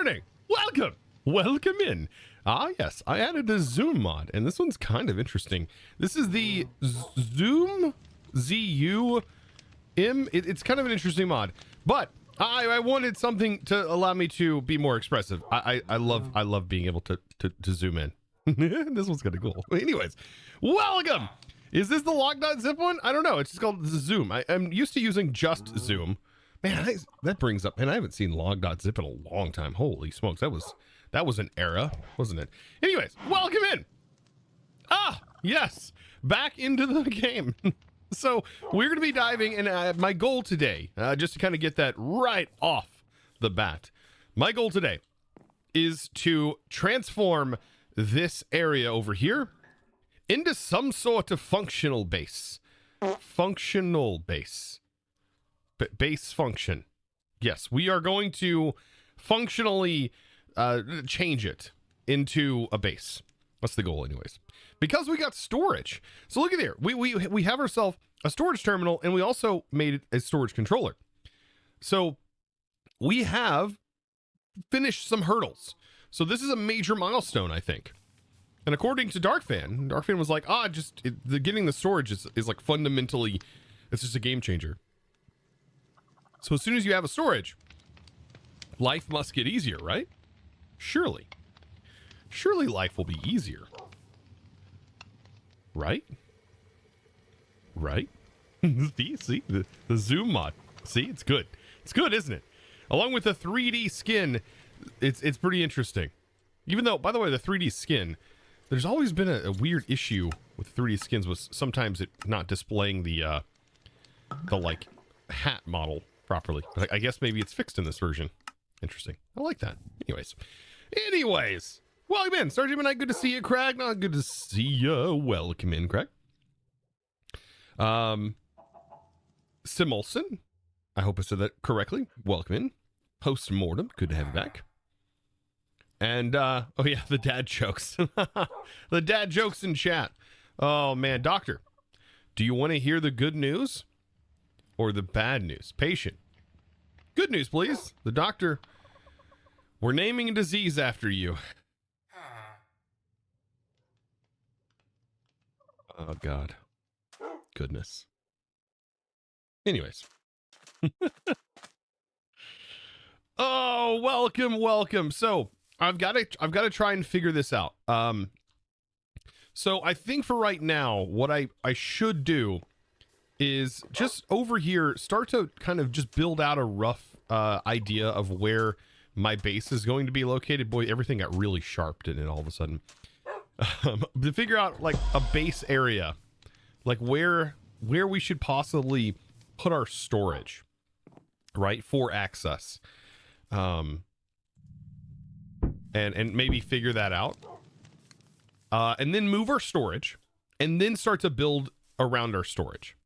morning. Welcome in. Ah, yes, I added a zoom mod, and this one's kind of interesting. This is the Zoom Z-U-M. It's kind of an interesting mod, but I wanted something to allow me to be more expressive. I love being able to zoom in. This one's kind of cool. Anyways, welcome. Is this the log.zip one? I don't know. It's just called Zoom. I'm used to using just Zoom. Man, that brings up, and I haven't seen log.zip in a long time. Holy smokes, that was an era, wasn't it? Anyways, welcome in. Ah, yes, back into the game. So we're going to be diving, and my goal today, just to kind of get that right off the bat, my goal today is to transform this area over here into some sort of functional base. Functional base. Base function. Yes, we are going to functionally change it into a base. That's the goal anyways. Because we got storage. So look at here. We have ourselves a storage terminal, and we also made a storage controller. So we have finished some hurdles. So this is a major milestone, I think. And according to Darkfan was like, getting the storage is like fundamentally, it's just a game changer. So as soon as you have a storage, life must get easier, right? Surely life will be easier. Right? See, the zoom mod. See, it's good. It's good, isn't it? Along with the 3D skin, it's pretty interesting. Even though, by the way, the 3D skin, there's always been a weird issue with 3D skins was sometimes it not displaying the like hat model properly. But I guess maybe it's fixed in this version. Interesting. I like that. Anyways, welcome in, Star Gemini. Good to see you, Craig. Not good to see you. Welcome in, Craig. Simolson, I hope I said that correctly. Welcome in. Postmortem, good to have you back. And oh yeah, the dad jokes. The dad jokes in chat. Oh man, doctor, do you want to hear the good news or the bad news? Patient, good news please. The doctor, we're naming a disease after you. Oh god, goodness. Anyways. Oh, welcome. So I've got to try and figure this out. So I think for right now, what I should do is just over here start to kind of just build out a rough idea of where my base is going to be located. Boy, everything got really sharp, didn't it, all of a sudden? To figure out like a base area, like where we should possibly put our storage, right, for access. And maybe figure that out. And then move our storage and then start to build around our storage.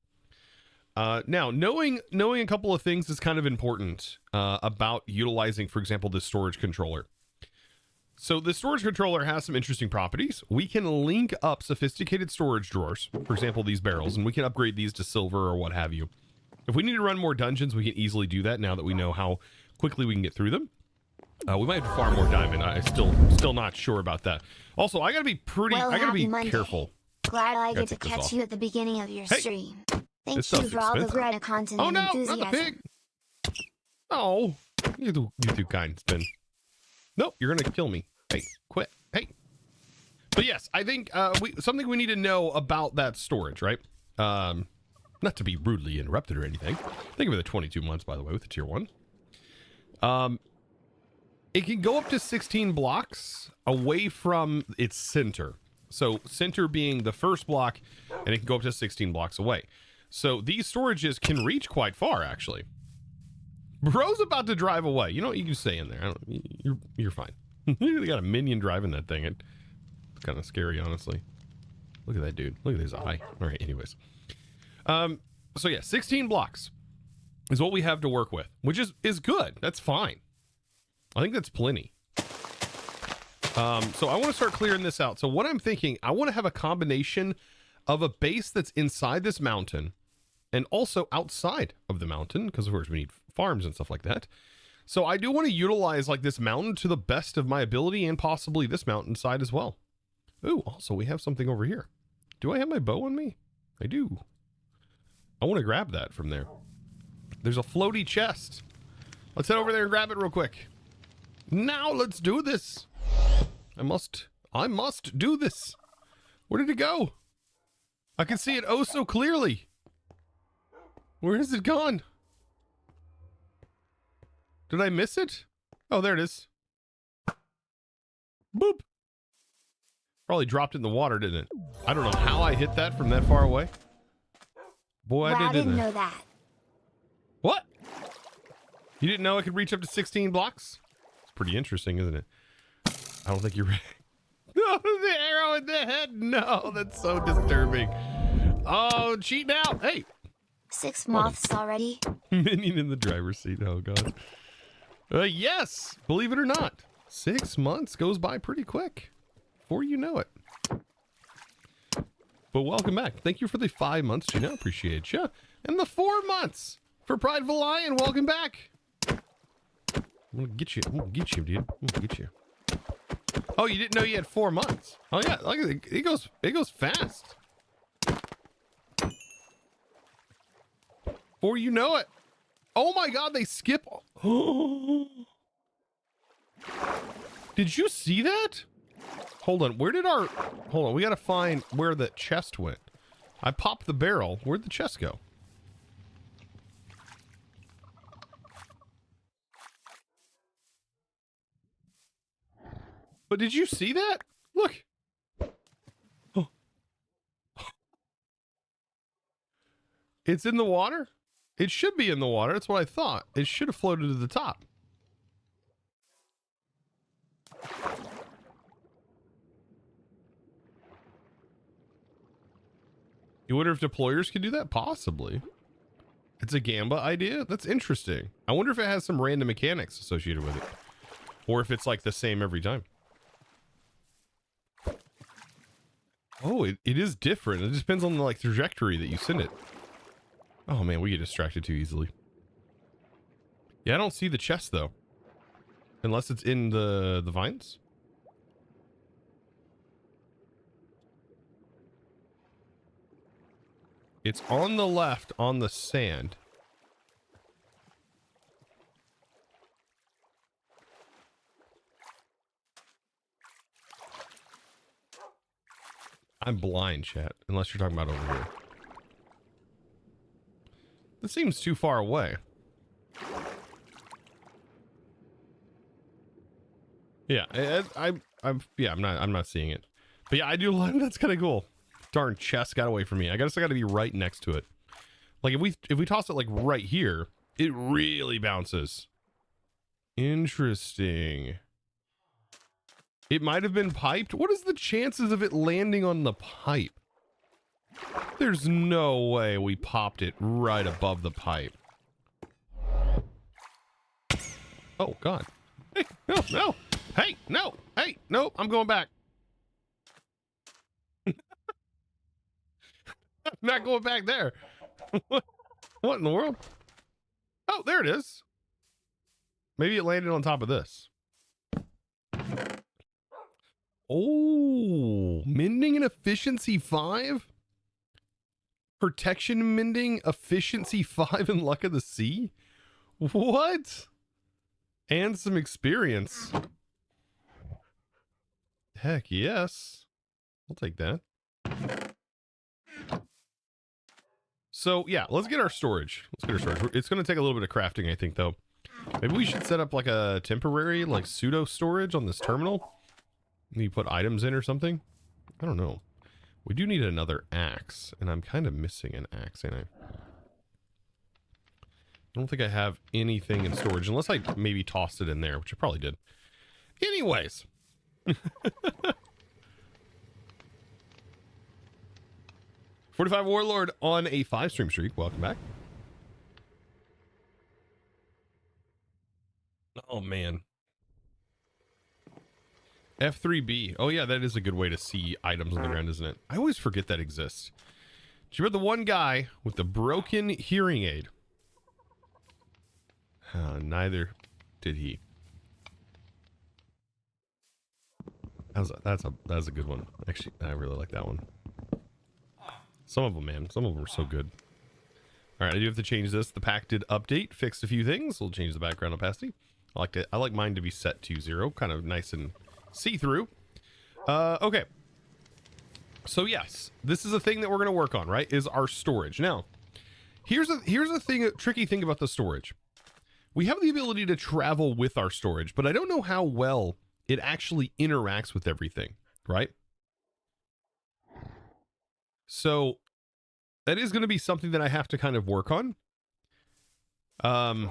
Now, knowing a couple of things is kind of important about utilizing, for example, this storage controller. So the storage controller has some interesting properties. We can link up sophisticated storage drawers, for example, these barrels, and we can upgrade these to silver or what have you. If we need to run more dungeons, we can easily do that now that we know how quickly we can get through them. We might have to farm more diamond. I still not sure about that. Also, I gotta be careful. Glad I get to catch you at the beginning of your stream. Thank you for all the Greta content and enthusiasm. Not the pig. Oh, you too kind, Spin. Nope, you're gonna kill me. Hey, quit. Hey. But yes, I think something we need to know about that storage, right? Not to be rudely interrupted or anything. Think of the 22 months, by the way, with the tier 1. It can go up to 16 blocks away from its center. So center being the first block, and it can go up to 16 blocks away. So these storages can reach quite far, actually. Bro's about to drive away. You know what you can say in there. You're fine. You got a minion driving that thing. It's kind of scary, honestly. Look at that dude. Look at his eye. All right, anyways. So yeah, 16 blocks is what we have to work with, which is good. That's fine. I think that's plenty. So I want to start clearing this out. So what I'm thinking, I want to have a combination of a base that's inside this mountain and also outside of the mountain, because of course we need farms and stuff like that. So I do want to utilize like this mountain to the best of my ability and possibly this mountainside as well. Ooh, also we have something over here. Do I have my bow on me? I do. I want to grab that from there. There's a floaty chest. Let's head over there and grab it real quick. Now let's do this. I must do this. Where did it go? I can see it oh so clearly. Where has it gone? Did I miss it? Oh, there it is. Boop. Probably dropped it in the water, didn't it? I don't know how I hit that from that far away. Boy, wow, I didn't know that. What? You didn't know I could reach up to 16 blocks? It's pretty interesting, isn't it? I don't think you're ready. No, the arrow in the head. No, that's so disturbing. Oh, cheat now. Hey. 6 moths already. Minion in the driver's seat. Oh, God. Yes, believe it or not. 6 months goes by pretty quick before you know it. But welcome back. Thank you for the 5 months, Gina. Appreciate you. And the 4 months for Prideful Lion. Welcome back. I'm gonna get you. I'm gonna get you, dude. I'm gonna get you. Oh, you didn't know you had 4 months? Oh yeah, look at it. It goes fast. Before you know it. Oh my God, they skip. Did you see that? Hold on, hold on, we gotta find where the chest went. I popped the barrel. Where'd the chest go? But did you see that? Look. Oh. It's in the water? It should be in the water. That's what I thought. It should have floated to the top. You wonder if deployers could do that? Possibly. It's a Gamba idea? That's interesting. I wonder if it has some random mechanics associated with it. Or if it's like the same every time. Oh, it is different. It just depends on the like trajectory that you send it. Oh man, we get distracted too easily. Yeah, I don't see the chest though. Unless it's in the vines. It's on the left on the sand. I'm blind, chat, unless you're talking about over here. This seems too far away. Yeah, I'm not seeing it. But yeah, I do love that's kind of cool. Darn chest got away from me. I guess I got to be right next to it. Like if we toss it like right here, it really bounces. Interesting. It might have been piped. What is the chances of it landing on the pipe? There's no way we popped it right above the pipe. Oh, God. Hey, no. Hey, no. Hey, no, I'm going back. I'm not going back there. What in the world? Oh, there it is. Maybe it landed on top of this. Oh, mending and efficiency 5? Protection mending, efficiency 5, and luck of the sea? What? And some experience. Heck yes. I'll take that. So yeah, let's get our storage. It's going to take a little bit of crafting, I think, though. Maybe we should set up like a temporary, like pseudo storage on this terminal. You put items in or something. I don't know. We do need another axe, and I'm kind of missing an axe, ain't I? I don't think I have anything in storage, unless I maybe tossed it in there, which I probably did. Anyways. 45 Warlord on a 5-stream streak. Welcome back. Oh, man. F3B. Oh, yeah, that is a good way to see items on the ground, isn't it? I always forget that exists. Did you remember the one guy with the broken hearing aid? Neither did he? That's a good one. Actually, I really like that one. Some of them, man. Some of them are so good. All right, I do have to change this. The pack did update, fixed a few things. We'll change the background opacity. I like mine to be set to 0, kind of nice and see-through. Okay. So yes, this is a thing that we're going to work on, right? Is our storage. Now, here's a tricky thing about the storage. We have the ability to travel with our storage, but I don't know how well it actually interacts with everything, right? So that is going to be something that I have to kind of work on. I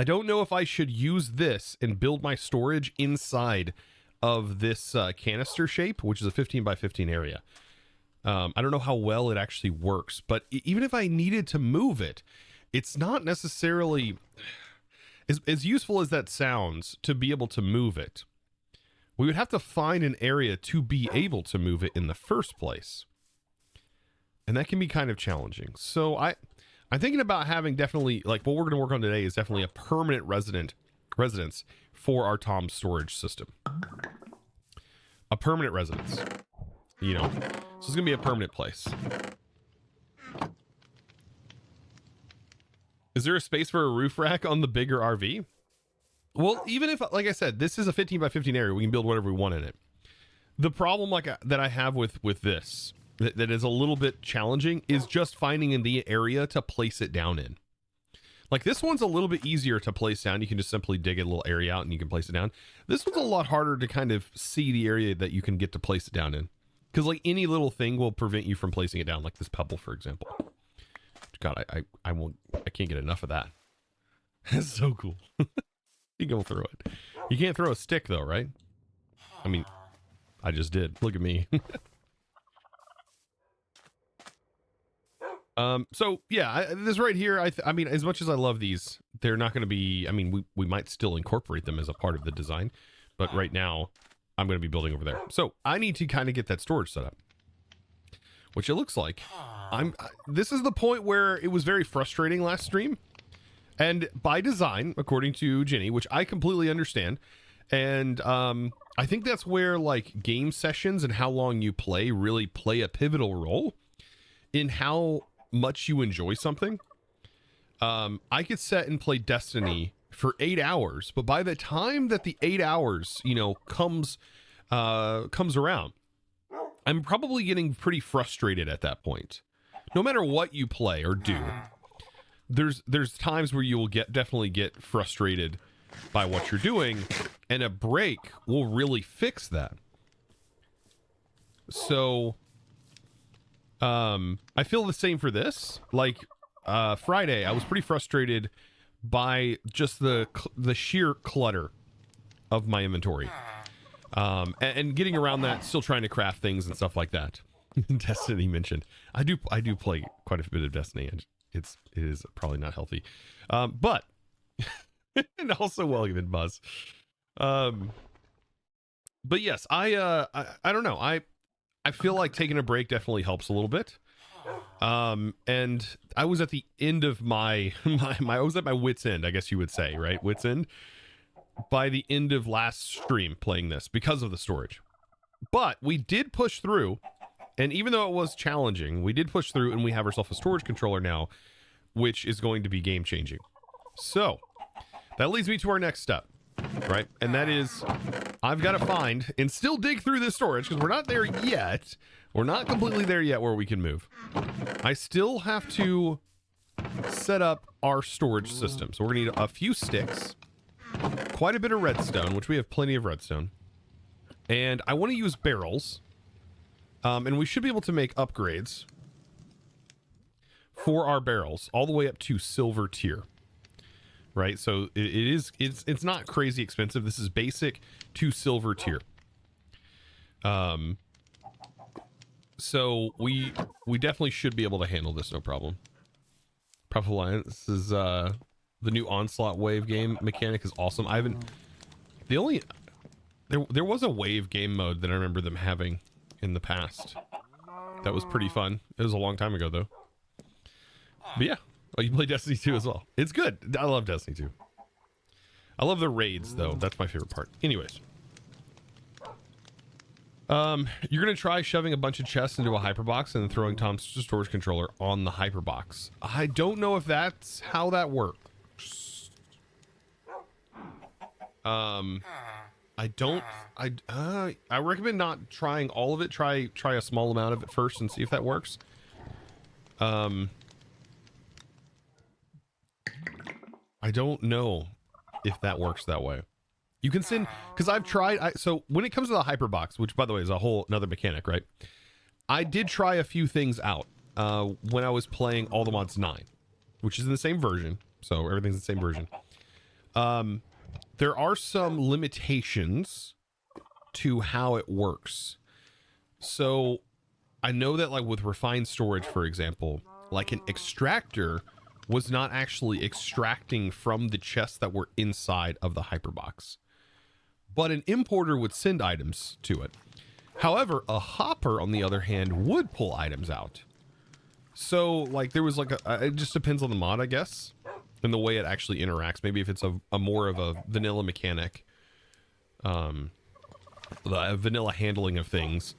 don't know if I should use this and build my storage inside of this canister shape, which is a 15 by 15 area. I don't know how well it actually works, but even if I needed to move it, it's not necessarily as useful as that sounds to be able to move it. We would have to find an area to be able to move it in the first place. And that can be kind of challenging. So I'm thinking about having definitely, like, what we're going to work on today is definitely a permanent residence for our Tom storage system. A permanent residence, you know. So it's going to be a permanent place. Is there a space for a roof rack on the bigger RV? Well, even if, like I said, this is a 15 by 15 area, we can build whatever we want in it. The problem that I have with this that is a little bit challenging is just finding in the area to place it down in. Like, this one's a little bit easier to place down. You can just simply dig a little area out and you can place it down. This one's a lot harder to kind of see the area that you can get to place it down in. Because, like, any little thing will prevent you from placing it down, like this pebble, for example. God, I can't get enough of that. That's so cool. You go through it. You can't throw a stick, though, right? I mean, I just did. Look at me. So yeah, this right here, I mean, as much as I love these, they're not going to be, I mean, we might still incorporate them as a part of the design, but right now I'm going to be building over there. So I need to kind of get that storage set up, which it looks like this is the point where it was very frustrating last stream, and by design, according to Ginny, which I completely understand. And, I think that's where, like, game sessions and how long you play really play a pivotal role in how much you enjoy something. I could sit and play Destiny for 8 hours, but by the time that the 8 hours, you know, comes around, I'm probably getting pretty frustrated at that point. No matter what you play or do, there's times where you will definitely get frustrated by what you're doing, and a break will really fix that. So I feel the same for this. Like, Friday, I was pretty frustrated by just the sheer clutter of my inventory. And getting around that, still trying to craft things and stuff like that. Destiny mentioned. I do play quite a bit of Destiny, and it is probably not healthy. But and also welcome Buzz. But yes, I don't know. I feel like taking a break definitely helps a little bit. And I was at the end of I was at my wit's end, I guess you would say, right? Wit's end by the end of last stream playing this because of the storage. But we did push through, and even though it was challenging, we did push through, and we have ourselves a storage controller now, which is going to be game changing. So that leads me to our next step, right? And that is, I've got to find and still dig through this storage, because we're not there yet. We're not completely there yet where we can move. I still have to set up our storage system. So we're going to need a few sticks, quite a bit of redstone, which we have plenty of redstone. And I want to use barrels. And we should be able to make upgrades for our barrels all the way up to silver tier. Right, so it's not crazy expensive. This is basic to silver tier. So we definitely should be able to handle this, no problem. Prophet Alliance is the new Onslaught wave game mechanic is awesome. I haven't there was a wave game mode that I remember them having in the past. That was pretty fun. It was a long time ago though. But yeah. Oh, you play Destiny 2 as well. It's good. I love Destiny 2. I love the raids though. That's my favorite part. Anyways. You're going to try shoving a bunch of chests into a hyperbox and then throwing Tom's storage controller on the hyperbox. I don't know if that's how that works. I recommend not trying all of it. Try a small amount of it first and see if that works. I don't know if that works that way. You can send, because I've tried, so when it comes to the hyperbox, which by the way is a whole another mechanic, right? I did try a few things out when I was playing All the Mods 9, which is in the same version. So everything's in the same version. There are some limitations to how it works. So I know that like with refined storage, for example, like an extractor was not actually extracting from the chests that were inside of the hyperbox. But an importer would send items to it. However, a hopper, on the other hand, would pull items out. So, like, there was like it just depends on the mod, I guess, and the way it actually interacts. Maybe if it's a more of a vanilla mechanic, the vanilla handling of things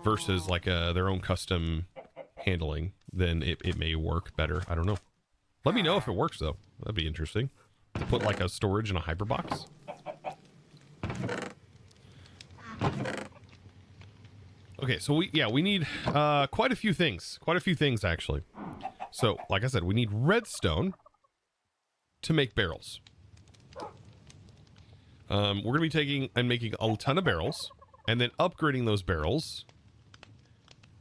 versus like their own custom handling, then it may work better. I don't know. Let me know if it works, though. That'd be interesting. To put like a storage in a hyperbox. Okay, so we need quite a few things. Quite a few things, actually. So, like I said, we need redstone to make barrels. We're going to be taking and making a ton of barrels and then upgrading those barrels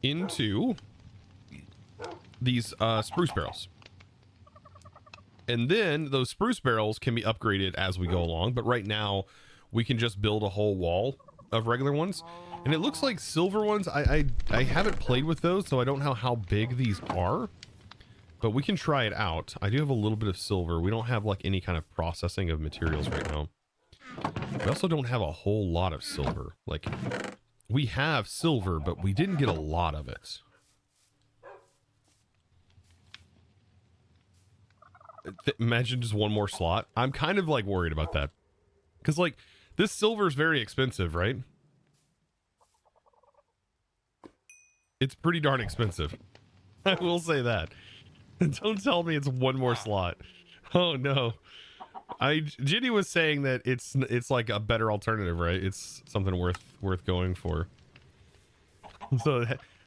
into these spruce barrels. And then those spruce barrels can be upgraded as we go along. But right now, we can just build a whole wall of regular ones. And it looks like silver ones. I haven't played with those, so I don't know how big these are. But we can try it out. I do have a little bit of silver. We don't have like any kind of processing of materials right now. We also don't have a whole lot of silver. Like, we have silver, but we didn't get a lot of it. Imagine just one more slot. I'm kind of like worried about that. Because like, this silver is very expensive, right? It's pretty darn expensive. I will say that. Don't tell me it's one more slot. Oh no. Ginny was saying that it's like a better alternative, right? It's something worth going for. So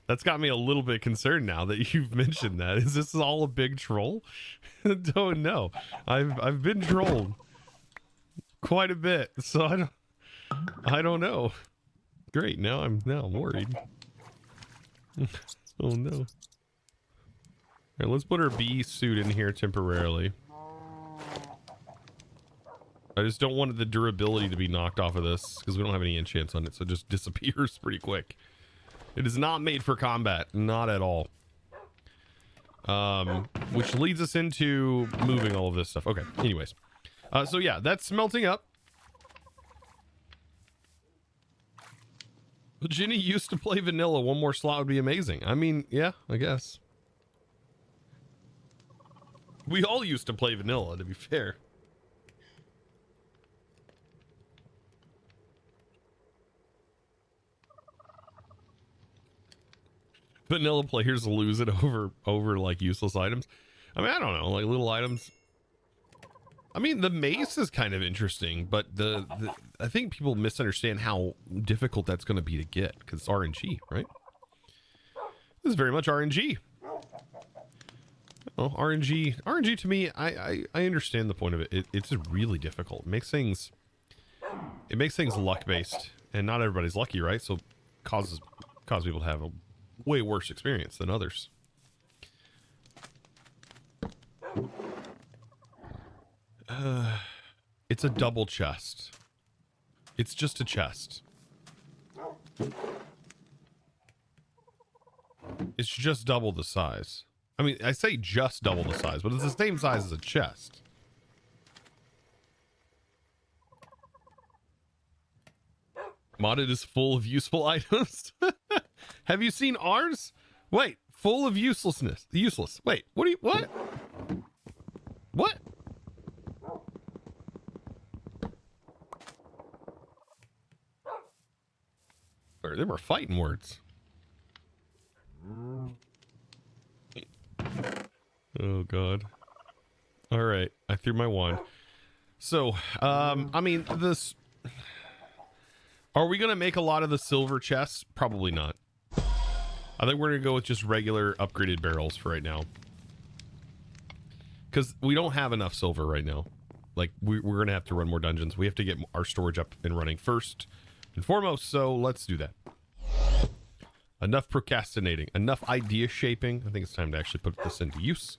that's got me a little bit concerned now that you've mentioned that. Is this all a big troll? Don't know. I've been trolled quite a bit, so I don't know. Great, now I'm worried. Oh no. All right, let's put our bee suit in here temporarily. I just don't want the durability to be knocked off of this because we don't have any enchants on it, so it just disappears pretty quick. It is not made for combat, not at all. Which leads us into moving all of this stuff. Okay, anyways. So yeah, that's smelting up. Ginny used to play vanilla. One more slot would be amazing. I mean, yeah, I guess. We all used to play vanilla, to be fair. Vanilla players lose it over like useless items. I mean, I don't know, like little items. I mean, the mace is kind of interesting, but I think people misunderstand how difficult that's going to be to get because it's RNG, right? This is very much RNG. Well, RNG to me, I understand the point of it. It's just really difficult. It makes things luck based, and not everybody's lucky, right? So cause people to have a way worse experience than others. It's a double chest. It's just a chest. It's just double the size. I mean, I say just double the size, but it's the same size as a chest. Modded is full of useful items. Have you seen ours? Wait, full of uselessness. Useless. Wait, what? were fighting words. Oh god. All right, I threw my wand. So, I mean, this. Are we gonna make a lot of the silver chests? Probably not. I think we're gonna go with just regular upgraded barrels for right now, because we don't have enough silver right now. Like we're gonna have to run more dungeons. We have to get our storage up and running first and foremost. So let's do that. Enough procrastinating. Enough idea shaping. I think it's time to actually put this into use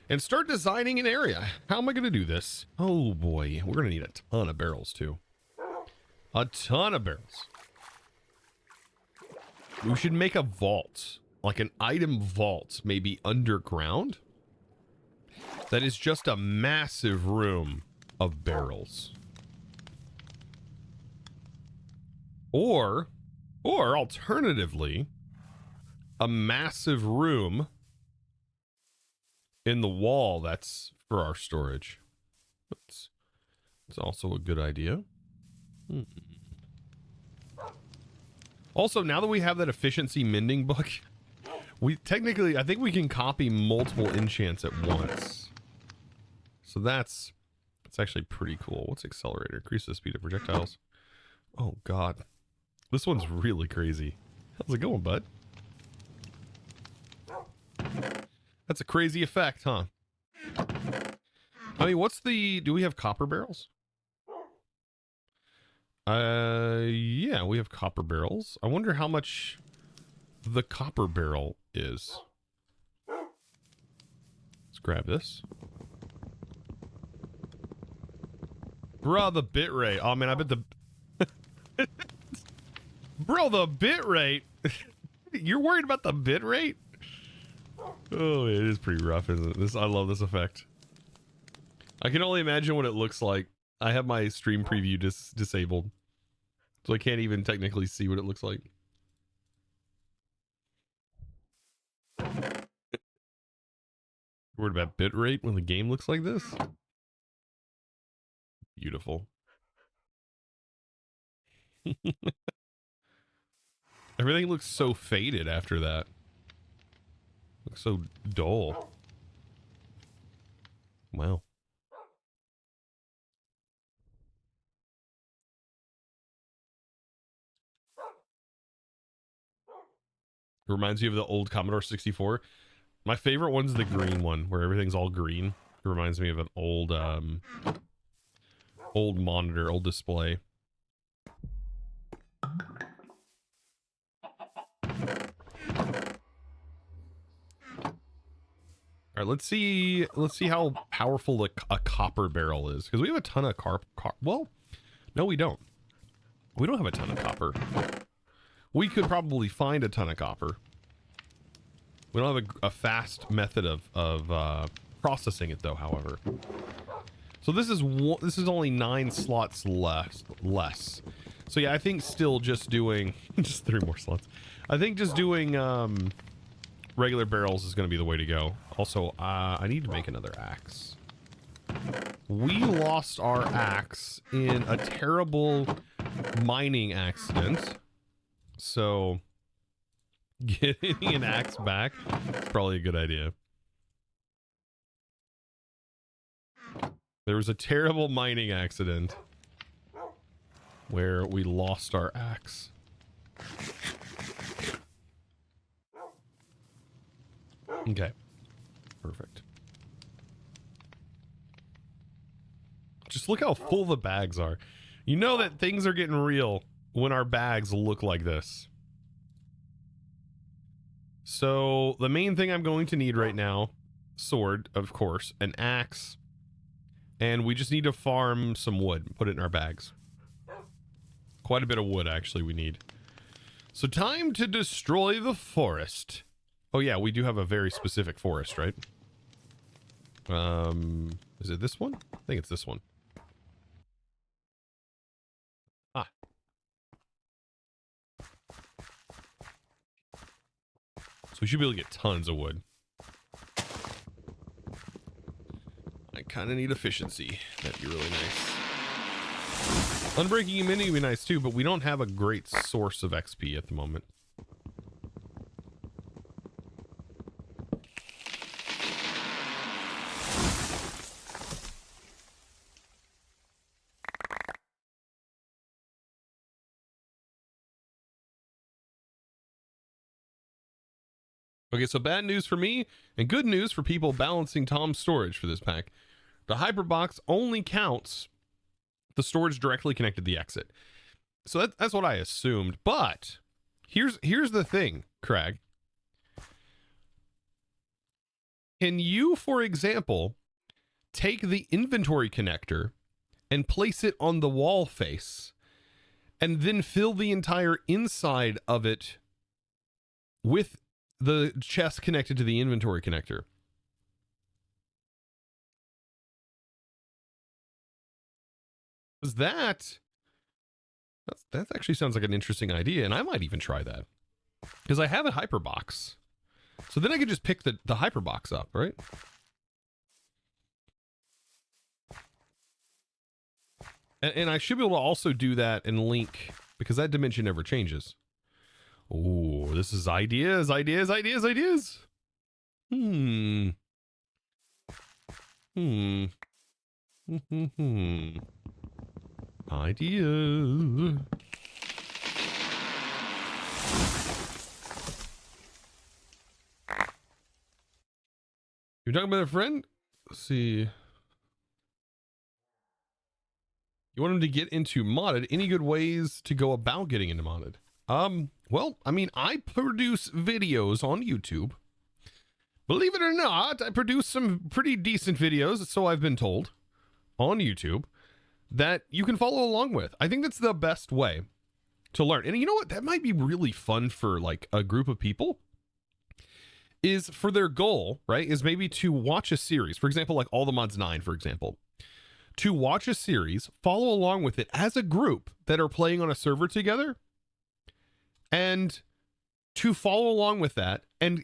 and start designing an area. How am I gonna do this? Oh boy, we're gonna need a ton of barrels too. A ton of barrels. We should make a vault, like an item vault, maybe underground. That is just a massive room of barrels. Or alternatively, a massive room in the wall that's for our storage. It's also a good idea. Also, now that we have that efficiency mending book, we technically, I think we can copy multiple enchants at once. So that's actually pretty cool. What's accelerator? Increase the speed of projectiles. Oh god. This one's really crazy. How's it going, bud? That's a crazy effect, huh? I mean, do we have copper barrels? Yeah, we have copper barrels. I wonder how much the copper barrel is. Let's grab this. Bruh, the bit rate. Oh man, I bet the bro, the bit rate. You're worried about the bit rate? Oh, it is pretty rough, isn't it? I love this effect. I can only imagine what it looks like. I have my stream preview disabled, so I can't even technically see what it looks like. Worried about bitrate when the game looks like this? Beautiful. Everything looks so faded after that. Looks so dull. Wow. It reminds me of the old Commodore 64. My favorite one's the green one, where everything's all green. It reminds me of an old old monitor, old display. All right, let's see how powerful a copper barrel is, because we have a ton of well, no, we don't. We don't have a ton of copper. We could probably find a ton of copper. We don't have a fast method of processing it though, however. So this is only 9 slots less. So yeah, I think still just doing just 3 more slots. I think just doing regular barrels is going to be the way to go. Also, I need to make another axe. We lost our axe in a terrible mining accident. So getting an axe back is probably a good idea. There was a terrible mining accident where we lost our axe. Okay. Perfect. Just look how full the bags are. You know that things are getting real when our bags look like this. So the main thing I'm going to need right now, sword, of course, an axe, and we just need to farm some wood and put it in our bags. Quite a bit of wood, actually, we need. So time to destroy the forest. Oh yeah, we do have a very specific forest, right? Is it this one? I think it's this one. Ah. So we should be able to get tons of wood. I kind of need efficiency. That'd be really nice. Unbreaking a mini would be nice too, but we don't have a great source of XP at the moment. Okay, so bad news for me and good news for people balancing Tom's storage for this pack. The Hyperbox only counts the storage directly connected to the exit. So that's what I assumed. But here's the thing, Craig. Can you, for example, take the inventory connector and place it on the wall face and then fill the entire inside of it with the chest connected to the inventory connector? Because that actually sounds like an interesting idea, and I might even try that. Because I have a hyperbox. So then I could just pick the hyperbox up, right? And I should be able to also do that and link, because that dimension never changes. Oh, this is ideas. Ideas. You're talking about a friend? Let's see. You want him to get into modded? Any good ways to go about getting into modded? Well, I mean, I produce videos on YouTube. Believe it or not, I produce some pretty decent videos, so I've been told, on YouTube that you can follow along with. I think that's the best way to learn. And you know what? That might be really fun for like a group of people. Is for their goal, right? Is maybe to watch a series. For example, like All the Mods 9, for example. To watch a series, follow along with it as a group that are playing on a server together, and to follow along with that and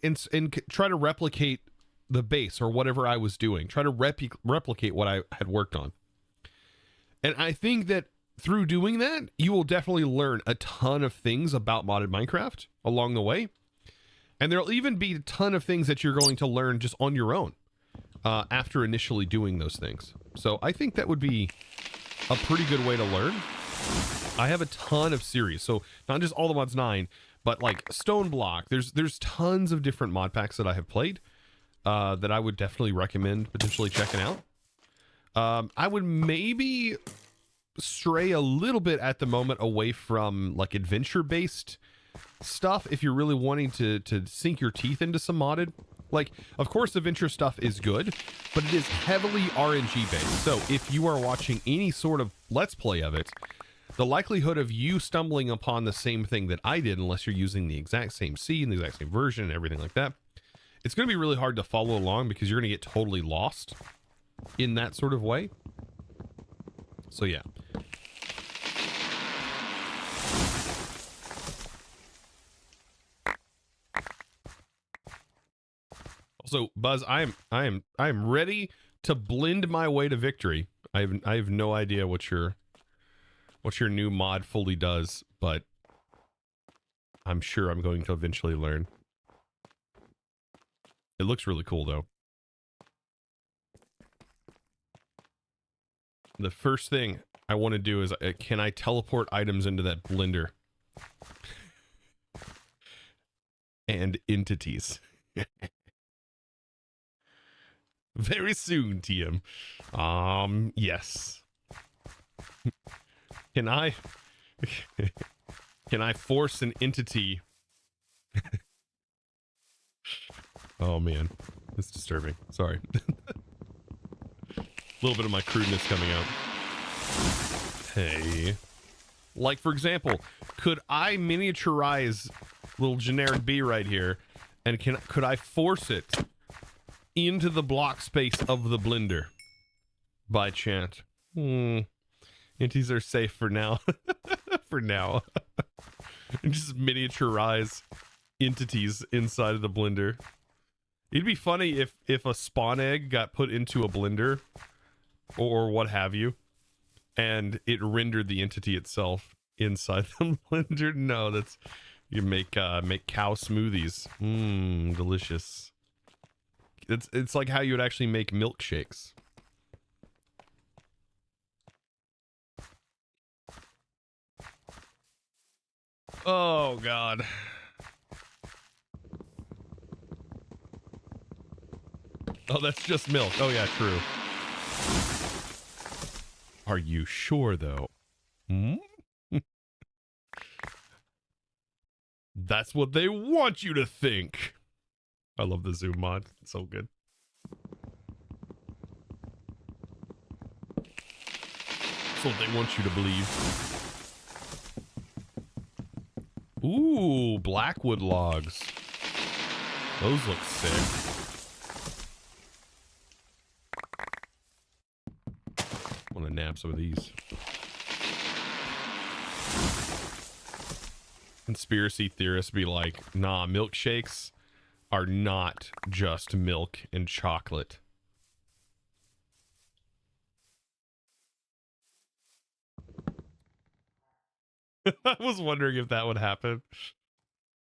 try to replicate the base or whatever I was doing. Try to replicate what I had worked on. And I think that through doing that, you will definitely learn a ton of things about modded Minecraft along the way. And there'll even be a ton of things that you're going to learn just on your own after initially doing those things. So I think that would be a pretty good way to learn. I have a ton of series, so not just All the Mods 9, but like Stone Block. There's tons of different mod packs that I have played that I would definitely recommend potentially checking out. I would maybe stray a little bit at the moment away from like adventure-based stuff if you're really wanting to sink your teeth into some modded. Like, of course, adventure stuff is good, but it is heavily RNG based. So if you are watching any sort of Let's Play of it, the likelihood of you stumbling upon the same thing that I did, unless you're using the exact same seed and the exact same version and everything like that, it's going to be really hard to follow along because you're going to get totally lost in that sort of way. So yeah. Also, Buzz, I am ready to blend my way to victory. I have no idea what your new mod fully does, but I'm sure I'm going to eventually learn. It looks really cool though. The first thing I want to do is can I teleport items into that blender? And entities. Very soon, TM. Yes. Can I force an entity? Oh man, it's disturbing. Sorry. A little bit of my crudeness coming out. Hey. Like, for example, could I miniaturize little generic B right here, and could I force it into the block space of the blender by chance? Entities are safe for now. For now. And just miniaturize entities inside of the blender. It'd be funny if a spawn egg got put into a blender or what have you, and it rendered the entity itself inside the blender. No, that's you make cow smoothies. Mmm, delicious. It's like how you would actually make milkshakes. Oh God. Oh, that's just milk. Oh yeah, true. Are you sure though? Hmm? That's what they want you to think. I love the zoom mod. It's so good. That's what they want you to believe. Ooh, blackwood logs. Those look sick. I want to nab some of these. Conspiracy theorists be like, nah, milkshakes are not just milk and chocolate. I was wondering if that would happen.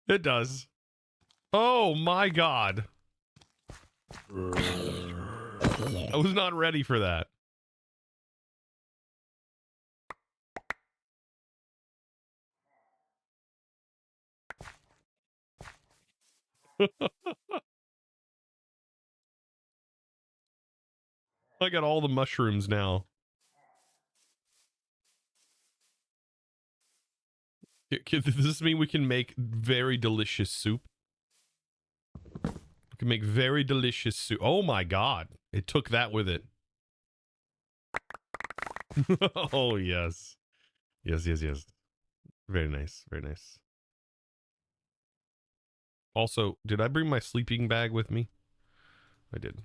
It does. Oh my God. I was not ready for that. I got all the mushrooms now. Does this mean we can make very delicious soup? We can make very delicious soup. Oh my God. It took that with it. Oh, yes. Yes, yes, yes. Very nice. Very nice. Also, did I bring my sleeping bag with me? I did.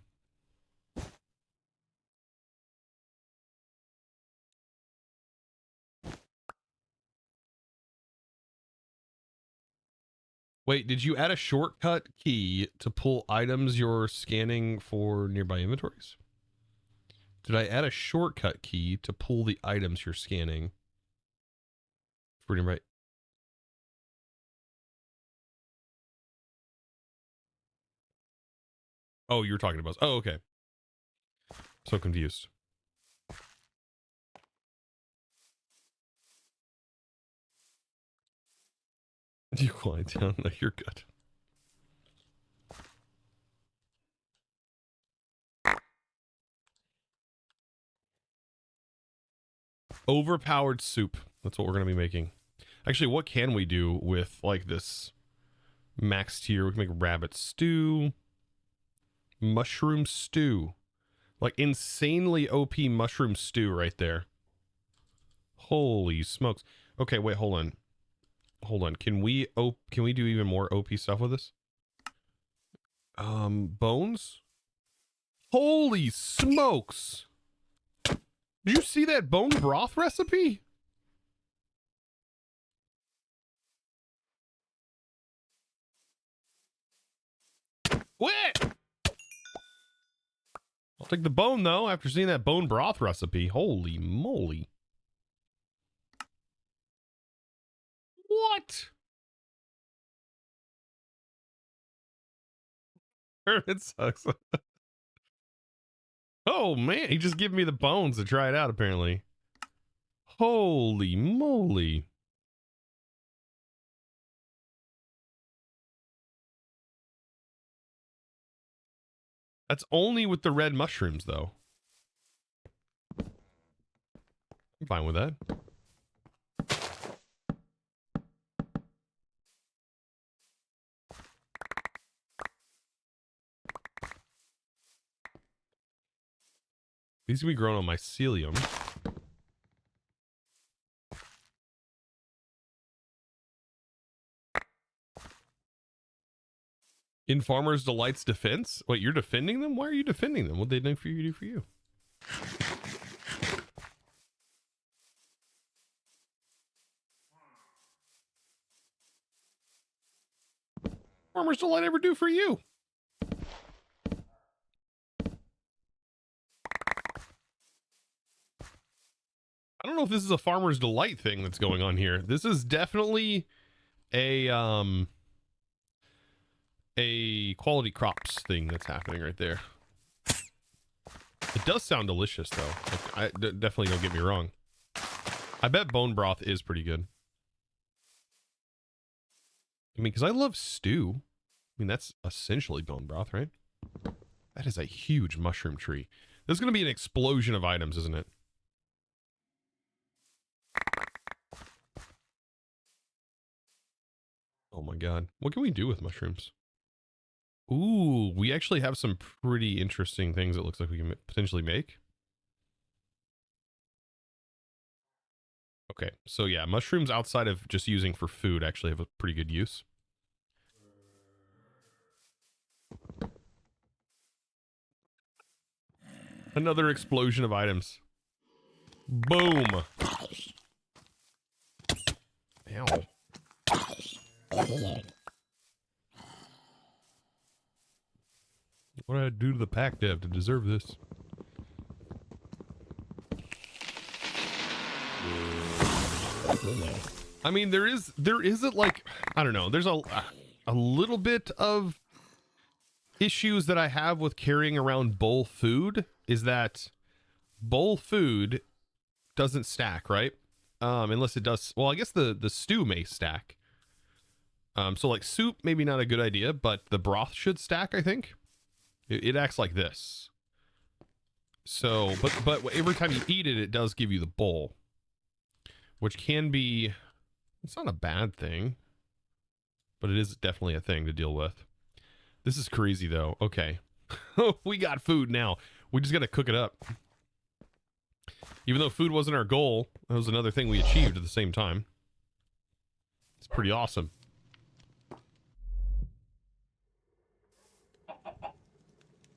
Wait, did you add a shortcut key to pull items you're scanning for nearby inventories? Did I add a shortcut key to pull the items you're scanning for nearby? Oh, you were talking about. Oh, okay. So confused. You quiet down. No, you're good. Overpowered soup. That's what we're going to be making. Actually, what can we do with like this max tier? We can make rabbit stew, mushroom stew, like insanely OP mushroom stew right there. Holy smokes. Okay, wait, hold on. Hold on. Can we do even more OP stuff with this? Bones? Holy smokes. Did you see that bone broth recipe? What? I'll take the bone though after seeing that bone broth recipe. Holy moly. What? It sucks. Oh man, he just gave me the bones to try it out apparently. Holy moly. That's only with the red mushrooms though. I'm fine with that. These can be grown on mycelium. In Farmer's Delight's defense? Wait, you're defending them? Why are you defending them? What did they do for you? Farmer's Delight ever do for you? if this is a farmer's delight thing that's going on here. This is definitely a quality crops thing that's happening right there. It does sound delicious though. Like, definitely don't get me wrong. I bet bone broth is pretty good. I mean, because I love stew. I mean, that's essentially bone broth, right? That is a huge mushroom tree. There's going to be an explosion of items, isn't it? Oh my god. What can we do with mushrooms? Ooh, we actually have some pretty interesting things it looks like we can potentially make. Okay, so yeah, mushrooms outside of just using for food actually have a pretty good use. Another explosion of items. Boom. Ow. What did I do to the pack dev to deserve this? I mean, there isn't like, I don't know, there's a little bit of issues that I have with carrying around bowl food is that bowl food doesn't stack, right? Unless it does, well, I guess the stew may stack. So like soup, maybe not a good idea, but the broth should stack, I think. It acts like this. So, but every time you eat it, it does give you the bowl, which can be, it's not a bad thing, but it is definitely a thing to deal with. This is crazy though. Okay. We got food now. We just got to cook it up. Even though food wasn't our goal, that was another thing we achieved at the same time. It's pretty awesome.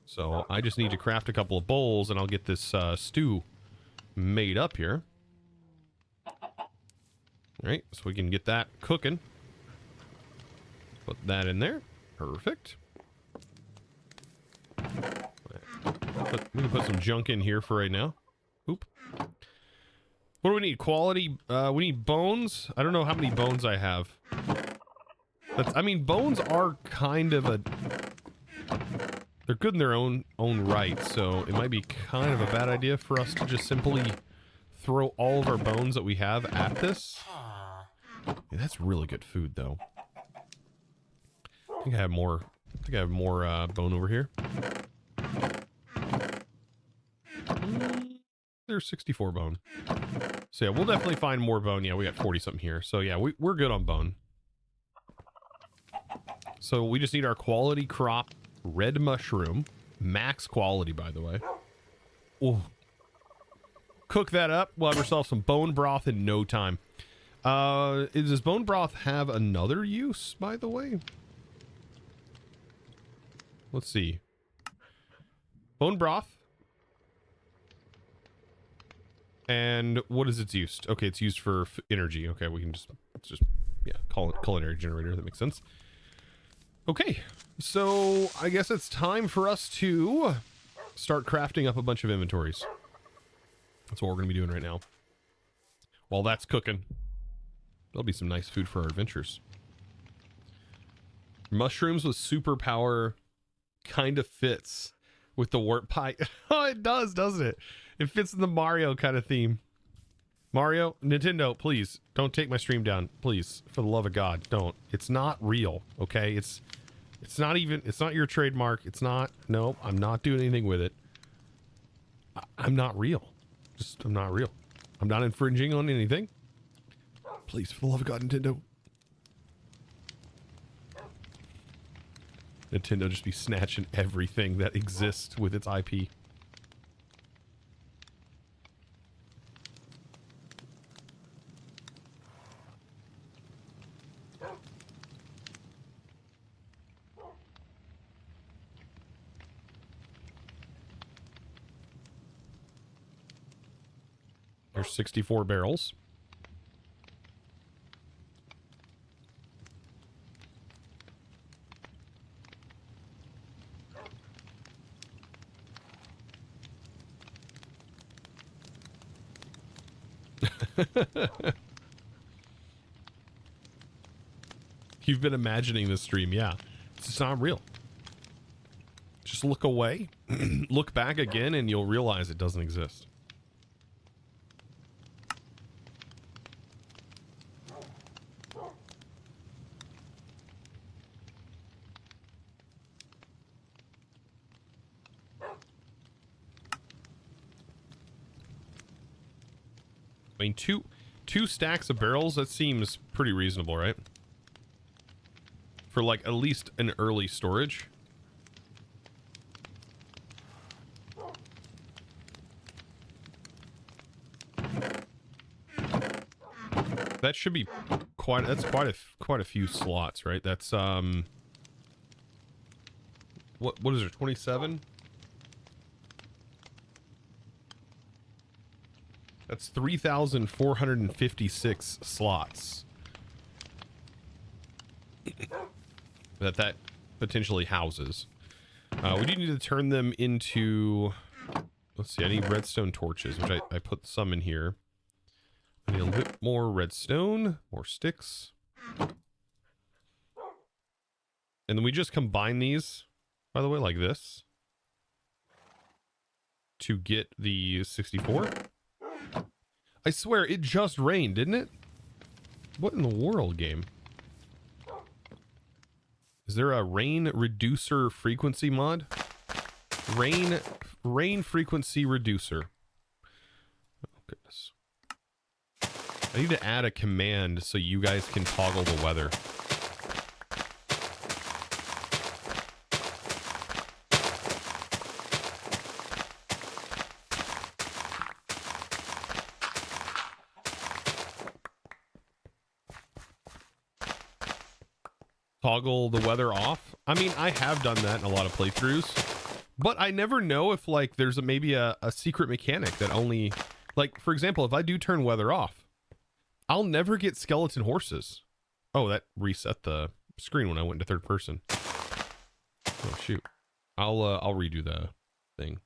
So I just need to craft a couple of bowls and I'll get this stew made up here. All right, so we can get that cooking. Put that in there. Perfect. We can put some junk in here for right now. Oop. What do we need? Quality? We need bones. I don't know how many bones I have. I mean, bones are kind of a... They're good in their own right, so it might be kind of a bad idea for us to just simply throw all of our bones that we have at this. Yeah, that's really good food, though. I think I have more. Bone over here. There's 64 bone. So yeah, we'll definitely find more bone. Yeah, we got 40 something here. So yeah, we're good on bone. So we just need our quality crop red mushroom, max quality, by the way. Ooh. Cook that up. We'll have ourselves some bone broth in no time. Does bone broth have another use, by the way? Let's see. Bone broth. And what is its used? Okay, it's used for energy. Okay, we can just yeah, call it culinary generator. That makes sense. Okay, so I guess it's time for us to start crafting up a bunch of inventories. That's what we're going to be doing right now. While that's cooking, there'll be some nice food for our adventures. Mushrooms with superpower kind of fits with the warp pipe. Oh, it does, doesn't it? It fits in the Mario kind of theme. Mario, Nintendo, please don't take my stream down. Please, for the love of God, don't. It's not real, okay? It's not even, it's not your trademark. It's not, no, I'm not doing anything with it. I'm not real. I'm not real. I'm not infringing on anything. Please, for the love of God, Nintendo. Nintendo just be snatching everything that exists with its IP. There's 64 barrels. You've been imagining this stream, yeah. It's not real. Just look away, look back again, and you'll realize it doesn't exist. I mean, two stacks of barrels, that seems pretty reasonable, right? For like at least an early storage. That should be quite a few slots, right? That's what is there, 27? That's 3,456 slots that potentially houses. We do need to turn them into, let's see, I need redstone torches, which I put some in here. I need a little bit more redstone, more sticks. And then we just combine these, by the way, like this, to get the 64. I swear, it just rained, didn't it? What in the world, game? Is there a rain reducer frequency mod? Rain frequency reducer. Oh, goodness. I need to add a command so you guys can toggle the weather. Toggle the weather off. I mean, I have done that in a lot of playthroughs, but I never know if like there's maybe a secret mechanic that only, like, for example, if I do turn weather off, I'll never get skeleton horses. Oh, that reset the screen when I went to third person. Oh shoot. I'll redo the thing.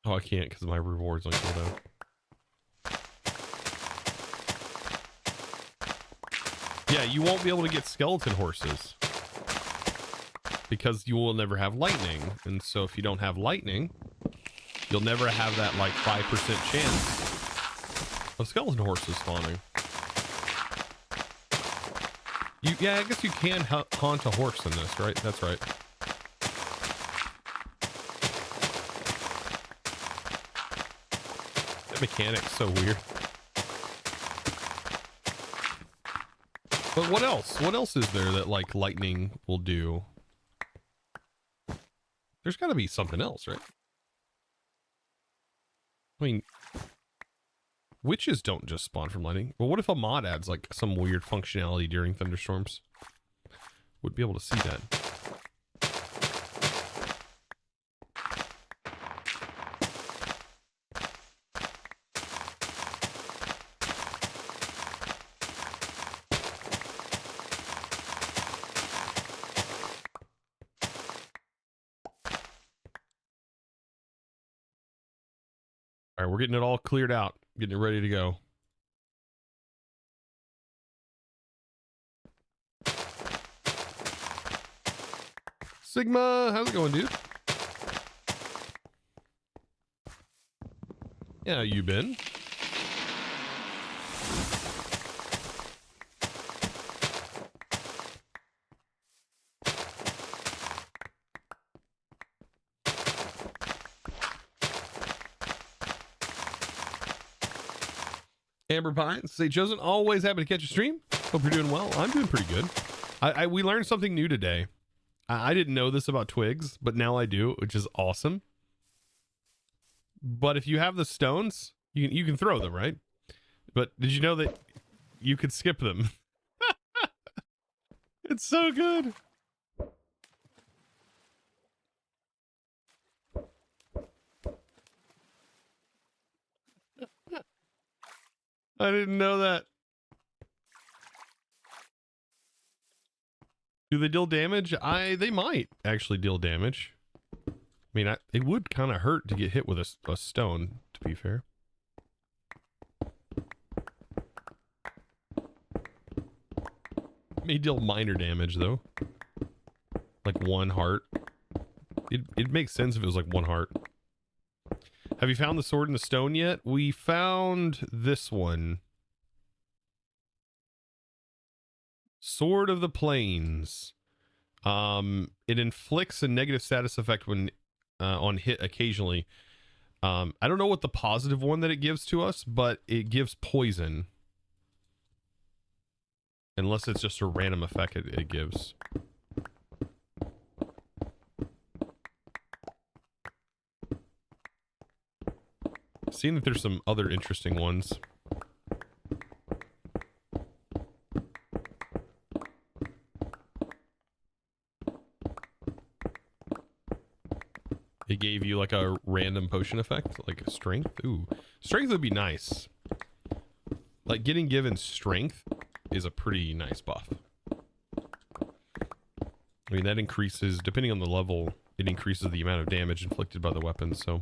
Oh, I can't because my rewards on cooldown. Yeah, you won't be able to get skeleton horses because you will never have lightning. And so if you don't have lightning, you'll never have that like 5% chance of skeleton horses spawning. Yeah, I guess you can haunt a horse in this, right? That's right. That mechanic's so weird. But what else? What else is there that like lightning will do? There's got to be something else, right? I mean, witches don't just spawn from lightning. But what if a mod adds like some weird functionality during thunderstorms? Would be able to see that. All right, we're getting it all cleared out, getting it ready to go. Sigma, how's it going, dude? Yeah, you been? Amber Pines, say Chosen, always happy to catch a stream. Hope you're doing well. I'm doing pretty good. We learned something new today. I didn't know this about twigs, but now I do, which is awesome. But if you have the stones, you can throw them, right? But did you know that you could skip them? It's so good. I didn't know that. Do they deal damage? They might actually deal damage. I mean, it would kind of hurt to get hit with a stone, to be fair. May deal minor damage, though. Like 1 heart. It makes sense if it was like 1 heart. Have you found the sword in the stone yet? We found this one. Sword of the Plains. It inflicts a negative status effect when on hit occasionally. I don't know what the positive one that it gives to us, but it gives poison. Unless it's just a random effect it gives. Seeing that there's some other interesting ones. It gave you like a random potion effect, like a strength. Ooh, strength would be nice. Like getting given strength is a pretty nice buff. I mean, that increases, depending on the level, it increases the amount of damage inflicted by the weapon, so.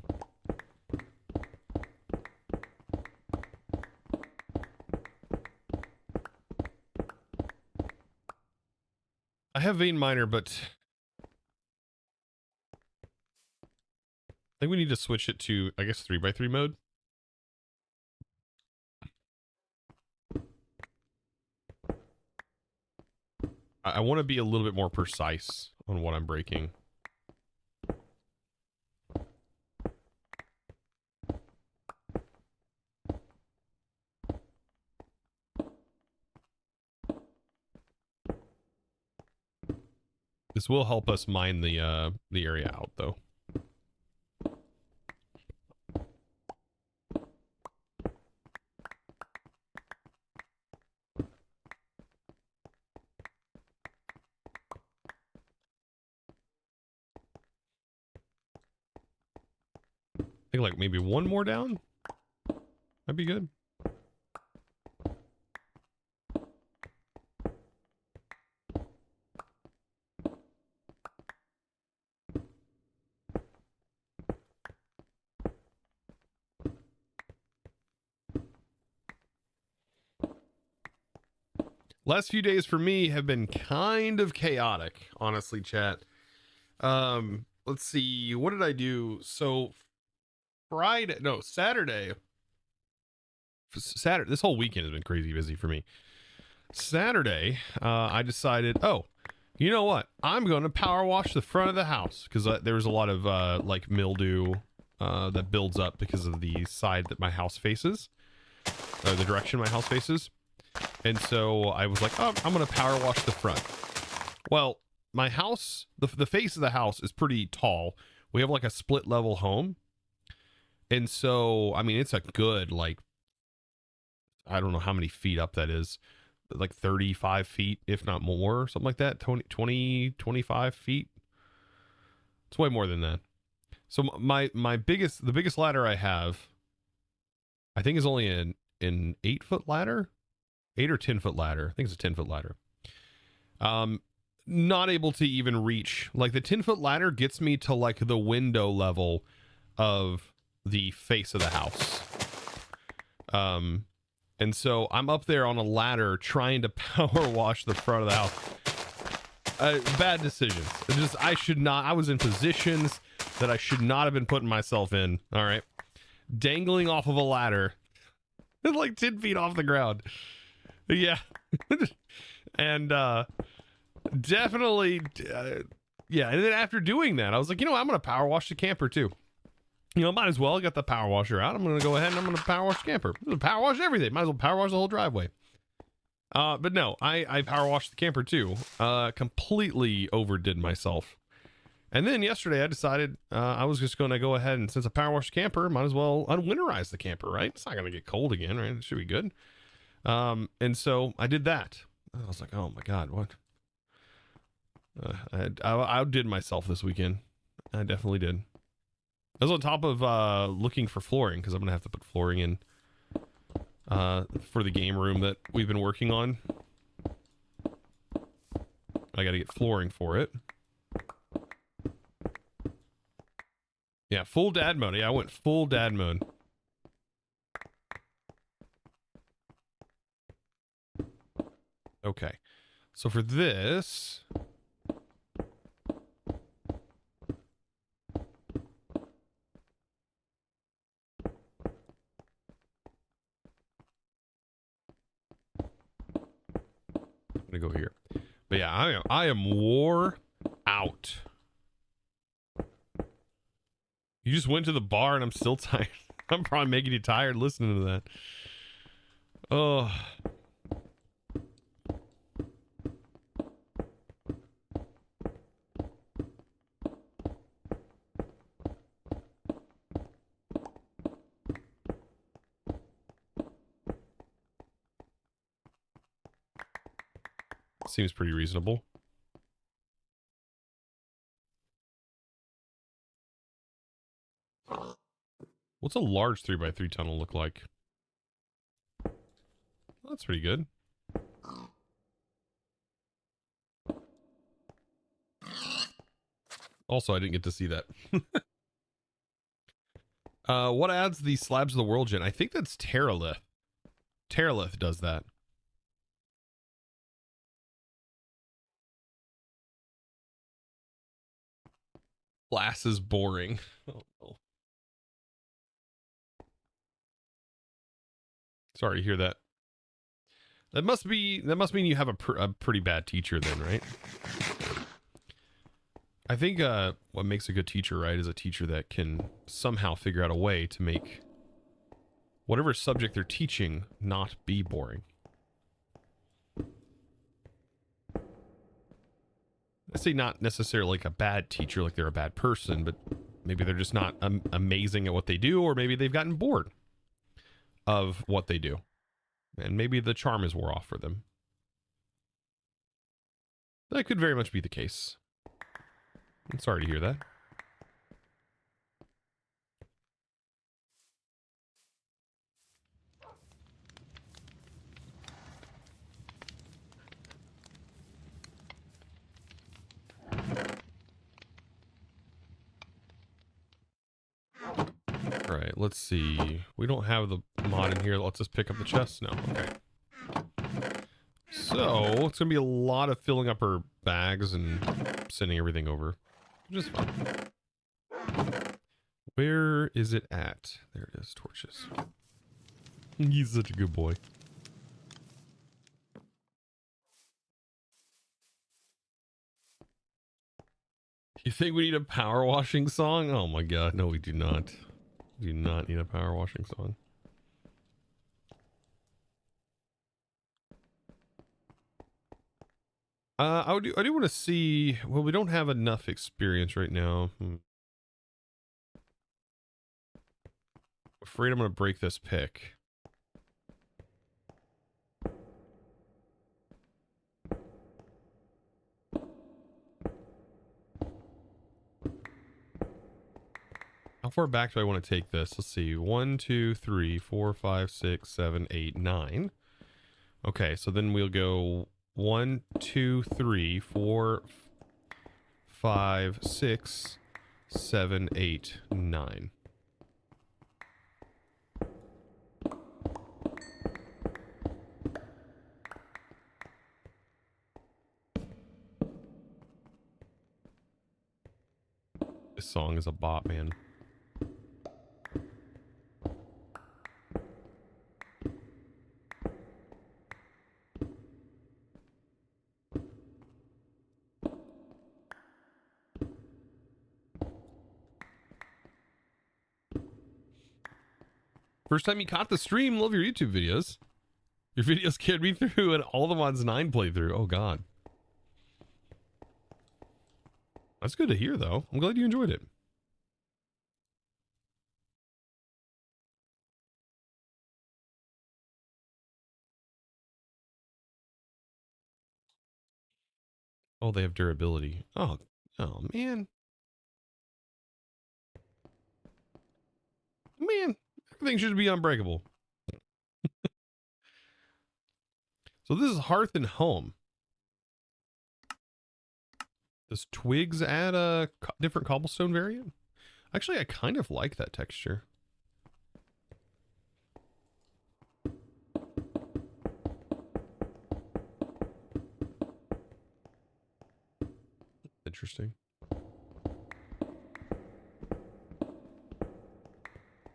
I have Vein Miner, but I think we need to switch it to, I guess, 3x3 mode. I want to be a little bit more precise on what I'm breaking. This will help us mine the area out, though. I think like maybe 1 more down. That'd be good. Last few days for me have been kind of chaotic, honestly, chat. Let's see, what did I do? So Saturday, this whole weekend has been crazy busy for me. Saturday, I decided, oh, you know what? I'm going to power wash the front of the house because there was a lot of like mildew that builds up because of the side that my house faces, or the direction my house faces. And so I was like, oh, I'm going to power wash the front. Well, my house, the face of the house is pretty tall. We have like a split level home. And so, I mean, it's a good, like, I don't know how many feet up that is, like 35 feet, if not more, something like that. 20, 25 feet. It's way more than that. So the biggest ladder I have, I think is only an 8-foot ladder. 8 or 10-foot ladder. I think it's a 10-foot ladder. Not able to even reach, like the 10-foot ladder gets me to like the window level of the face of the house. And so I'm up there on a ladder trying to power wash the front of the house. Bad decisions. I was in positions that I should not have been putting myself in. All right. Dangling off of a ladder. Like 10 feet off the ground. Yeah. And definitely, yeah. And then after doing that, I was like, you know what? I'm going to power wash the camper too. You know, might as well. I got the power washer out. I'm going to go ahead and I'm going to power wash the camper. I'm going to power wash everything. Might as well power wash the whole driveway. But no, I power washed the camper too. Completely overdid myself. And then yesterday I decided I was just going to go ahead and, since I power washed the camper, might as well unwinterize the camper, right? It's not going to get cold again, right? It should be good. And so I did that. I was like, oh my God, what? I outdid myself this weekend. I definitely did. I was on top of looking for flooring because I'm going to have to put flooring in for the game room that we've been working on. I got to get flooring for it. Yeah, full dad mode. Yeah, I went full dad mode. Okay. So for this... I'm gonna go here. But yeah, I am wore out. You just went to the bar and I'm still tired. I'm probably making you tired listening to that. Oh. Seems pretty reasonable. What's a large 3x3 tunnel look like? That's pretty good. Also, I didn't get to see that. What adds the slabs of the world gen? I think that's Terralith. Terralith does that. Glass is boring. Oh, no. Sorry to hear that. That must mean you have a pretty bad teacher then, right? I think what makes a good teacher, right, is a teacher that can somehow figure out a way to make whatever subject they're teaching not be boring. I say not necessarily like a bad teacher, like they're a bad person, but maybe they're just not amazing at what they do, or maybe they've gotten bored of what they do. And maybe the charm is wore off for them. That could very much be the case. I'm sorry to hear that. All right, let's see. We don't have the mod in here. Let's just pick up the chest now. Okay. So it's gonna be a lot of filling up her bags and sending everything over. Just fun. Where is it at? There it is, torches. He's such a good boy. You think we need a power washing song? Oh my god, no we do not. We do not need a power washing song. I do want to see, well, we don't have enough experience right now. Afraid I'm going to break this pick. How far back do I want to take this? Let's see. 1, 2, 3, 4, 5, 6, 7, 8, 9. Okay, so then we'll go 1, 2, 3, 4, 5, 6, 7, 8, 9. This song is a bop, man. First time you caught the stream, love your YouTube videos. Your videos carried me through and all the mods 9 playthrough. Oh god. That's good to hear though. I'm glad you enjoyed it. Oh, they have durability. Oh man. Man, everything should be unbreakable. So this is Hearth and Home. Does twigs add a different cobblestone variant? Actually, I kind of like that texture. Interesting.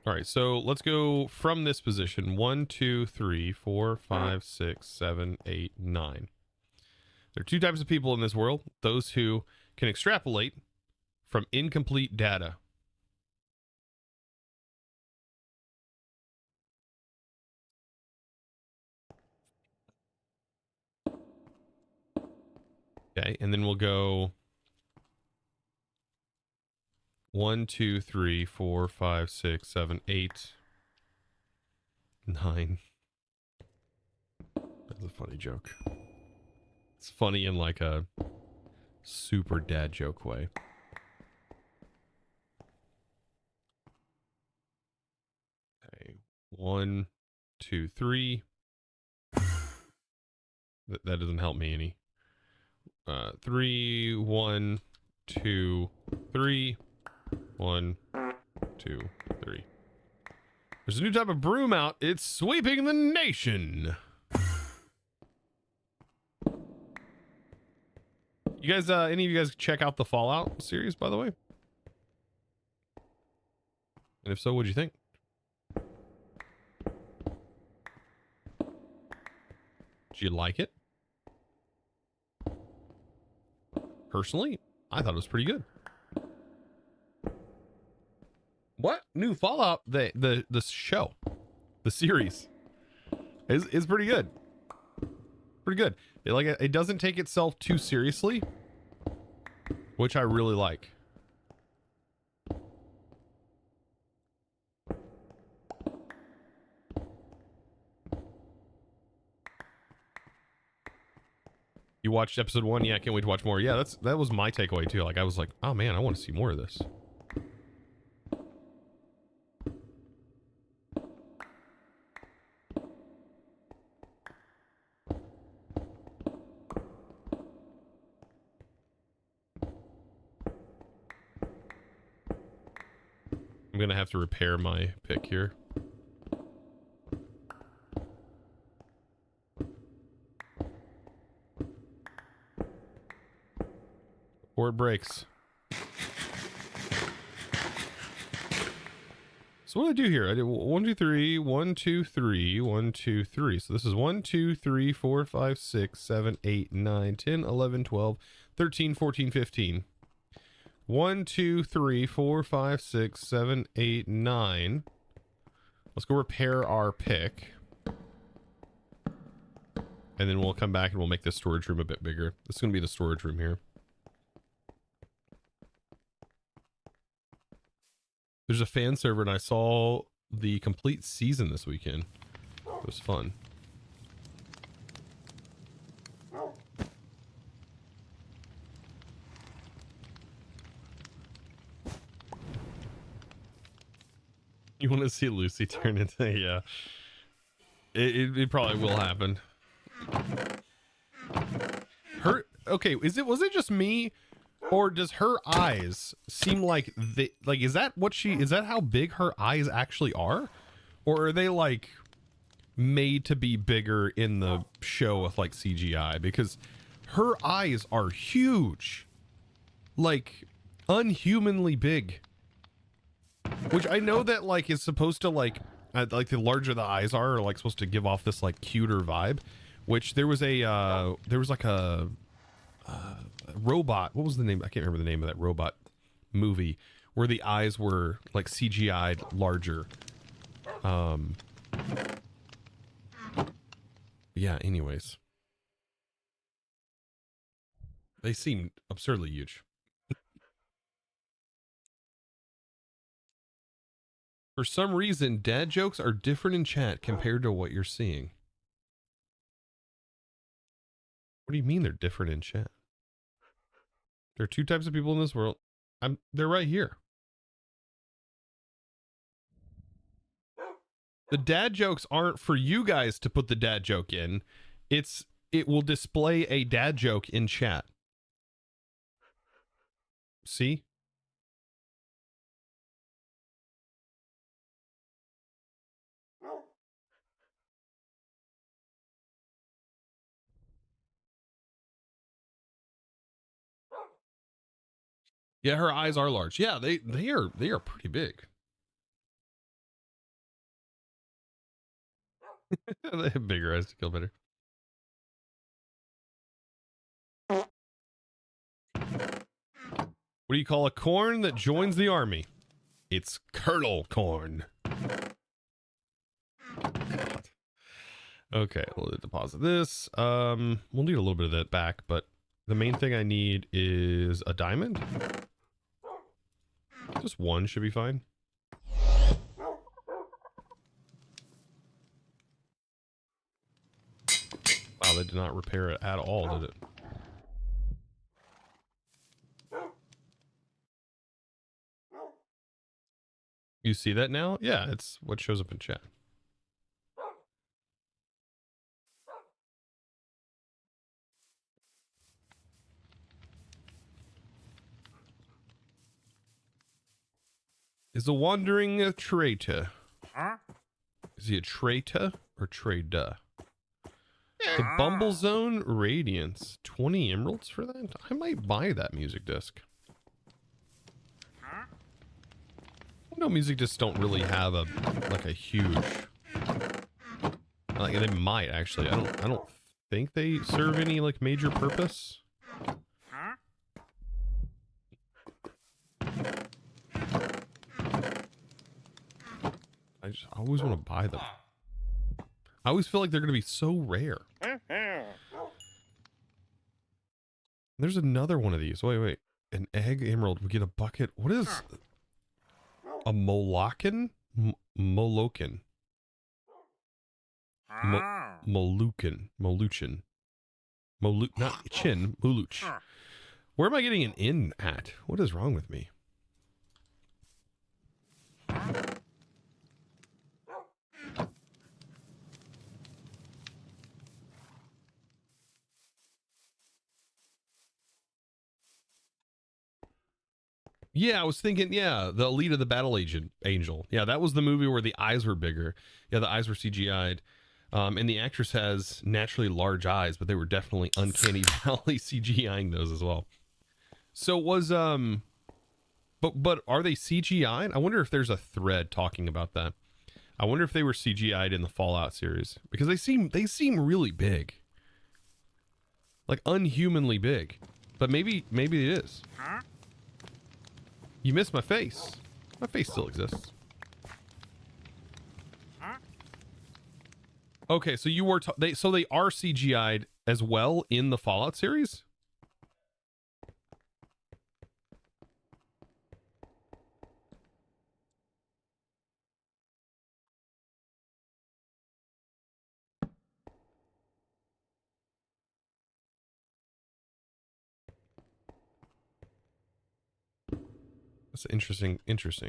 All right, so let's go from this position. 1, 2, 3, 4, 5, 6, 7, 8, 9. There are two types of people in this world. Those who can extrapolate from incomplete data. Okay, and then we'll go 1, 2, 3, 4, 5, 6, 7, 8, 9. That's a funny joke. It's funny in like a super dad joke way. Okay, 1, 2, 3. That doesn't help me any. 3, 1, 2, 3. 1, 2, 3. There's a new type of broom out. It's sweeping the nation. You guys, any of you guys check out the Fallout series, by the way? And if so, what'd you think? Did you like it? Personally, I thought it was pretty good. What? New Fallout? The show, the series is pretty good. Pretty good. It doesn't take itself too seriously, which I really like. You watched episode 1? Yeah, I can't wait to watch more. Yeah, that was my takeaway too. Like I was like, oh man, I want to see more of this. I'm gonna have to repair my pick here. Or it breaks. So what did I do here? I did 1, 2, 3, 1, 2, 3, 1, 2, 3. So this is 1, 2, 3, 4, 5, 6, 7, 8, 9, 10, 11, 12, 13, 14, 15. 1, 2, 3, 4, 5, 6, 7, 8, 9. Let's go repair our pick. And then we'll come back and we'll make this storage room a bit bigger. This is going to be the storage room here. There's a fan server and I saw the complete season this weekend. It was fun. You want to see Lucy turn into, yeah. It probably will happen. Okay, was it just me? Or does her eyes seem like is that how big her eyes actually are? Or are they like made to be bigger in the show with like CGI? Because her eyes are huge. Like unhumanly big. Which I know that like is supposed to like the larger the eyes are like supposed to give off this like cuter vibe. Which there was like a robot, what was the name? I can't remember the name of that robot movie where the eyes were like CGI'd larger. Yeah, anyways. They seem absurdly huge. For some reason, dad jokes are different in chat compared to what you're seeing. What do you mean they're different in chat? There are two types of people in this world. They're right here. The dad jokes aren't for you guys to put the dad joke in. It will display a dad joke in chat. see? Yeah, her eyes are large. Yeah, they are pretty big. They have bigger eyes to kill better. What do you call a corn that joins the army? It's kernel corn. God. Okay, we'll deposit this. We'll need a little bit of that back, but the main thing I need is a diamond. Just one should be fine. Wow, that did not repair it at all, did it? You see that now? Yeah, it's what shows up in chat. Is a wandering a traitor? Is he a traitor or trader? The Bumblezone Radiance. 20 emeralds for that? I might buy that music disc. No, music discs don't really have a huge. Like they might actually. I don't think they serve any like major purpose. I always want to buy them. I always feel like they're going to be so rare. There's another one of these. Wait. An egg emerald. We get a bucket. What is a Molokan? Moluchin. Not chin. Moluch. Where am I getting an in at? What is wrong with me? Yeah, I was thinking, yeah, the Elite of the Battle Angel. Yeah, that was the movie where the eyes were bigger. Yeah, the eyes were CGI'd. And the actress has naturally large eyes, but they were definitely Uncanny Valley CGIing those as well. So was, but are they CGI'd? I wonder if there's a thread talking about that. I wonder if they were CGI'd in the Fallout series. Because they seem really big. Like unhumanly big. But maybe it is. You missed my face. My face still exists. Okay, so you were they are CGI'd as well in the Fallout series? That's interesting.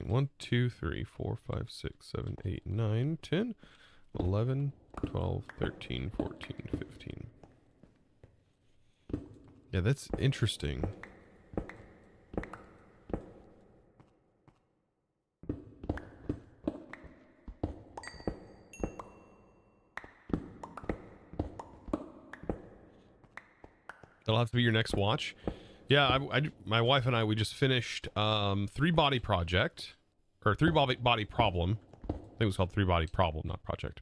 1, 2, 3, 4, 5, 6, 7, 8, 9, 10, 11, 12, 13, 14, 15. Yeah, that's interesting. That'll have to be your next watch. Yeah, my wife and I, we just finished 3-body project, or 3-body problem. I think it was called 3-body problem, not project.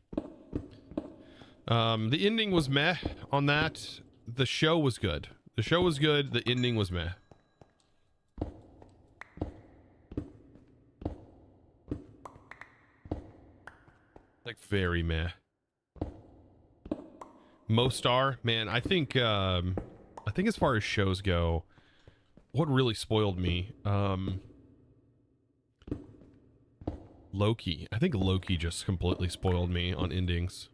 The ending was meh on that. The show was good. The ending was meh. Like very meh. Mostar, man, I think as far as shows go, what really spoiled me, Loki. I think Loki just completely spoiled me on endings.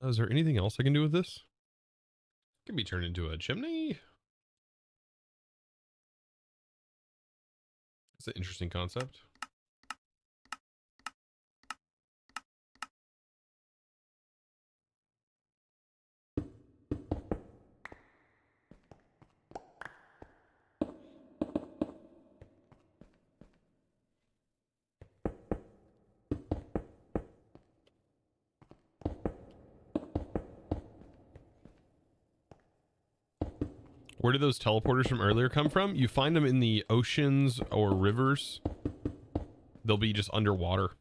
Is there anything else I can do with this? Can be turned into a chimney. It's an interesting concept. Where did those teleporters from earlier come from? You find them in the oceans or rivers. They'll be just underwater.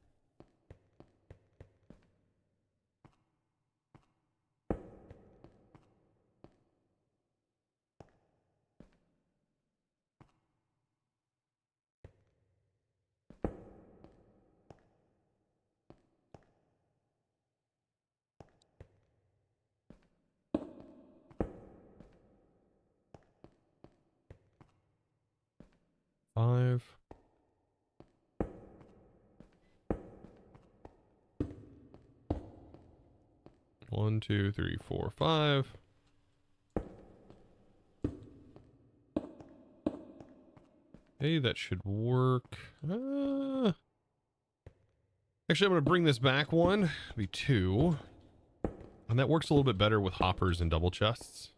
Five. One, two, three, four, five. Hey, that should work. Actually, I'm going to bring this back one. Be two. And that works a little bit better with hoppers and double chests.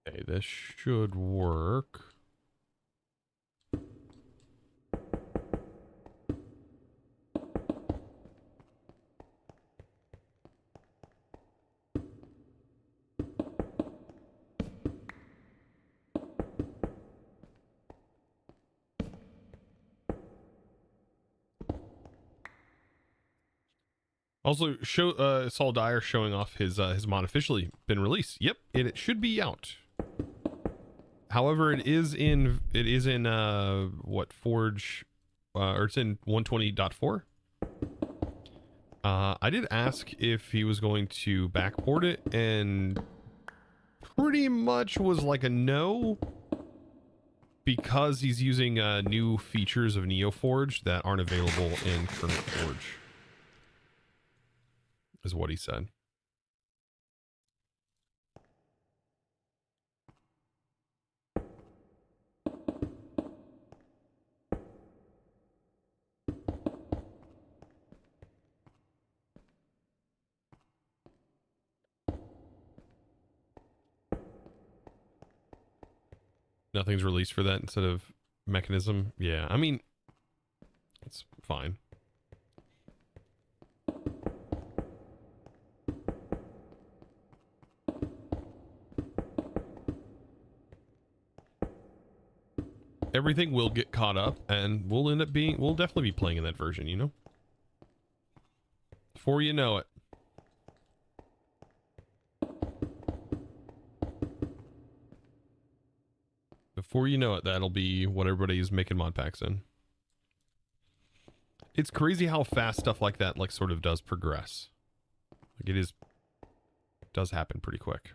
Okay, this should work. Also, Saul Dyer showing off his mod officially been released. Yep, it should be out. However, it is in what Forge, or it's in 120.4. I did ask if he was going to backport it, and pretty much was like a no, because he's using new features of NeoForge that aren't available in current Forge. Is what he said. Nothing's released for that instead of mechanism. Yeah, I mean, it's fine. Everything will get caught up, and we'll definitely be playing in that version, you know? Before you know it. Before you know it, that'll be what everybody's making mod packs in. It's crazy how fast stuff like that, like, sort of does progress. Like, does happen pretty quick.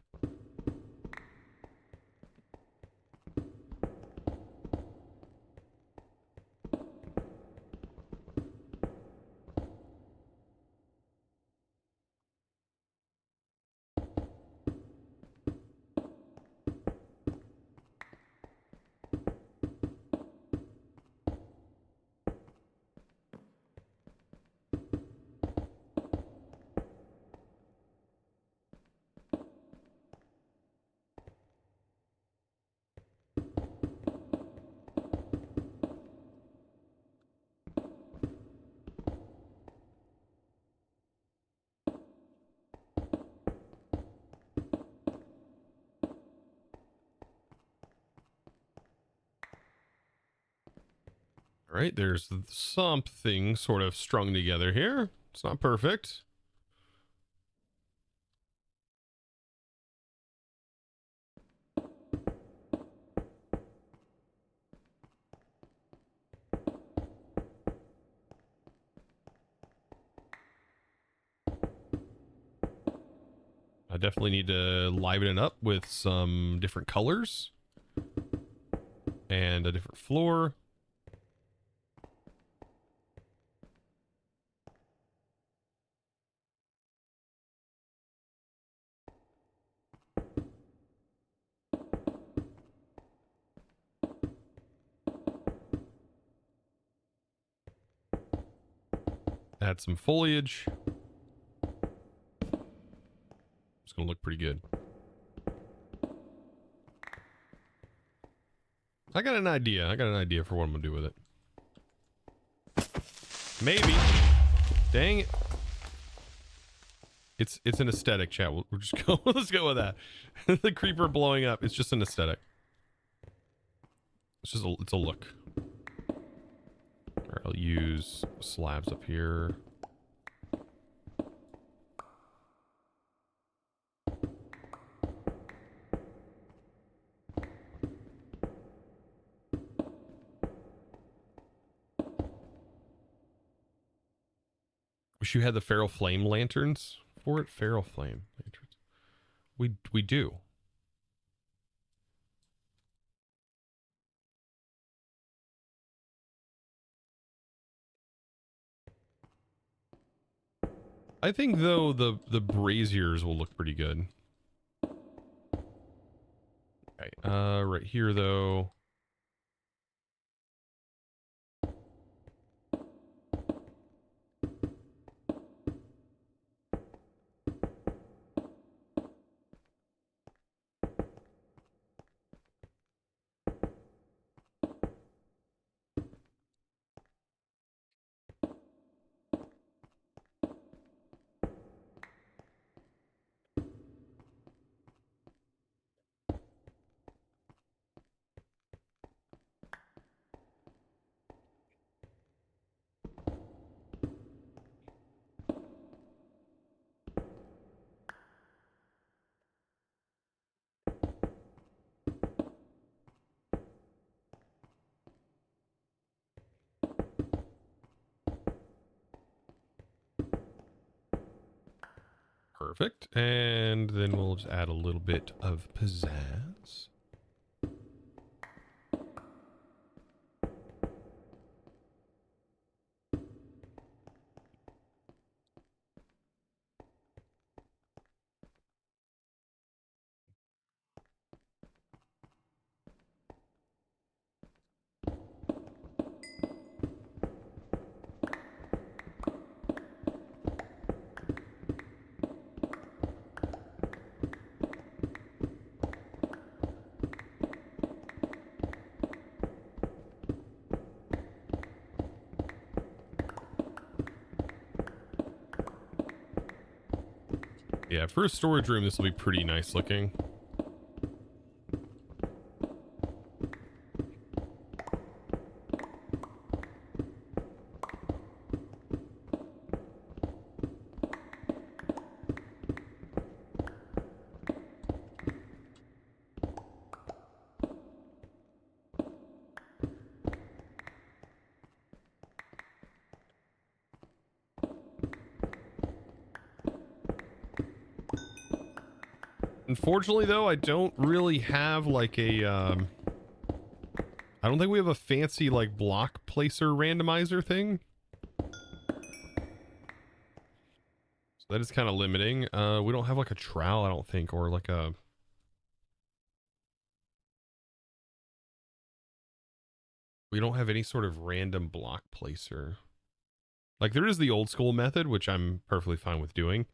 All right, there's something sort of strung together here. It's not perfect. Definitely need to liven it up with some different colors and a different floor. Add some foliage. It's gonna look pretty good. I got an idea. For what I'm gonna do with it. Maybe. Dang it. It's an aesthetic, chat. We'll just go. Let's go with that. The creeper blowing up. It's just an aesthetic. It's a look. All right, I'll use slabs up here. Wish you had the feral flame lanterns for it. Feral flame lanterns. We do. I think though the braziers will look pretty good. Okay, right here though. Perfect. And then we'll just add a little bit of pizzazz. Yeah, for a storage room, this will be pretty nice looking. Unfortunately, though, I don't really have like a, I don't think we have a fancy like block placer randomizer thing. So that is kind of limiting. We don't have like a trowel, I don't think, or like a... We don't have any sort of random block placer. Like there is the old school method, which I'm perfectly fine with doing,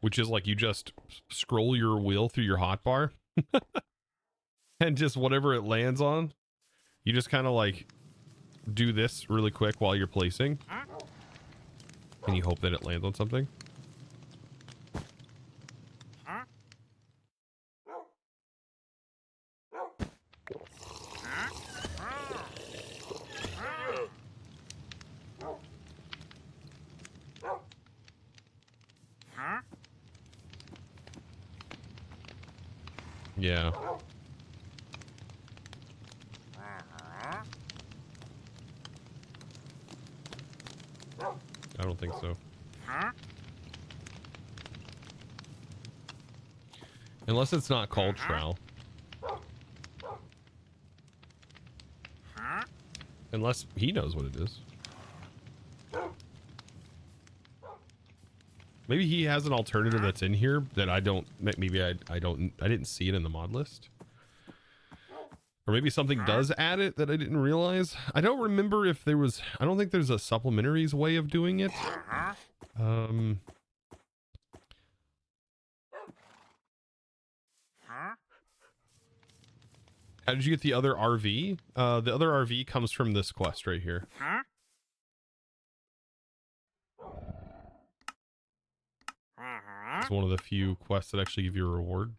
which is like you just scroll your wheel through your hotbar and just whatever it lands on, you just kind of like do this really quick while you're placing and you hope that it lands on something. Yeah. I don't think so. Unless it's not called trowel. Unless he knows what it is. Maybe he has an alternative that's in here that I don't, maybe I didn't see it in the mod list. Or maybe something does add it that I didn't realize. I don't remember if there was, I don't think there's a supplementaries way of doing it. How did you get the other RV? The other RV comes from this quest right here. It's one of the few quests that actually give you a reward.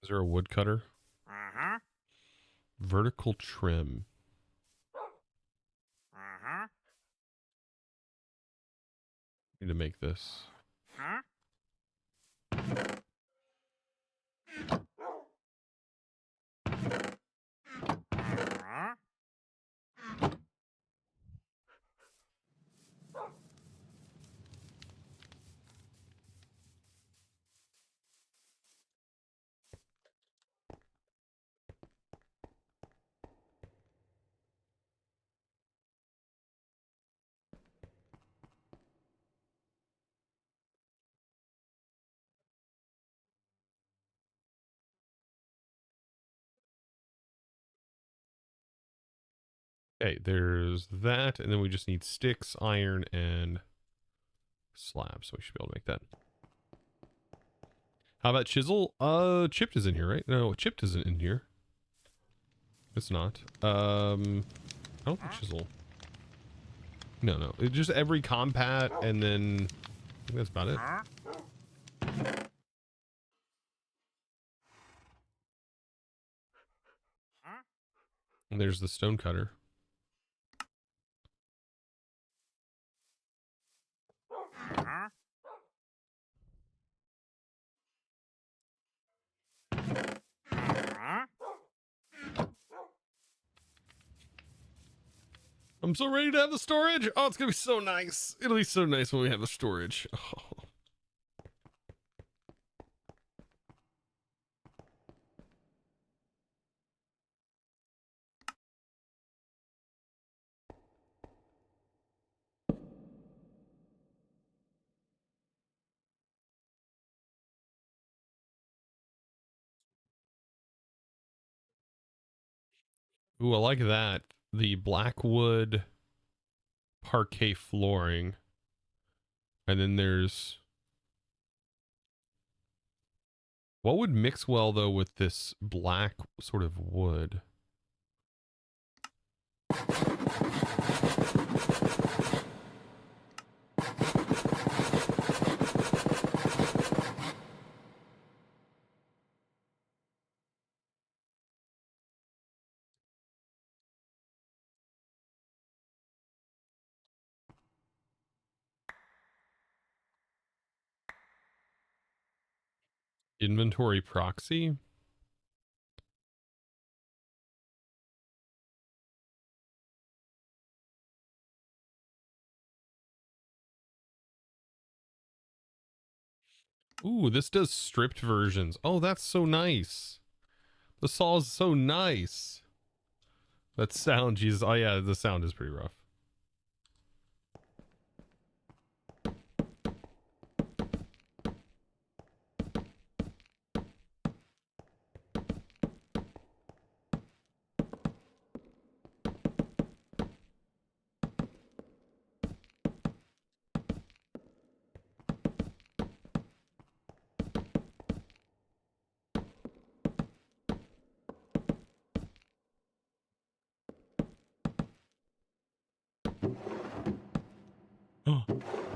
Is there a woodcutter? Vertical trim. Need to make this. Okay, there's that, and then we just need sticks, iron, and slabs, so we should be able to make that. How about chisel? Chipped is in here, right? No, chipped isn't in here. It's not. I don't think chisel. No. It's just every compat, and then I think that's about it. And there's the stone cutter. I'm so ready to have the storage. Oh, it's gonna be so nice. It'll be so nice when we have the storage. Oh. Ooh, I like that. The blackwood parquet flooring. And then there's... What would mix well, though, with this black sort of wood? Inventory proxy? Ooh, this does stripped versions. Oh, that's so nice. The saw is so nice. That sound, Jesus. Oh, yeah, the sound is pretty rough.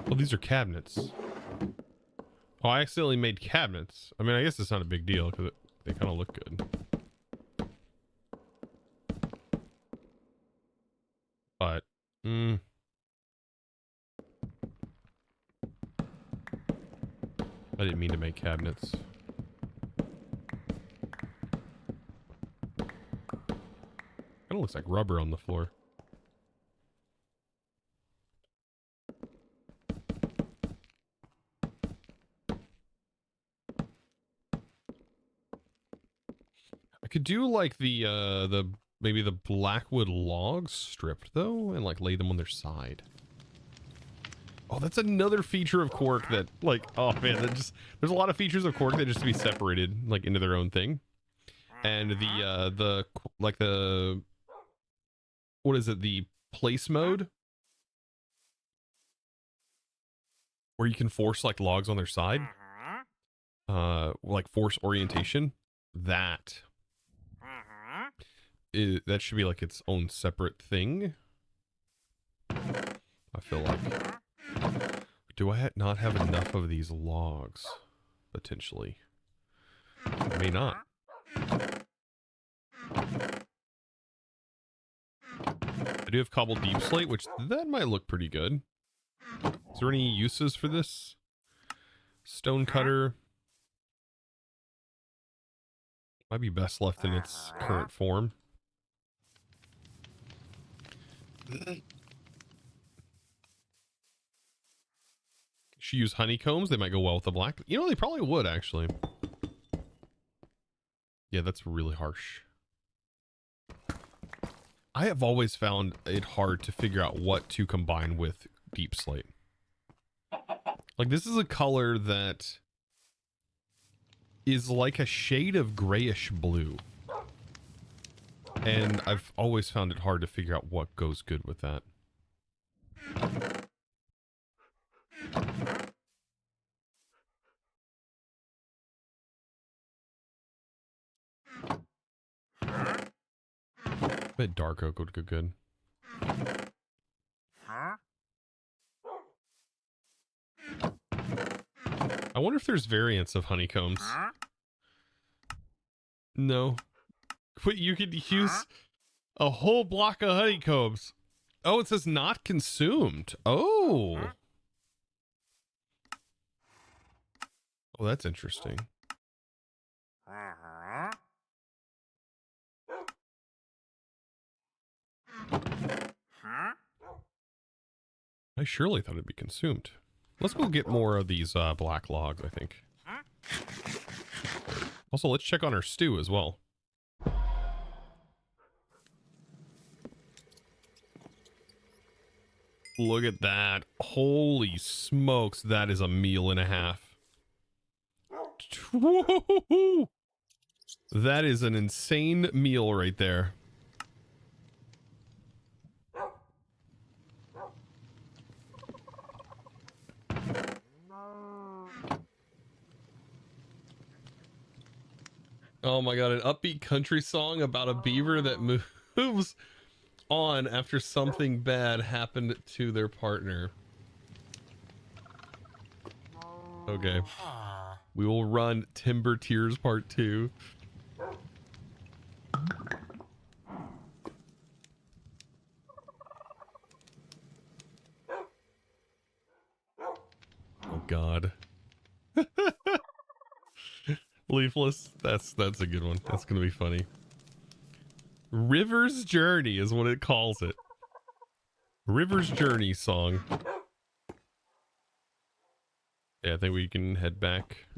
Oh, these are cabinets. Oh, I accidentally made cabinets. I mean, I guess it's not a big deal because they kind of look good. But, didn't mean to make cabinets. Kind of looks like rubber on the floor. I could do like the maybe the blackwood logs stripped though, and like lay them on their side. Oh, that's another feature of Cork that, like, oh man, that just, there's a lot of features of Cork that just to be separated, like, into their own thing. And like the, what is it, the place mode? Where you can force, like, logs on their side. Like, force orientation. That should be, like, its own separate thing. I feel like. Do I not have enough of these logs? Potentially. I may not. I do have cobbled deep slate, which that might look pretty good. Is there any uses for this? Stone cutter. Might be best left in its current form. Should use honeycombs. They might go well with the black. You know, they probably would, actually. Yeah, that's really harsh. I have always found it hard to figure out what to combine with deep slate. Like, this is a color that is like a shade of grayish blue. And I've always found it hard to figure out what goes good with that. I bet dark oak would go good. I wonder if there's variants of honeycombs. No. But you could use a whole block of honeycombs. Oh, it says not consumed. Oh. Oh, that's interesting. I surely thought it'd be consumed. Let's go get more of these black logs, I think. Also, let's check on our stew as well. Look at that. Holy smokes, that is a meal and a half. Whoa! That is an insane meal right there. Oh my god, an upbeat country song about a beaver that moves on after something bad happened to their partner. Okay. We will run Timber Tears Part 2. Oh god. Leafless. That's a good one. That's gonna be funny. River's Journey is what it calls it. River's Journey song. Yeah, I think we can head back.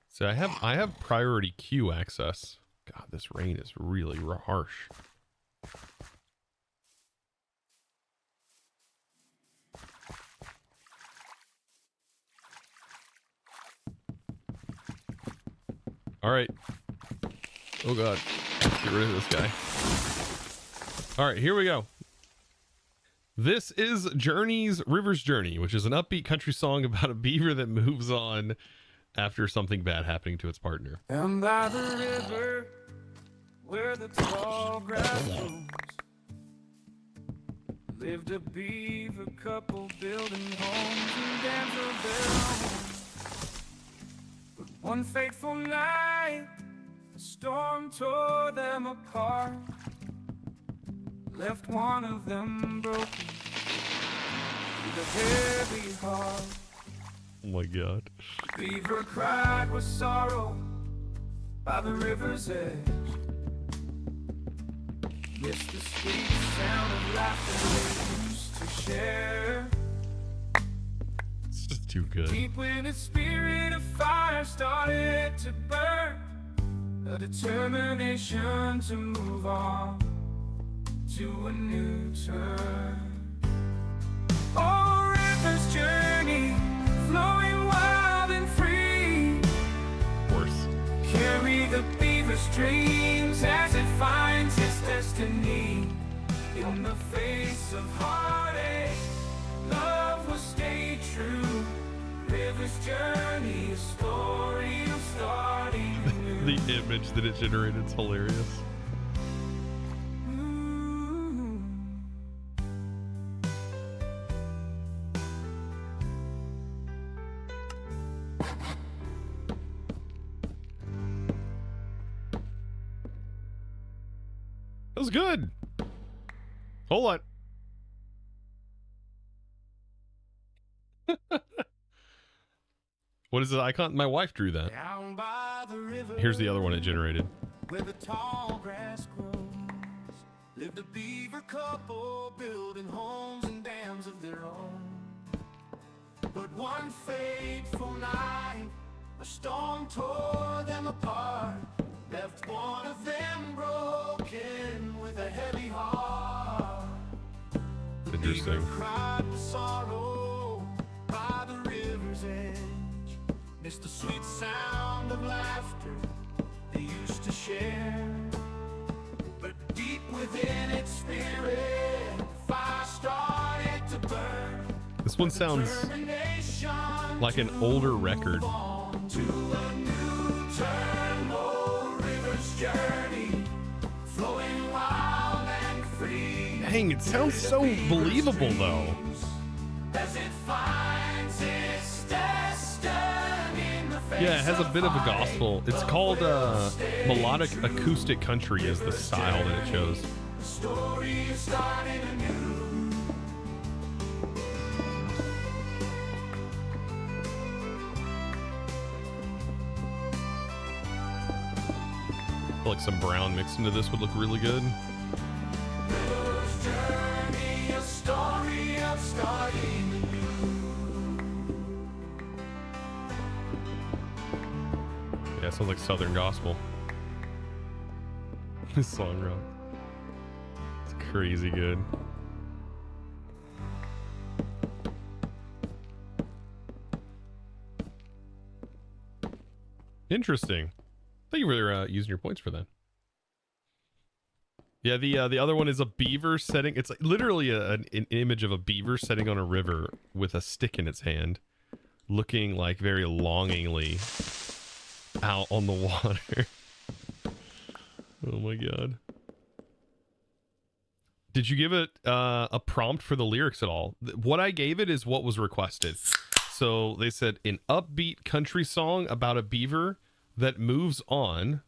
So I have priority queue access. God, this rain is really harsh. All right. Oh god. Get rid of this guy. All right, here we go. This is River's Journey, which is an upbeat country song about a beaver that moves on after something bad happening to its partner. And by the river, where the tall grass grows, lived a beaver couple building homes and dams of their own. But one fateful night, a storm tore them apart, left one of them broken with a heavy heart. Oh my god. Beaver cried with sorrow by the river's edge. Yes, the sweet sound of laughter they used to share. It's just too good. Deep when its spirit of fire started to burn, a determination to move on to a new turn. Oh, river's journey, flowing wild and free. Of course. Carry the beaver's dreams as it finds its destiny. In the face of heartache, love will stay true. River's journey, a story of starting anew. The image that it generated is hilarious. That was good. Hold on. What is the icon? My wife drew that. Down by the river, Here's the other one it generated. where the tall grass grows, lived a beaver couple building homes and dams of their own. But one fateful night, a storm tore them apart, left one of them broken with a heavy heart. The Interesting. beaver cried with sorrow by the river's edge. Missed the sweet sound of laughter they used to share. But deep within its spirit, fire started to burn. This one sounds like an older record. To a new turn, oh, river's journey, flowing wild and free. Dang, it sounds so believable though. As it finds its destiny in the face. Yeah, it has a bit of a gospel. It's called melodic acoustic country is the style that it chose. The story is starting anew. I feel like some brown mixed into this would look really good. River's journey, a story of starting anew. Yeah, it sounds like Southern gospel. This song rock. It's crazy good. Interesting. Thank you for using your points for that. Yeah, the other one is a beaver setting. It's like literally an image of a beaver sitting on a river with a stick in its hand, looking like very longingly out on the water. Oh my god. Did you give it a prompt for the lyrics at all? What I gave it is what was requested. So they said an upbeat country song about a beaver that moves on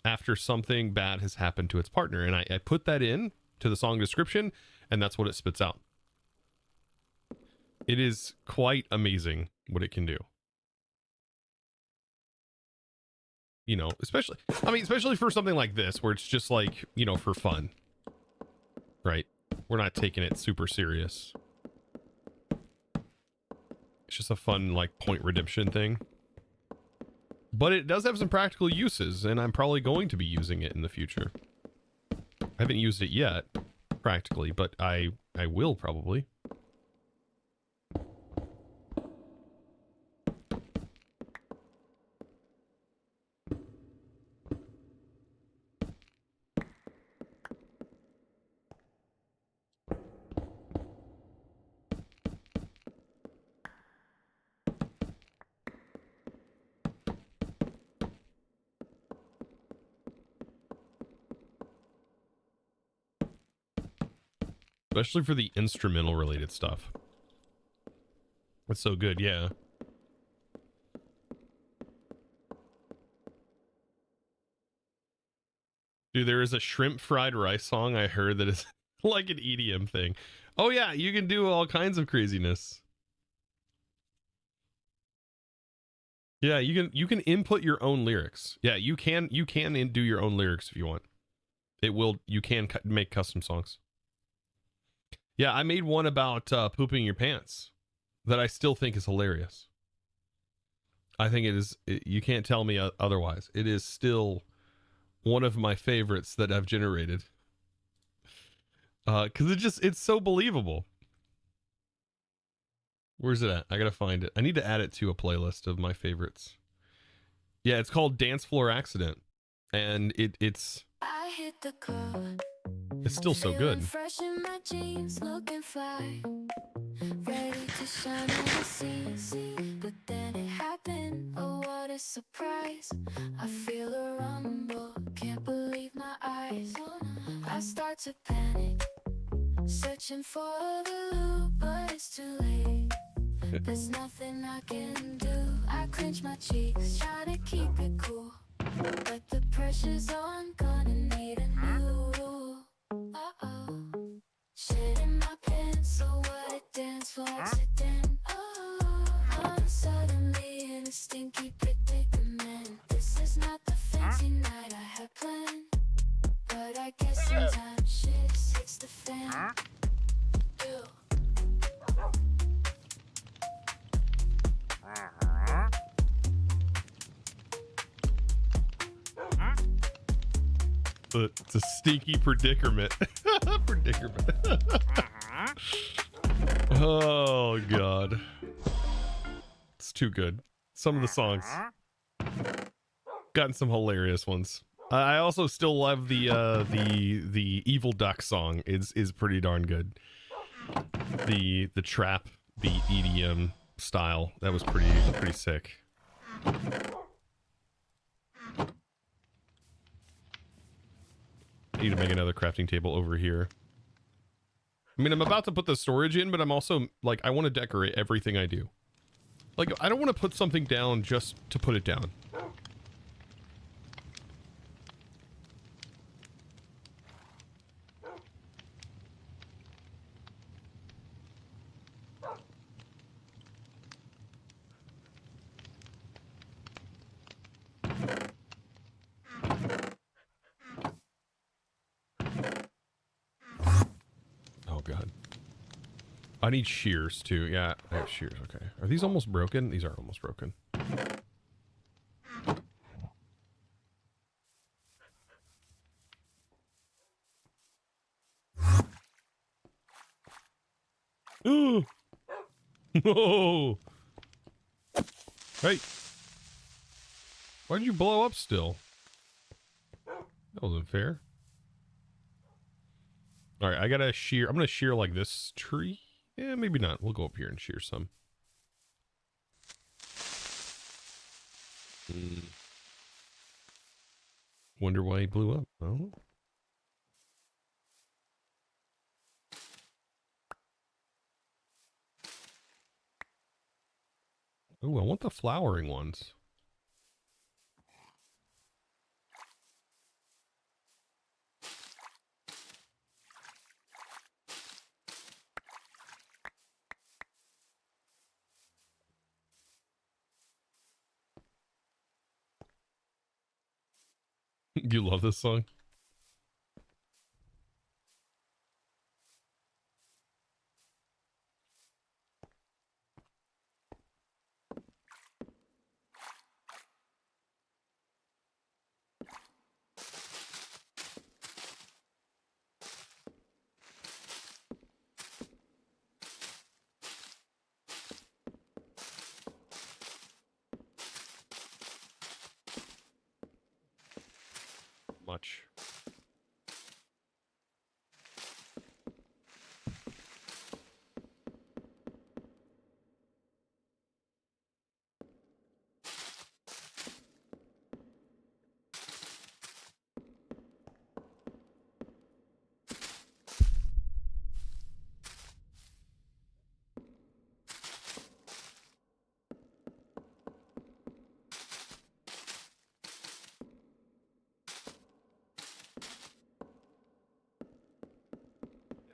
after something bad has happened to its partner. And I put that in to the song description, and that's what it spits out. It is quite amazing what it can do. You know, especially for something like this, where it's just like, you know, for fun. Right? We're not taking it super serious. It's just a fun, like, point redemption thing. But it does have some practical uses, and I'm probably going to be using it in the future. I haven't used it yet, practically, but I will probably. Especially for the instrumental related stuff. That's so good, yeah. Dude, there is a shrimp fried rice song I heard that is Like an EDM thing. Oh yeah, you can do all kinds of craziness. Yeah, you can input your own lyrics. Yeah, you can do your own lyrics if you want. You can make custom songs. Yeah, I made one about pooping your pants that I still think is hilarious. I think you can't tell me otherwise. It is still one of my favorites that I've generated. Because it's so believable. Where's it at? I gotta find it. I need to add it to a playlist of my favorites. Yeah, it's called Dance Floor Accident. And it's still so good. Fresh in my jeans, looking fly, ready to shine on the scene. But then it happened, oh what a surprise. I feel a rumble, can't believe my eyes. I start to panic, searching for the loop, but it's too late. There's nothing I can do. I clench my cheeks, try to keep it cool, but the pressure's on, gonna need a new rule. Uh-oh, shit in my pants, so what a dance for accident. Oh, I'm suddenly in a stinky predicament. This is not the fancy night I had planned, but I guess sometimes shit hits the fan. Ew. It's a stinky predicament. Predicament. Oh god, it's too good. Some of the songs gotten some hilarious ones. I also still love the Evil Duck song. Is pretty darn good. The trap beat EDM style, that was pretty sick. I need to make another crafting table over here. I mean, I'm about to put the storage in, but I'm also like, I want to decorate everything I do. Like, I don't want to put something down just to put it down. Oh god. I need shears too. Yeah, I have shears. Okay. Are these almost broken? These are almost broken. Ooh. Oh. Hey. Why did you blow up still? That wasn't fair. All right, I gotta shear. I'm gonna shear like this tree. Yeah, maybe not. We'll go up here and shear some. Wonder why he blew up. Oh. Oh, I want the flowering ones. You love this song? Much.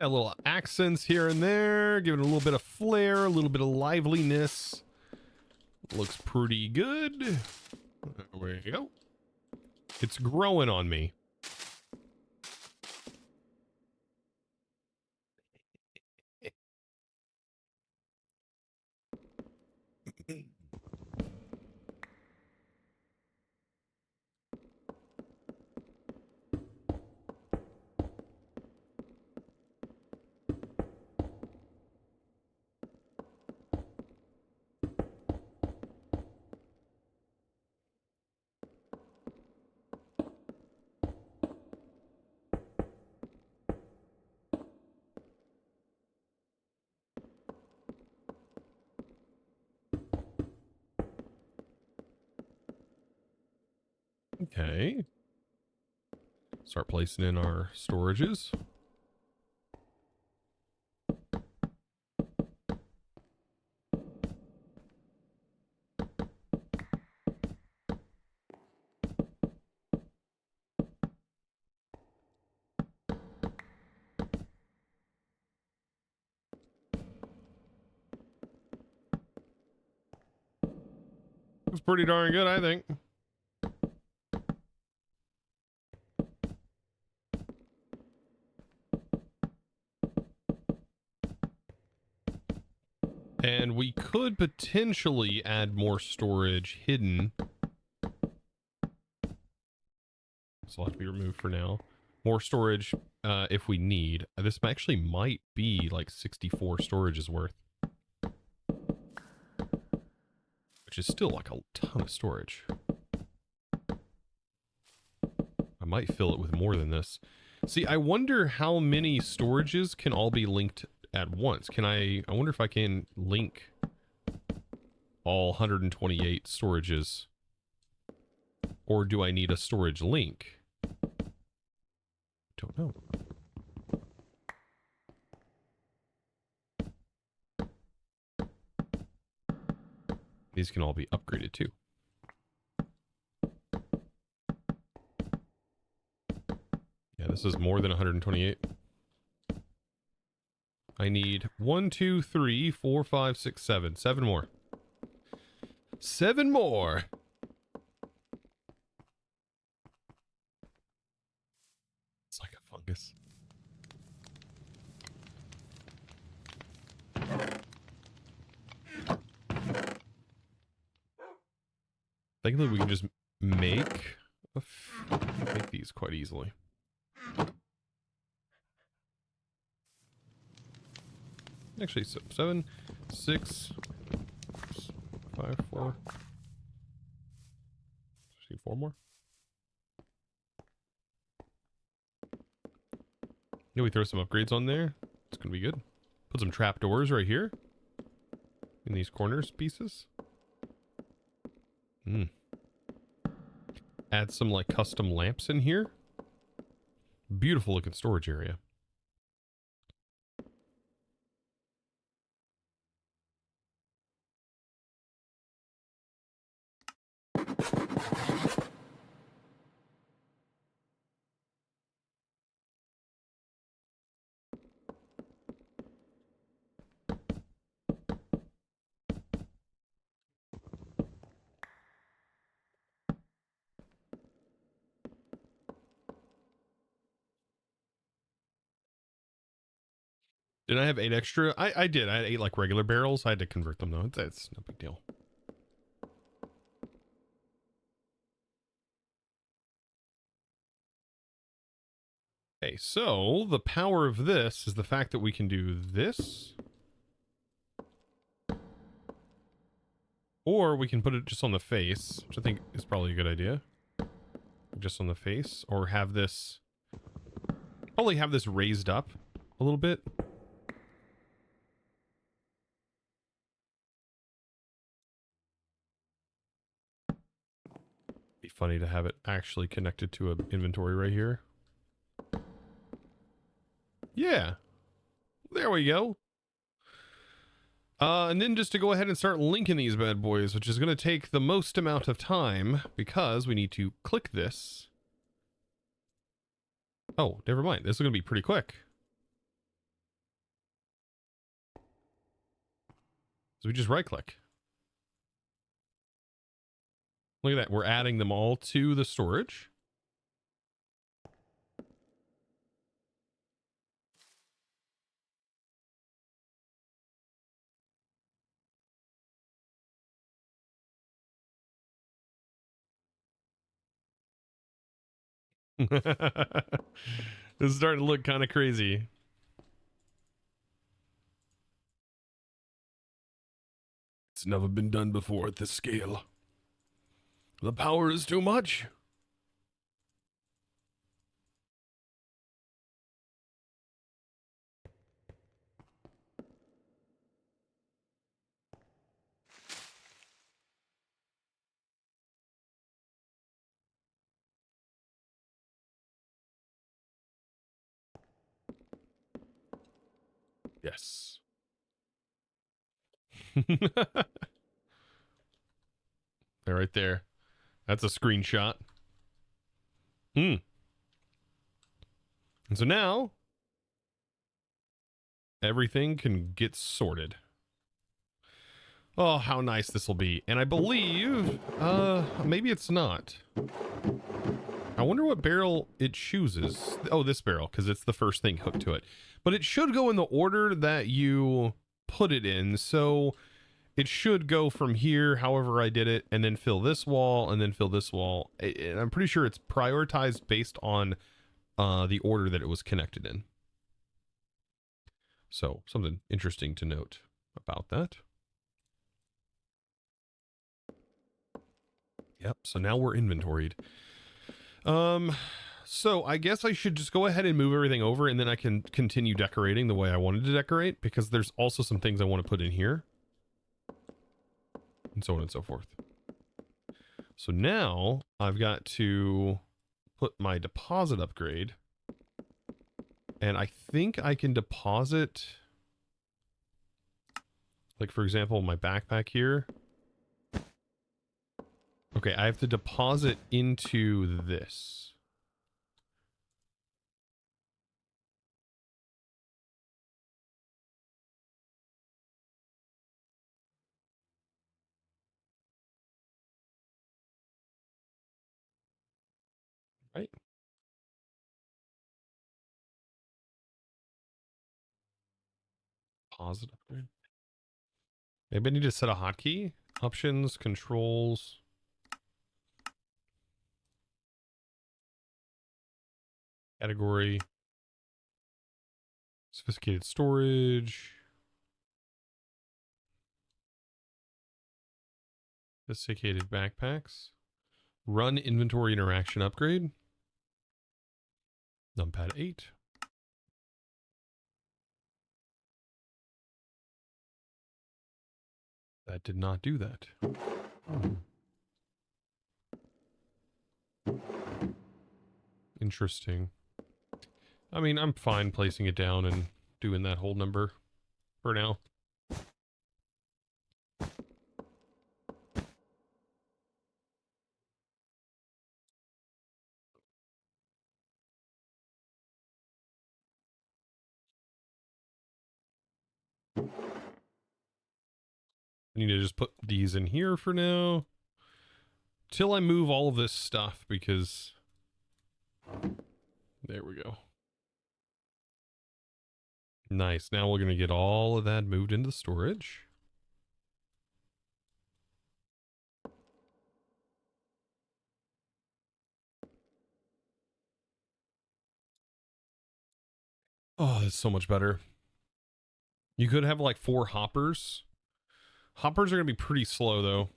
A little accents here and there, giving it a little bit of flair, a little bit of liveliness. Looks pretty good. There we go. It's growing on me. Okay. Start placing in our storages. It's pretty darn good, I think. And we could potentially add more storage hidden. This will have to be removed for now. More storage if we need. This actually might be like 64 storages worth. Which is still like a ton of storage. I might fill it with more than this. See, I wonder how many storages can all be linked at once. I wonder if I can link all 128 storages, or do I need a storage link? Don't know. These can all be upgraded too. Yeah, this is more than 128. I need 1, 2, 3, 4, 5, 6, 7. 7 more. 7 more. It's like a fungus. Thankfully, we can just make these quite easily. Actually, 7, 6, 5, 4. See, 4 more. Yeah, we throw some upgrades on there. It's gonna be good. Put some trapdoors right here in these corners pieces. Add some like custom lamps in here. Beautiful looking storage area. Did I have 8 extra? I did. I had 8 like regular barrels. I had to convert them though. That's no big deal. Okay, so the power of this is the fact that we can do this. Or we can put it just on the face, which I think is probably a good idea. Just on the face. Or have this... Probably have this raised up a little bit. Be funny to have it actually connected to an inventory right here. Yeah. There we go. And then just to go ahead and start linking these bad boys, which is going to take the most amount of time because we need to click this. Oh, never mind. This is going to be pretty quick. So we just right click. Look at that. We're adding them all to the storage. This is starting to look kind of crazy. It's never been done before at this scale. The power is too much. Yes. They're right there. That's a screenshot. And so now everything can get sorted. Oh, how nice this will be. And I believe, maybe it's not. I wonder what barrel it chooses. Oh, this barrel, because it's the first thing hooked to it. But it should go in the order that you put it in. So it should go from here, however I did it, and then fill this wall, and then fill this wall. And I'm pretty sure it's prioritized based on the order that it was connected in. So something interesting to note about that. Yep, so now we're inventoried. So I guess I should just go ahead and move everything over, and then I can continue decorating the way I wanted to decorate, because there's also some things I want to put in here. And so on and so forth. So now I've got to put my deposit upgrade. And I think I can deposit, like, for example, my backpack here. Okay, I have to deposit into this. Right? Deposit upgrade. Maybe I need to set a hotkey. Options, controls. Category. Sophisticated storage. Sophisticated backpacks. Run inventory interaction upgrade. Numpad 8. That did not do that. Interesting. I mean, I'm fine placing it down and doing that whole number for now. I need to just put these in here for now. Till I move all of this stuff, because... There we go. Nice. Now we're going to get all of that moved into storage. Oh, that's so much better. You could have like 4 hoppers. Hoppers are going to be pretty slow, though.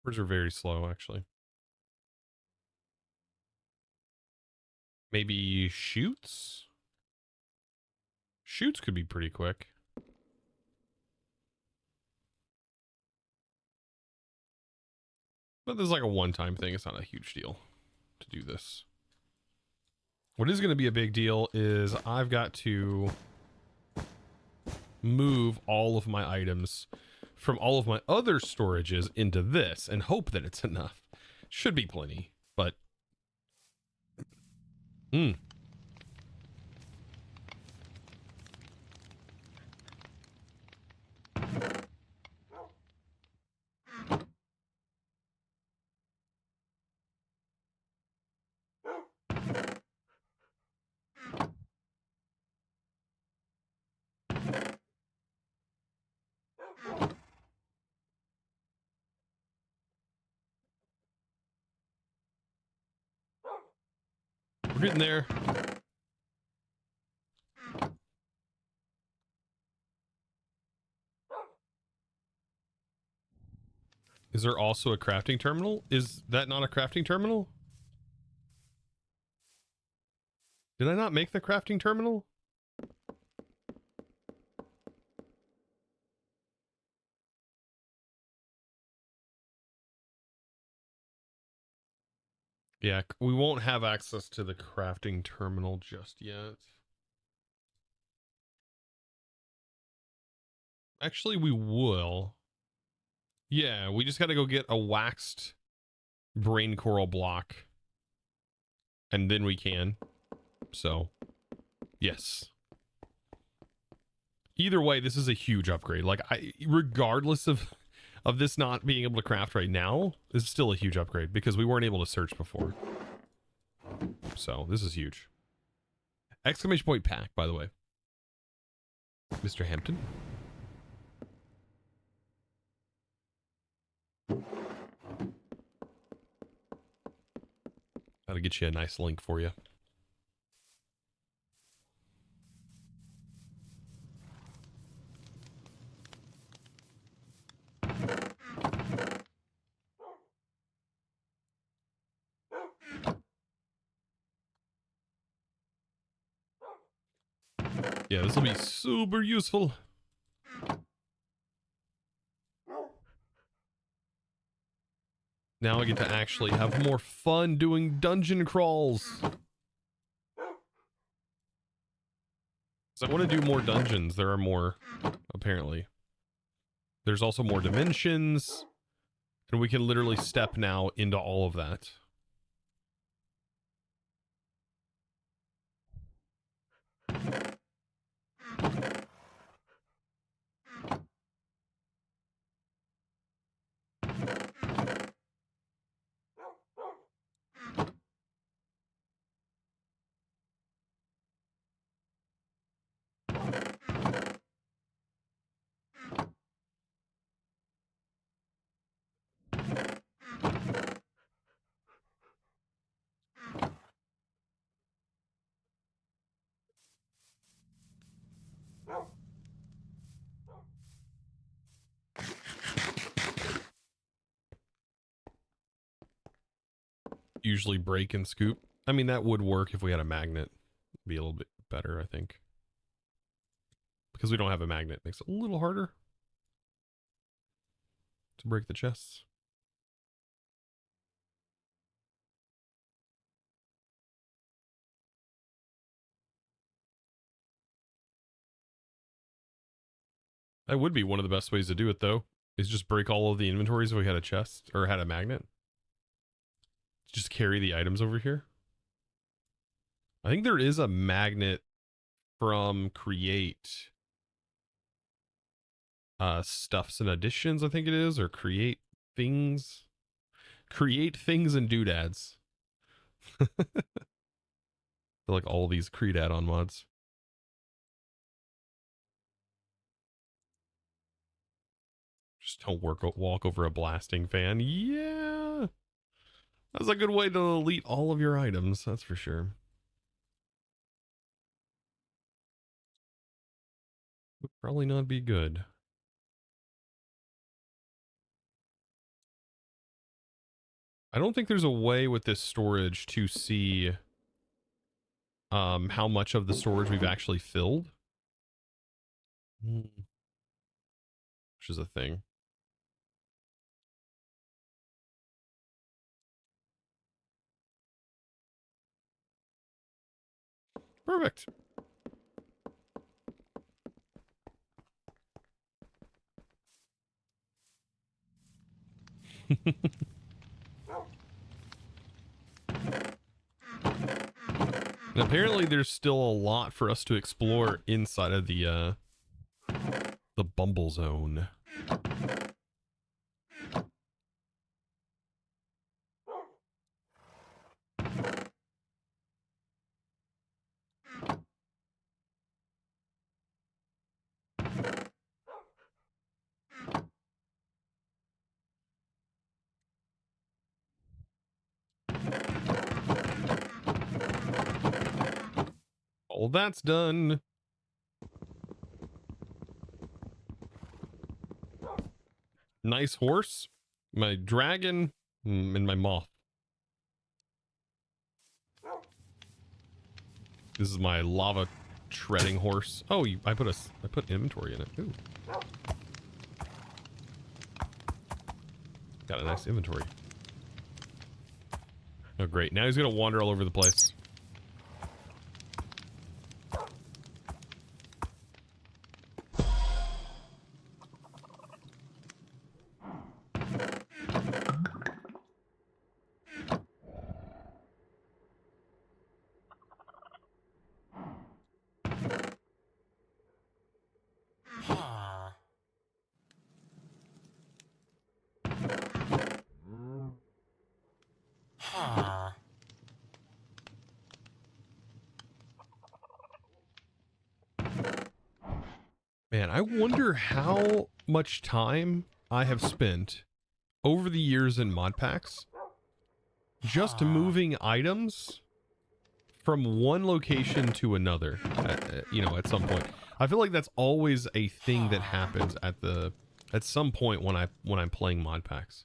Hoppers are very slow, actually. Maybe chutes? Chutes could be pretty quick. But there's like a one-time thing. It's not a huge deal to do this. What is going to be a big deal is I've got to move all of my items from all of my other storages into this and hope that it's enough. Should be plenty, but... getting there. Is there also a crafting terminal? Is that not a crafting terminal? Did I not make the crafting terminal? Yeah, we won't have access to the crafting terminal just yet. Actually, we will. Yeah, we just got to go get a waxed brain coral block. And then we can. So, yes. Either way, this is a huge upgrade. Like, regardless of this not being able to craft right now, is still a huge upgrade because we weren't able to search before. So, this is huge. Exclamation point pack, by the way. Mr. Hampton. Gotta get you a nice link for you. Yeah, this will be super useful. Now I get to actually have more fun doing dungeon crawls. So I want to do more dungeons. There are more, apparently. There's also more dimensions. And we can literally step now into all of that. Usually break and scoop. I mean, that would work if we had a magnet. It'd be a little bit better, I think. Because we don't have a magnet, it makes it a little harder to break the chests. That would be one of the best ways to do it, though, is just break all of the inventories if we had a chest or had a magnet. Just carry the items over here. I think there is a magnet from create stuffs and additions, I think it is, or create things and doodads. Like all these Creed add-on mods. Just don't walk over a blasting fan. Yeah, that's a good way to delete all of your items, that's for sure. Would probably not be good. I don't think there's a way with this storage to see how much of the storage we've actually filled. Which is a thing. Perfect. And apparently there's still a lot for us to explore inside of the Bumblezone. All that's done. Nice horse, my dragon, and my moth. This is my lava treading horse. Oh, I put inventory in it. Ooh. Got a nice inventory. Oh, great. Now he's gonna wander all over the place. Man, I wonder how much time I have spent over the years in mod packs just moving items from one location to another, at some point. I feel like that's always a thing that happens at some point when I'm playing mod packs.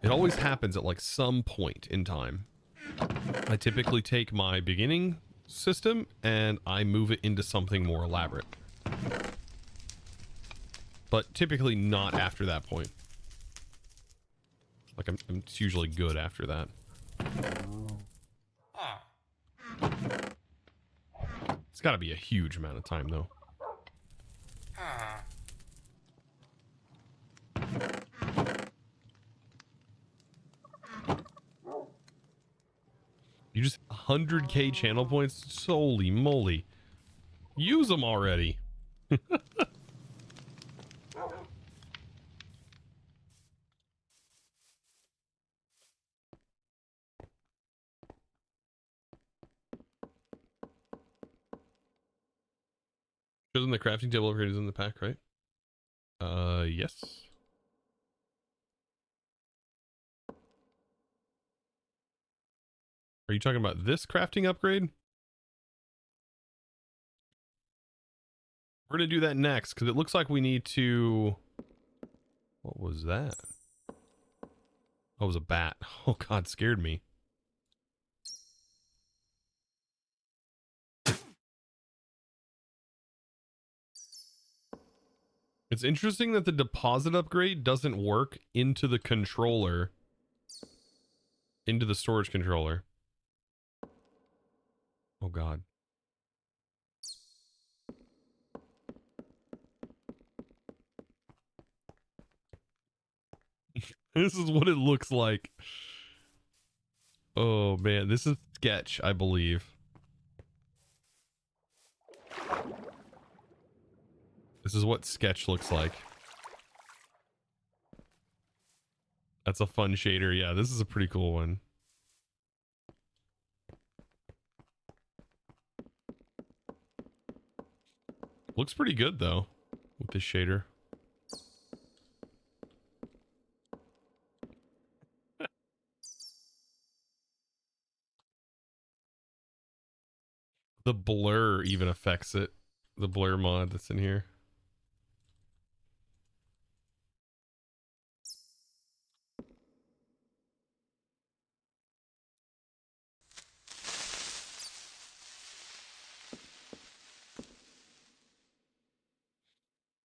It always happens at like some point in time. I typically take my beginning system and I move it into something more elaborate, but typically not after that point. Like I'm usually good after that. It's got to be a huge amount of time though. You just 100k channel points? Holy moly. Use them already. Chosen the crafting table upgrade is in the pack, right? Yes. Are you talking about this crafting upgrade? We're going to do that next because it looks like we need to... What was that? Oh, it was a bat. Oh, God, scared me. It's interesting that the deposit upgrade doesn't work into the controller, into the storage controller. Oh, God. This is what it looks like. Oh, man. This is sketch, I believe. This is what sketch looks like. That's a fun shader. Yeah, this is a pretty cool one. Looks pretty good, though, with this shader. The blur even affects it. The blur mod that's in here.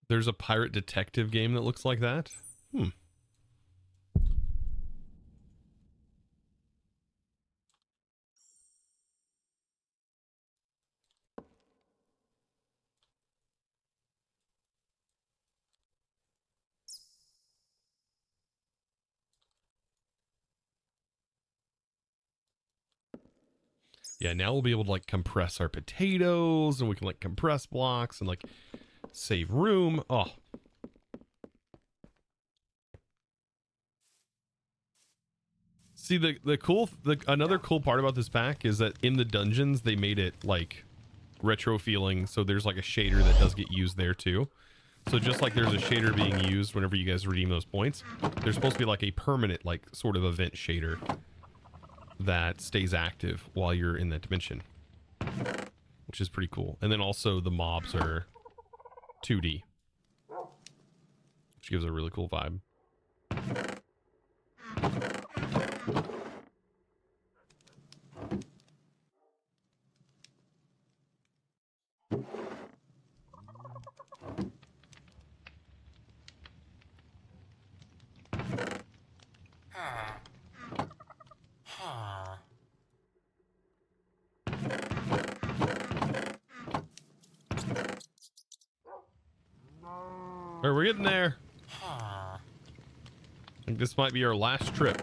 There's a pirate detective game that looks like that. Yeah, now we'll be able to like compress our potatoes and we can like compress blocks and like save room. Oh. See, another cool part about this pack is that in the dungeons they made it like retro feeling, so there's like a shader that does get used there too. So just like there's a shader being used whenever you guys redeem those points, there's supposed to be like a permanent like sort of event shader that stays active while you're in that dimension. which is pretty cool. And then also the mobs are 2D, which gives a really cool vibe. All right, we're getting there. I think this might be our last trip.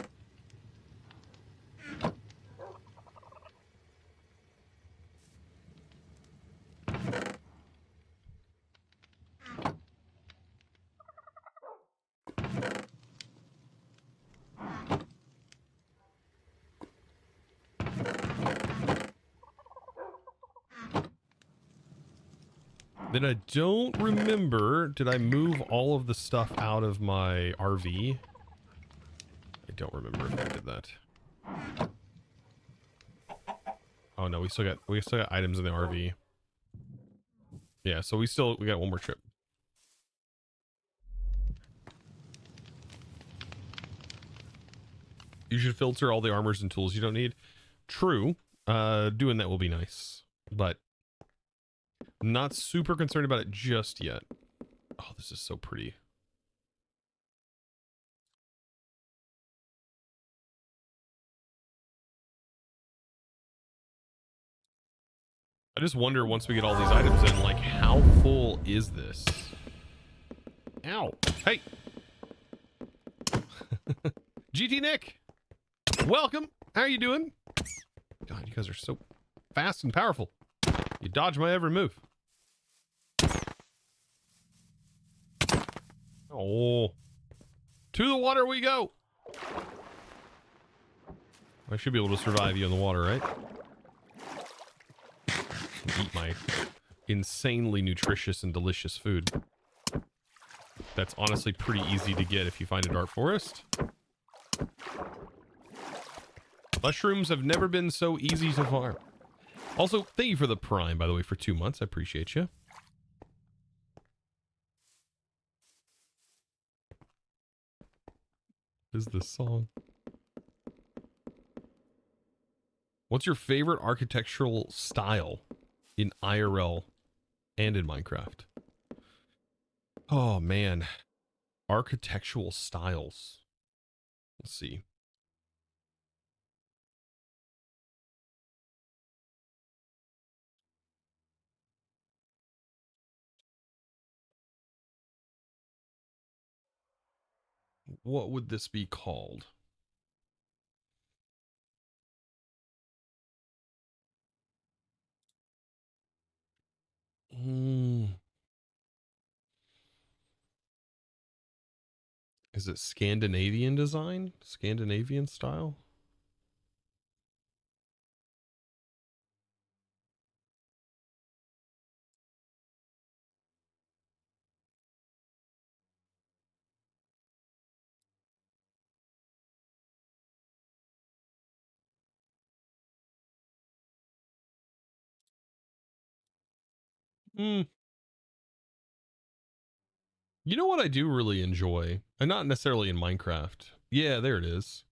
Then I don't remember, did I move all of the stuff out of my RV? I don't remember if I did that. Oh no, we still got items in the RV. Yeah, so we got one more trip. You should filter all the armors and tools you don't need. True. Doing that will be nice, but not super concerned about it just yet. Oh, this is so pretty. I just wonder once we get all these items in, like, how full is this? Ow. Hey. GT Nick. Welcome. How are you doing? God, you guys are so fast and powerful. You dodge my every move. Oh. To the water we go. I should be able to survive you in the water, right? Eat my insanely nutritious and delicious food. That's honestly pretty easy to get if you find a dark forest. Mushrooms have never been so easy to farm. Also, thank you for the Prime, by the way, for 2 months. I appreciate you. What is this song? What's your favorite architectural style in IRL and in Minecraft? Oh, man. Architectural styles. Let's see. What would this be called? Is it Scandinavian design? Scandinavian style? You know what I do really enjoy? And not necessarily in Minecraft. Yeah, there it is.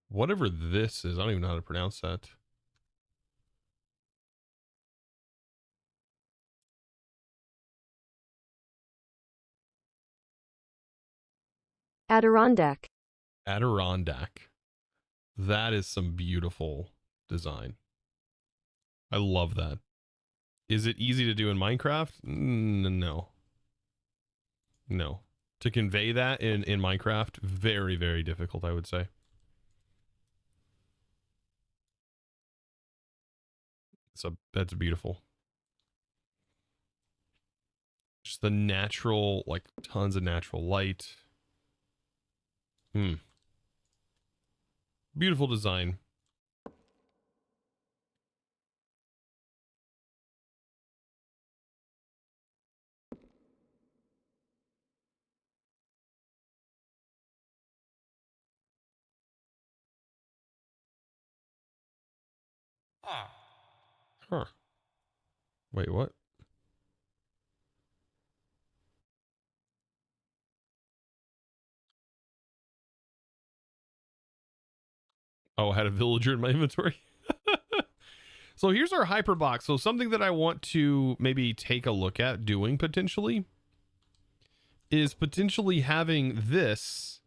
Whatever this is, I don't even know how to pronounce that. Adirondack. Adirondack. That is some beautiful design. I love that. Is it easy to do in Minecraft? No. No. To convey that in Minecraft, very, very difficult, I would say. So that's beautiful. Just the natural, like tons of natural light. Beautiful design. Huh. Wait, what? Oh, I had a villager in my inventory. So here's our hyperbox. So something that I want to maybe take a look at doing potentially is potentially having this.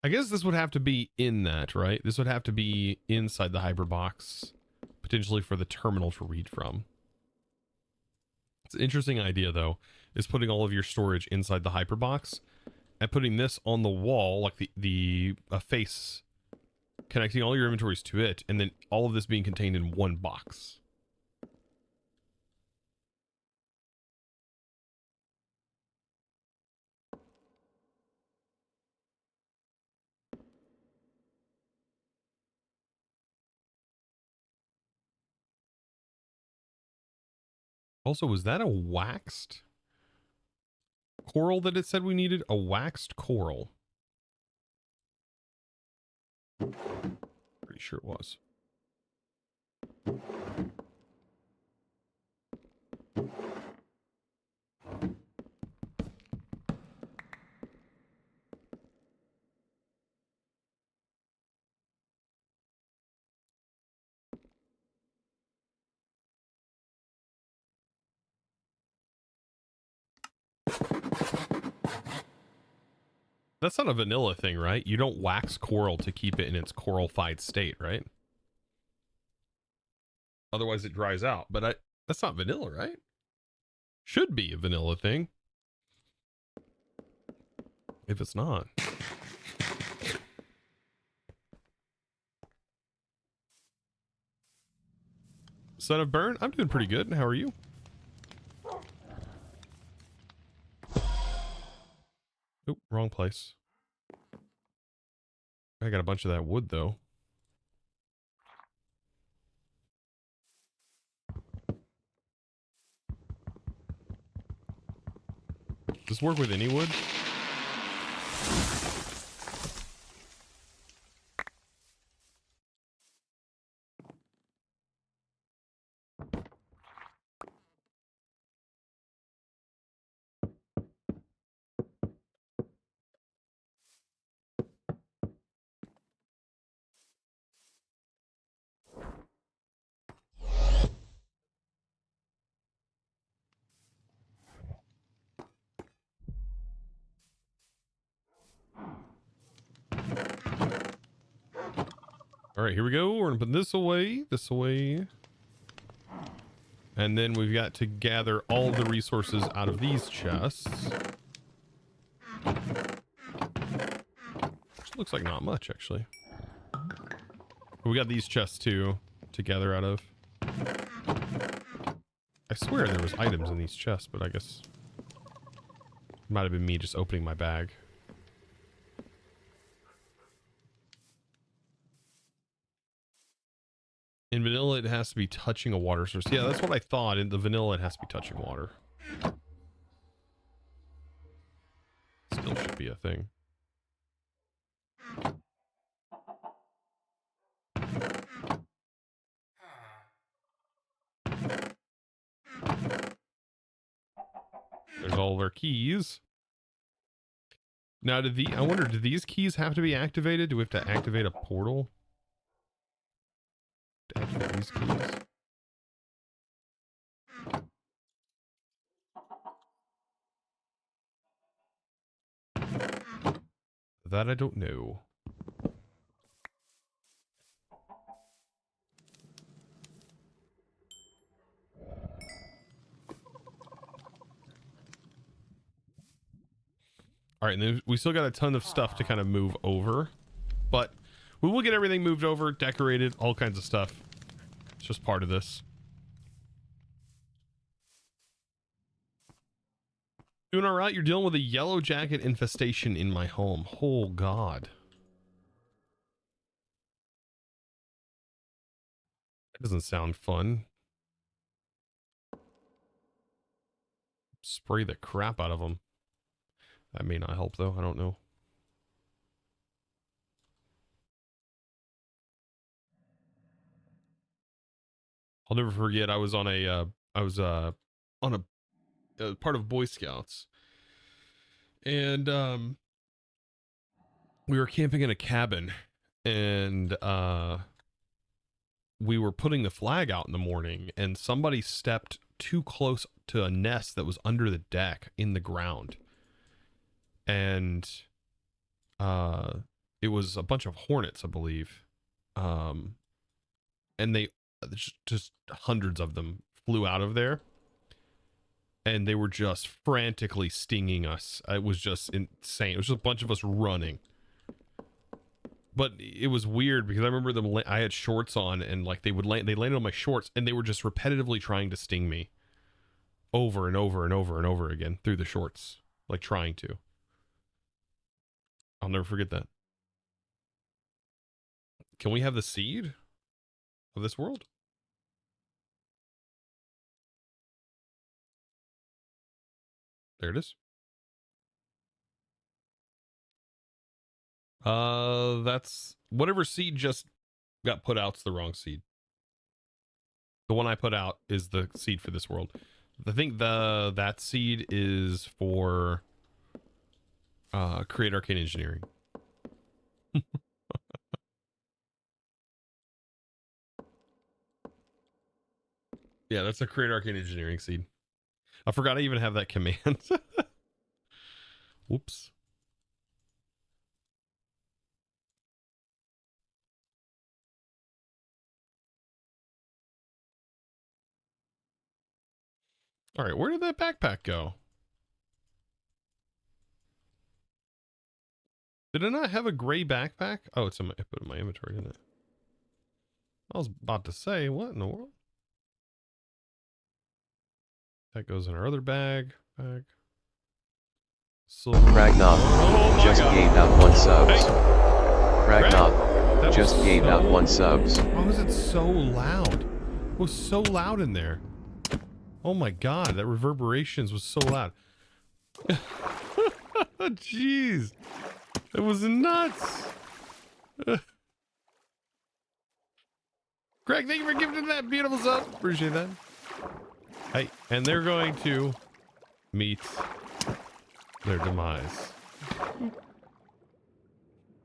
I guess this would have to be in that, right? This would have to be inside the hyperbox, potentially for the terminal to read from. It's an interesting idea though, is putting all of your storage inside the hyperbox and putting this on the wall, like the face, connecting all your inventories to it, and then all of this being contained in one box. Also, was that a waxed coral that it said we needed? A waxed coral. Pretty sure it was. That's not a vanilla thing, right? You don't wax coral to keep it in its coralified state, right? Otherwise it dries out. But that's not vanilla, right? Should be a vanilla thing. If it's not. Son of Burn, I'm doing pretty good. How are you? Oop, wrong place. I got a bunch of that wood though. Does this work with any wood? All right, here we go. We're gonna put this away, and then we've got to gather all of the resources out of these chests. Which looks like not much, actually. We got these chests too to gather out of. I swear there was items in these chests, but I guess it might have been me just opening my bag. In vanilla, it has to be touching a water source. Yeah, that's what I thought. In the vanilla, it has to be touching water. Still should be a thing. There's all of our keys. Now, I wonder, do these keys have to be activated? Do we have to activate a portal to activate these keys? That I don't know. All right, and then we still got a ton of stuff to kind of move over, but we will get everything moved over, decorated, all kinds of stuff. It's just part of this. Doing all right. You're dealing with a yellow jacket infestation in my home. Oh, God. That doesn't sound fun. Spray the crap out of them. That may not help, though. I don't know. I'll never forget. I was on a part of Boy Scouts, and we were camping in a cabin, and we were putting the flag out in the morning, and somebody stepped too close to a nest that was under the deck in the ground, and it was a bunch of hornets, I believe, and they just hundreds of them flew out of there, and they were just frantically stinging us. It was just insane. It was just a bunch of us running. But it was weird because I remember them. I had shorts on, and like they landed on my shorts, and they were just repetitively trying to sting me, over and over and over and over again through the shorts, like trying to. I'll never forget that. Can we have the seed of this world? There it is. That's whatever seed just got put out's the wrong seed. The one I put out is the seed for this world. I think that seed is for Create Arcane Engineering. Yeah, that's a Create Arcane Engineering seed. I forgot I even have that command. Whoops. All right, where did that backpack go? Did I not have a gray backpack? Oh, it's in my, I put it in my inventory, didn't it? I was about to say, what in the world? That goes in our other bag. So Ragnar just gained out 1 subs. Hey. Ragnar just gained out 1 subs. Why was it so loud? It was so loud in there. Oh my god, that reverberations was so loud. Jeez. It was nuts. Greg, thank you for giving that beautiful sub. Appreciate that. Hey, and they're going to meet their demise.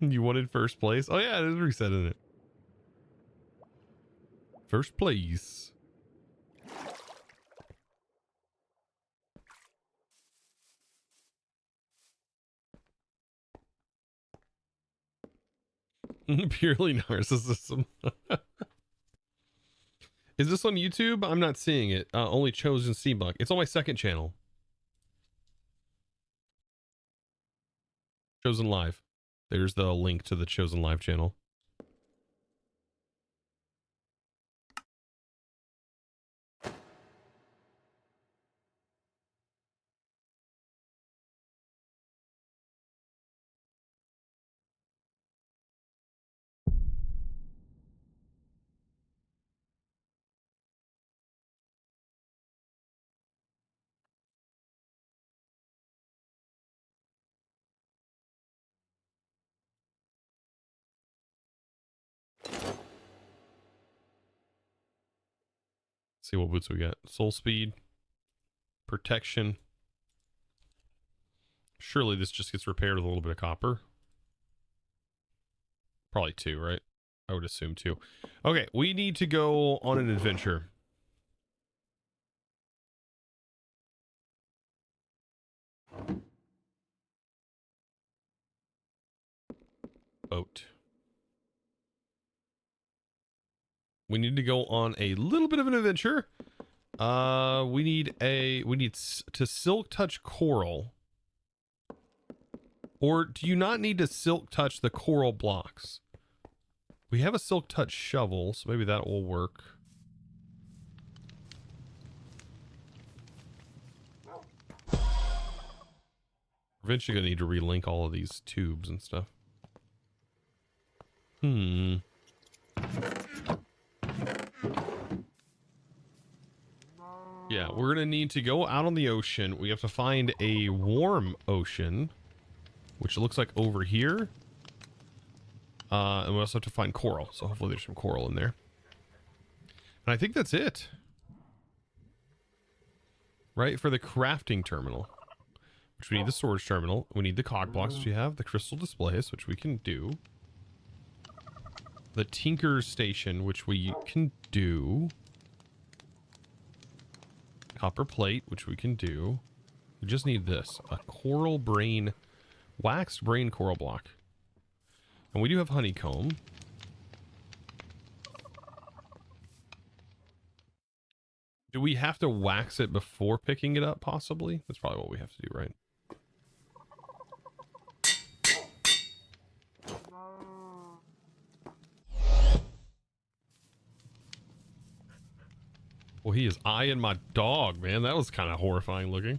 You wanted first place? Oh yeah, it is reset, isn't it? First place. Purely narcissism. Is this on YouTube? I'm not seeing it. Only Chosen Seabuck. It's on my second channel. Chosen Live. There's the link to the Chosen Live channel. See what boots we got. Soul speed, protection. Surely this just gets repaired with a little bit of copper. Probably 2, right? I would assume 2. Okay, we need to go on an adventure. Boat. We need to go on a little bit of an adventure. We need to silk touch coral. Or do you not need to silk touch the coral blocks? We have a silk touch shovel, so maybe that will work. Eventually gonna need to relink all of these tubes and stuff. Yeah, we're gonna need to go out on the ocean. We have to find a warm ocean, which looks like over here. And we also have to find coral. So hopefully there's some coral in there. And I think that's it. Right? For the crafting terminal. Which we need the storage terminal. We need the cog blocks, which we have. The crystal displays, which we can do. The Tinker's Station, which we can do. Copper plate, which we can do. We just need this. A coral brain, waxed brain coral block. And we do have honeycomb. Do we have to wax it before picking it up, possibly? That's probably what we have to do, right? Well, he is eyeing my dog, man. That was kind of horrifying looking.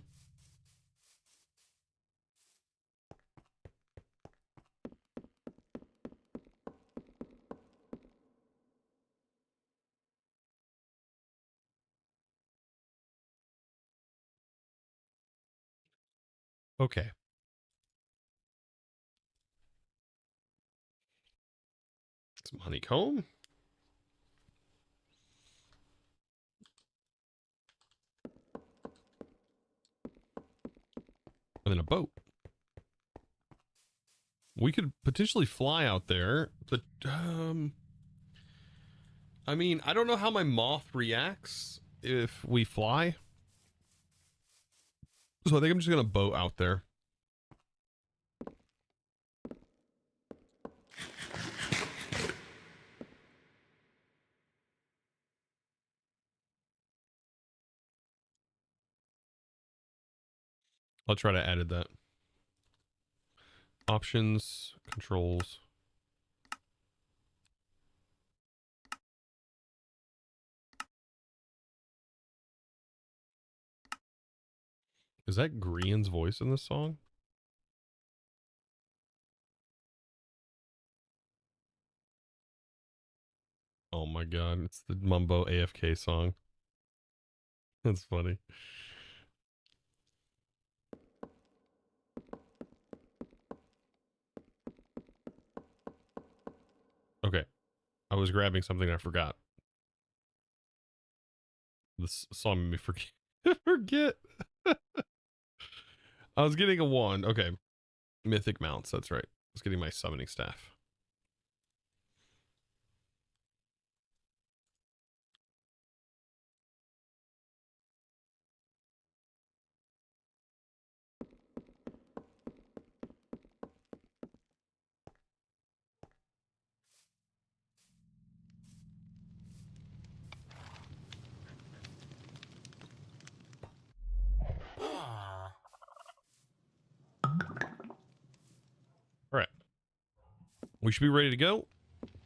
Okay. Some honeycomb. And then a boat. We could potentially fly out there, but I mean, I don't know how my moth reacts if we fly. So I think I'm just gonna boat out there. I'll try to edit that. Options, controls. Is that Grian's voice in this song? Oh my god, it's the Mumbo AFK song. That's funny. Okay. I was grabbing something I forgot. This song made me forget. forget. I was getting a wand. Okay. Mythic mounts. That's right. I was getting my summoning staff. All right. We should be ready to go.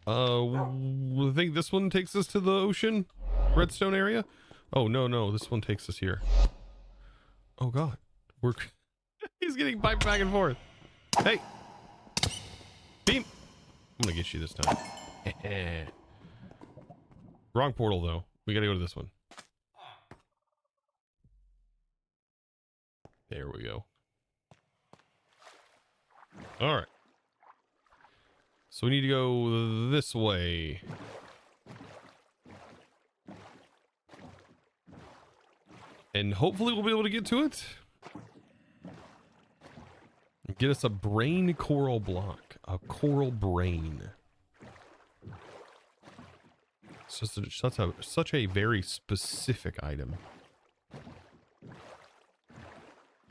I think this one takes us to the ocean redstone area. Oh, no. This one takes us here. Oh, God. He's getting piped back and forth. Hey. Beam. I'm going to get you this time. Wrong portal, though. We got to go to this one. There we go. All right. So we need to go this way. And hopefully we'll be able to get to it. Get us a brain coral block. A coral brain. It's just such a very specific item.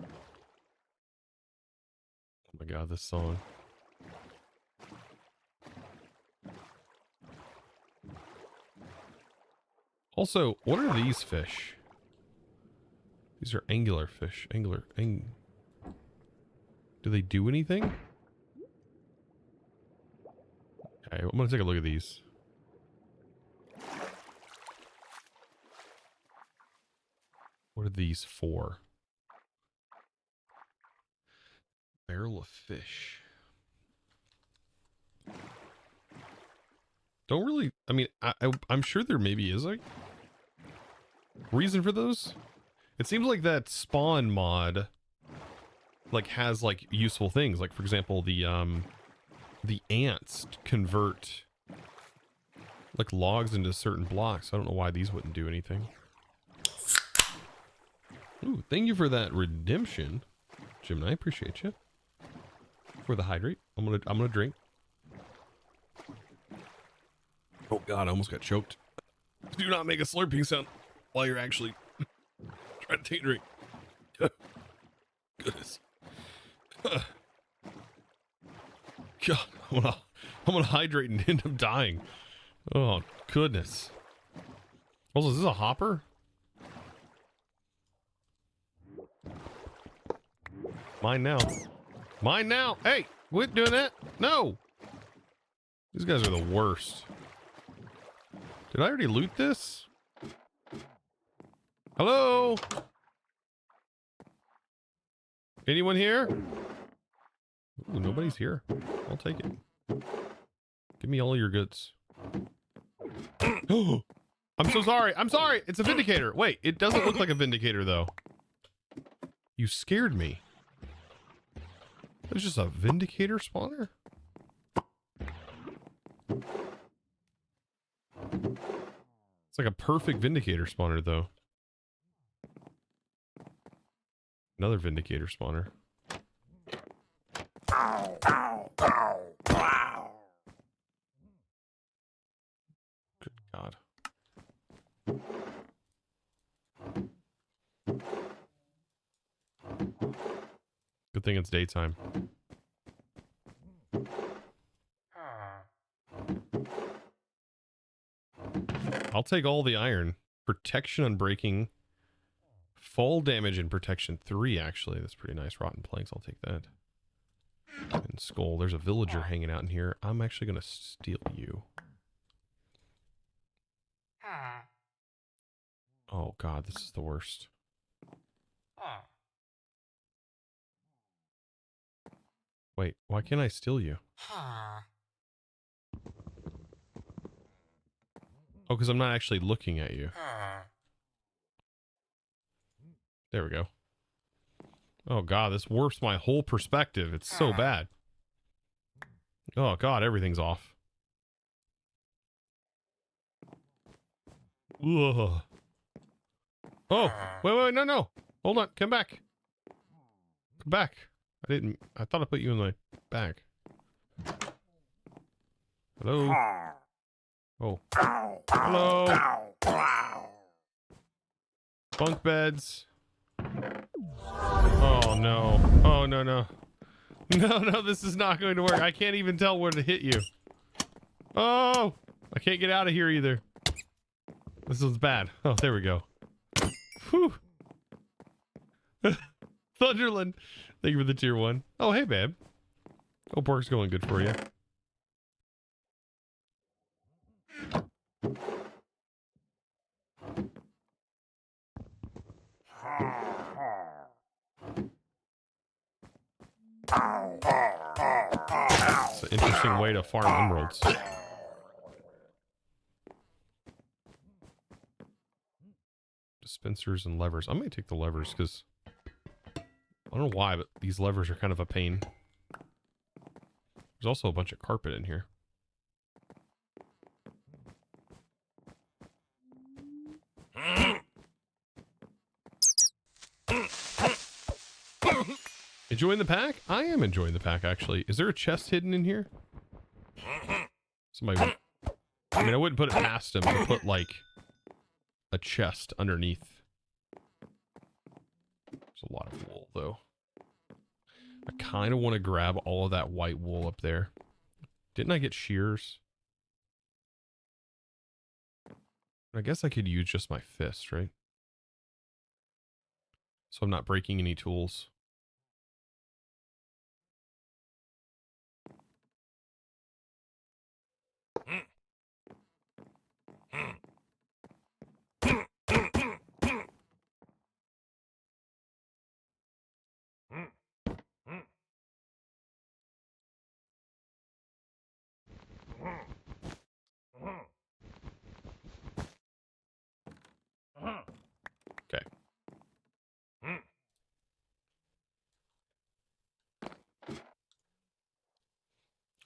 Oh my god, this song. Also, what are these fish? These are angular fish. Do they do anything? Okay, I'm gonna take a look at these. What are these for? Barrel of fish. Don't really, I mean, I'm sure there maybe is a reason for those. It seems like that spawn mod like has like useful things. Like for example, the ants convert like logs into certain blocks. I don't know why these wouldn't do anything. Ooh, thank you for that redemption, Jim. I appreciate you for the hydrate. I'm gonna drink. Oh God, I almost got choked. Do not make a slurping sound while you're actually trying to take a drink. Goodness. God, I'm gonna hydrate and end up dying. Oh goodness. Also, is this a hopper? Mine now. Mine now. Hey, quit doing that. No. These guys are the worst. Did I already loot this? Hello? Anyone here? Ooh, nobody's here. I'll take it. Give me all your goods. Oh, I'm so sorry. I'm sorry. It's a vindicator. Wait, it doesn't look like a vindicator though. You scared me. There's just a vindicator spawner? It's like a perfect vindicator spawner though. Another vindicator spawner. Good God. Good thing it's daytime. I'll take all the iron. Protection on breaking. Fall damage and protection 3, actually. That's pretty nice. Rotten planks, I'll take that. And skull. There's a villager hanging out in here. I'm actually going to steal you. Oh God, this is the worst. Wait, why can't I steal you? Oh, because I'm not actually looking at you. There we go. Oh God, this warps my whole perspective. It's so bad. Oh God, everything's off. Ugh. Oh, wait, no. Hold on, come back. Come back. I thought I put you in my bag. Hello? Oh. Hello? Bunk beds. Oh no. Oh no. No, this is not going to work. I can't even tell where to hit you. Oh! I can't get out of here either. This one's bad. Oh, there we go. Whew. Thunderland. Thank you for the tier 1. Oh, hey, babe. Hope work's going good for you. It's an interesting way to farm emeralds. Dispensers and levers. I'm going to take the levers because I don't know why, but these levers are kind of a pain. There's also a bunch of carpet in here. Enjoying the pack? I am enjoying the pack, actually. Is there a chest hidden in here? Somebody... I mean, I wouldn't put it past him to put, like, a chest underneath. There's a lot of wool, though. I kind of want to grab all of that white wool up there. Didn't I get shears? I guess I could use just my fist, right? So I'm not breaking any tools. Okay.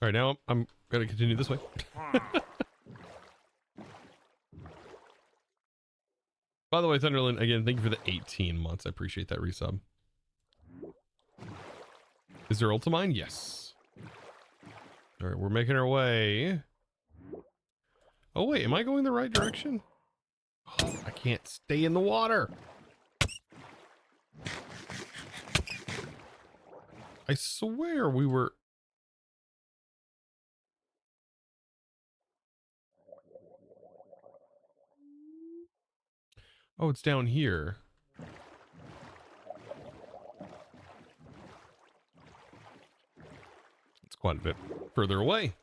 All right, now I'm going to continue this way. By the way, Thunderland, again, thank you for the 18 months. I appreciate that resub. Is there ultimine? Yes. All right, we're making our way. Oh, wait, am I going the right direction? Oh, I can't stay in the water. I swear we were... Oh, it's down here. It's quite a bit further away.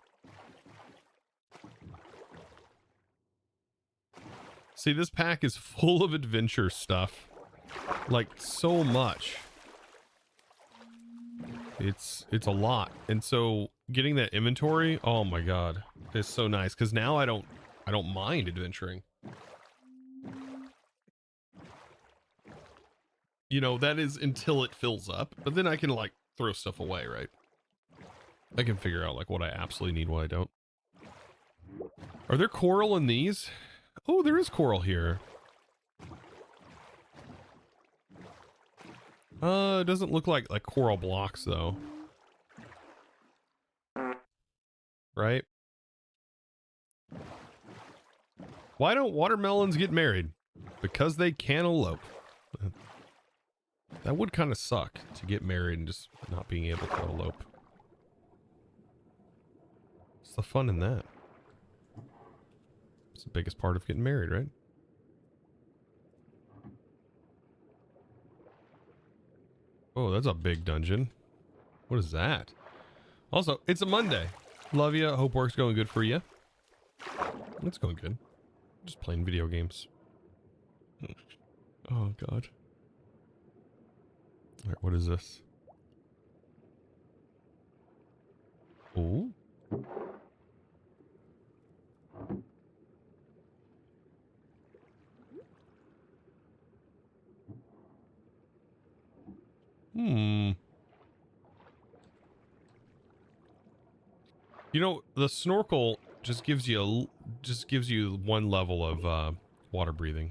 See, this pack is full of adventure stuff. Like, so much. It's a lot. And so getting that inventory, oh my god, is so nice. Because now I don't mind adventuring. You know, that is until it fills up. But then I can, like, throw stuff away, right? I can figure out, like, what I absolutely need, what I don't. Are there coral in these? Oh, there is coral here. It doesn't look like coral blocks, though. Right? Why don't watermelons get married? Because they can't elope. That would kind of suck, to get married and just not being able to elope. What's the fun in that? It's the biggest part of getting married, right? Oh, that's a big dungeon. What is that? Also, it's a Monday. Love you. Hope work's going good for you. It's going good. Just playing video games. Oh, God. All right, what is this? Oh. You know, the snorkel just gives you one level of water breathing.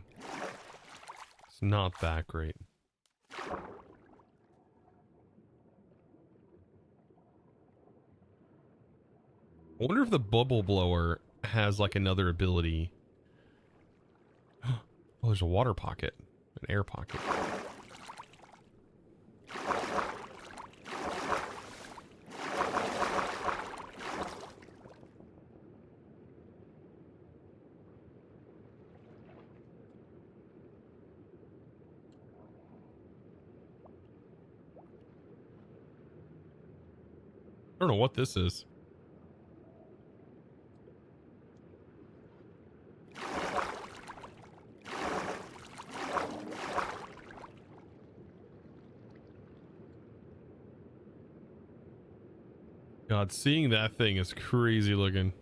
It's not that great. I wonder if the bubble blower has like another ability. Oh, there's a water pocket, an air pocket. I don't know what this is. God, seeing that thing is crazy looking.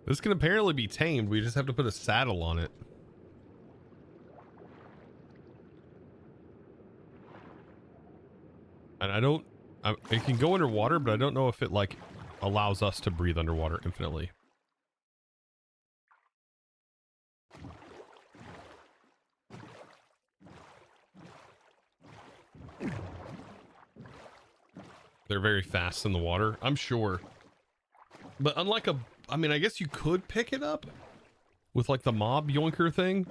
This can apparently be tamed. We just have to put a saddle on it. And it can go underwater, but I don't know if it like allows us to breathe underwater infinitely. They're very fast in the water, I'm sure. But unlike I mean, I guess you could pick it up with like the mob yoinker thing.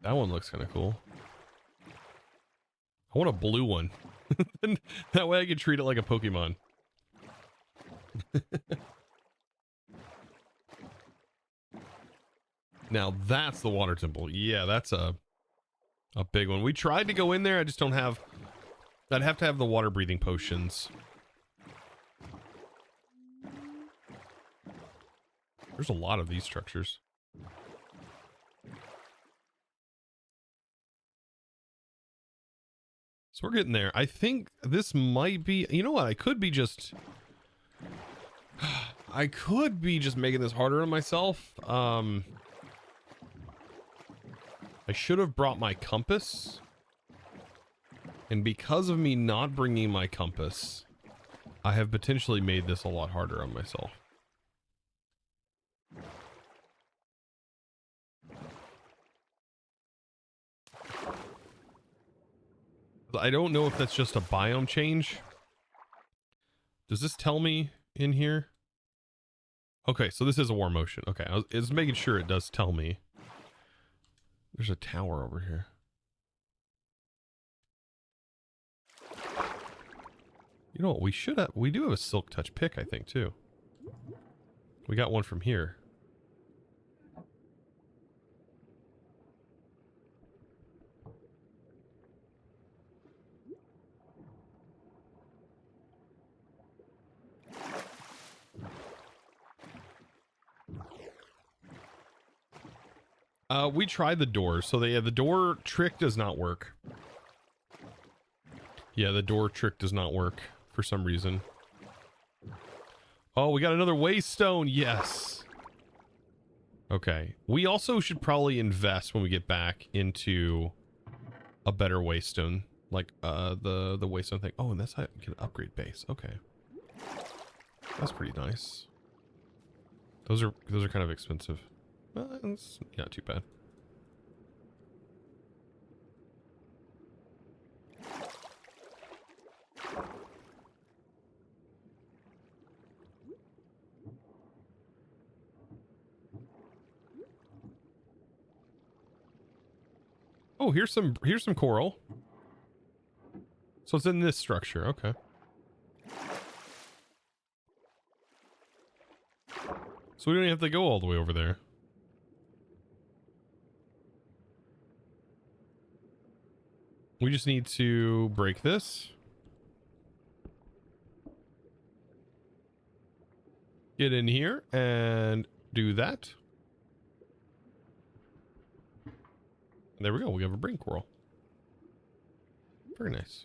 That one looks kind of cool. I want a blue one. That way I can treat it like a Pokemon. Now that's the water temple. Yeah, that's a big one. We tried to go in there. I just don't have... I'd have to have the water breathing potions. There's a lot of these structures. So we're getting there. I think this might be... You know what? I could be just making this harder on myself. I should have brought my compass. And because of me not bringing my compass, I have potentially made this a lot harder on myself. I don't know if that's just a biome change. Does this tell me in here? Okay, so this is a warm ocean. Okay, I was making sure it does tell me. There's a tower over here. You know what, we do have a silk touch pick, I think, too. We got one from here. We tried the doors. So the door trick does not work. Yeah, the door trick does not work for some reason. Oh, we got another waystone. Yes. Okay. We also should probably invest when we get back into a better waystone, like the waystone thing. Oh, and that's how you can upgrade base. Okay. That's pretty nice. Those are kind of expensive. It's not too bad. Oh, here's some coral. So it's in this structure. Okay. So we don't even have to go all the way over there. We just need to break this. Get in here and do that. And there we go. We have a brain coral. Very nice.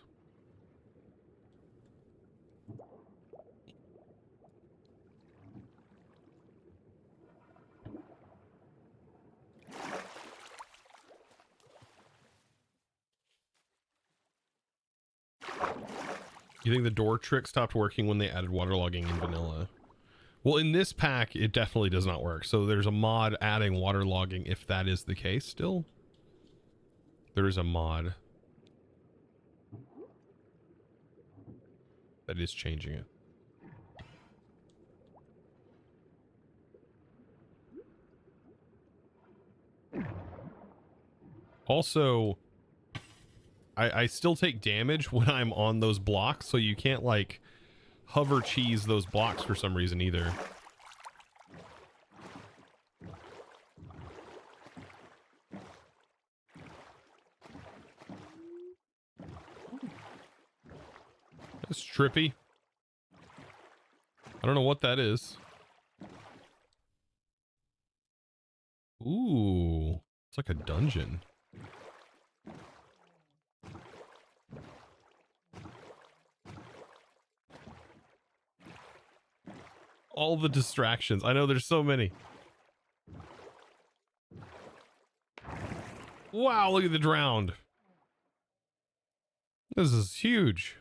You think the door trick stopped working when they added waterlogging in vanilla? Well, in this pack, it definitely does not work. So there's a mod adding waterlogging if that is the case still. There is a mod that is changing it. Also, I still take damage when I'm on those blocks, so you can't like hover cheese those blocks for some reason either. That's trippy. I don't know what that is. Ooh, it's like a dungeon. All the distractions. I know there's so many. Wow, look at the drowned. This is huge.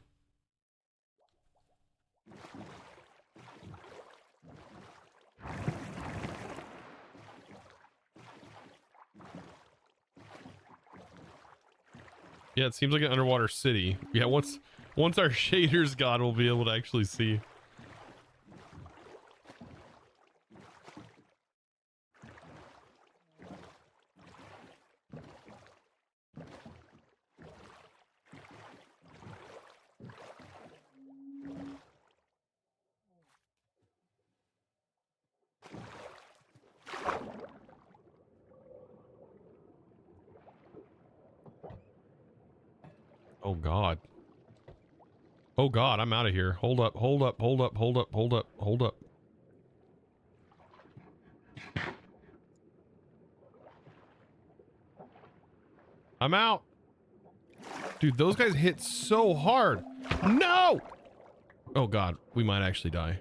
Yeah, it seems like an underwater city. Yeah, once our shader's gone, we'll be able to actually see. Oh God. Oh God, I'm out of here. Hold up, hold up, hold up, hold up, hold up, hold up. I'm out. Dude, those guys hit so hard. No! Oh God, we might actually die.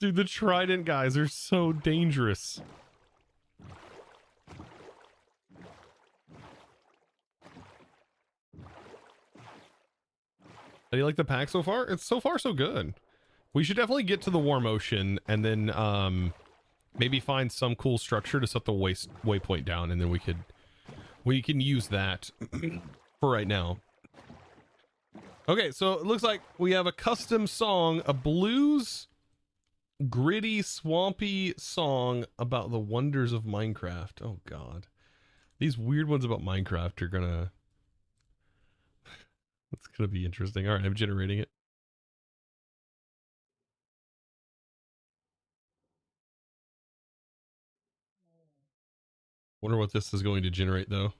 Dude, the trident guys are so dangerous. How do you like the pack so far? It's so far so good. We should definitely get to the warm ocean and then maybe find some cool structure to set the waypoint down, and then we can use that for right now. Okay, so it looks like we have a custom song, a blues, gritty, swampy song about the wonders of Minecraft. Oh God, these weird ones about Minecraft are gonna. It's gonna be interesting. All right, I'm generating it. Wonder what this is going to generate though.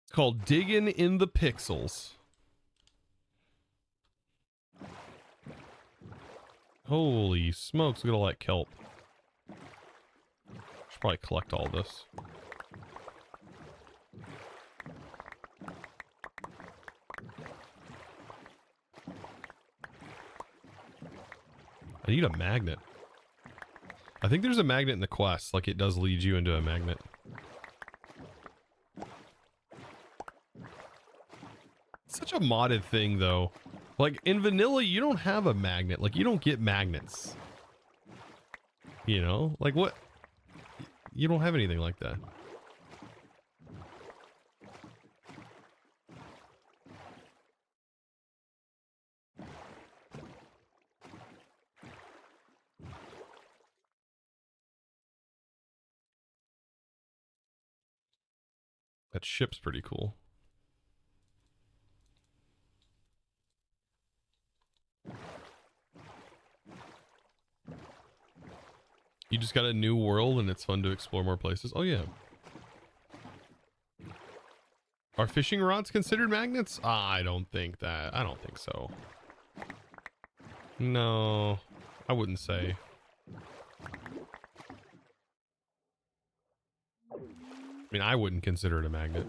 It's called Digging in the Pixels. Holy smokes, look at all that kelp. Should probably collect all this. I need a magnet. I think there's a magnet in the quest, like it does lead you into a magnet. It's such a modded thing though. Like in vanilla, you don't have a magnet. Like you don't get magnets. You know, like what? You don't have anything like that. That ship's pretty cool. You just got a new world and it's fun to explore more places. Oh yeah. Are fishing rods considered magnets? I don't think that. I don't think so. No, I wouldn't say. I mean, I wouldn't consider it a magnet.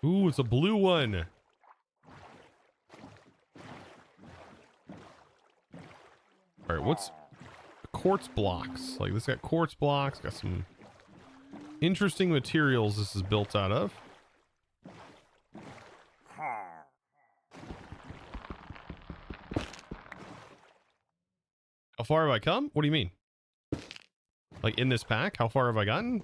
Ooh, it's a blue one. All right, what's quartz blocks? Like this got quartz blocks, got some interesting materials this is built out of. How far have I come? What do you mean? Like in this pack, how far have I gotten?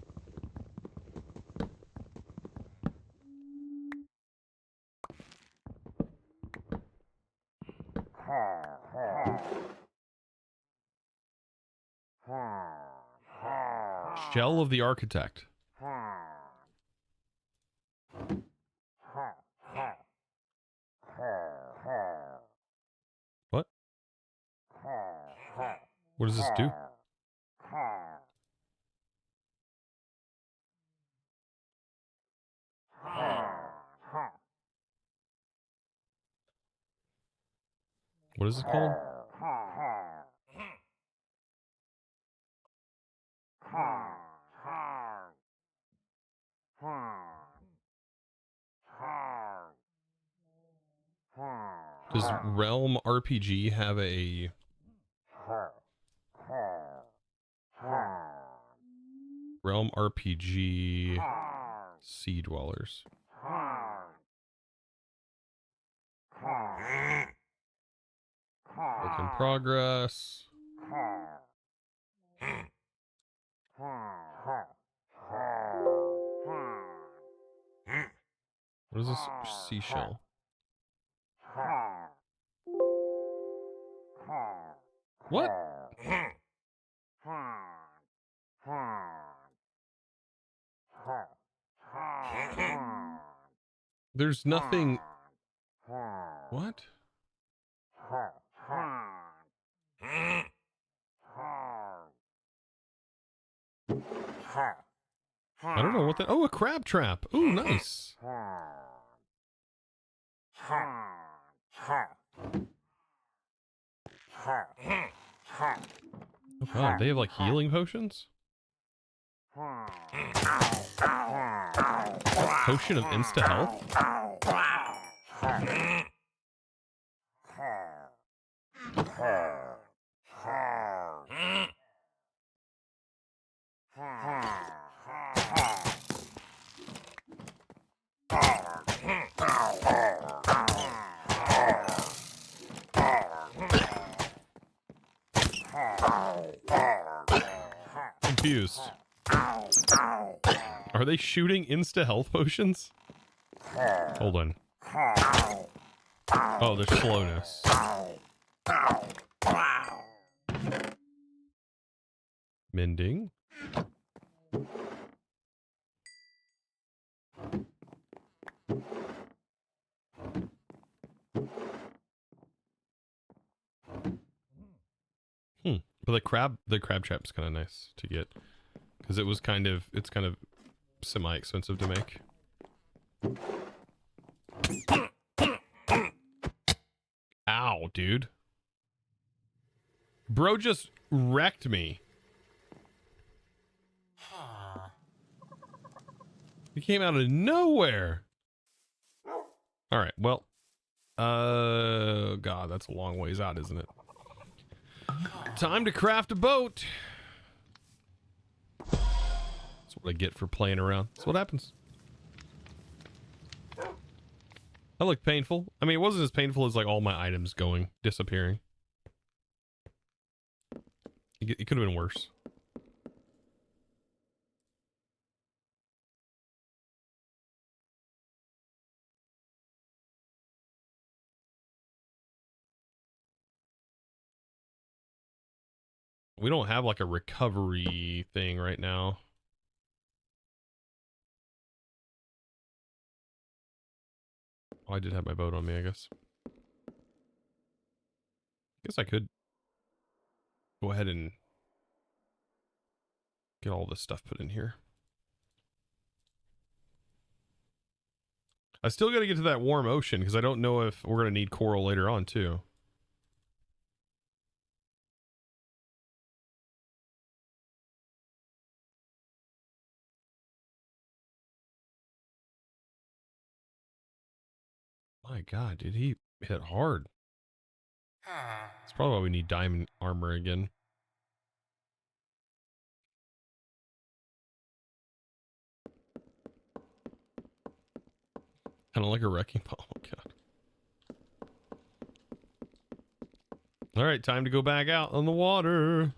Shell of the Architect. What? What does this do? What is this called? Does Realm RPG have a... Realm RPG Sea Dwellers? Work in progress. What is this seashell? What? There's nothing. What? I don't know what that. Oh, a crab trap. Ooh, nice. Oh god, they have like healing potions? Potion of insta health? Confused. Are they shooting insta health potions? Hold on. Oh, there's slowness. Mending. But the crab trap's kind of nice to get because it's kind of semi-expensive to make. Ow, dude. Bro just wrecked me. He came out of nowhere. All right, well. God, that's a long ways out, isn't it? Time to craft a boat. That's what I get for playing around. That's what happens. That looked painful. I mean, it wasn't as painful as like all my items disappearing. It could have been worse. We don't have like a recovery thing right now. Oh, I did have my boat on me, I guess. Guess I could go ahead and get all this stuff put in here. I still got to get to that warm ocean because I don't know if we're going to need coral later on too. My God, dude, he hit hard. That's probably why we need diamond armor again. Kind of like a wrecking ball. Oh, God. All right, time to go back out on the water.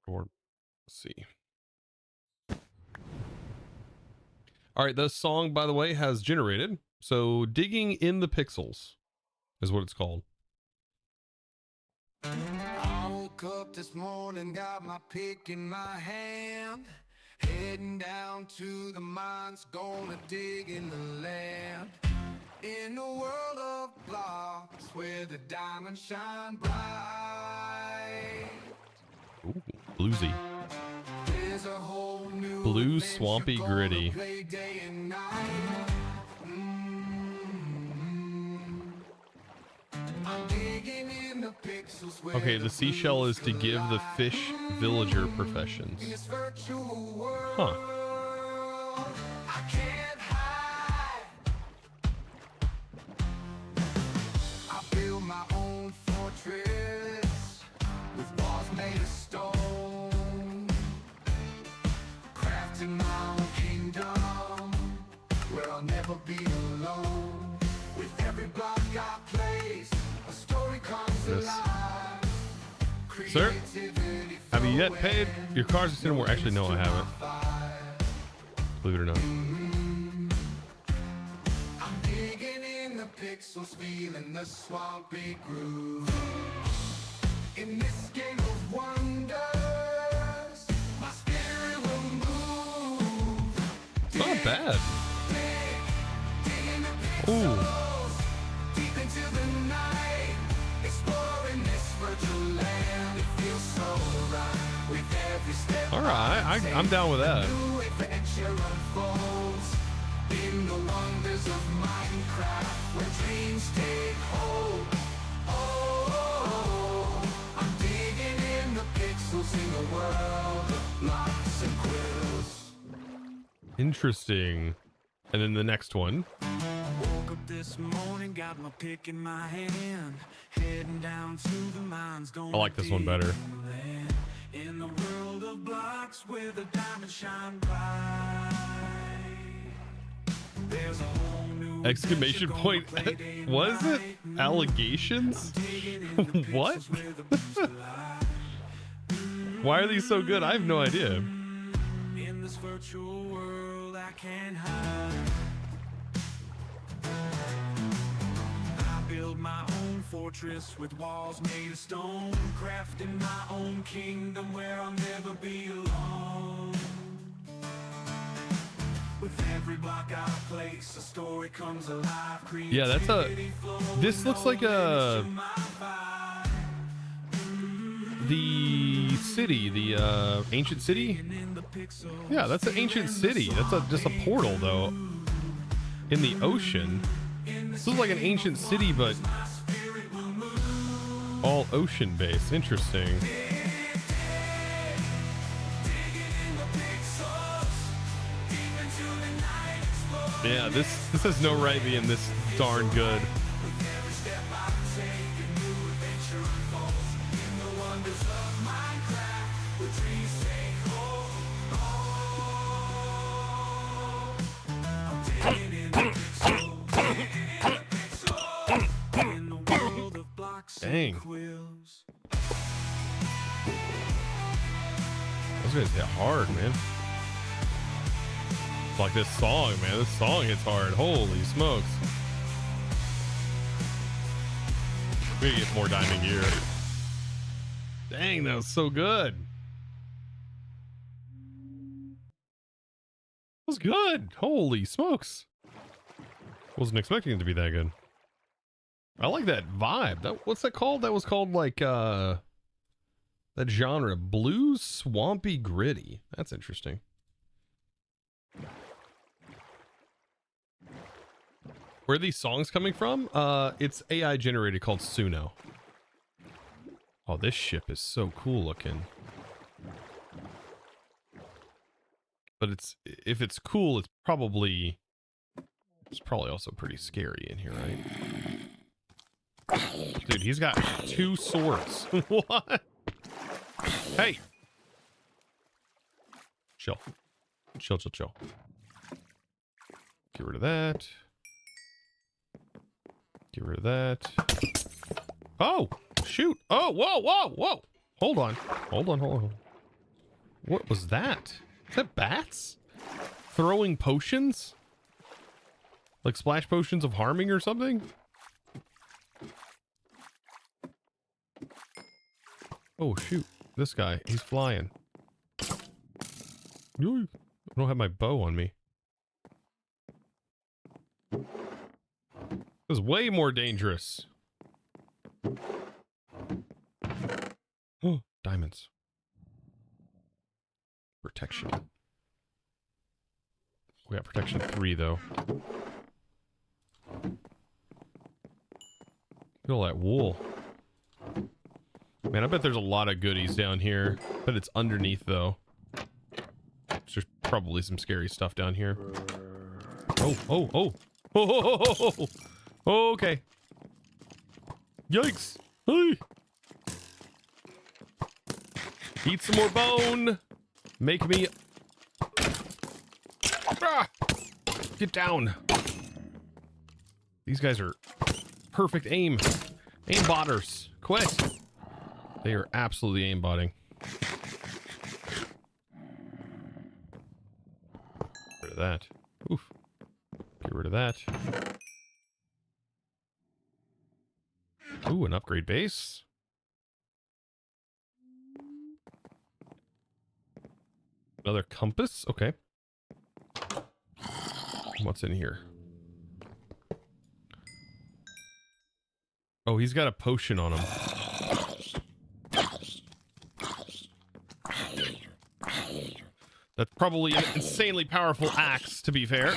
Or let's see. All right, the song, by the way, has generated. So digging in the pixels is what it's called. I woke up this morning, got my pick in my hand, heading down to the mines, gonna dig in the land. In a world of blocks where the diamonds shine bright. Ooh, bluesy. There's a whole new blue, swampy, gritty. Okay, the seashell is to give the fish villager professions. Huh. I build my own fortress with walls made of stone, crafting my own kingdom where I'll never be alone. With every block I place, a story comes alive. Sir, have you yet paid your car's extended more? Actually, no, I haven't. Believe it or not. I'm digging in the pixels, feeling the swampy groove. In this game of wonders, my spirit will move. Not bad. Ooh. Deep into the night, exploring this virtual land. It feels so right with every All right, I'm down with that. New adventure unfolds in the wonders of Minecraft where dreams take hold. Oh, I'm digging in the pixels in the world of blocks and quills. Interesting. And then the next one. Woke up this morning, got my pick in my hand, heading down to the mines. I like this one better. In the world of blocks where the diamonds shine bright. There's a whole new Exclamation point. Was it allegations? What? Why are these so good? I have no idea. In this virtual world I can't hide. I build my own fortress with walls made of stone, crafting my own kingdom where I'll never be alone. With every block I place, a story comes alive. Yeah, that's a. This looks like a. The city, the ancient city. Yeah, that's an ancient city. That's just a portal though. In the ocean. This looks like an ancient city, but all ocean based. Interesting. Yeah, this has no right being this darn good. Dang. Those guys hit hard, man. It's like this song, man. This song hits hard. Holy smokes. We gotta get more diamond gear. Dang, that was so good. That was good. Holy smokes. Wasn't expecting it to be that good. I like that vibe. What's that called? That was called like that genre, blues, swampy, gritty. That's interesting. Where are these songs coming from? It's AI generated called Suno. Oh, this ship is so cool looking. But if it's cool, it's probably also pretty scary in here, right? Dude, he's got 2 swords. What? Hey. Chill. Chill. Get rid of that. Get rid of that. Oh, shoot. Oh, whoa. Hold on. What was that? Is that bats? Throwing potions? Like splash potions of harming or something? Oh, shoot. This guy, he's flying. I don't have my bow on me. This is way more dangerous. Oh, diamonds. Protection. We got protection 3 though. Look at all that wool. Man, I bet there's a lot of goodies down here. But it's underneath though. There's probably some scary stuff down here. Oh. Okay. Yikes. Hey. Eat some more bone. Make me... Ah! Get down. These guys are perfect aim. Aimbotters. Quit. They are absolutely aimbotting. Get rid of that. Oof. Get rid of that. Ooh, an upgrade base. Another compass. Okay. What's in here? Oh, he's got a potion on him. That's probably an insanely powerful axe, to be fair.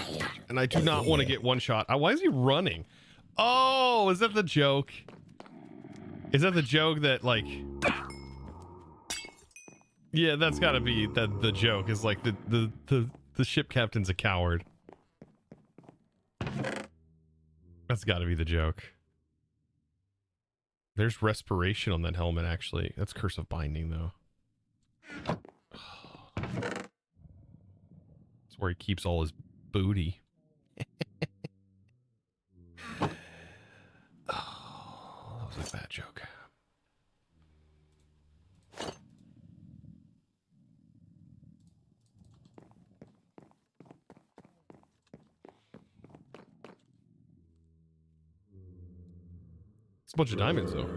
And I do not want to get one shot. Why is he running? Oh, is that the joke? Is that the joke that, like... Yeah, that's gotta be the joke. Is like the ship captain's a coward. That's gotta be the joke. There's respiration on that helmet, actually. That's Curse of Binding, though. That's where he keeps all his booty. Oh, that was a bad joke. It's a bunch of diamonds, though.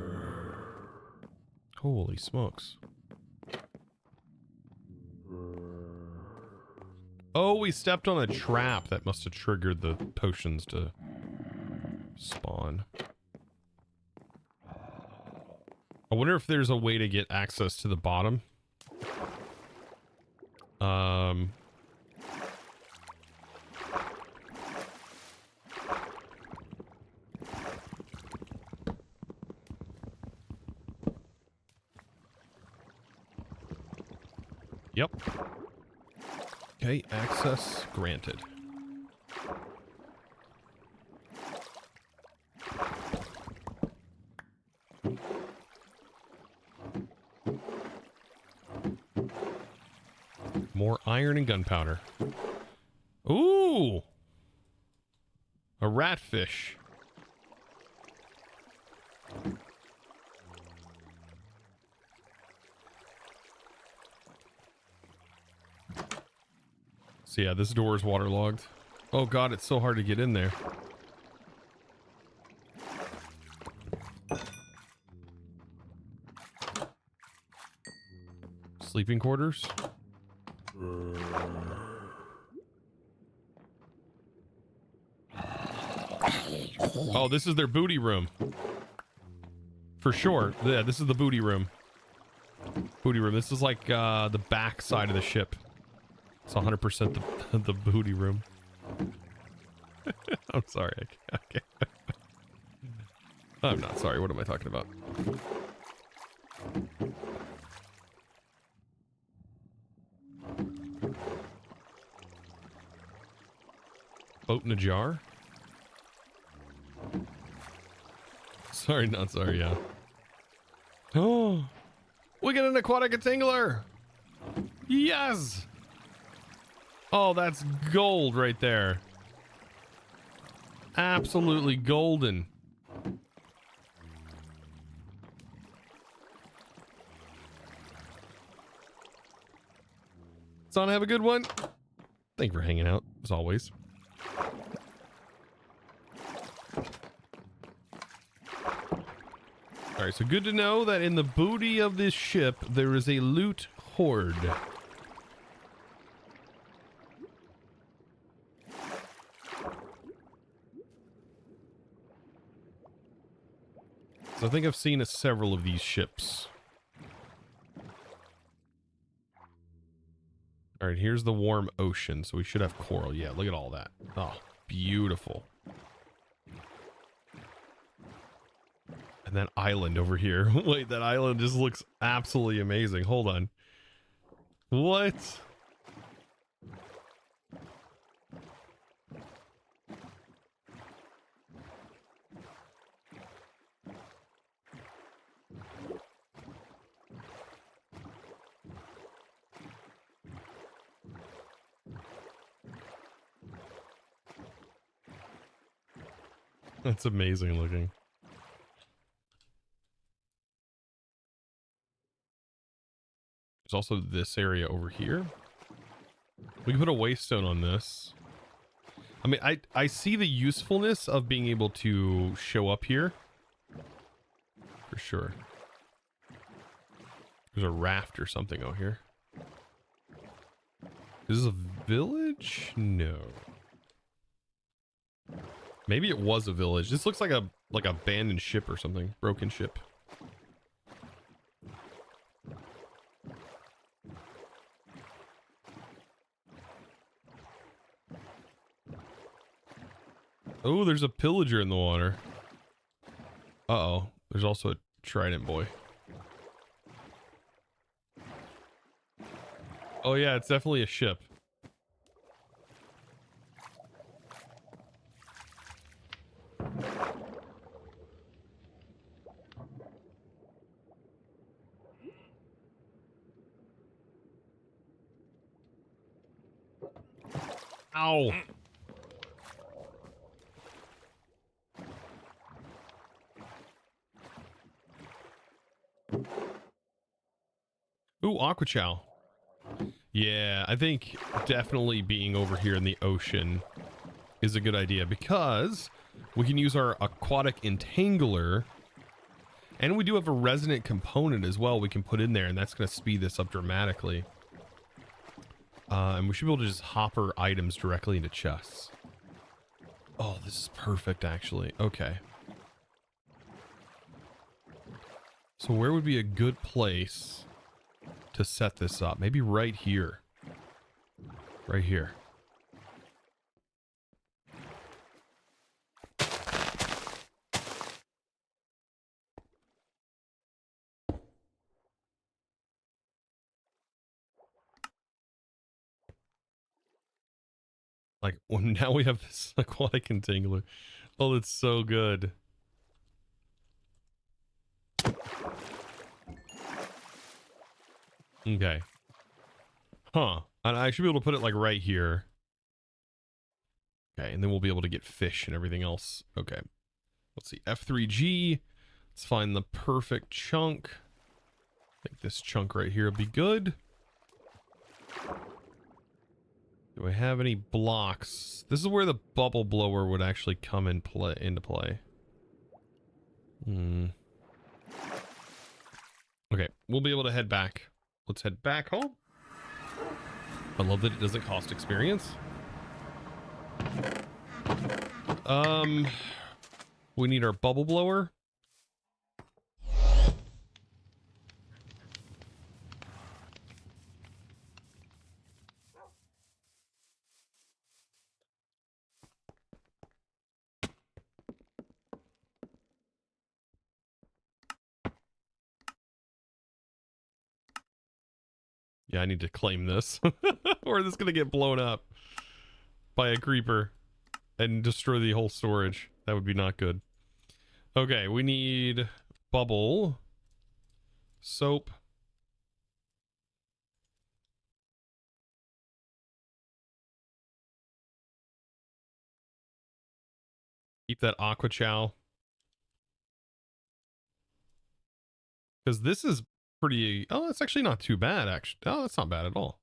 Holy smokes. Oh, we stepped on a trap. That must have triggered the potions to spawn. I wonder if there's a way to get access to the bottom. Yep. Okay, access granted. More iron and gunpowder. Ooh! A ratfish. So yeah, this door is waterlogged. Oh god, it's so hard to get in there. Sleeping quarters. Oh, this is their booty room. For sure. Yeah, this is the booty room. Booty room. This is like the back side of the ship. It's 100% the booty room. I'm sorry. Okay. I'm not sorry. What am I talking about? Boat in a jar? Sorry, not sorry, yeah. Oh, we get an aquatic entangler. Yes. Oh, that's gold right there. Absolutely golden. Son, have a good one. Thank you for hanging out, as always. All right, so good to know that in the booty of this ship, there is a loot hoard. So I think I've seen several of these ships. All right, here's the warm ocean, so we should have coral. Yeah, look at all that. Oh, beautiful. And that island over here. Wait, that island just looks absolutely amazing. Hold on. What? That's amazing looking. There's also this area over here. We can put a waystone on this. I mean, I see the usefulness of being able to show up here. For sure. There's a raft or something out here. Is this a village? No. Maybe it was a village. This looks like a abandoned ship or something. Broken ship. Oh, there's a pillager in the water. Uh-oh. There's also a trident boy. Oh yeah, it's definitely a ship. Ow. Ooh, aqua chow. Yeah, I think definitely being over here in the ocean is a good idea because we can use our aquatic entangler, and we do have a resonant component as well we can put in there, and that's going to speed this up dramatically. And we should be able to just hopper items directly into chests. Oh, this is perfect, actually. Okay. So where would be a good place to set this up? Maybe right here. Right here. Like, well, now we have this aquatic entangler. Oh, that's so good. Okay. Huh. And I should be able to put it like right here. Okay, and then we'll be able to get fish and everything else. Okay. Let's see. F3G. Let's find the perfect chunk. I think this chunk right here will be good. Do I have any blocks? This is where the bubble blower would actually come into play. Okay, we'll be able to head back. Let's head back home. I love that it doesn't cost experience. We need our bubble blower. Yeah, I need to claim this. Or this is gonna get blown up by a creeper and destroy the whole storage. That would be not good. Okay, we need bubble, soap, keep that aqua chow, because this is pretty. Oh, that's actually not too bad. Actually, oh, that's not bad at all.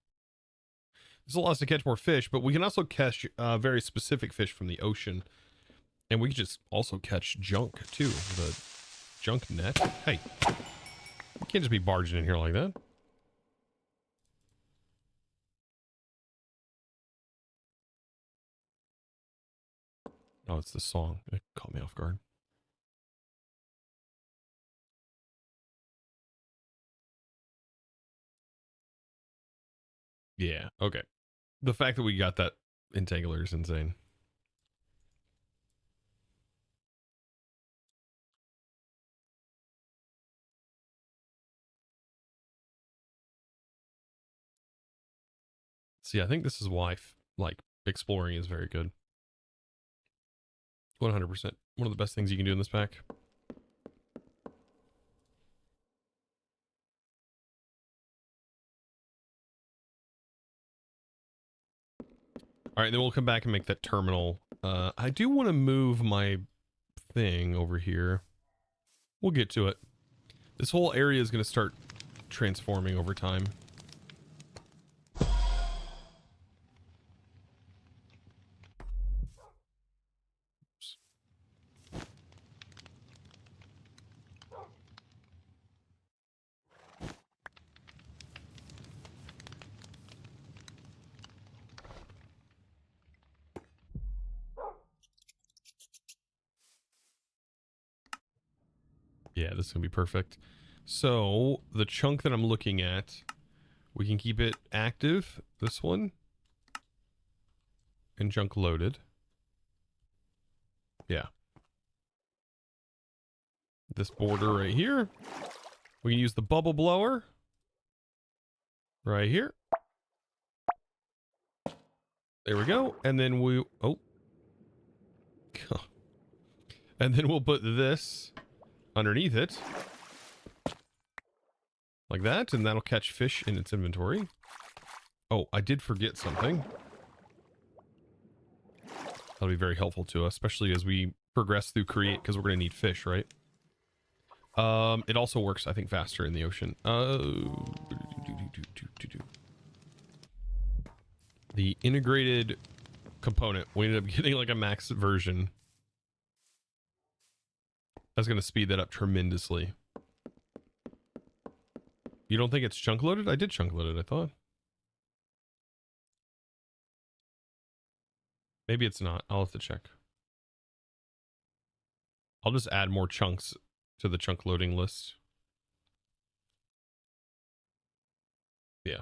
This allows us to catch more fish, but we can also catch very specific fish from the ocean, and we can just also catch junk too. The junk net. Hey, you can't just be barging in here like that. Oh, it's the song. It caught me off guard. Yeah, okay. The fact that we got that entangler is insane. See, I think this is why, like, exploring is very good. 100%. One of the best things you can do in this pack. All right, then we'll come back and make that terminal. I do want to move my thing over here. We'll get to it. This whole area is going to start transforming over time. Yeah, this is going to be perfect. So, the chunk that I'm looking at, we can keep it active, this one, and junk loaded. Yeah. This border right here. We can use the bubble blower. Right here. There we go. And then we... Oh. And then we'll put this underneath it. Like that. And that'll catch fish in its inventory. Oh, I did forget something. That'll be very helpful to us, especially as we progress through create, because we're going to need fish, right? It also works, I think, faster in the ocean. The integrated component. We ended up getting like a max version. That's going to speed that up tremendously. You don't think it's chunk loaded? I did chunk load it, I thought. Maybe it's not. I'll have to check. I'll just add more chunks to the chunk loading list. Yeah.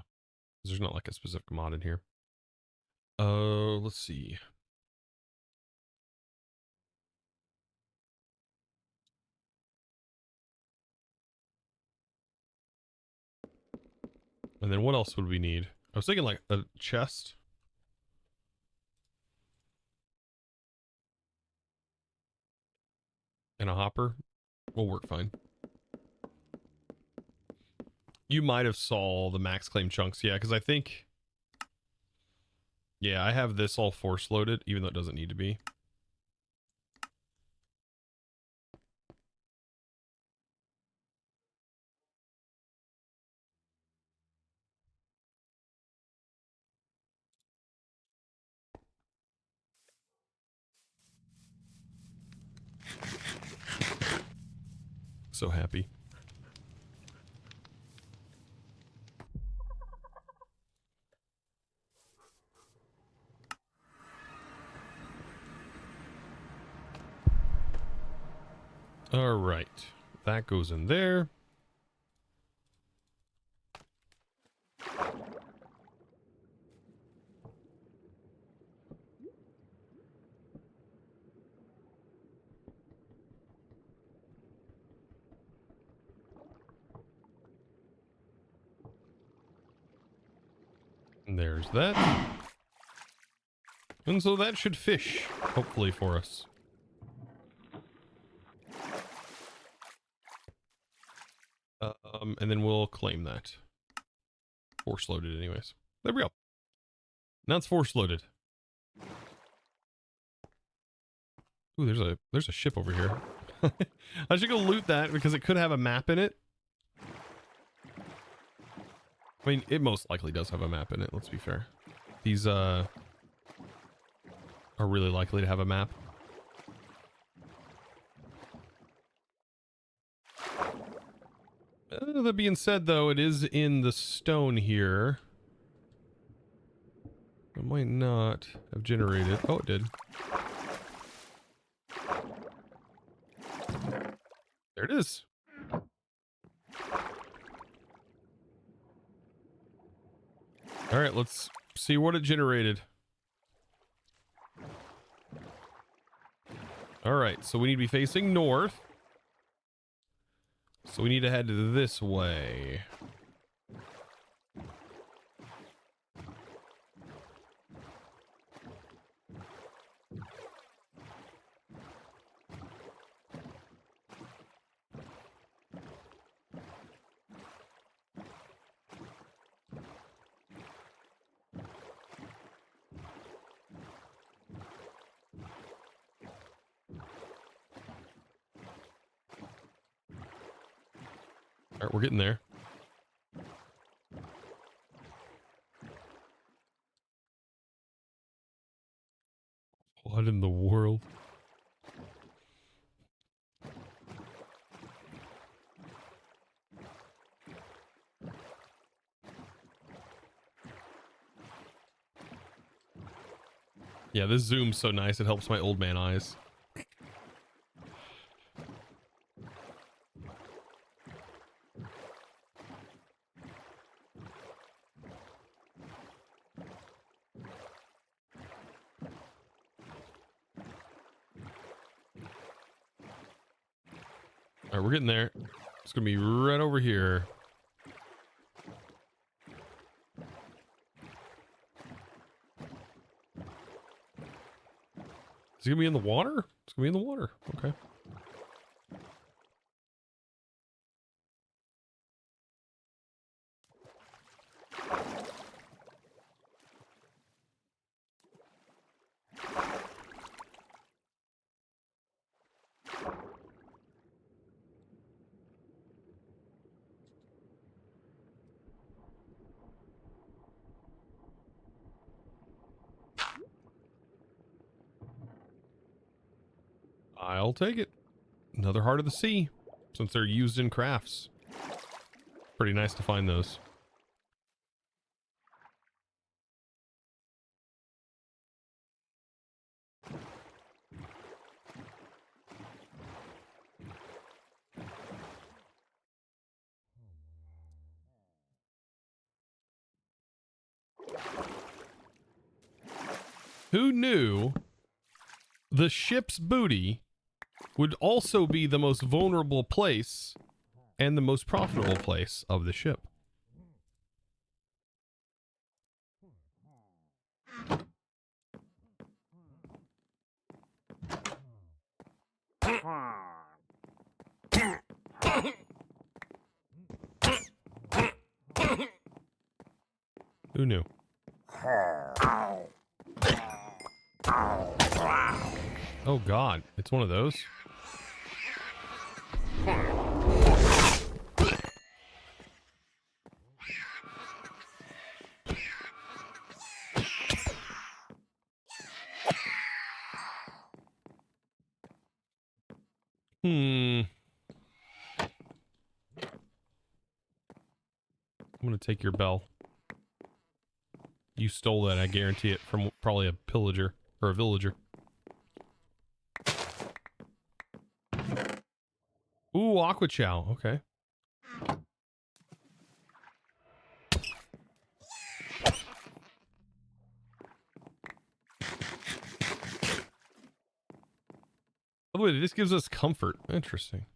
There's not like a specific mod in here. Let's see. And then what else would we need? I was thinking like a chest. And a hopper will work fine. You might have saw the max claim chunks. Yeah, because I think... Yeah, I have this all force loaded, even though it doesn't need to be. So happy. All right, that goes in there. And there's that. And so that should fish, hopefully, for us. And then we'll claim that. Force loaded anyways. There we go. Now it's force loaded. Ooh, there's a ship over here. I should go loot that because it could have a map in it. I mean, it most likely does have a map in it, let's be fair. These are really likely to have a map. That being said, though, it is in the stone here. It might not have generated. Oh, it did. There it is. All right, let's see what it generated. All right, so we need to be facing north. So we need to head this way. All right, we're getting there. What in the world? Yeah, this zoom's so nice, it helps my old man eyes. All right, we're getting there. It's gonna be right over here. Is it gonna be in the water? It's gonna be in the water. Okay. I'll take it. Another heart of the sea, since they're used in crafts. Pretty nice to find those. Who knew the ship's booty would also be the most vulnerable place and the most profitable place of the ship? Who knew? Oh God, it's one of those. I'm gonna take your bell. You stole that, I guarantee it, from probably a pillager or a villager. Ooh, aqua chow. Okay. Oh, wait, this gives us comfort. Interesting.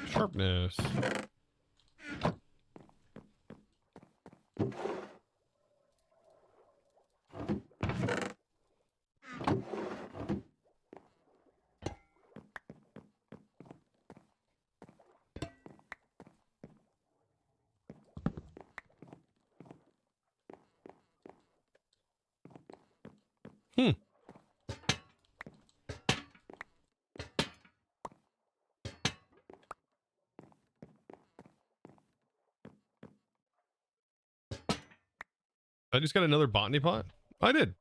Sharpness. I just got another botany pot? I did.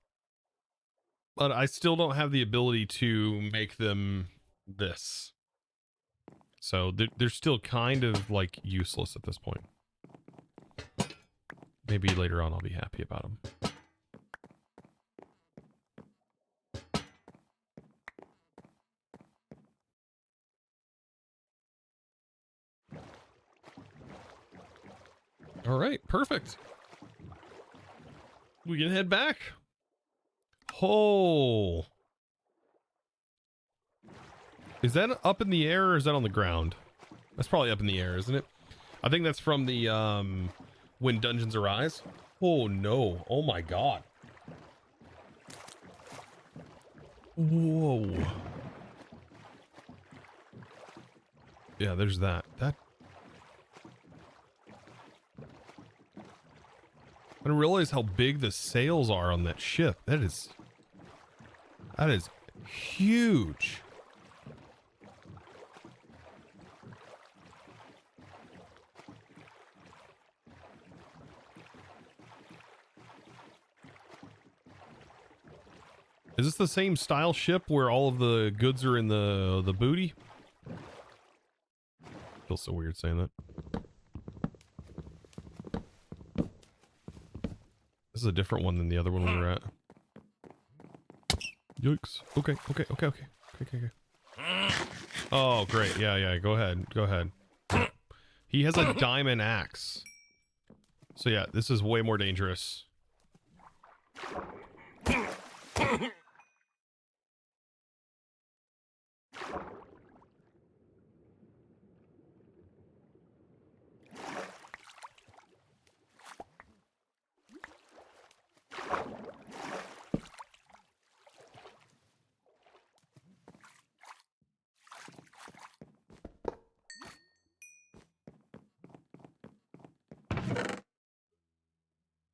But I still don't have the ability to make them this. So they're still kind of like useless at this point. Maybe later on I'll be happy about them. All right, perfect. We can head back. Oh. Is that up in the air or is that on the ground? That's probably up in the air, isn't it? I think that's from the When Dungeons Arise. Oh no. Oh my God. Whoa. Yeah, there's that. I didn't realize how big the sails are on that ship. That is huge. Is this the same style ship where all of the goods are in the booty? Feels so weird saying that. This is a different one than the other one we were at. Yikes. Okay. Oh, great. Yeah. Go ahead. He has a diamond axe. So yeah, this is way more dangerous.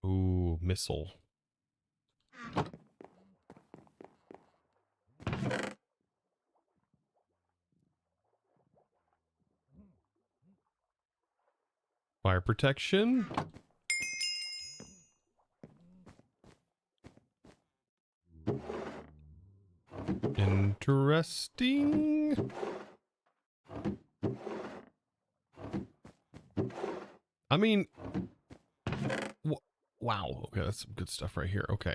Ooh, missile. Fire protection. Interesting. I mean, wow. Okay, that's some good stuff right here. Okay.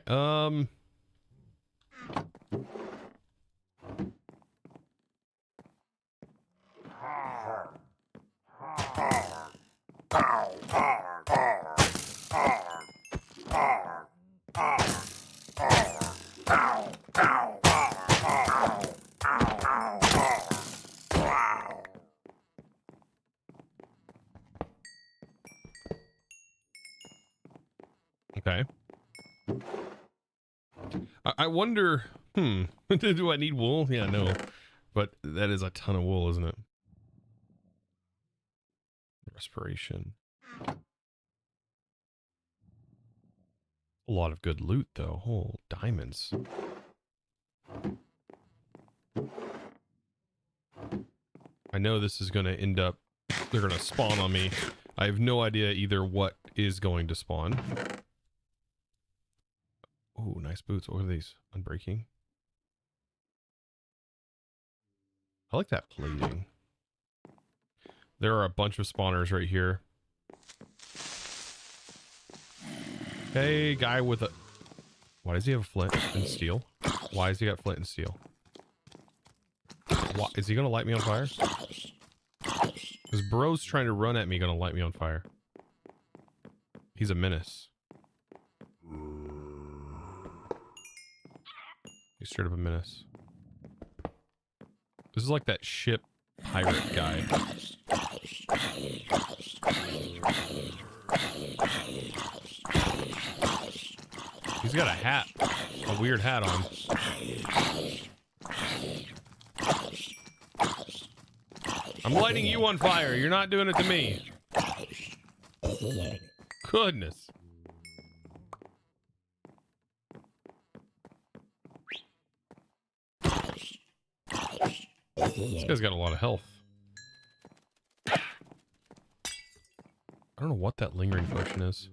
Okay. I wonder, do I need wool? Yeah, no. But that is a ton of wool, isn't it? Respiration. A lot of good loot, though. Oh, diamonds. I know this is going to end up, they're going to spawn on me. I have no idea either what is going to spawn. Oh, nice boots. What are these? Unbreaking. I like that plating. There are a bunch of spawners right here. Hey, guy with a... Why does he have flint and steel? Why has he got flint and steel? Why? Is he going to light me on fire? This bro's trying to run at me, going to light me on fire. He's a menace. He's straight up a menace. This is like that ship pirate guy. He's got a hat, a weird hat on. I'm lighting you on fire. You're not doing it to me. Goodness. This guy's got a lot of health. I don't know what that lingering potion is.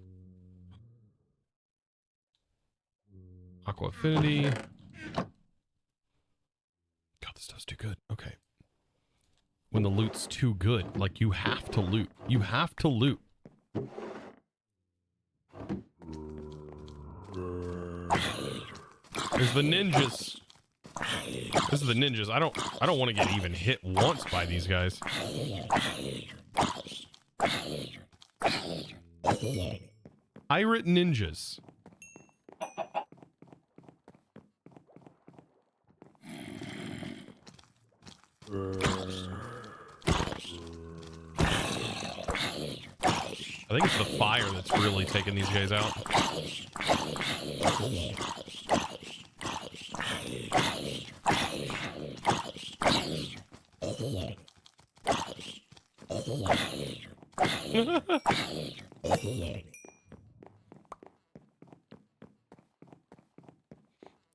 Aqua affinity. God, this stuff's too good. Okay. When the loot's too good, like you have to loot. You have to loot. There's the ninjas. This is the ninjas. I don't want to get even hit once by these guys. Pirate ninjas. I think it's the fire that's really taking these guys out.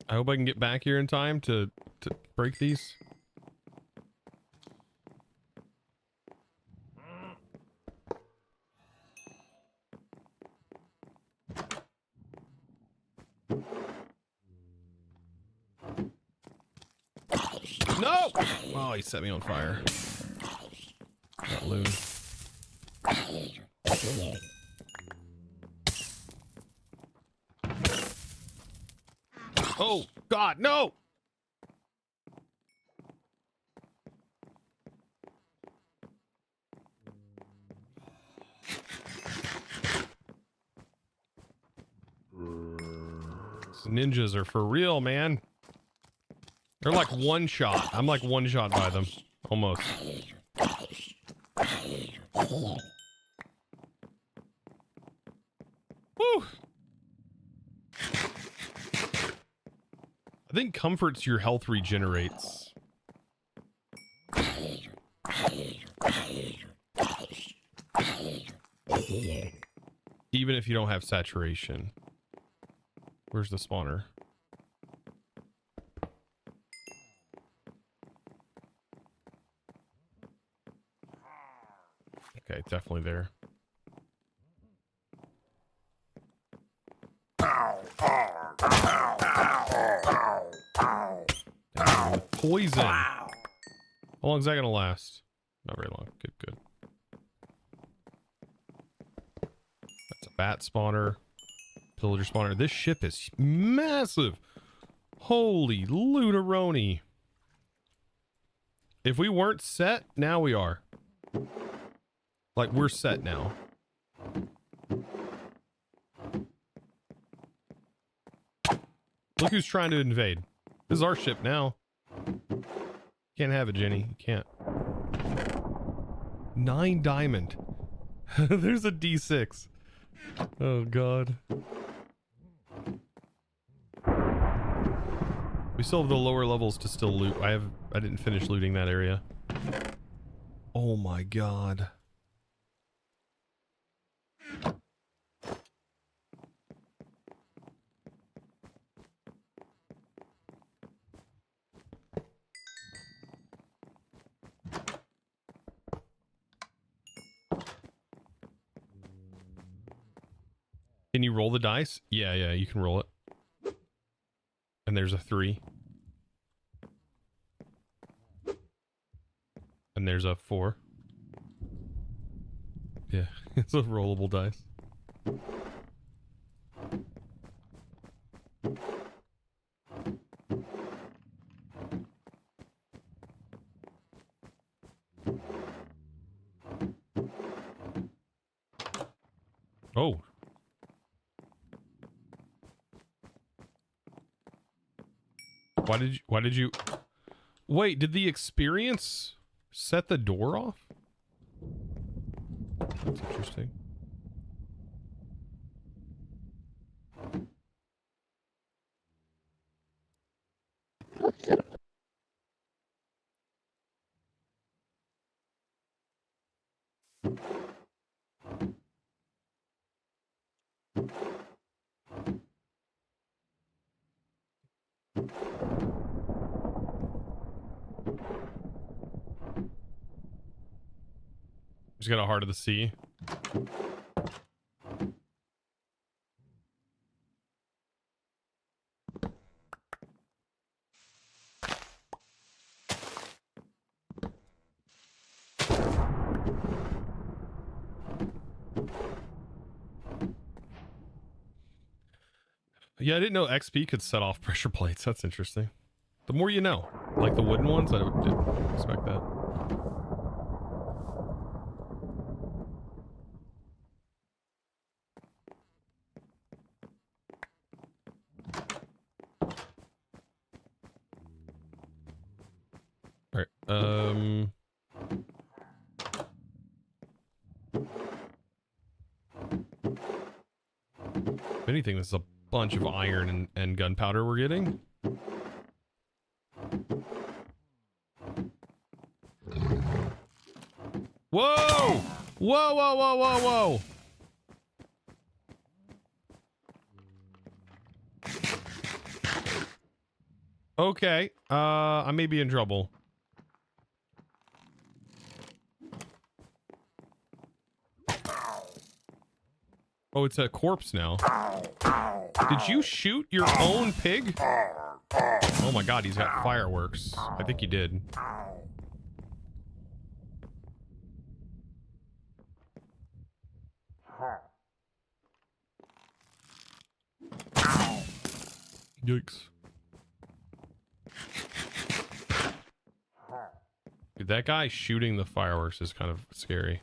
I hope I can get back here in time to break these. No! Oh, he set me on fire. That loon. Oh, God, no! ninjas are for real, man. They're like one shot. I'm like one shot by them. Almost. Woo! I think comforts your health regenerates. Even if you don't have saturation. Where's the spawner? Okay, definitely there. Poison. How long is that gonna last? Not very long. Good, good. That's a bat spawner. Pillager spawner. This ship is massive. Holy looteroni. If we weren't set, now we are. Like, we're set now. Look who's trying to invade. This is our ship now. Can't have it, Jenny. You can't. 9 diamond. There's a D6. Oh, God. We still have the lower levels to still loot. I didn't finish looting that area. Oh, my God. Can you roll the dice? Yeah, yeah, you can roll it. And there's a 3. And there's a 4. Yeah, it's a rollable dice. Oh. Why did you wait, did the experience set the door off? That's interesting. Just got a Heart of the Sea. Yeah, I didn't know XP could set off pressure plates. That's interesting. The more you know. Like the wooden ones, I didn't expect that. All right. If anything, this is a bunch of iron and gunpowder we're getting. Whoa! Whoa, whoa, whoa, whoa, whoa! Okay, I may be in trouble. Oh, it's a corpse now. Did you shoot your own pig? Oh my god, he's got fireworks. I think he did. Yikes. Dude, that guy shooting the fireworks is kind of scary.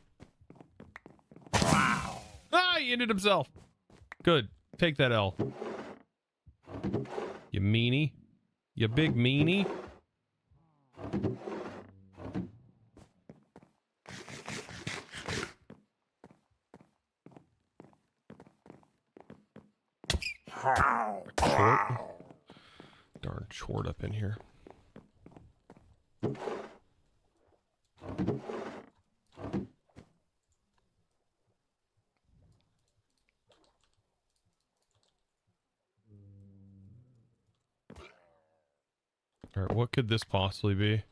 Ah, he ended himself. Good. Take that L. You meanie. You big meanie. Chort. Darn chort up in here. All right, what could this possibly be?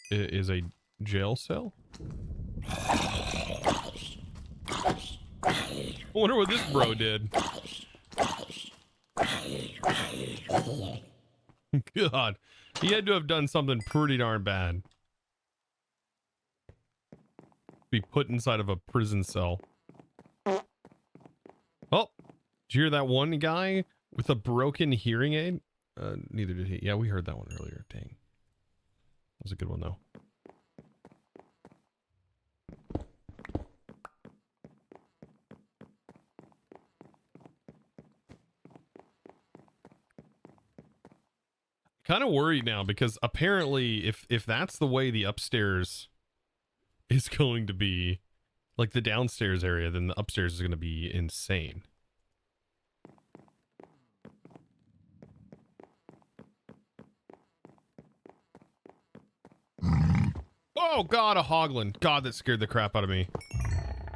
It is a jail cell? I wonder what this bro did. God, he had to have done something pretty darn bad. Be put inside of a prison cell. Oh, did you hear that one guy with a broken hearing aid? Neither did he. Yeah, we heard that one earlier. Dang. That was a good one, though. Kind of worried now because apparently if that's the way the upstairs is going to be, like the downstairs area, then the upstairs is going to be insane. Oh God, a hoglin. God, that scared the crap out of me.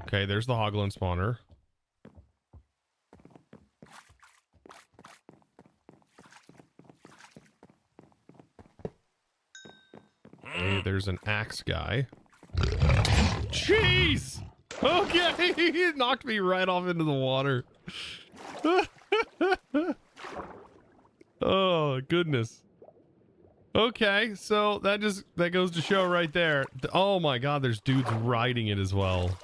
Okay, there's the hoglin spawner. Okay, there's an axe guy. Jeez! Okay, he knocked me right off into the water. Oh, goodness. Okay, so that goes to show right there. Oh my God, there's dudes riding it as well.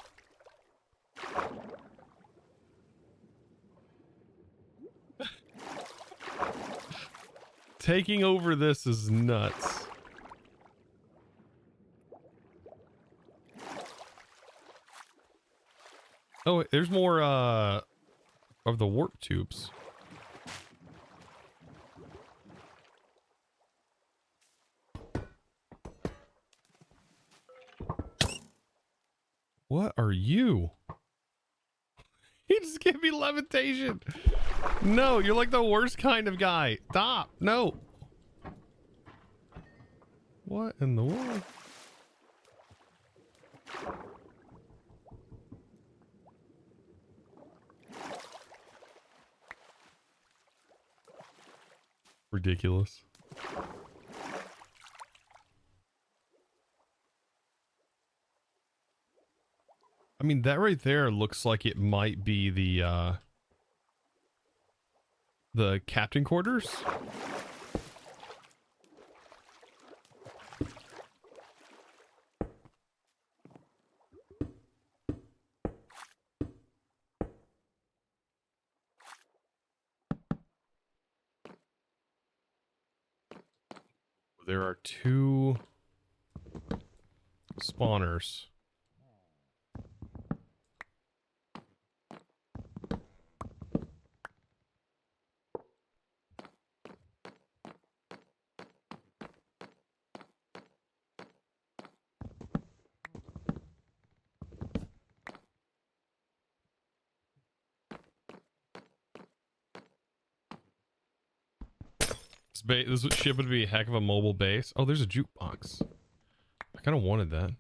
Taking over this is nuts. Oh, there's more of the warp tubes. What are you? He just gave me levitation. No, you're like the worst kind of guy. Stop. No. What in the world? Ridiculous. I mean, that right there looks like it might be the captain quarters. There are two spawners. This ship would be a heck of a mobile base. Oh, there's a jukebox. I kind of wanted that.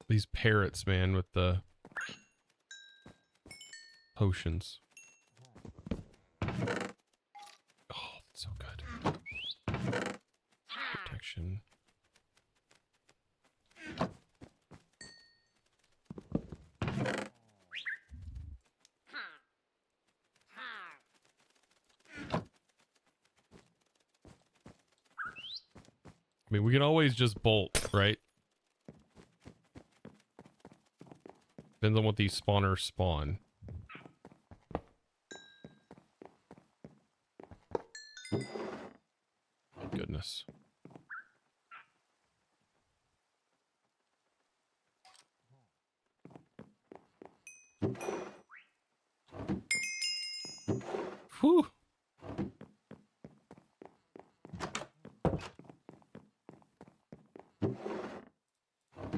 These parrots, man, with the potions. Oh, that's so good. Protection. I mean, we can always just bolt, right? Depends on what these spawners spawn. goodness. Whew. A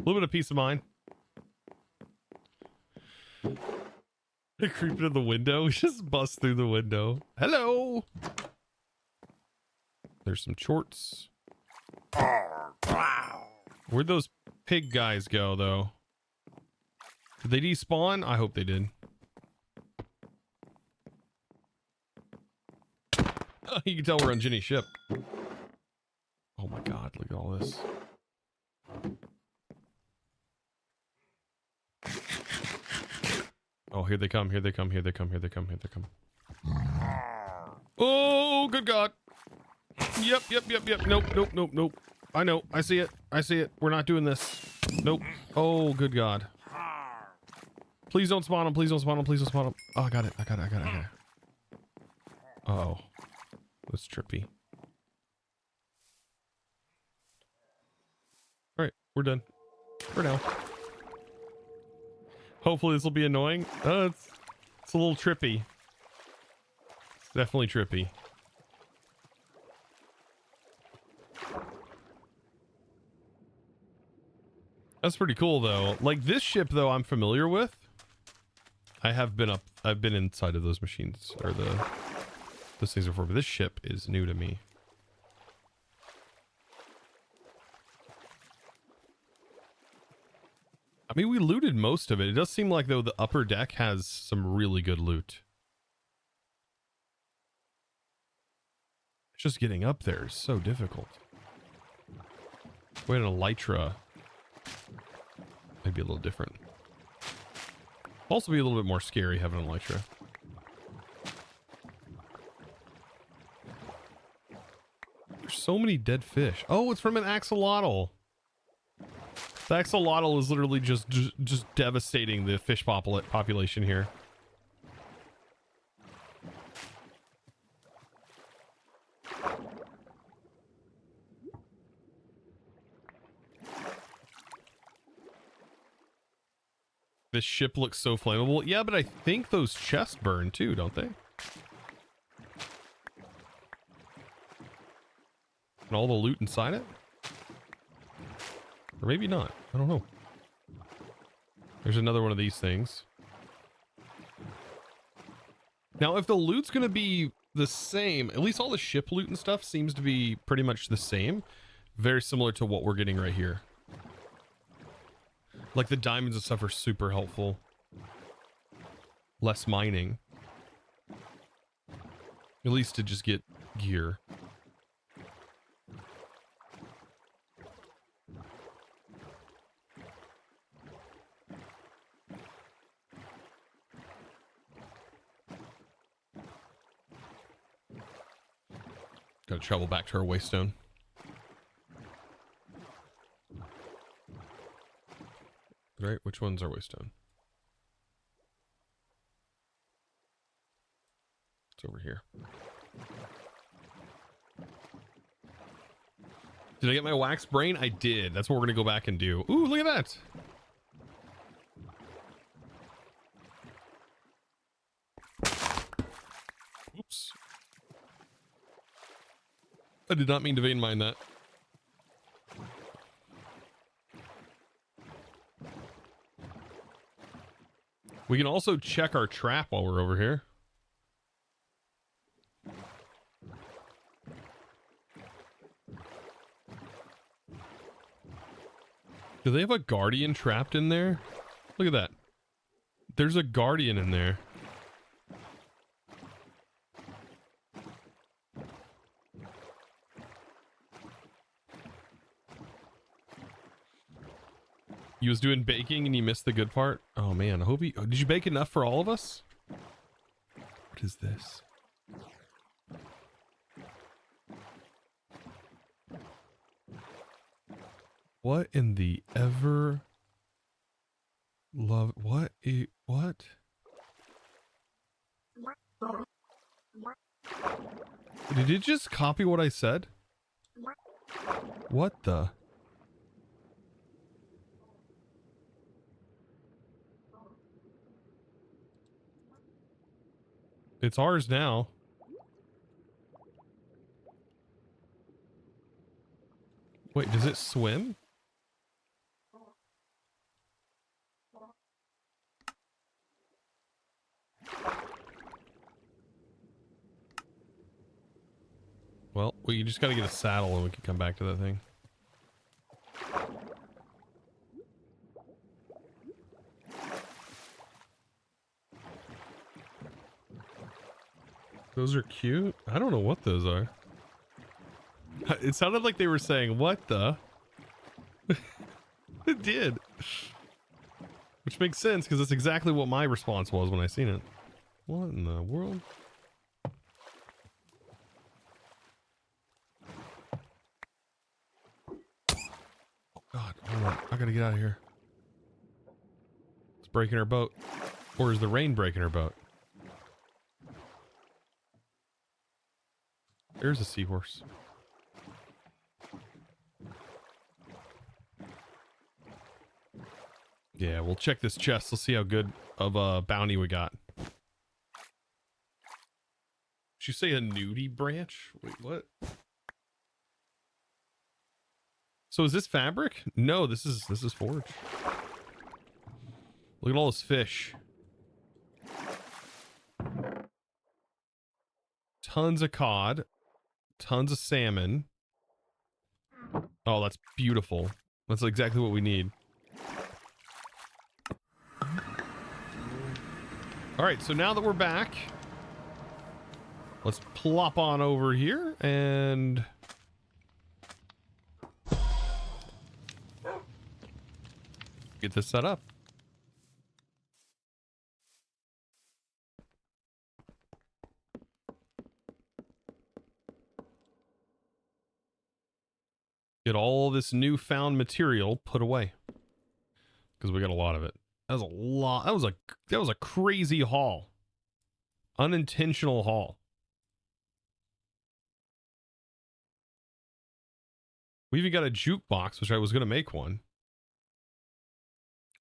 little bit of peace of mind. Creeping in the window. We just bust through the window. Hello. There's some chorts. Where'd those pig guys go, though? Did they despawn? I hope they did. You can tell we're on Ginny's ship. Oh my god, look at all this. Oh, here they come, here they come, here they come, here they come, here they come. Oh, good god. Yep. Nope. I know, I see it. We're not doing this. Nope. Oh, good god. Please don't spawn them, please don't spawn them. Oh, I got it. Uh-oh. That's trippy. Alright, we're done. For now. Hopefully this will be annoying. It's a little trippy. It's definitely trippy. That's pretty cool though. Like this ship though I'm familiar with. I've been inside of those machines or those things before, but this ship is new to me. I mean, we looted most of it. It does seem like, though, the upper deck has some really good loot. It's just getting up there is so difficult. Wait, an elytra might be a little different. Also be a little bit more scary having an elytra. There's so many dead fish. Oh, it's from an axolotl. The axolotl is literally just devastating the fish population here. This ship looks so flammable. Yeah, but I think those chests burn too, don't they? And all the loot inside it? Or maybe not. I don't know. There's another one of these things. Now, if the loot's going to be the same, at least all the ship loot and stuff seems to be pretty much the same. Very similar to what we're getting right here. Like the diamonds and stuff are super helpful. Less mining. At least to just get gear. Gotta travel back to our waystone. Right, which one's our waystone? It's over here. Did I get my wax brain? I did. That's what we're gonna go back and do. Ooh, look at that. Oops. I did not mean to vein mine that. We can also check our trap while we're over here. Do they have a guardian trapped in there? Look at that. There's a guardian in there. You was doing baking and you missed the good part? Oh man, I hope you... Did you bake enough for all of us? What is this? What in the ever... Love... What? What? Did it just copy what I said? What the? It's ours now. Wait, does it swim? Well, you just gotta get a saddle and we can come back to that thing. Those are cute. I don't know what those are. It sounded like they were saying, what the? It did. Which makes sense because that's exactly what my response was when I seen it. What in the world? Oh God, hold on. I gotta get out of here. It's breaking our boat. Or is the rain breaking our boat? There's a seahorse. Yeah, we'll check this chest. Let's see how good of a bounty we got. Did you say a nudie branch? Wait, what? So is this fabric? No, this is forge. Look at all this fish. Tons of cod. Tons of salmon. Oh, that's beautiful. That's exactly what we need. All right, so now that we're back, let's plop on over here and get this set up. Get all this newfound material put away because we got a lot of it. That was a lot. That was a crazy haul. Unintentional haul. We even got a jukebox, which I was going to make one.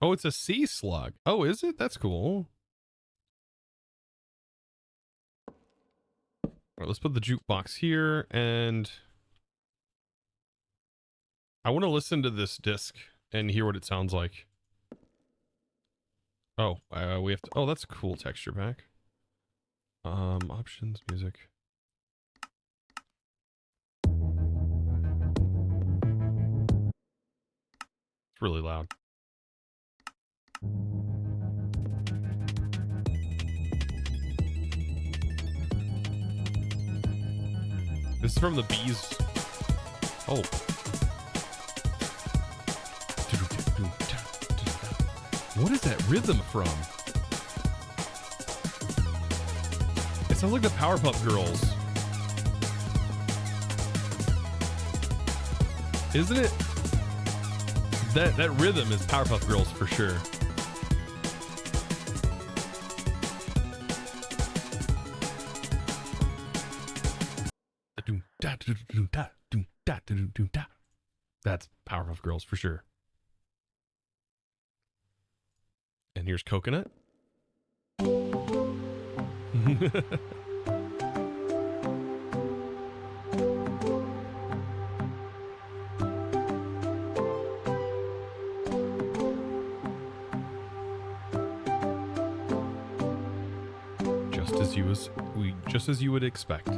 Oh, it's a sea slug. Oh, is it? That's cool. All right, let's put the jukebox here, and I want to listen to this disc and hear what it sounds like. Oh, we have to. Oh, that's a cool texture pack. Options, music. It's really loud. This is from the bees. Oh. What is that rhythm from? It sounds like the Powerpuff Girls. Isn't it? That rhythm is Powerpuff Girls for sure. That's Powerpuff Girls for sure. And here's Coconut. Just as you would expect.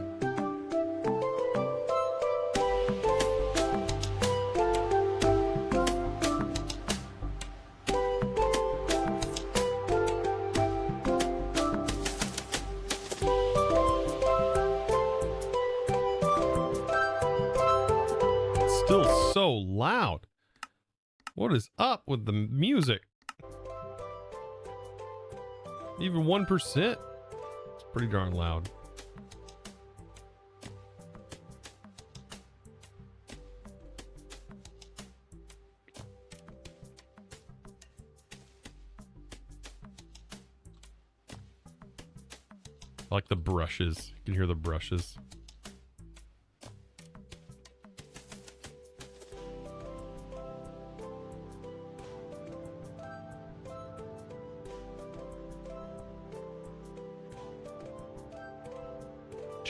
So loud. What is up with the music? Even 1%? It's pretty darn loud. I like the brushes. You can hear the brushes.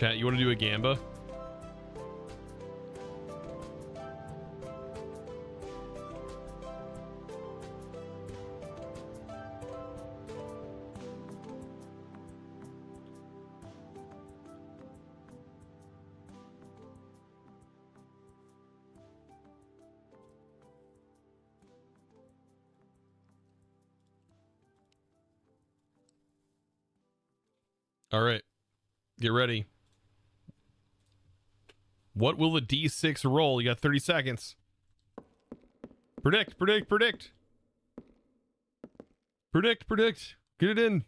Chat, you want to do a gamba? All right, get ready. What will the D6 roll? You got 30 seconds. Predict, predict, predict. Predict, predict. Get it in.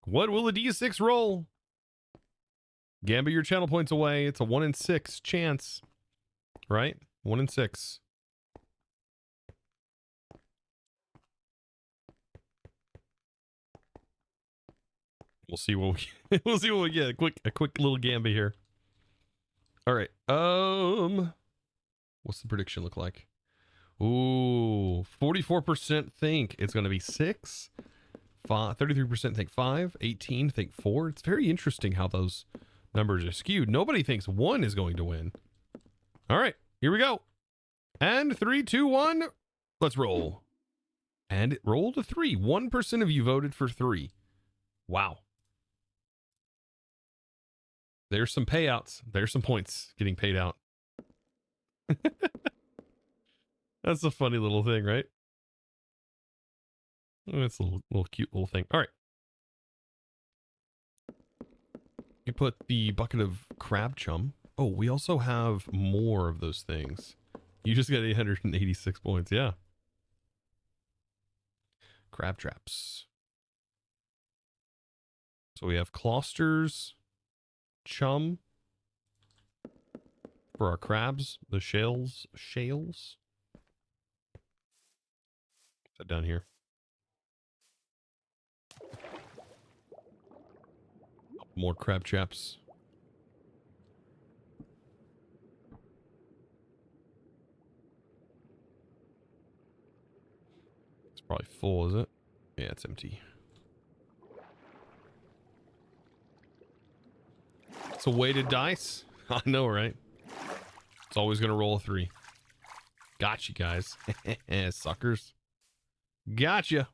What will the D6 roll? Gambit your channel points away. It's a 1 in 6 chance. Right? 1 in 6. We'll see what we we'll see what we get. A quick little gambit here. All right. What's the prediction look like? Ooh, 44% think it's going to be 6. 33% think 5. 18 think 4. It's very interesting how those numbers are skewed. Nobody thinks 1 is going to win. All right, here we go. And 3, 2, 1. Let's roll. And it rolled a 3. 1% of you voted for 3. Wow. There's some payouts. There's some points getting paid out. That's a funny little thing, right? It's a little cute little thing. All right. You put the bucket of crab chum. Oh, we also have more of those things. You just got 886 points. Yeah. Crab traps. So we have clusters, chum for our crabs, the shales. Put that down here. More crab traps. It's probably full, is it? Yeah, it's empty. It's a weighted dice. I know, right? It's always going to roll a 3. Gotcha, guys. Suckers. Gotcha.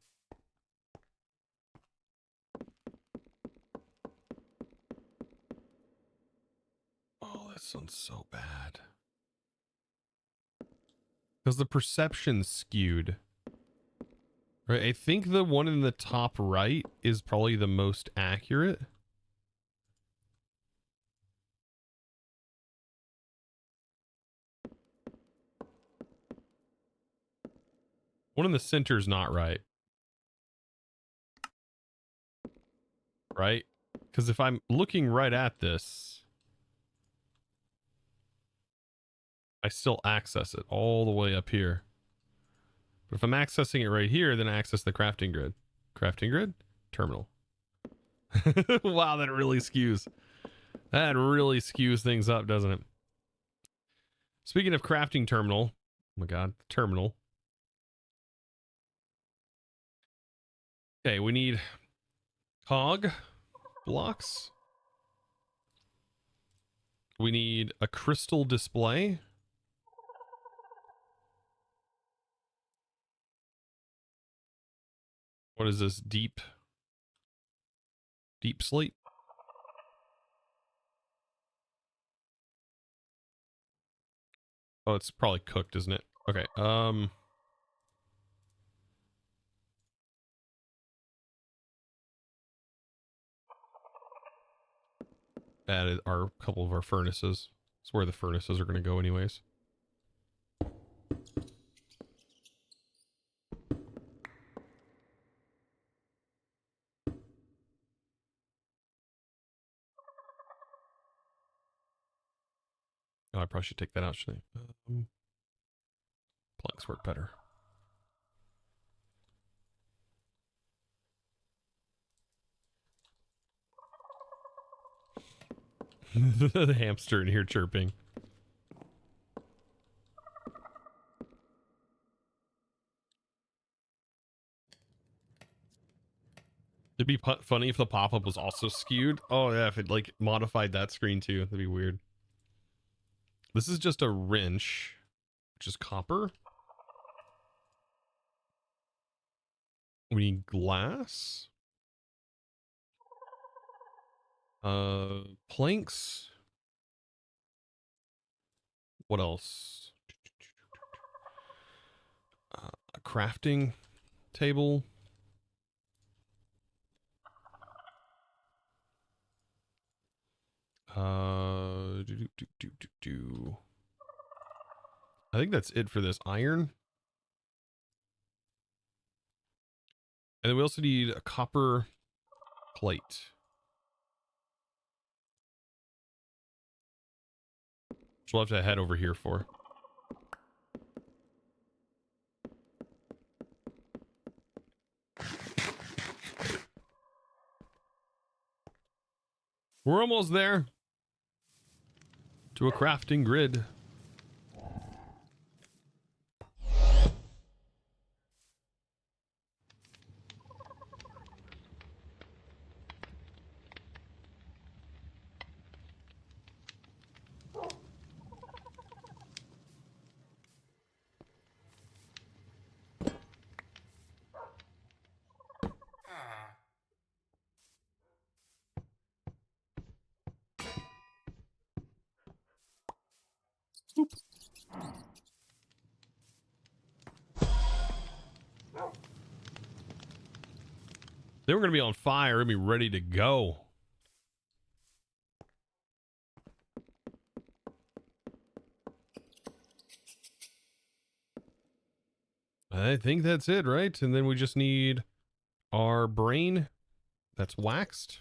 Oh, that sounds so bad. Because the perception's skewed. Right, I think the one in the top right is probably the most accurate. One in the center is not right. Right? Because if I'm looking right at this, I still access it all the way up here. But if I'm accessing it right here, then I access the crafting grid. Crafting grid? Terminal. Wow, that really skews. That really skews things up, doesn't it? Speaking of crafting terminal. Oh my god, terminal. Okay, we need cog blocks. We need a crystal display. What is this? Deep sleep? Oh, it's probably cooked, isn't it? Okay. Added our couple of our furnaces. That's where the furnaces are going to go anyways. Oh, I probably should take that out, shouldn't I? Planks work better. The hamster in here chirping. It'd be funny if the pop-up was also skewed. Oh yeah, if it like modified that screen too, that'd be weird. This is just a wrench, which is copper. We need glass. Planks. What else? A crafting table. I think that's it for this iron. And then we also need a copper plate. Which we'll have to head over here for. We're almost there to a crafting grid. Oop. Then we're going to be on fire and be ready to go. I think that's it, right? And then we just need our brain that's waxed.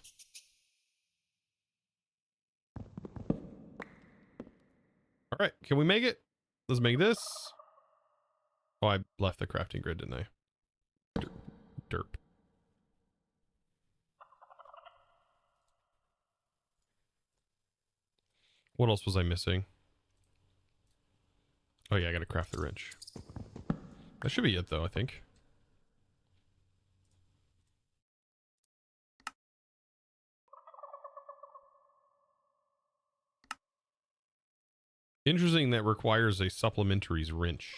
All right, can we make it? Let's make this. Oh, I left the crafting grid, didn't I? Derp. What else was I missing? Oh yeah, I gotta craft the wrench. That should be it though, I think. Interesting, that requires a supplementary wrench.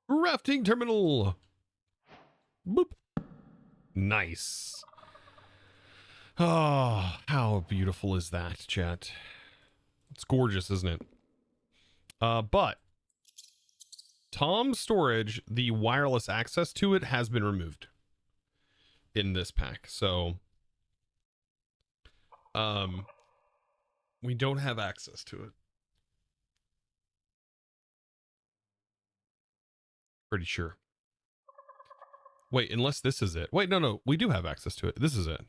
Rafting terminal. Boop. Nice. Oh, how beautiful is that, chat? It's gorgeous, isn't it? But Tom's storage, the wireless access to it has been removed in this pack. So we don't have access to it. Pretty sure. Wait, unless this is it. Wait, no, we do have access to it. This is it.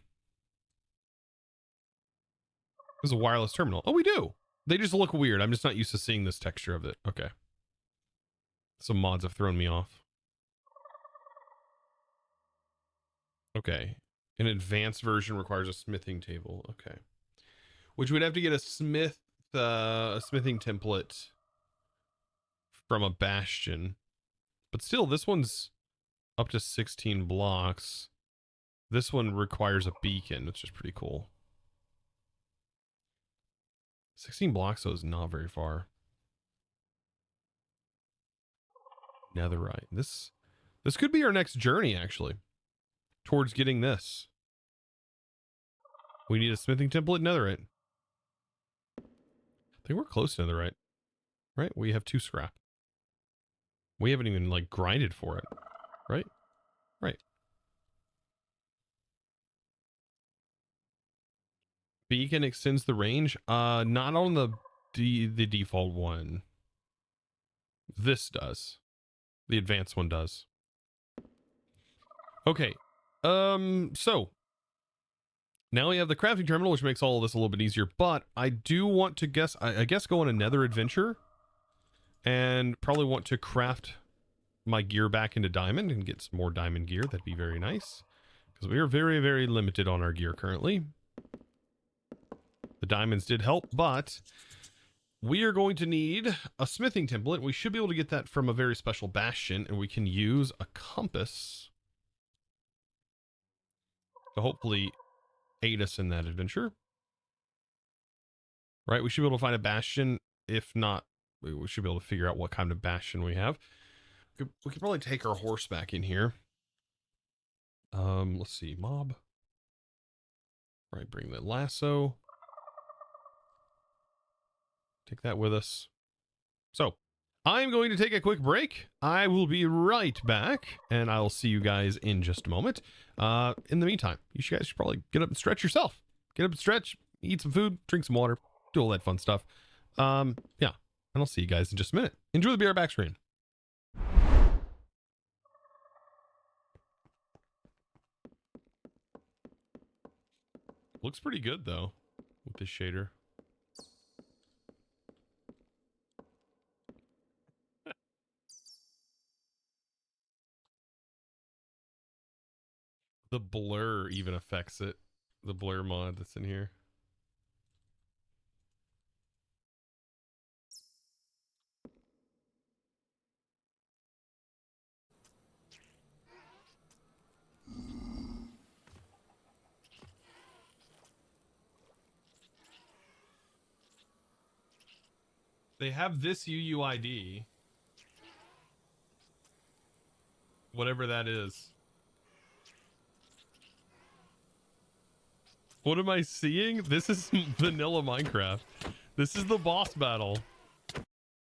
This is a wireless terminal. Oh, we do. They just look weird. I'm just not used to seeing this texture of it. Okay. Some mods have thrown me off. Okay. An advanced version requires a smithing table. Okay. Which we'd have to get a smithing template from a Bastion. But still, this one's up to 16 blocks. This one requires a beacon, which is pretty cool. 16 blocks, so is not very far. Netherite. This could be our next journey, actually, towards getting this. We need a smithing template, netherite. I think we're close to netherite, right? We have 2 scrap. We haven't even like grinded for it, right? Right. Beacon extends the range. Not on the default one. This does. The advanced one does. Okay. So now we have the crafting terminal, which makes all of this a little bit easier. But I do want to guess. I guess go on another adventure, and probably want to craft my gear back into diamond and get some more diamond gear. That'd be very nice, because we are very, very limited on our gear currently. The diamonds did help, but we are going to need a smithing template. We should be able to get that from a very special bastion, and we can use a compass to hopefully aid us in that adventure. Right, we should be able to find a bastion. If not, we should be able to figure out what kind of bastion we have. We could probably take our horse back in here. Let's see, mob. Right, bring the lasso. Take that with us. So, I'm going to take a quick break. I will be right back, and I'll see you guys in just a moment. In the meantime, you guys should probably get up and stretch yourself. Get up and stretch, eat some food, drink some water, do all that fun stuff. Yeah, and I'll see you guys in just a minute. Enjoy the BR back screen. Looks pretty good, though, with this shader. The blur even affects it. The blur mod that's in here. They have this UUID. Whatever that is. What am I seeing? This is vanilla Minecraft. This is the boss battle.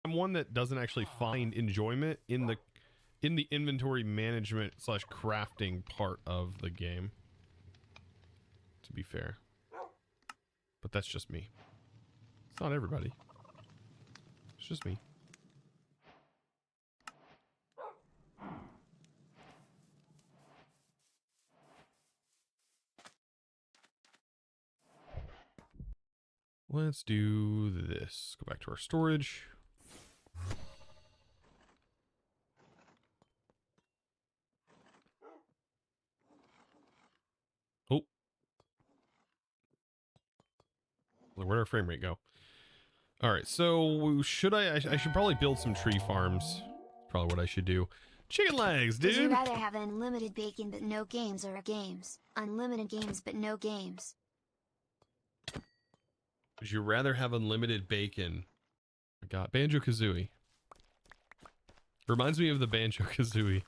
I'm one that doesn't actually find enjoyment in the inventory management / crafting part of the game. To be fair. But that's just me. It's not everybody. It's just me. Let's do this. Go back to our storage. Oh. Where'd our frame rate go? All right, so should I should probably build some tree farms. Probably what I should do. Chicken legs, dude. Would you rather have unlimited bacon but no games, or games? Unlimited games but no games. Would you rather have unlimited bacon? I got Banjo-Kazooie. Reminds me of the Banjo-Kazooie.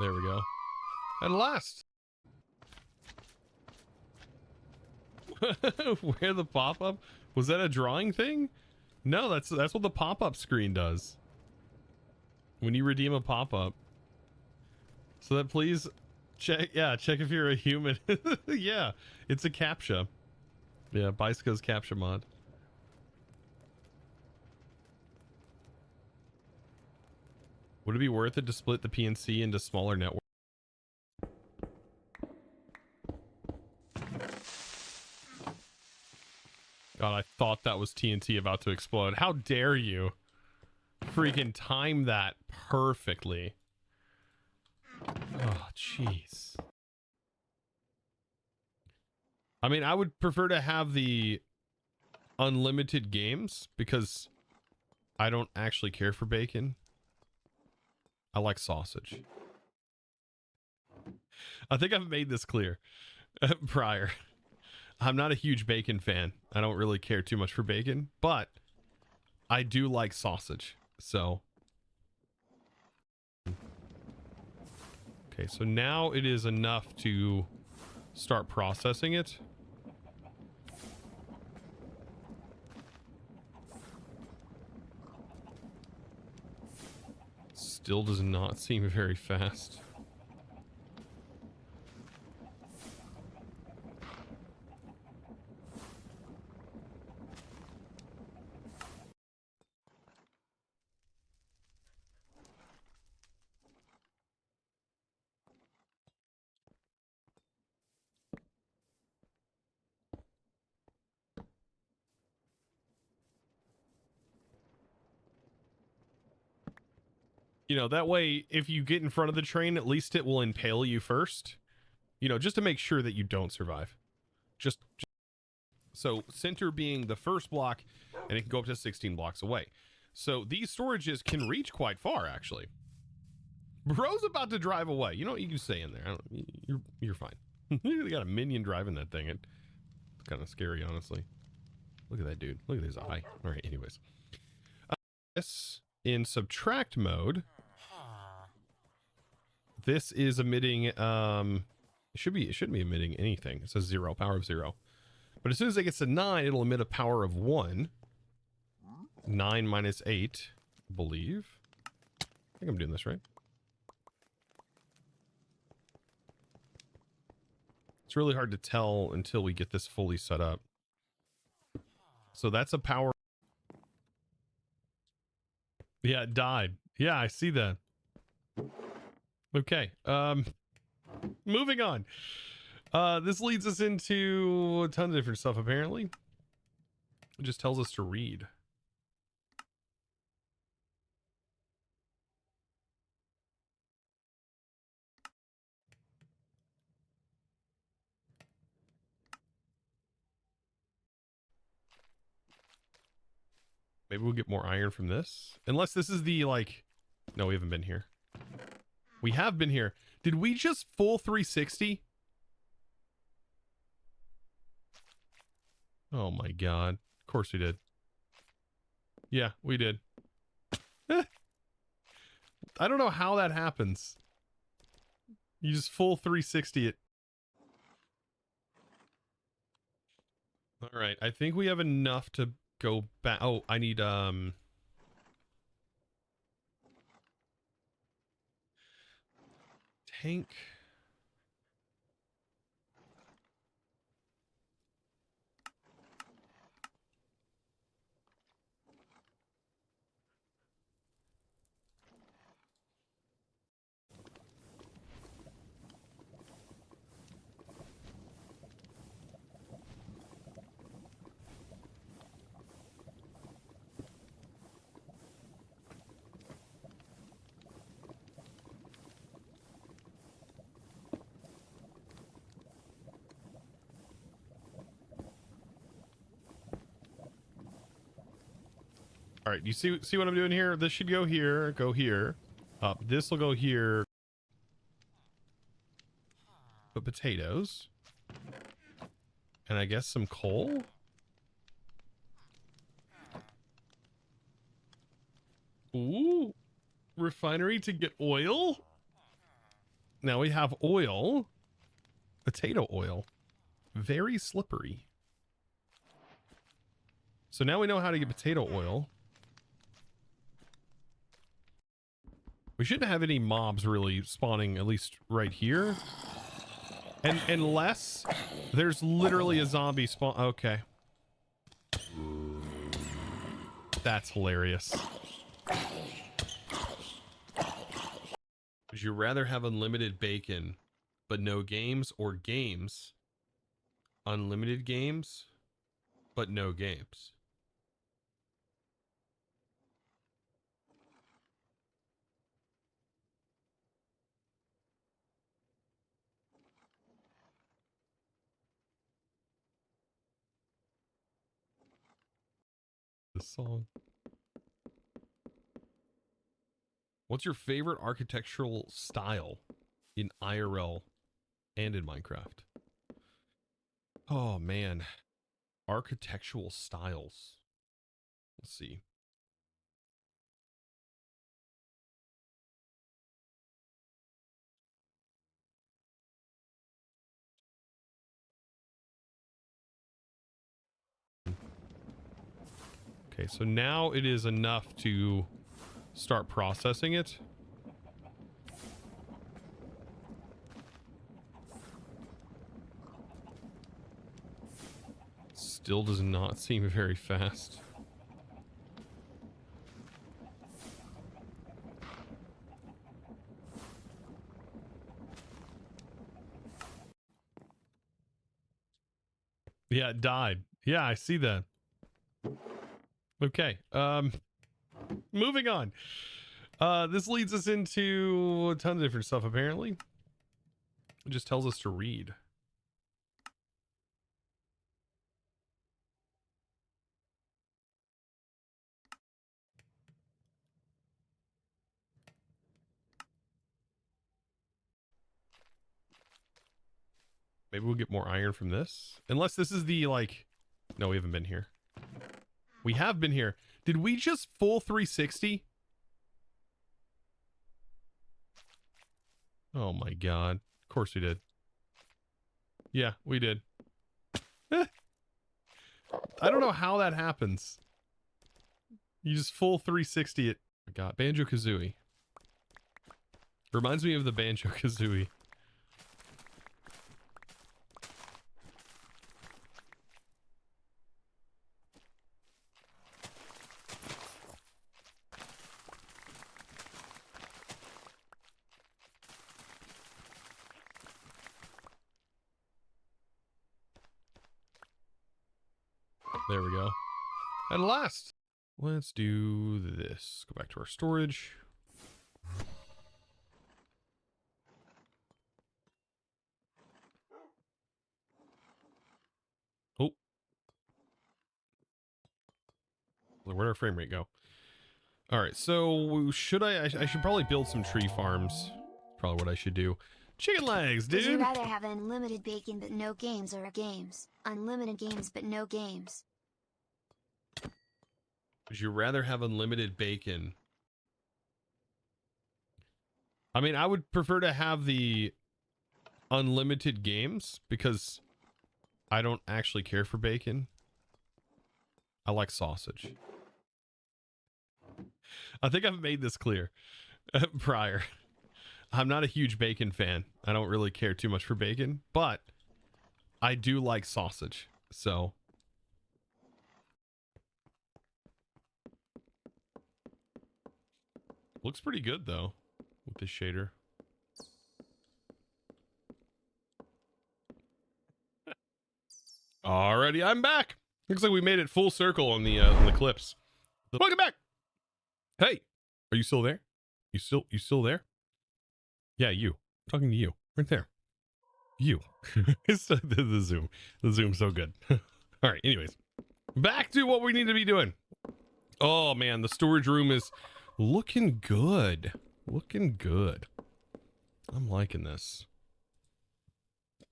There we go. At last. Where the pop-up? Was that a drawing thing? No, that's what the pop-up screen does. When you redeem a pop-up. So that please check if you're a human. Yeah, it's a CAPTCHA. Yeah, Bicyco's CAPTCHA mod. Would it be worth it to split the PNC into smaller networks? God, I thought that was TNT about to explode. How dare you freaking time that perfectly. Oh, jeez. I mean, I would prefer to have the unlimited games because I don't actually care for bacon. I like sausage. I think I've made this clear prior. I'm not a huge bacon fan. I don't really care too much for bacon, but I do like sausage. So, okay, so now it is enough to start processing it. Still does not seem very fast. You know, that way, if you get in front of the train, at least it will impale you first. You know, just to make sure that you don't survive. Just so center being the first block, and it can go up to 16 blocks away. So these storages can reach quite far, actually. Bro's about to drive away. You know what you can say in there? You're fine. You got a minion driving that thing. It's kind of scary, honestly. Look at that dude. Look at his eye. All right, anyways. This in subtract mode. This is emitting, it shouldn't be emitting anything. It says 0, power of 0. But as soon as it gets to 9, it'll emit a power of 1. 9 minus 8, I believe. I think I'm doing this right. It's really hard to tell until we get this fully set up. So that's a power. Yeah, it died. Yeah, I see that. Okay. Moving on. This leads us into a ton of different stuff, apparently. It just tells us to read. Maybe we'll get more iron from this. Unless this is the, like... No, we haven't been here. We have been here. Did we just full 360? Oh my god. Of course we did. Yeah, we did. I don't know how that happens. You just full 360 it. Alright, I think we have enough to go back. Oh, I need, tank. All right, you see what I'm doing here? This should go here, up. This will go here. Put potatoes. And I guess some coal? Ooh. Refinery to get oil? Now we have oil. Potato oil. Very slippery. So now we know how to get potato oil. We shouldn't have any mobs really spawning, at least right here. And unless there's literally a zombie spawn. Okay. That's hilarious. Would you rather have unlimited bacon, but no games, or games? Unlimited games, but no games. The song. What's your favorite architectural style in IRL and in Minecraft? Oh man, architectural styles. Let's see. Okay, so now it is enough to start processing it. Still does not seem very fast. Yeah, it died. Yeah, I see that. Okay, moving on. This leads us into a ton of different stuff, apparently. It just tells us to read. Maybe we'll get more iron from this. Unless this is the, like... No, we haven't been here. We have been here. Did we just full 360? Oh my god. Of course we did. Yeah, we did. I don't know how that happens. You just full 360 it. Oh my god. Banjo-Kazooie. Reminds me of the Banjo-Kazooie. There we go. At last. Let's do this. Go back to our storage. Oh. Where'd our frame rate go? All right, so should I should probably build some tree farms. Probably what I should do. Chicken legs, dude. Would you rather have unlimited bacon but no games, or games? Unlimited games but no games. Would you rather have unlimited bacon? I mean, I would prefer to have the unlimited games because I don't actually care for bacon. I like sausage. I think I've made this clear prior. I'm not a huge bacon fan. I don't really care too much for bacon, but I do like sausage. So looks pretty good though with this shader. Alrighty, I'm back. Looks like we made it full circle on the clips. Welcome back. Hey, are you still there? You still there? Yeah, you. I'm talking to you. Right there. You. It's the zoom. The zoom's so good. All right, anyways. Back to what we need to be doing. Oh man, the storage room is looking good. Looking good. I'm liking this.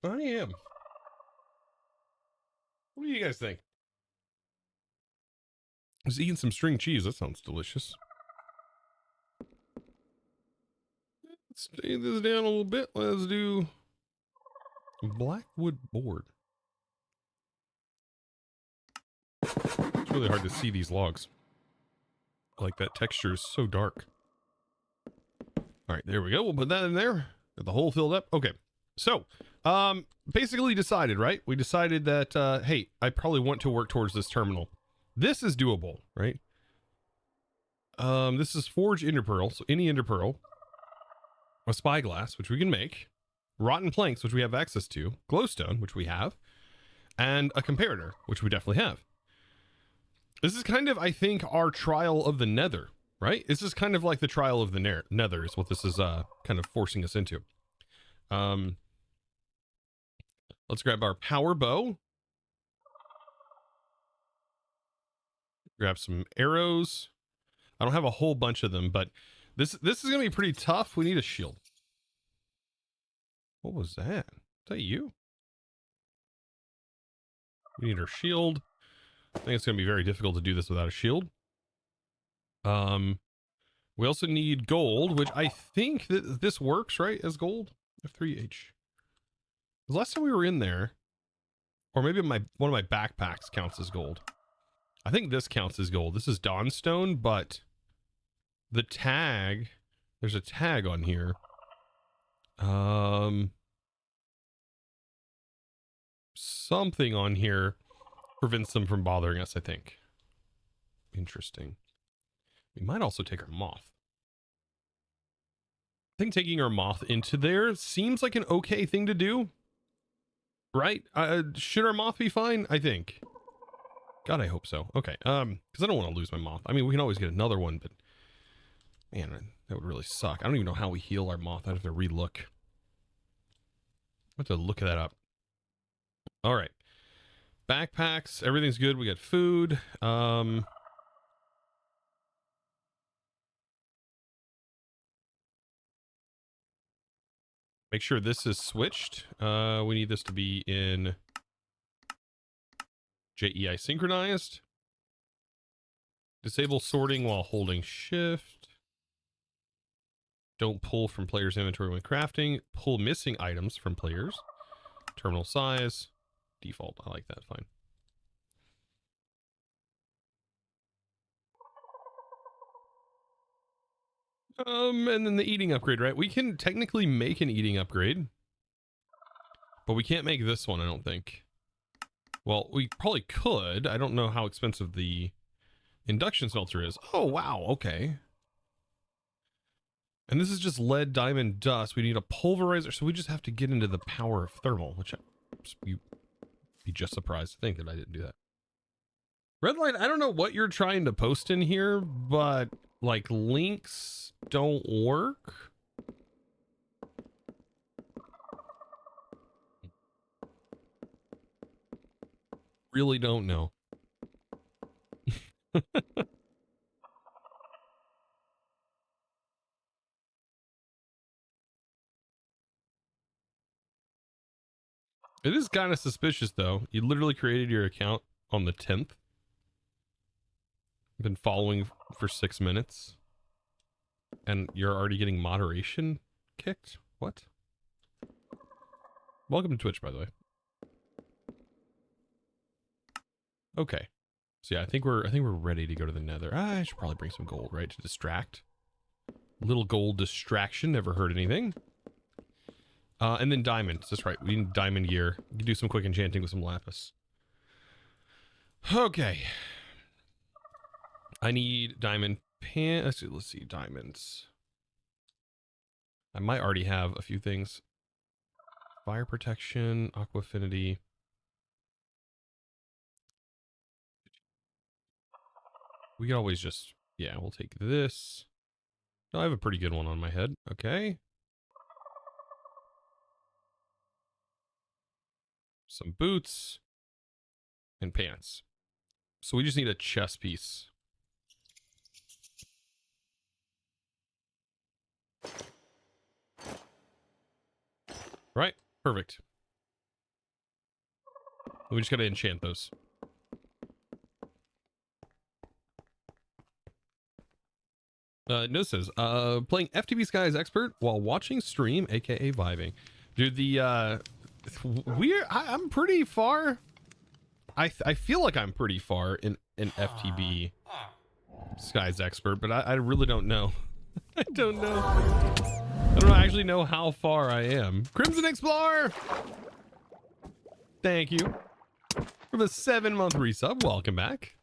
I am. What do you guys think? I was eating some string cheese. That sounds delicious. Let's stay this down a little bit. Let's do blackwood board. It's really hard to see these logs. Like that texture is so dark. All right, there we go. We'll put that in there. Got the hole filled up. Okay. So, basically decided, right? We decided that, hey, I probably want to work towards this terminal. This is doable, right? This is forge enderpearl. So any enderpearl, a spyglass, which we can make, rotten planks, which we have access to, glowstone, which we have, and a comparator, which we definitely have. This is kind of, I think, our trial of the Nether, right? This is kind of like the trial of the Nether is what this is kind of forcing us into. Let's grab our power bow. Grab some arrows. I don't have a whole bunch of them, but this is gonna be pretty tough. We need a shield. What was that? Is that you? We need our shield. I think it's gonna be very difficult to do this without a shield. We also need gold, which I think that this works, right? As gold. F3H. The last time we were in there, or maybe one of my backpacks counts as gold. I think this counts as gold. This is Dawnstone, but the tag, there's a tag on here. Something on here prevents them from bothering us, I think. Interesting. We might also take our moth. I think taking our moth into there seems like an okay thing to do. Right? Should our moth be fine? I think. God, I hope so. Okay. Because I don't want to lose my moth. I mean, we can always get another one, but Man, that would really suck. I don't even know how we heal our moth. I'd have to relook. I have to look that up. All right. Backpacks. Everything's good. We got food. Make sure this is switched. We need this to be in JEI synchronized. Disable sorting while holding shift. Don't pull from players' inventory when crafting. Pull missing items from players. Terminal size. Default. I like that. Fine. And then the eating upgrade, right? We can technically make an eating upgrade, but we can't make this one, I don't think. Well, we probably could. I don't know how expensive the induction smelter is. Oh, wow. Okay. And this is just lead, diamond, dust. We need a pulverizer, so we just have to get into the power of thermal, which you'd be just surprised to think that I didn't do that. Redline, I don't know what you're trying to post in here, but like links don't work. Really don't know. It is kind of suspicious though. You literally created your account on the 10th. Been following for 6 minutes. And you're already getting moderation kicked? What? Welcome to Twitch, by the way. Okay. So yeah, I think we're ready to go to the Nether. I should probably bring some gold, right? To distract. Little gold distraction, never hurt anything. And then diamonds. That's right. We need diamond gear. You can do some quick enchanting with some lapis. Okay. I need diamond pants. Let's see, diamonds. I might already have a few things. Fire protection, aqua affinity. We can always just, yeah, we'll take this. Oh, I have a pretty good one on my head. Okay. Some boots and pants. So we just need a chest piece. Right? Perfect. We just gotta enchant those. No says, playing FTB Skies Expert while watching stream, aka vibing. Dude, I'm pretty far. I feel like I'm pretty far in FTB Skies Expert, but I really don't know. I don't know. I don't actually know how far I am. Crimson Explorer! Thank you for the 7-month resub. Welcome back.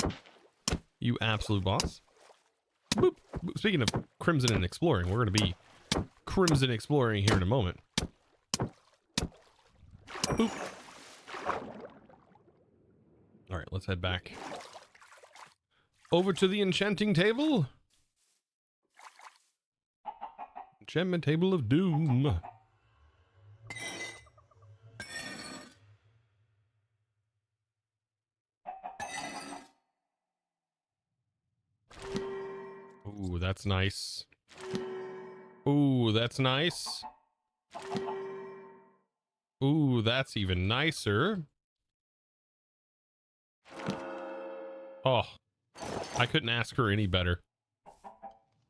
You absolute boss. Boop. Speaking of Crimson and exploring, we're going to be Crimson exploring here in a moment. Boop. All right, let's head back over to the enchanting table. Enchantment table of doom. Ooh, that's nice. Ooh, that's nice. Ooh, that's even nicer. Oh, I couldn't ask her any better.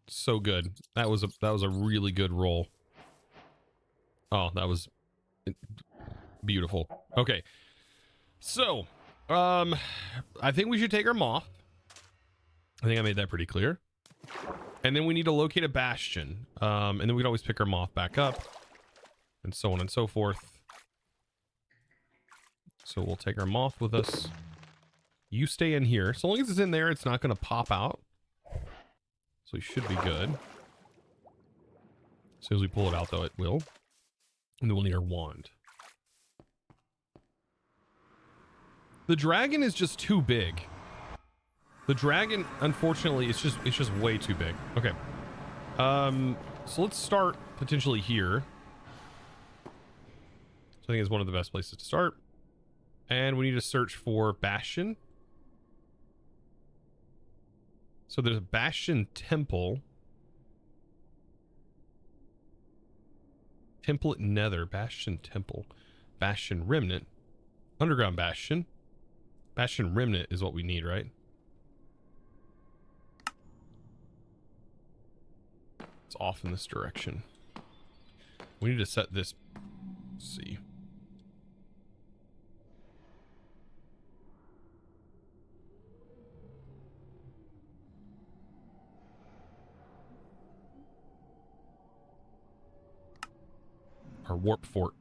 So good. That was a really good roll. Oh, that was beautiful. Okay. So, I think we should take our moth. I think I made that pretty clear. And then we need to locate a bastion. And then we can always pick our moth back up. And so on and so forth. So we'll take our moth with us. You stay in here. So long as it's in there, it's not going to pop out. So we should be good. As soon as we pull it out, though, it will. And then we'll need our wand. The dragon is just too big. The dragon, unfortunately, it's just way too big. Okay. So let's start potentially here. So I think it's one of the best places to start. And we need to search for Bastion. So there's a Bastion temple. Temple at Nether. Bastion temple. Bastion remnant. Underground Bastion. Bastion remnant is what we need, right? It's off in this direction. We need to set this. Let's see. Our warp fort.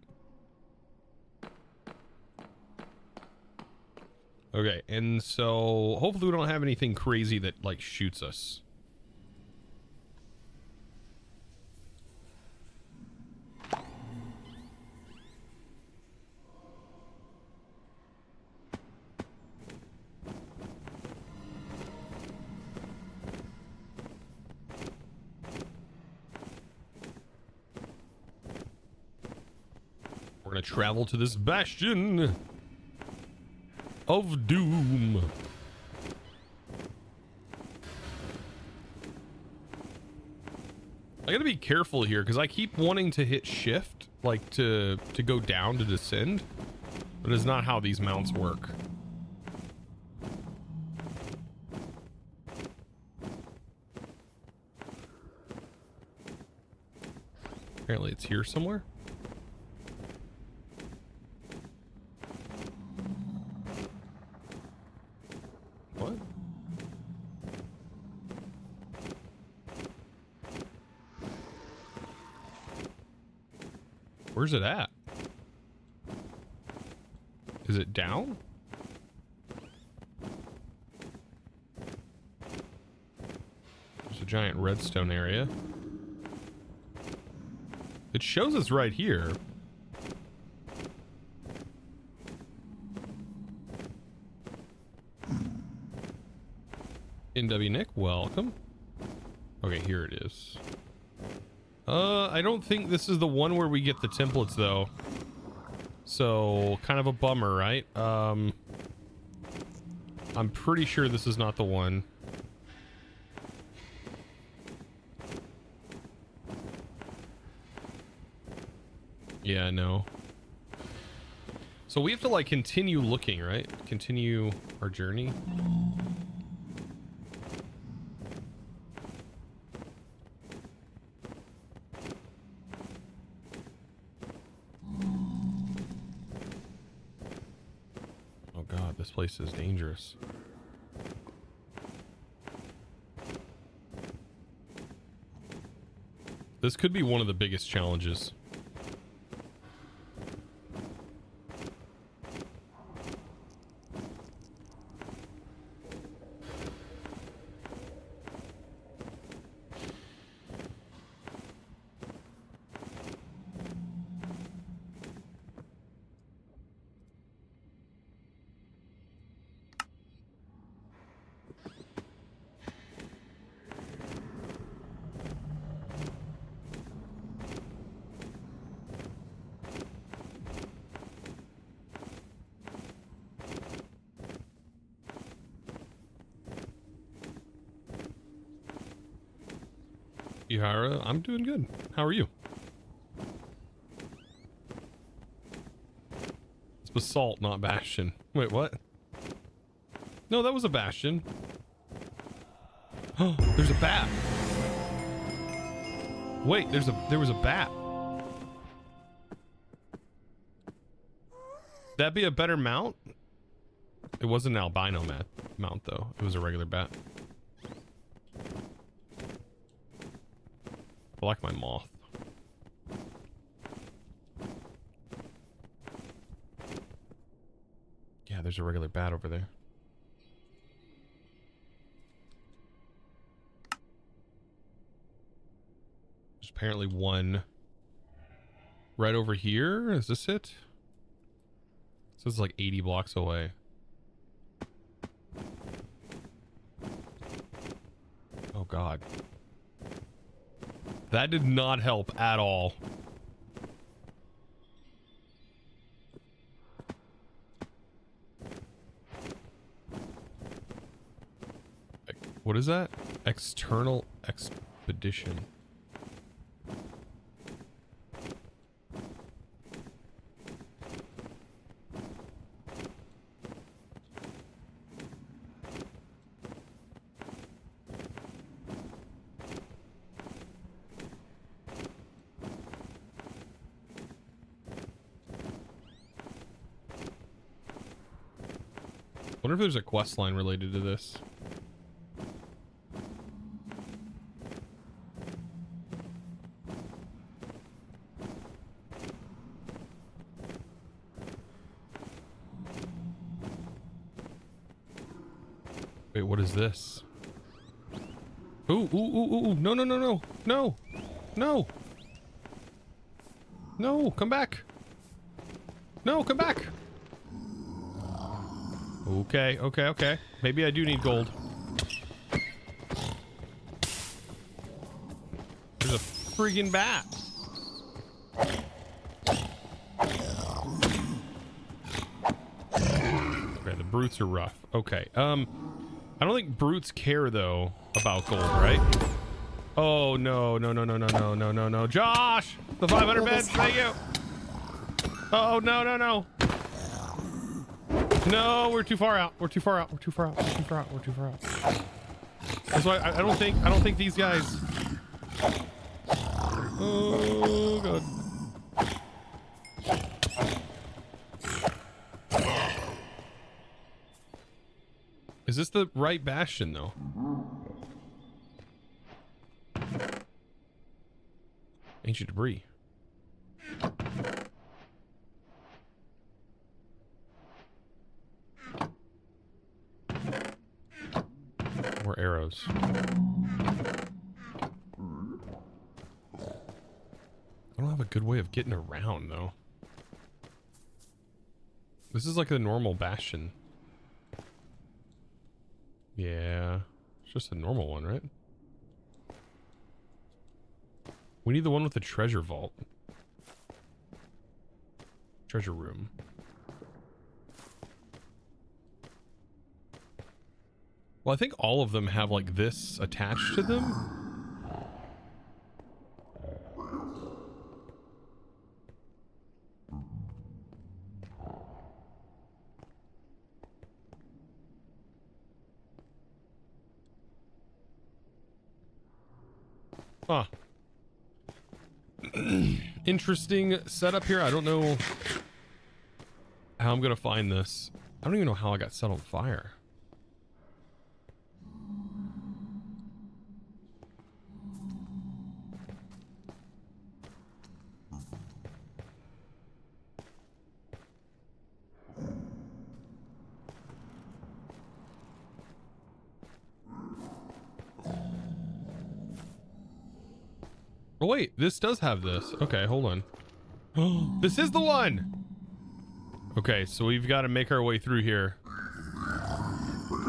Okay, and so hopefully we don't have anything crazy that like shoots us. We're gonna travel to this Bastion of Doom. I gotta be careful here because I keep wanting to hit shift, like to go down to descend, but it's not how these mounts work. Apparently it's here somewhere. What? Where's it at? Is it down? There's a giant redstone area. It shows us right here. NW Nick, welcome. Okay, here it is. I don't think this is the one where we get the templates though. So, kind of a bummer, right? I'm pretty sure this is not the one. Yeah, no. So we have to like continue looking, right? Continue our journey. Oh God, this place is dangerous. This could be one of the biggest challenges. Ihara, I'm doing good. How are you? It's basalt, not bastion. Wait, what? No, that was a bastion. Oh, there's a bat. Wait, there was a bat. That'd be a better mount? It wasn't an albino mount though. It was a regular bat. I like my moth. Yeah, there's a regular bat over there. There's apparently one right over here. Is this it? This is like 80 blocks away. Oh God. That did not help at all. What is that? External expedition. I wonder if there's a quest line related to this. Wait, what is this? Ooh, ooh, ooh, ooh, no, no, no, no, no, no. No, come back. No, come back. Okay, okay, okay. Maybe I do need gold. There's a friggin' bat. Okay, the brutes are rough. Okay, I don't think brutes care though about gold, right? Oh no, no, no, no, no, no, no, no, no. Josh! The 500 beds, thank you! Oh no, no, no. No, we're too far out. We're too far out. We're too far out. We're too far out. We're too far out. That's why I don't think these guys. Oh god. Is this the right Bastion though? Ancient debris. More arrows. I don't have a good way of getting around though. This is like the normal Bastion. Yeah, it's just a normal one, right? We need the one with the treasure vault. Treasure room. Well, I think all of them have like this attached to them. Huh. Interesting setup here. I don't know how I'm gonna find this. I don't even know how I got set on fire. Oh wait, this does have this. Okay, hold on. Oh, this is the one! Okay, so we've got to make our way through here.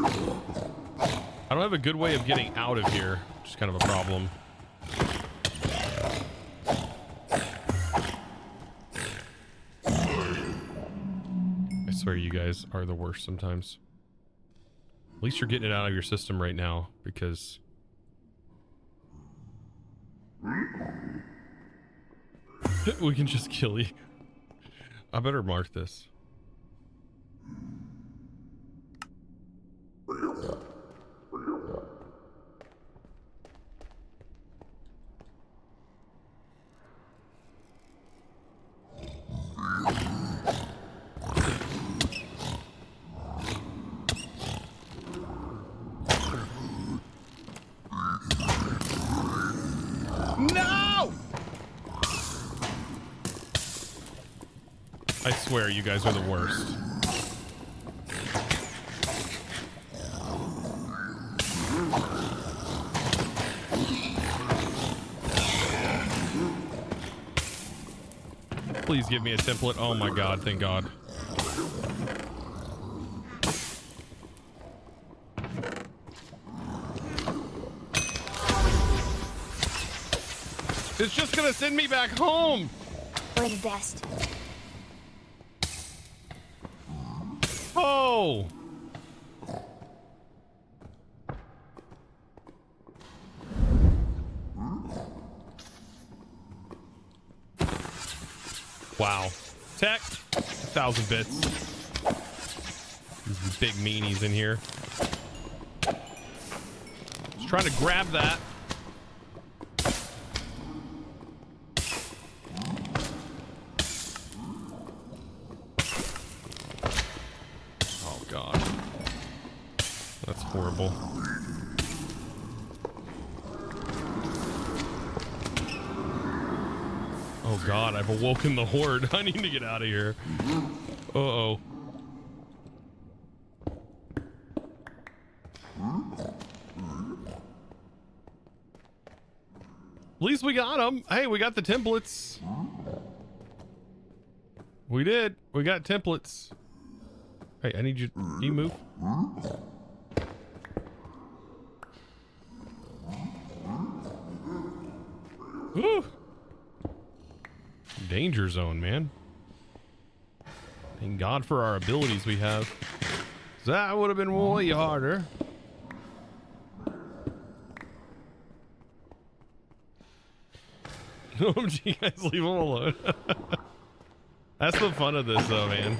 I don't have a good way of getting out of here, which is kind of a problem. I swear you guys are the worst sometimes. At least you're getting it out of your system right now, because... we can just kill you. I better mark this. No! I swear you guys are the worst. Please give me a template. Oh my god, thank god. It's just gonna send me back home. We're the best. Oh. Wow. Tech, 1,000 bits. These big meanies in here. Just trying to grab that. Oh God. That's horrible. Oh God, I've awoken the horde. I need to get out of here. Uh-oh. At least we got them. Hey, we got the templates. We did. We got templates. Hey, I need you. Can you move? Ooh. Danger zone, man. Thank God for our abilities we have. That would have been way harder. OMG, guys, leave him alone. That's the fun of this, though, man.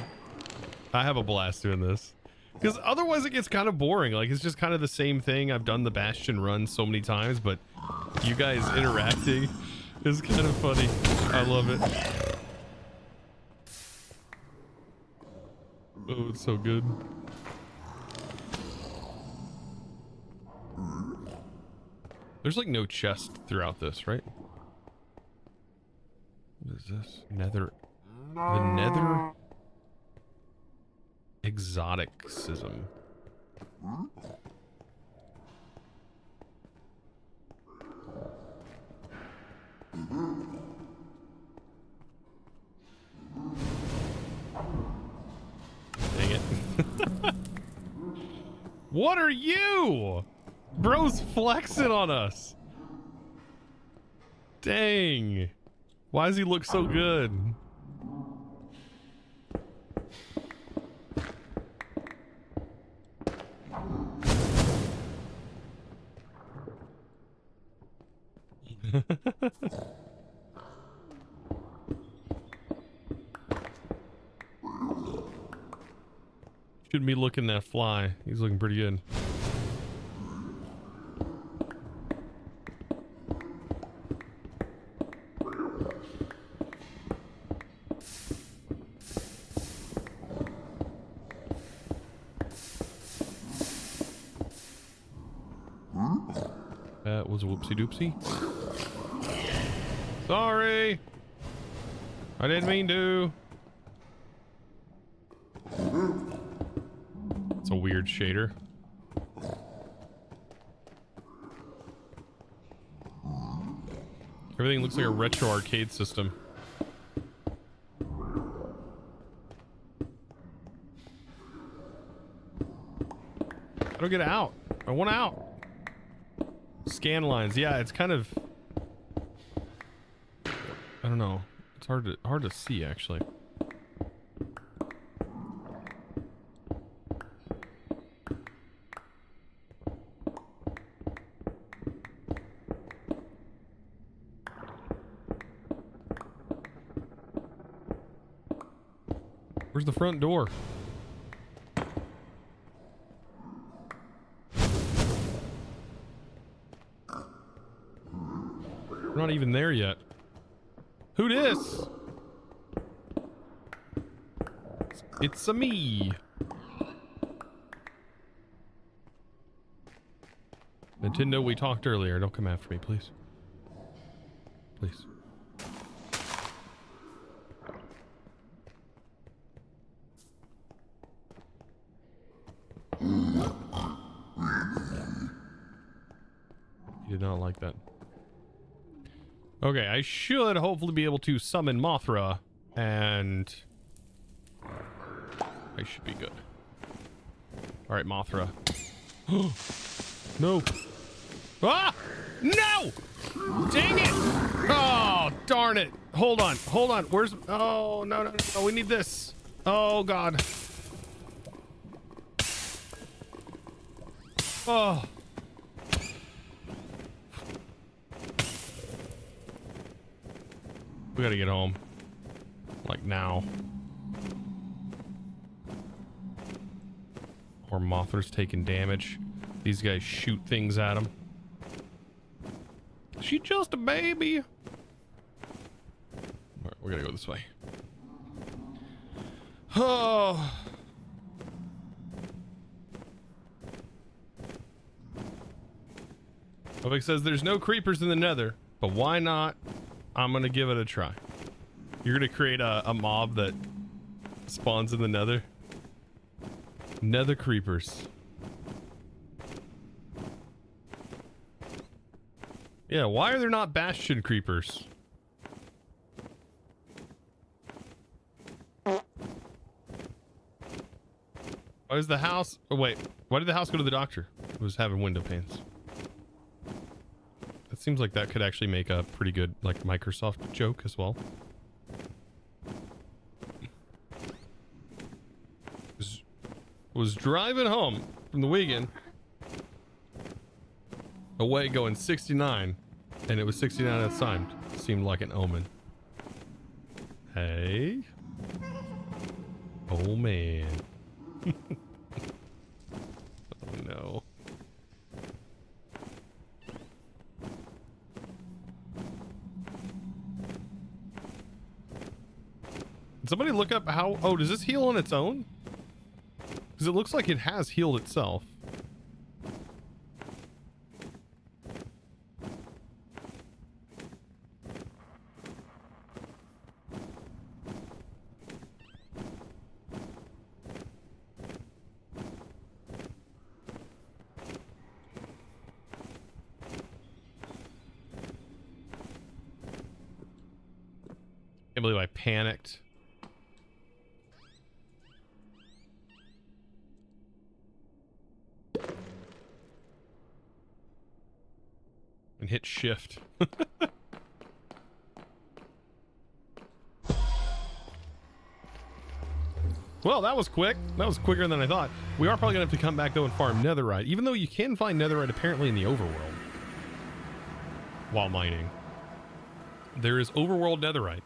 I have a blast doing this. Because otherwise it gets kind of boring. Like, it's just kind of the same thing. I've done the Bastion run so many times, but you guys interacting is kind of funny. I love it. Oh, it's so good. There's like no chest throughout this, right? What is this? Nether. The Nether exoticism. Dang it. What are you? Bro's flexing on us. Dang. Why does he look so good? Shouldn't be looking that fly. He's looking pretty good. That was a whoopsie doopsie. Sorry. I didn't mean to. It's a weird shader. Everything looks like a retro arcade system. How do I get out? I want out. Scan lines. Yeah, it's kind of, I don't know. It's hard to see actually. Where's the front door? We're not even there yet. Who dis? It's a me. Nintendo, we talked earlier. Don't come after me, please. Please. He did not like that. Okay, I should hopefully be able to summon Mothra, and I should be good. All right, Mothra. No. Ah! No! Dang it! Oh, darn it. Hold on. Hold on. Where's... Oh, no, no, no, no. We need this. Oh, God. Oh. We gotta get home. Like now. Or Mothra's taking damage. These guys shoot things at him. She's just a baby. All right, we gotta go this way. Oh. Obik says there's no creepers in the Nether, but why not? I'm gonna give it a try. You're gonna create a mob that spawns in the Nether. Nether creepers. Yeah, why are there not Bastion creepers? Why is the house... Oh, wait. Why did the house go to the doctor? It was having window panes. It seems like that could actually make a pretty good, like, Microsoft joke as well. Was driving home from the weekend. Away going 69, and it was 69 at the time. Seemed like an omen. Hey. Oh man. Oh no. Did somebody look up how... Oh, does this heal on its own? Because it looks like it has healed itself. Can't believe I panicked. And hit shift. Well, that was quick. That was quicker than I thought. We are probably gonna have to come back though and farm netherite, even though you can find netherite apparently in the overworld while mining. There is overworld netherite.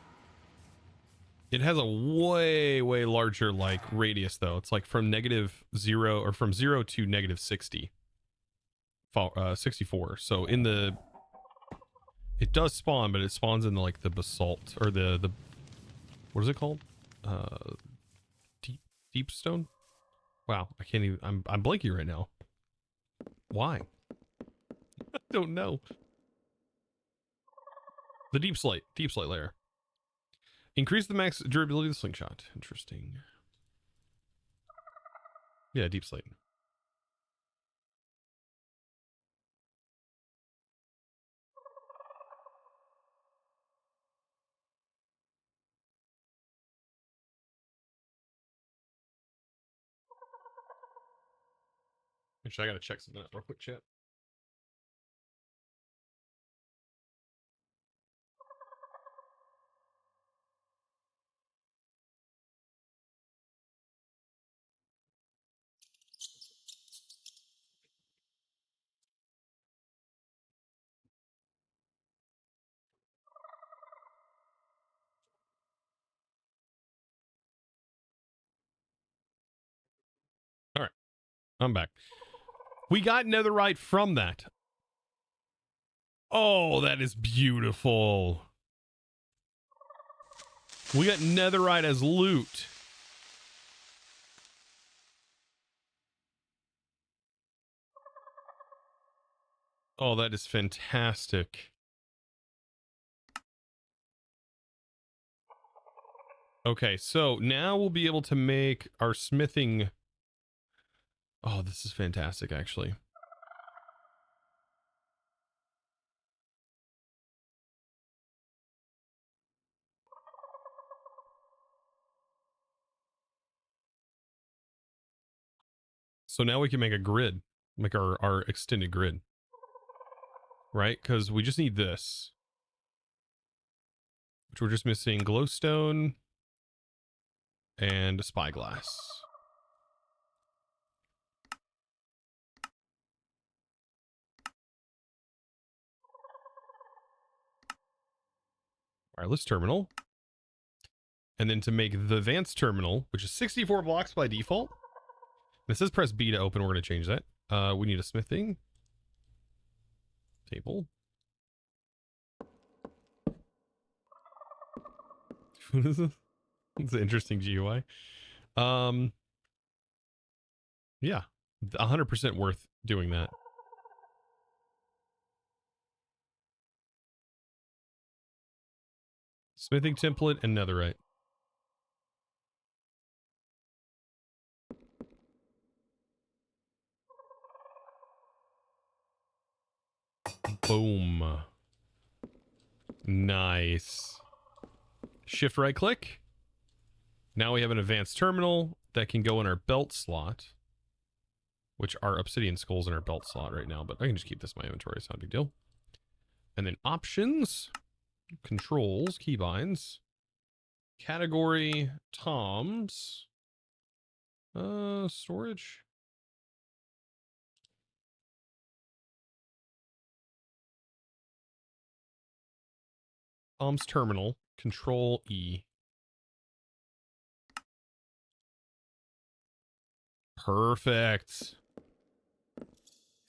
It has a way larger like radius though. It's like from -0 or from 0 to -60. 64. So in the... It does spawn, but it spawns in the, like the basalt or the what is it called? Deep stone? Wow, I can't even... I'm blanking right now. Why? I don't know. The deep slate layer. Increase the max durability of the slingshot. Interesting. Yeah, deep slate. Actually, I gotta check something out real quick, chat. All right, I'm back. We got netherite from that. Oh, that is beautiful. We got netherite as loot. Oh, that is fantastic. Okay, so now we'll be able to make our smithing. Oh, this is fantastic, actually. So now we can make a grid, make our extended grid, right? Because we just need this. which we're just missing glowstone and a spyglass. Wireless terminal. And then to make the advanced terminal, which is 64 blocks by default. And it says press B to open. We're going to change that. We need a smithing table. What is this? It's an interesting GUI. Yeah, 100% worth doing that. Smithing template and netherite. Boom. Nice. Shift right click. Now we have an advanced terminal that can go in our belt slot, which are obsidian skulls in our belt slot right now, but I can just keep this in my inventory. It's not a big deal. And then options, controls, keybinds, category, toms, storage. Toms terminal, control E. Perfect.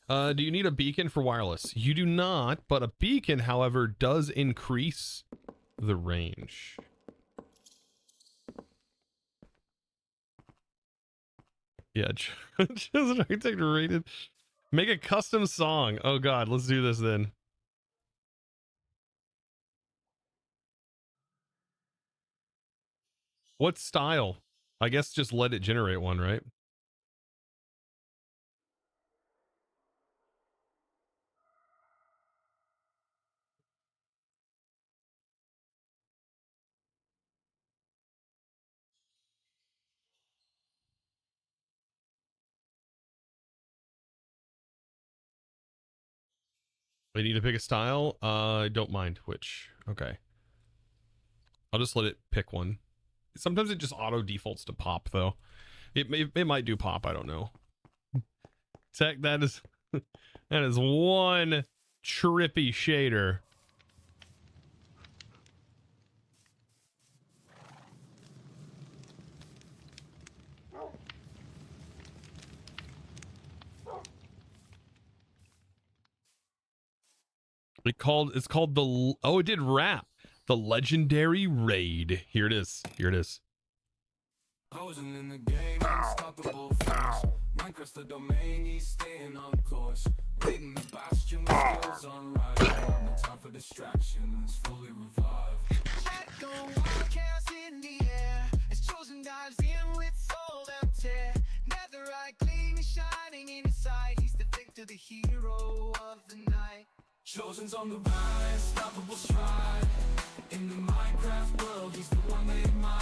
Do you need a beacon for wireless? You do not, but a beacon, however, does increase the range. Yeah, ChosenArchitect rated. Make a custom song. Oh god, let's do this then. What style? I guess just let it generate one, right? I need to pick a style. I don't mind which. Okay. I'll just let it pick one. Sometimes it just auto defaults to pop though. It might do pop, I don't know. Tech, that is that is one trippy shader. It's called the, oh, it did rap. The legendary raid. Here it is. Here it is. Chosen in the game, unstoppable force. Minecraft's the domain, he's staying on course. Raiding the Bastion with skills on rise. No time for distractions, fully revived. Let go, wild chaos in the air. As Chosen dives in with soul and tear. Netherite clean and shining in his sight. He's the victor, the hero of the night. Chosen's on the rise, unstoppable stride. In the Minecraft world, he's the one they admire.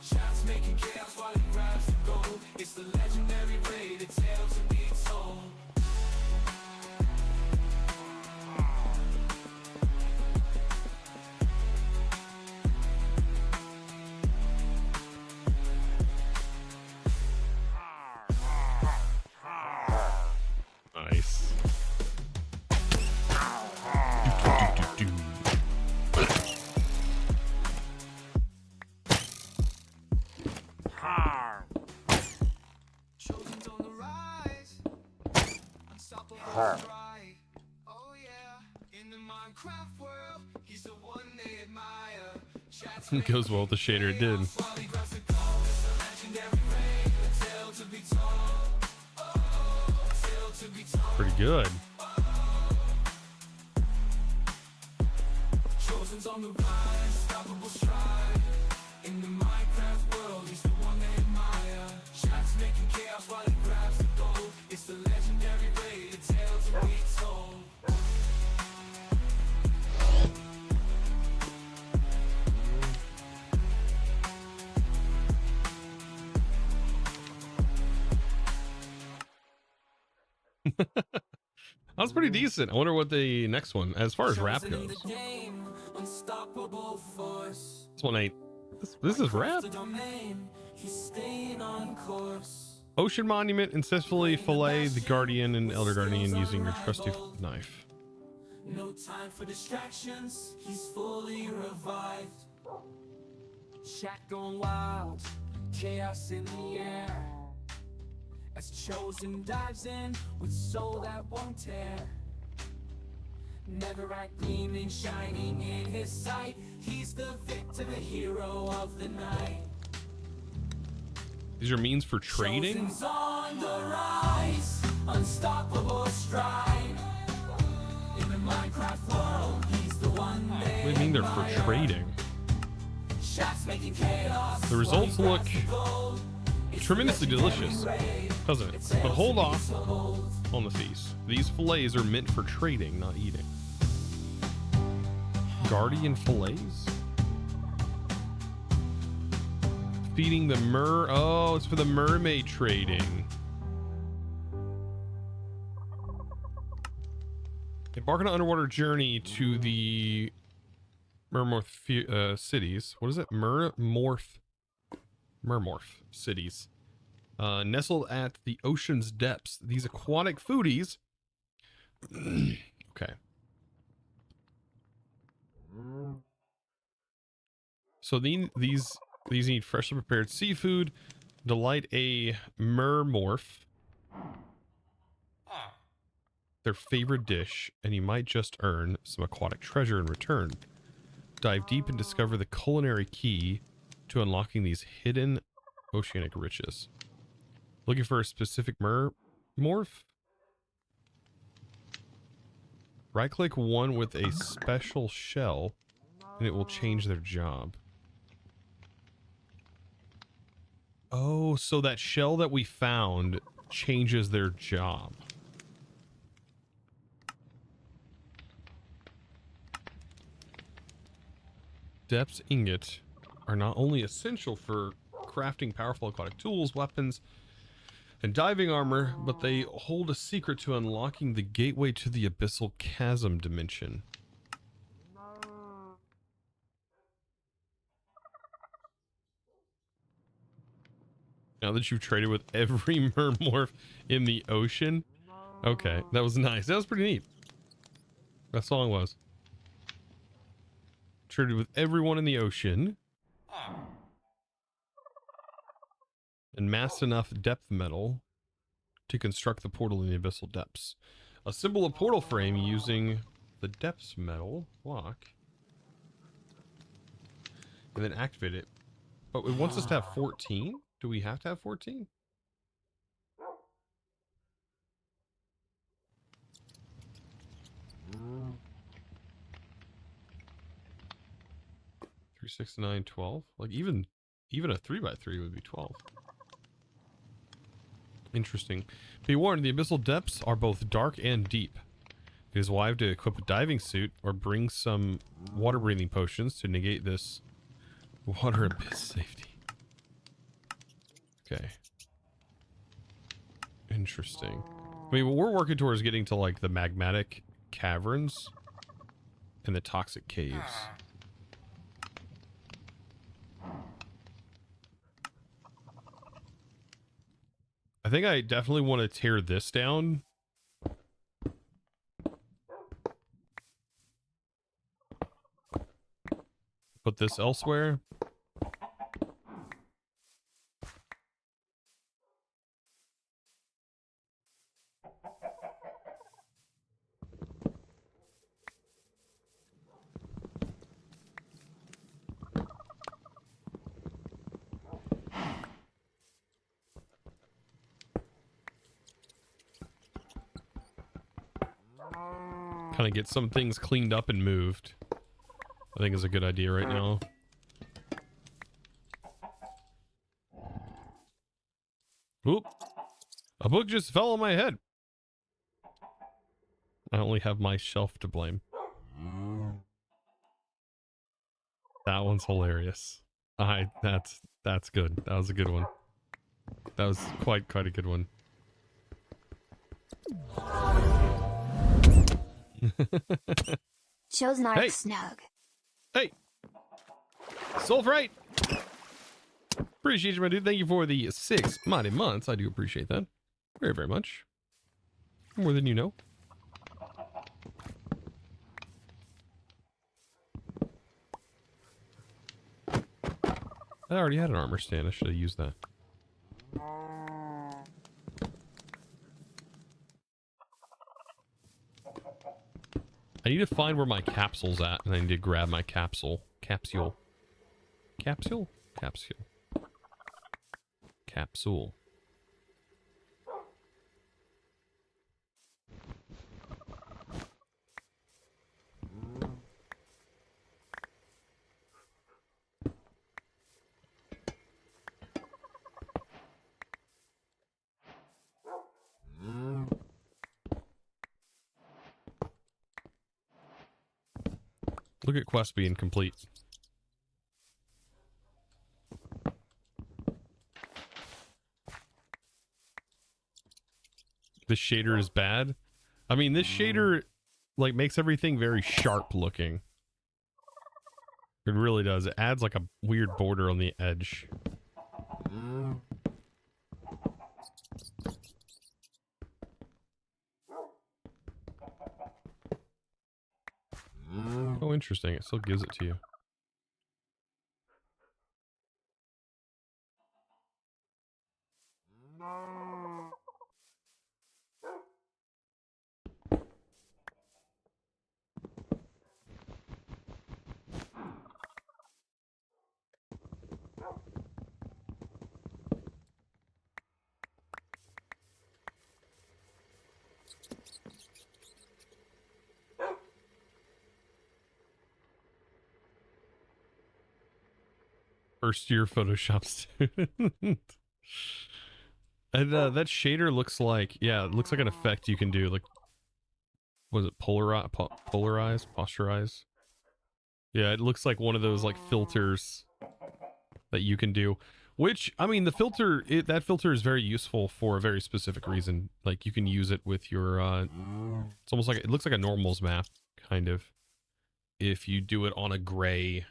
Chats making chaos while he grabs the gold. It's the legendary raid, a tale to be told. Nice. Chosen's on the rise, unstoppable stride. Oh yeah, in the Minecraft world, he's the one they admire. Chats It goes well with the shader it did. while he grabs the gold. It's a legendary raid, a tale to be told. Oh, a tale to be told. Pretty good. Chosen's on the rise, unstoppable stride. In the Minecraft world, he's the one they admire. Chats making chaos while he grabs the gold. It's the legendary raid, a tale to be told. That's pretty decent. I wonder what the next one, as far as rap goes. This one ain't. This is rap. Ocean Monument, ancestfully fillet the Guardian and Elder Guardian using your trusty knife. No time for distractions, he's fully revived. Shack going wild, chaos in the air. As Chosen dives in with soul that won't tear. Netherite gleaming, shining in his sight. He's the victor, the hero of the night. These are means for trading? Chosen's on the rise, unstoppable stride. In the Minecraft world, he's the one What do you mean they're for trading? The results look tremendously delicious, doesn't it? But hold off on the feast. These fillets are meant for trading, not eating. Guardian fillets? Feeding the oh, it's for the mermaid trading. Embark on an underwater journey to the Mermorph cities. What is it? Mermorph cities. Nestled at the ocean's depths. These aquatic foodies. Okay. So these need freshly prepared seafood. Delight a mermorph. Their favorite dish, and you might just earn some aquatic treasure in return. Dive deep and discover the culinary key to unlocking these hidden oceanic riches. Looking for a specific mermorph? Right-click one with a special shell, and it will change their job. Oh, so that shell that we found changes their job. Depth's ingot are not only essential for crafting powerful aquatic tools, weapons, and diving armor, but they hold a secret to unlocking the gateway to the abyssal chasm dimension. Now that you've traded with every mermorph in the ocean. Okay, that was nice. That was pretty neat. That song was. Traded with everyone in the ocean. And massed enough depth metal to construct the portal in the abyssal depths. Assemble a portal frame using the depths metal block. And then activate it. But it wants us to have 14? Do we have to have 14? Three, 6, 9, 12. Like even a 3x3 would be 12. Interesting. Be warned, the abyssal depths are both dark and deep. It is wise to equip a diving suit or bring some water breathing potions to negate this water abyss safety. Okay. Interesting. I mean, we're working towards getting to like the magmatic caverns and the toxic caves. I think I definitely want to tear this down. Put this elsewhere. Kind of get some things cleaned up and moved. I think is a good idea right now. Oop. A book just fell on my head. I only have my shelf to blame. That one's hilarious. That's good. That was a good one. That was quite a good one. ChosenArchitect snug. Hey. Sulfurite. Appreciate you, my dude. Thank you for the 6 mighty months. I do appreciate that. Very, very much. More than you know. I already had an armor stand. I should have used that. I need to find where my capsule's at, and I need to grab my capsule. Capsule. Capsule? Capsule. Capsule. Look at quest being complete. This shader is bad. I mean, this shader like makes everything very sharp looking. It really does. It adds like a weird border on the edge. Oh, interesting. It still gives it to you. First year Photoshop student. And that shader looks like, yeah, it looks like an effect you can do. Like, was it polarize, posterize? Yeah, it looks like one of those like filters that you can do. Which, I mean, the filter, that filter is very useful for a very specific reason. Like, you can use it with your, it's almost like, it looks like a normals map, kind of. If you do it on a gray,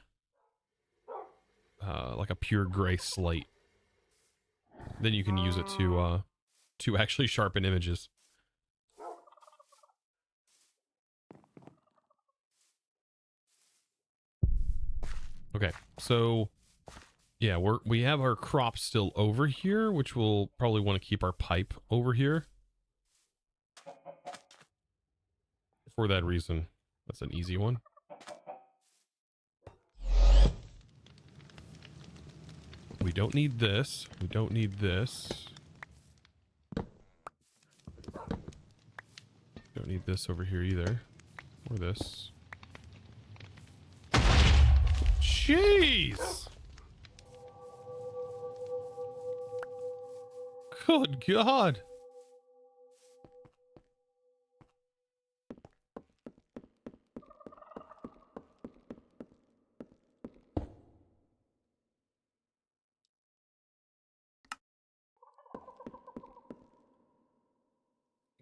like a pure gray slate, then you can use it to actually sharpen images. Okay, so yeah, we have our crop still over here, which we'll probably want to keep our pipe over here for that reason. That's an easy one. We don't need this. We don't need this. Don't need this over here either. Or this. Jeez! Good God!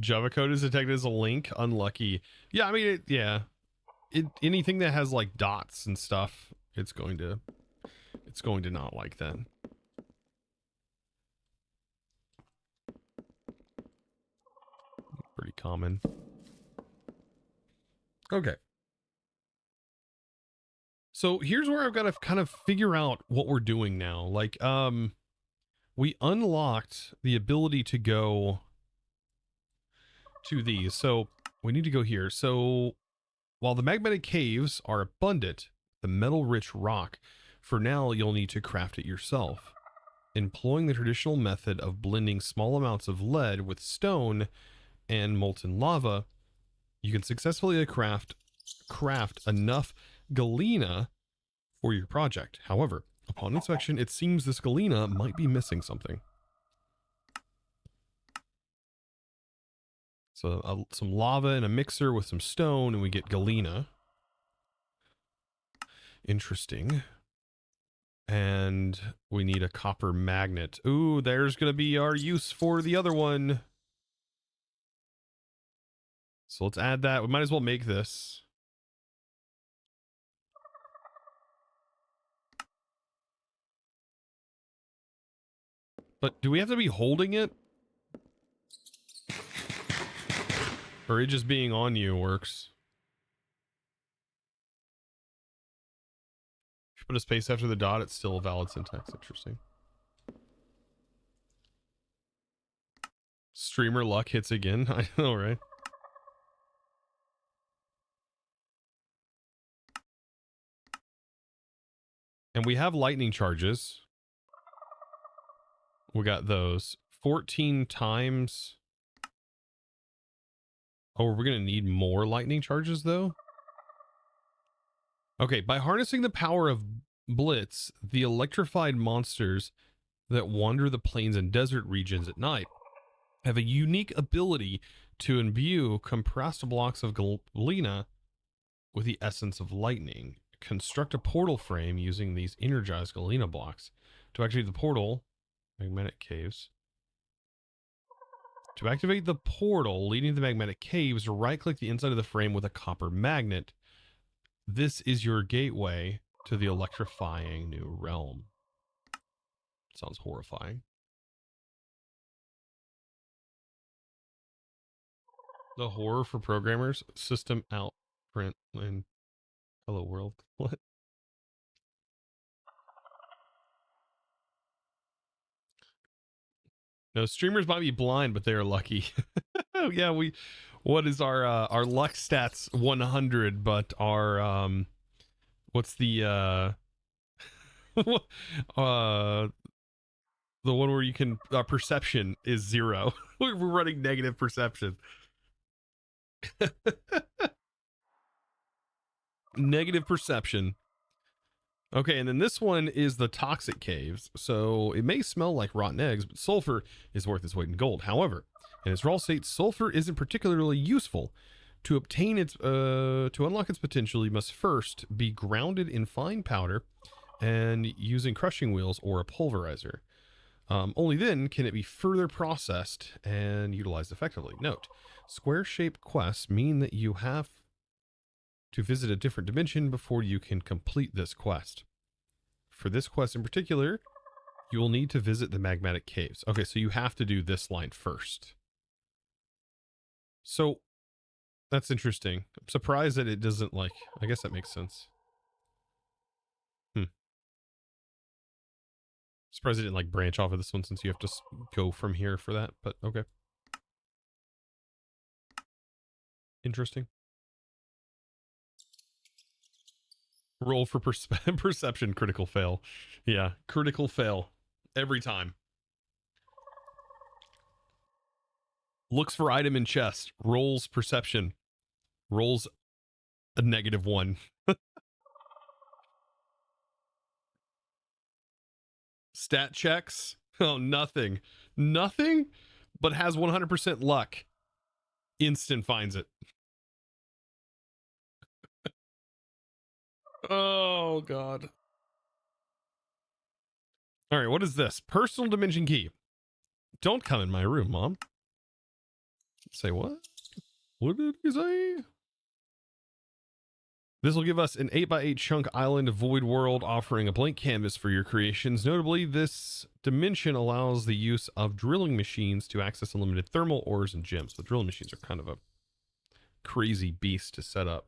Java code is detected as a link. Unlucky. Yeah, I mean, anything that has like dots and stuff, it's going to not like that. Pretty common. Okay. So here's where I've got to kind of figure out what we're doing now. Like, we unlocked the ability to go to these. So we need to go here. So while the magmatic caves are abundant, the metal-rich rock, for now you'll need to craft it yourself. Employing the traditional method of blending small amounts of lead with stone and molten lava, you can successfully craft enough galena for your project. However, upon inspection, it seems this galena might be missing something. So some lava in a mixer with some stone, and we get galena. Interesting. And we need a copper magnet. Ooh, there's going to be our use for the other one. So let's add that. We might as well make this. But do we have to be holding it? Or it just being on you works? If you put a space after the dot, it's still a valid syntax. Interesting. Streamer luck hits again. I know, right? And we have lightning charges. We got those 14 times. Oh, we're going to need more lightning charges though. Okay. By harnessing the power of Blitz, the electrified monsters that wander the plains and desert regions at night have a unique ability to imbue compressed blocks of galena with the essence of lightning. Construct a portal frame using these energized galena blocks. To activate the portal, magnetic caves. To activate the portal leading to the magnetic caves, right-click the inside of the frame with a copper magnet. This is your gateway to the electrifying new realm. Sounds horrifying. The horror for programmers. System out print and hello world. What? No, streamers might be blind, but they are lucky. Oh yeah, what is our luck stats 100, but our what's the the one where you can perception is 0. We're running negative perception. Negative perception. Okay, and then this one is the toxic caves. So it may smell like rotten eggs, but sulfur is worth its weight in gold. However, in its raw state, sulfur isn't particularly useful. To obtain its, to unlock its potential, you must first be grounded in fine powder and using crushing wheels or a pulverizer. Only then can it be further processed and utilized effectively. Note, square-shaped quests mean that you have to visit a different dimension before you can complete this quest. For this quest in particular, you will need to visit the magmatic caves. Okay, so you have to do this line first. So that's interesting. I'm surprised that it doesn't like, I guess that makes sense. Surprised it didn't like branch off of this one since you have to go from here for that, but okay. Interesting. Roll for perception, critical fail. Yeah, critical fail. Every time. Looks for item in chest. Rolls perception. Rolls a -1. Stat checks. Oh, nothing. Nothing, but has 100% luck. Instant finds it. Oh, God. All right, what is this? Personal dimension key. Don't come in my room, Mom. Say what? What did he say? This will give us an 8x8 chunk island void world offering a blank canvas for your creations. Notably, this dimension allows the use of drilling machines to access unlimited thermal ores and gems. The drilling machines are kind of a crazy beast to set up.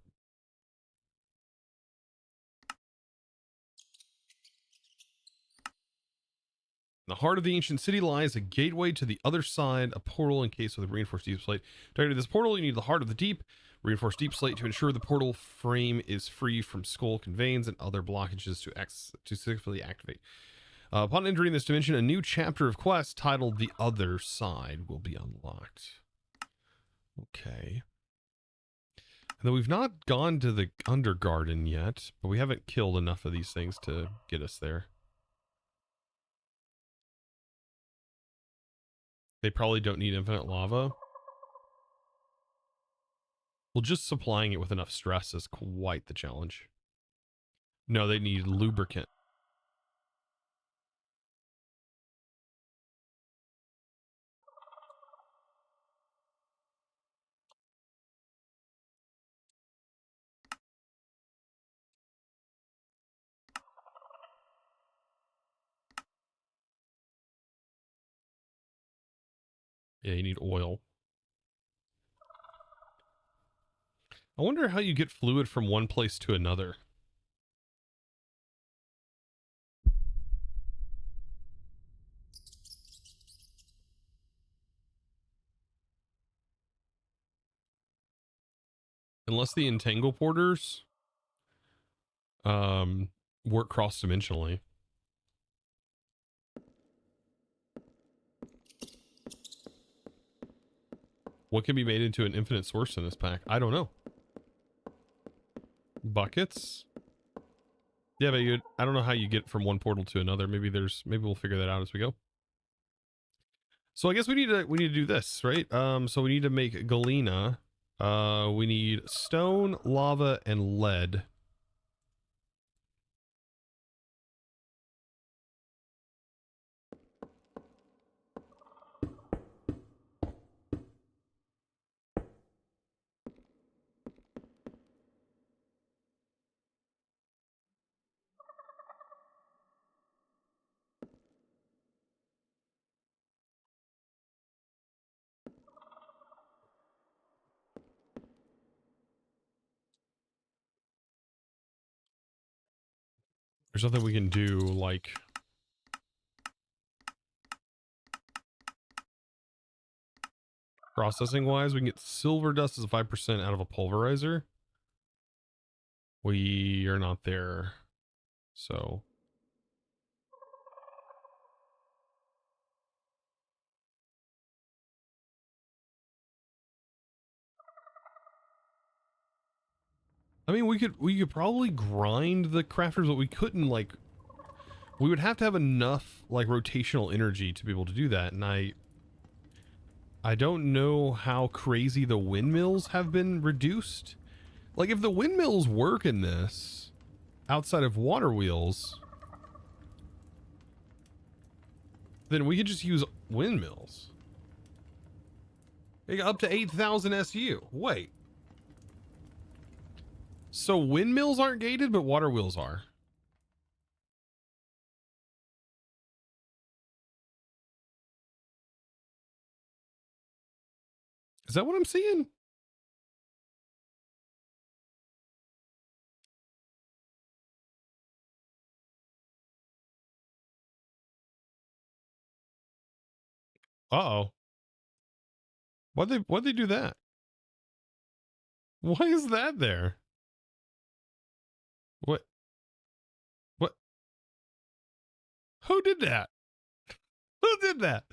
In the heart of the ancient city lies a gateway to the other side, a portal encased with a reinforced deep slate. To activate this portal, you need the heart of the deep, reinforced deep slate to ensure the portal frame is free from skull veins and other blockages to successfully activate. Upon entering this dimension, a new chapter of quest titled The Other Side will be unlocked. Okay. And then we've not gone to the Undergarden yet, but we haven't killed enough of these things to get us there. They probably don't need infinite lava. Well, just supplying it with enough stress is quite the challenge. No, they need lubricant. Yeah, you need oil. I wonder how you get fluid from one place to another. Unless the entangle porters work cross-dimensionally. What can be made into an infinite source in this pack? I don't know. Buckets? Yeah, but I don't know how you get from one portal to another. Maybe we'll figure that out as we go. So I guess we need to do this, right? So we need to make galena. We need stone, lava, and lead. There's nothing we can do, like... Processing-wise, we can get silver dust as a 5% out of a pulverizer. We are not there, so... I mean, we could probably grind the crafters, but we couldn't, like... We would have to have enough, like, rotational energy to be able to do that, and I don't know how crazy the windmills have been reduced. Like, if the windmills work in this, outside of water wheels, then we could just use windmills. They got up to 8,000 SU. Wait. So windmills aren't gated, but water wheels are. Is that what I'm seeing? Uh-oh. Why'd they do that? Why is that there? What? Who did that? Who did that?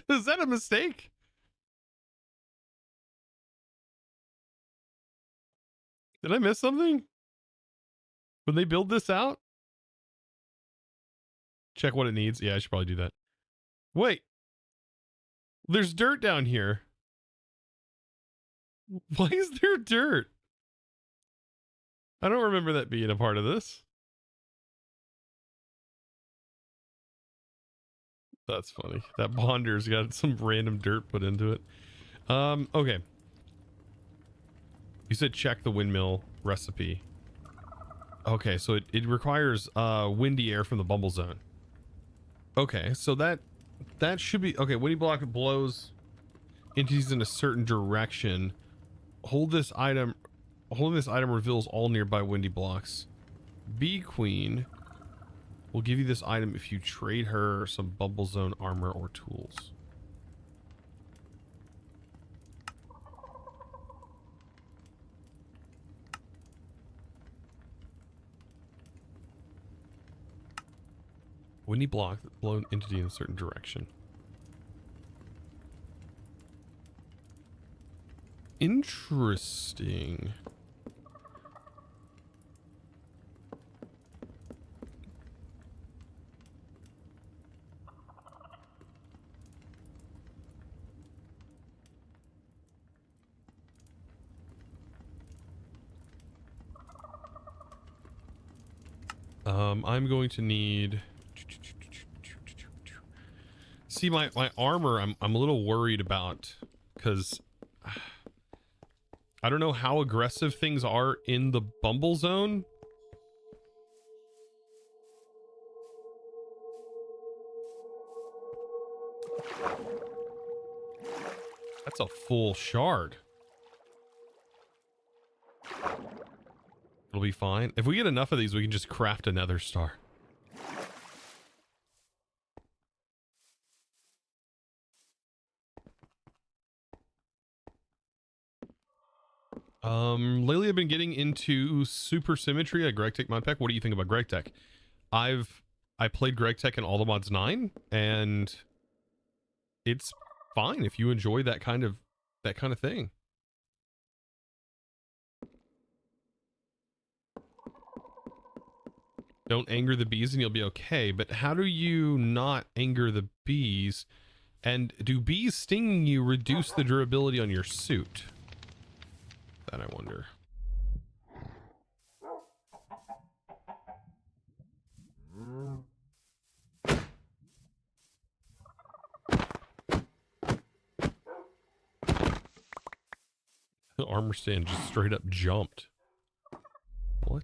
Is that a mistake? Did I miss something? When they build this out? Check what it needs. Yeah, I should probably do that. Wait. There's dirt down here. Why is there dirt? I don't remember that being a part of this. That's funny. That bonder's got some random dirt put into it. Okay. You said check the windmill recipe. Okay, so it requires windy air from the Bumblezone. Okay, so that should be okay. Windy block blows entities in a certain direction. Holding this item reveals all nearby windy blocks. Bee Queen will give you this item if you trade her some Bumblezone armor or tools. Windy block that blow an entity in a certain direction. Interesting. I'm going to need... See, my armor, I'm a little worried about, because I don't know how aggressive things are in the Bumblezone. That's a full shard. It'll be fine. If we get enough of these, we can just craft a nether star. Lately I've been getting into supersymmetry at GregTech Modpack. What do you think about GregTech? I played GregTech in all the mods 9, and it's fine if you enjoy that kind of thing. Don't anger the bees and you'll be okay. But how do you not anger the bees? And do bees stinging you reduce the durability on your suit? That I wonder. The armor stand just straight up jumped. What?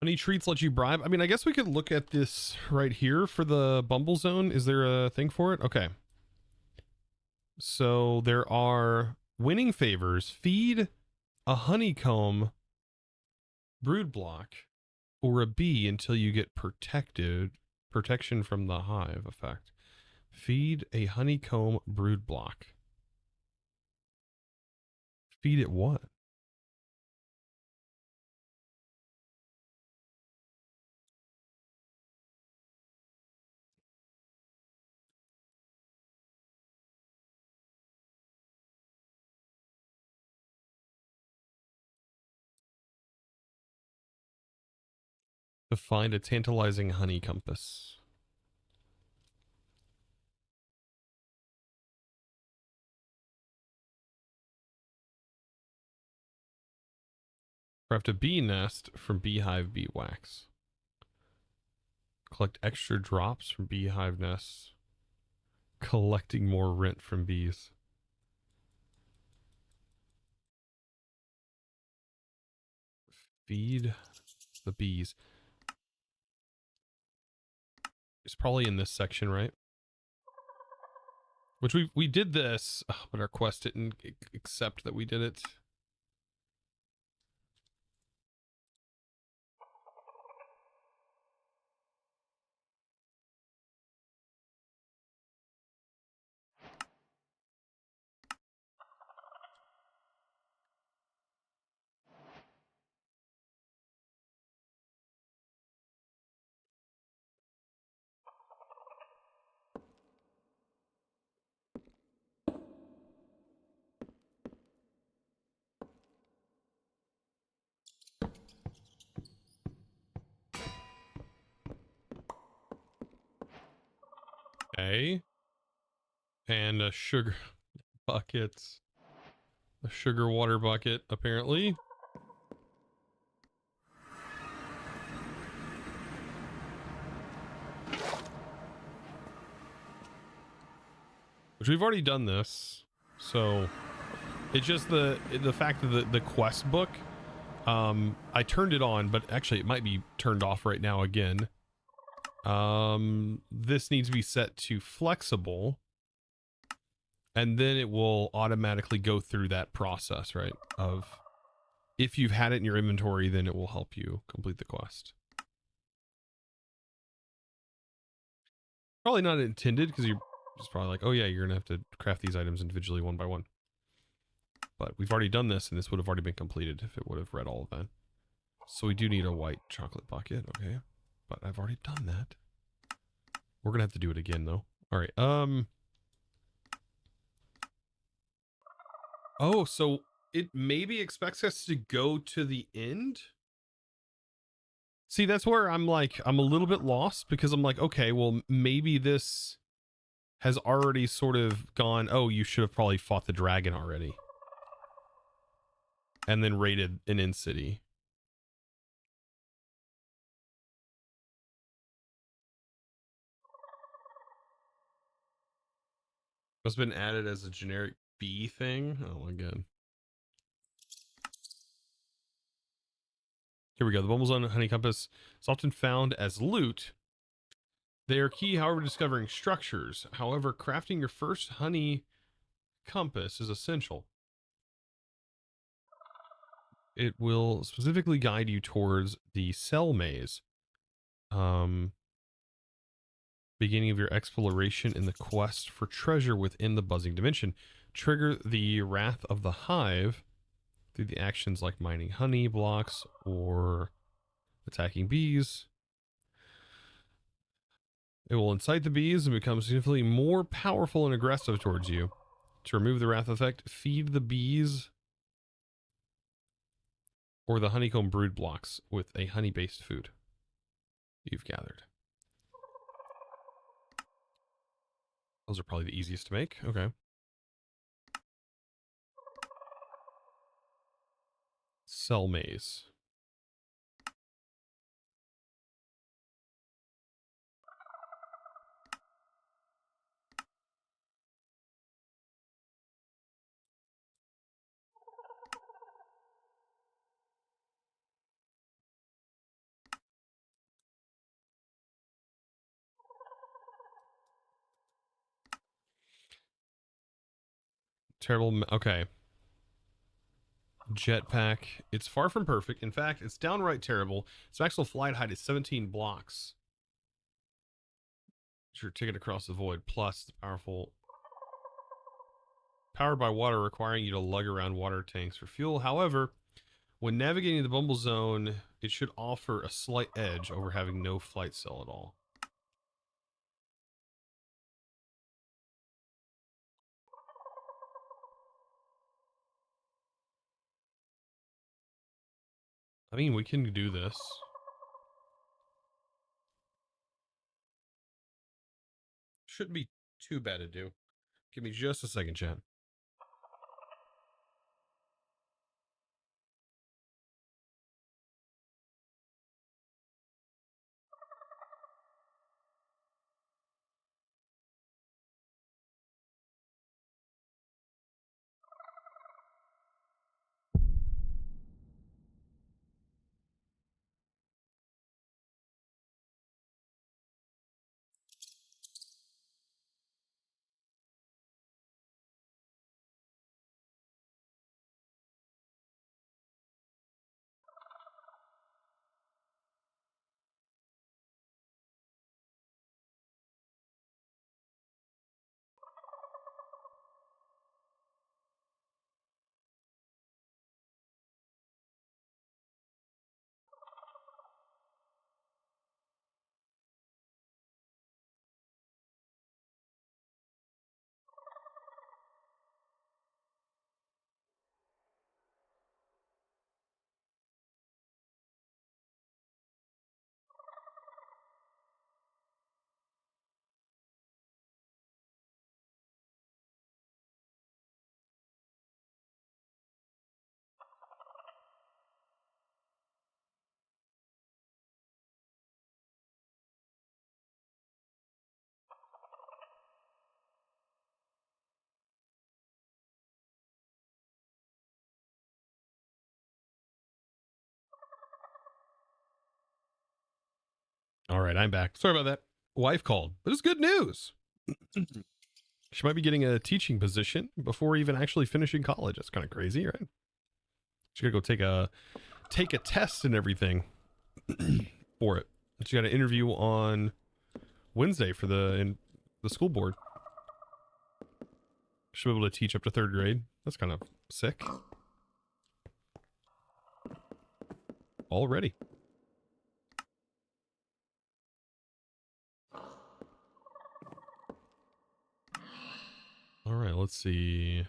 Any treats let you bribe? I mean, I guess we could look at this right here for the Bumblezone. Is there a thing for it? Okay. So there are winning favors. Feed a honeycomb brood block or a bee until you get protection from the hive effect. Feed a honeycomb brood block. Feed it what? To find a tantalizing honey compass. Craft a bee nest from beehive bee wax. Collect extra drops from beehive nests. Collecting more rent from bees. Feed the bees. It's probably in this section, right? Which we did this, but our quest didn't accept that we did it. Okay. And a sugar bucket. A sugar water bucket, apparently. Which we've already done this. So it's just the fact that the quest book, I turned it on, but actually it might be turned off right now again. This needs to be set to flexible, and then it will automatically go through that process, right? Of if you've had it in your inventory, then it will help you complete the quest. Probably not intended, because you're just probably like, oh yeah, you're gonna have to craft these items individually one by one. But we've already done this, and this would have already been completed if it would have read all of that. So we do need a white chocolate bucket, okay? But I've already done that. We're gonna have to do it again, though. All right. Oh, so it maybe expects us to go to the end? See, that's where I'm like, I'm a little bit lost, because I'm like, okay, well, maybe this has already sort of gone, oh, you should have probably fought the dragon already. And then raided an in-city. It's been added as a generic bee thing. Oh my god. Here we go. The Bumblezone honey compass is often found as loot. They are key, however, discovering structures. However, crafting your first honey compass is essential. It will specifically guide you towards the cell maze. Beginning of your exploration in the quest for treasure within the buzzing dimension. Trigger the wrath of the hive through the actions like mining honey blocks or attacking bees. It will incite the bees and become significantly more powerful and aggressive towards you. To remove the wrath effect, feed the bees or the honeycomb brood blocks with a honey-based food you've gathered. Those are probably the easiest to make. Okay. Cell maze. Terrible. Okay. Jetpack. It's far from perfect. In fact, it's downright terrible. Its maximum flight height is 17 blocks. It's your ticket across the void. Plus, the powerful. Powered by water, requiring you to lug around water tanks for fuel. However, when navigating the Bumblezone, it should offer a slight edge over having no flight cell at all. I mean, we can do this. Shouldn't be too bad to do. Give me just a second, chat. All right, I'm back. Sorry about that. Wife called, but it's good news. She might be getting a teaching position before even actually finishing college. That's kind of crazy, right? She's gonna go take a test and everything for it. She got an interview on Wednesday for the school board. She'll be able to teach up to 3rd grade. That's kind of sick. Already. All right, let's see.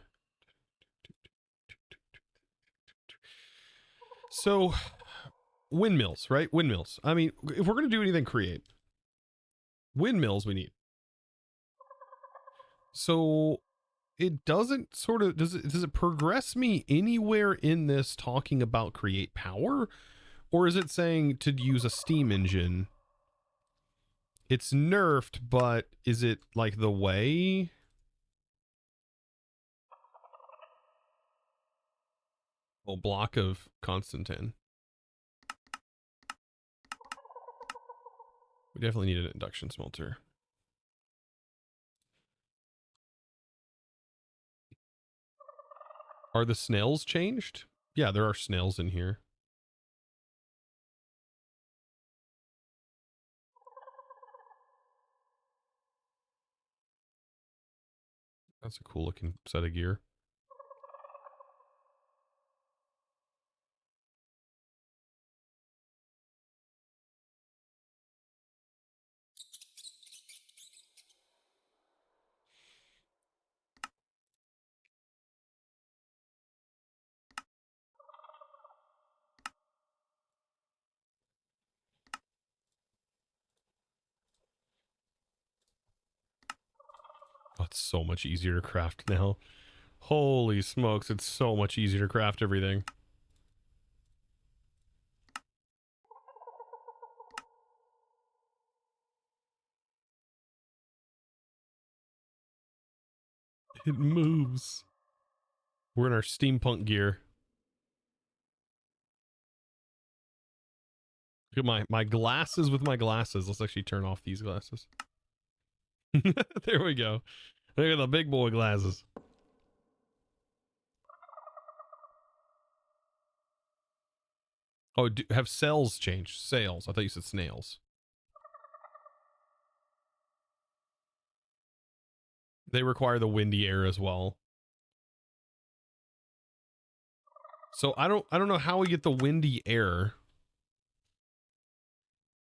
So, windmills, right? Windmills. I mean, if we're going to do anything create, windmills we need. So, it doesn't sort of, does it progress me anywhere in this talking about create power? Or is it saying to use a steam engine? It's nerfed, but is it like the way? A block of Constantine. We definitely need an induction smelter. Are the snails changed? Yeah, there are snails in here. That's a cool looking set of gear. Oh, it's so much easier to craft now. Holy smokes, it's so much easier to craft everything. It moves. We're in our steampunk gear. Look at my glasses with my glasses. Let's actually turn off these glasses. There we go. Look at the big boy glasses. Oh, have sails changed? Sails. I thought you said snails. They require the windy air as well. So I don't know how we get the windy air.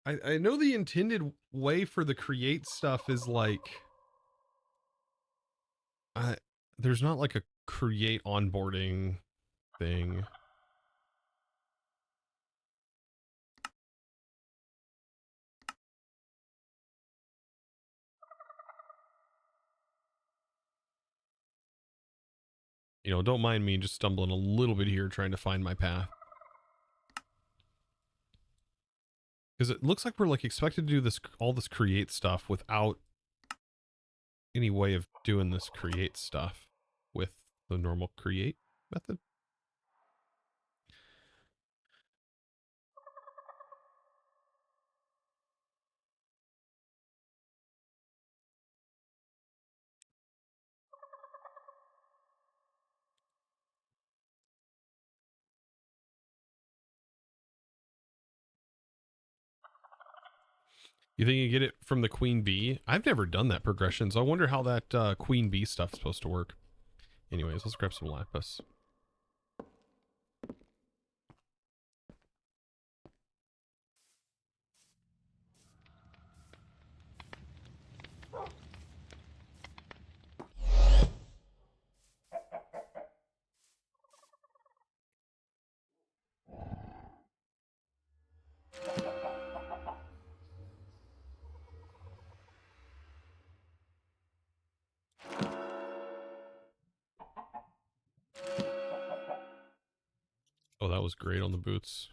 I know the intended way for the create stuff is like there's not like a create onboarding thing. You know, don't mind me just stumbling a little bit here trying to find my path. Because it looks like we're like expected to do this, all this create stuff without any way of doing this create stuff with the normal create method. You think you get it from the queen bee? I've never done that progression, so I wonder how that queen bee stuff's supposed to work. Anyways, let's grab some lapis. Oh, that was great on the boots.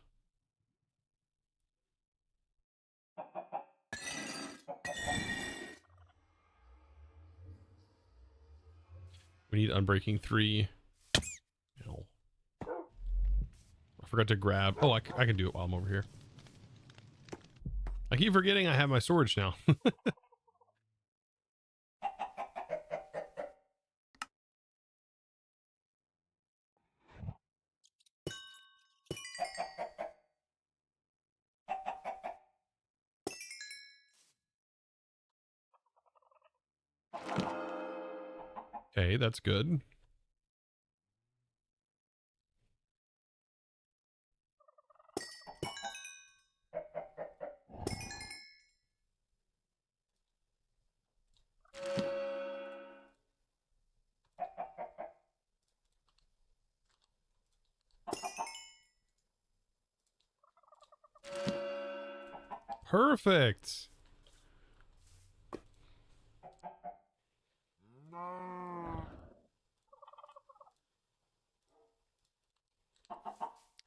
We need Unbreaking 3. Ow. I forgot to grab... Oh, I can do it while I'm over here. I keep forgetting I have my storage now. Okay, that's good. Perfect.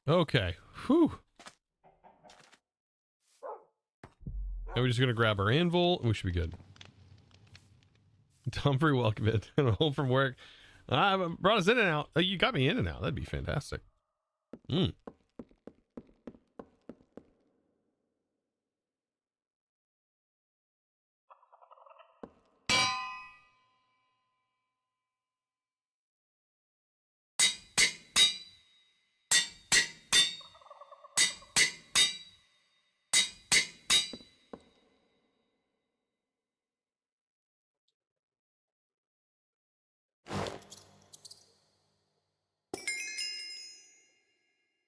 Okay. Whew. Now we're just going to grab our anvil and we should be good. Humphrey, welcome in. Home from work. Brought us in and out. Oh, you got me in and out. That'd be fantastic. Hmm.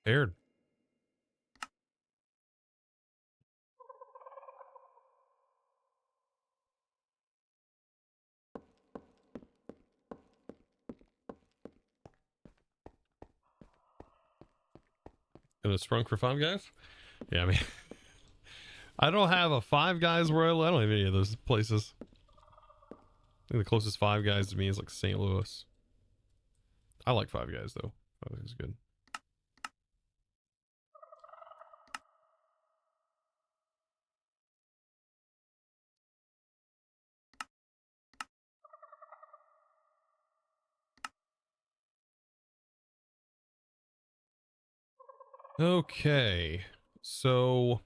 Paired. And it's sprung for Five Guys? Yeah, I mean, I don't have a Five Guys where I don't have any of those places. I think the closest Five Guys to me is like St. Louis. I like Five Guys though. I think it's good. Okay, so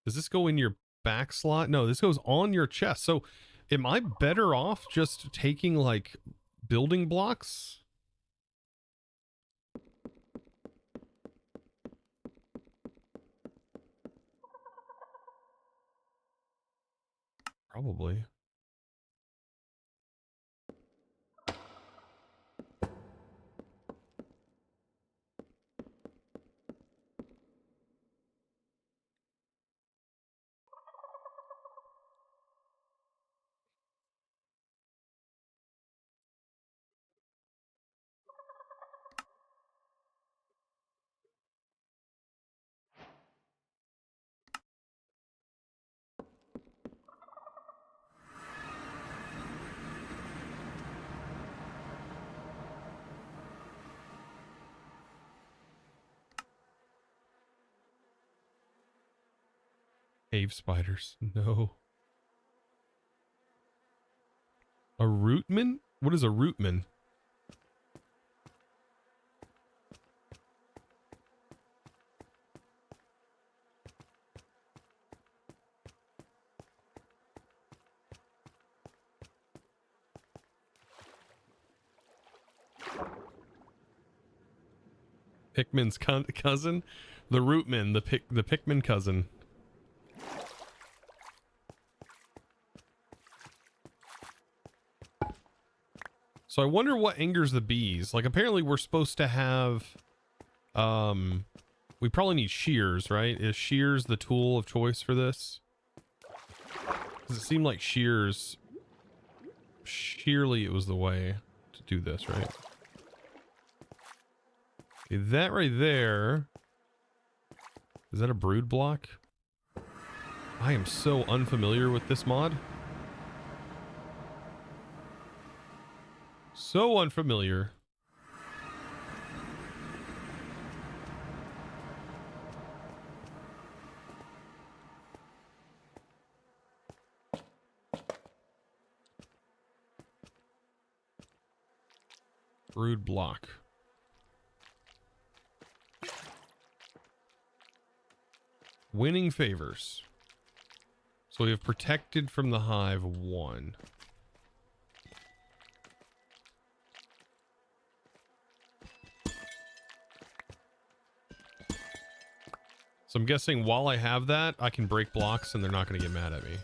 does this go in your back slot? No, this goes on your chest. So am I better off just taking like building blocks? Probably. Cave spiders. No. A rootman? What is a rootman? Pikmin's cousin? The rootman, the Pikmin cousin. So I wonder what angers the bees. Like apparently we're supposed to have we probably need shears, right? Is shears the tool of choice for this? Does it seem like shears sheerly it was the way to do this, right? Okay, that right there. Is that a brood block? I am so unfamiliar with this mod. So unfamiliar. Brood block. Winning favors. So we have protected from the hive 1. So I'm guessing while I have that, I can break blocks and they're not going to get mad at me.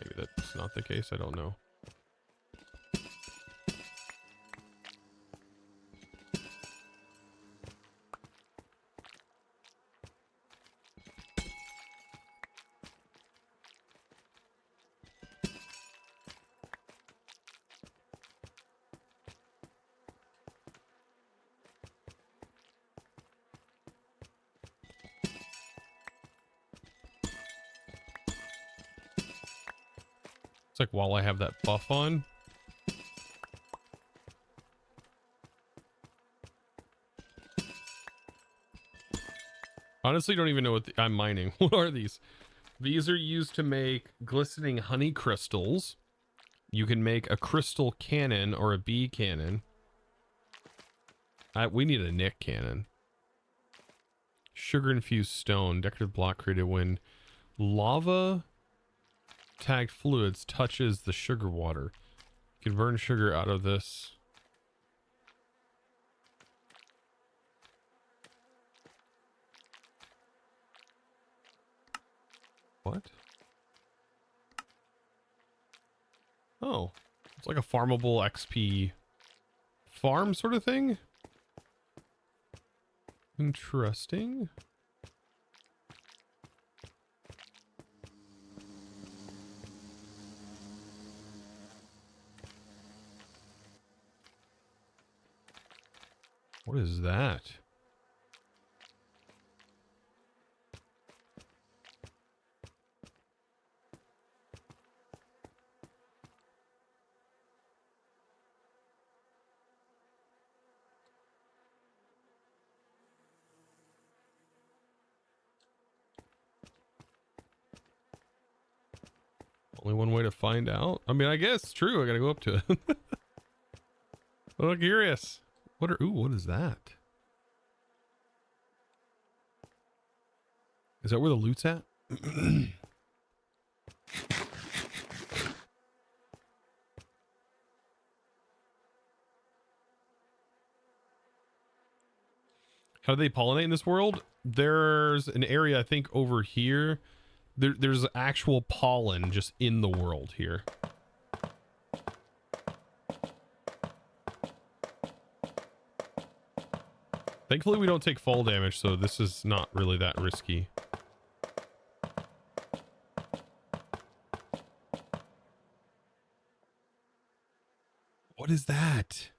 Maybe that's not the case. I don't know. It's like while I have that buff on. Honestly, don't even know what I'm mining. What are these? These are used to make glistening honey crystals. You can make a crystal cannon or a bee cannon. We need a Nick cannon. Sugar infused stone, decorative block created when lava tagged fluids touches the sugar water. You can burn sugar out of this. What? Oh, it's like a farmable XP farm sort of thing. Interesting. What is that? Only one way to find out. I mean, I guess true. I gotta go up to it. I'm curious. What is that? Is that where the loot's at? How do they pollinate in this world? There's an area, I think, over here. There's actual pollen just in the world here. Thankfully, we don't take fall damage, so this is not really that risky. What is that?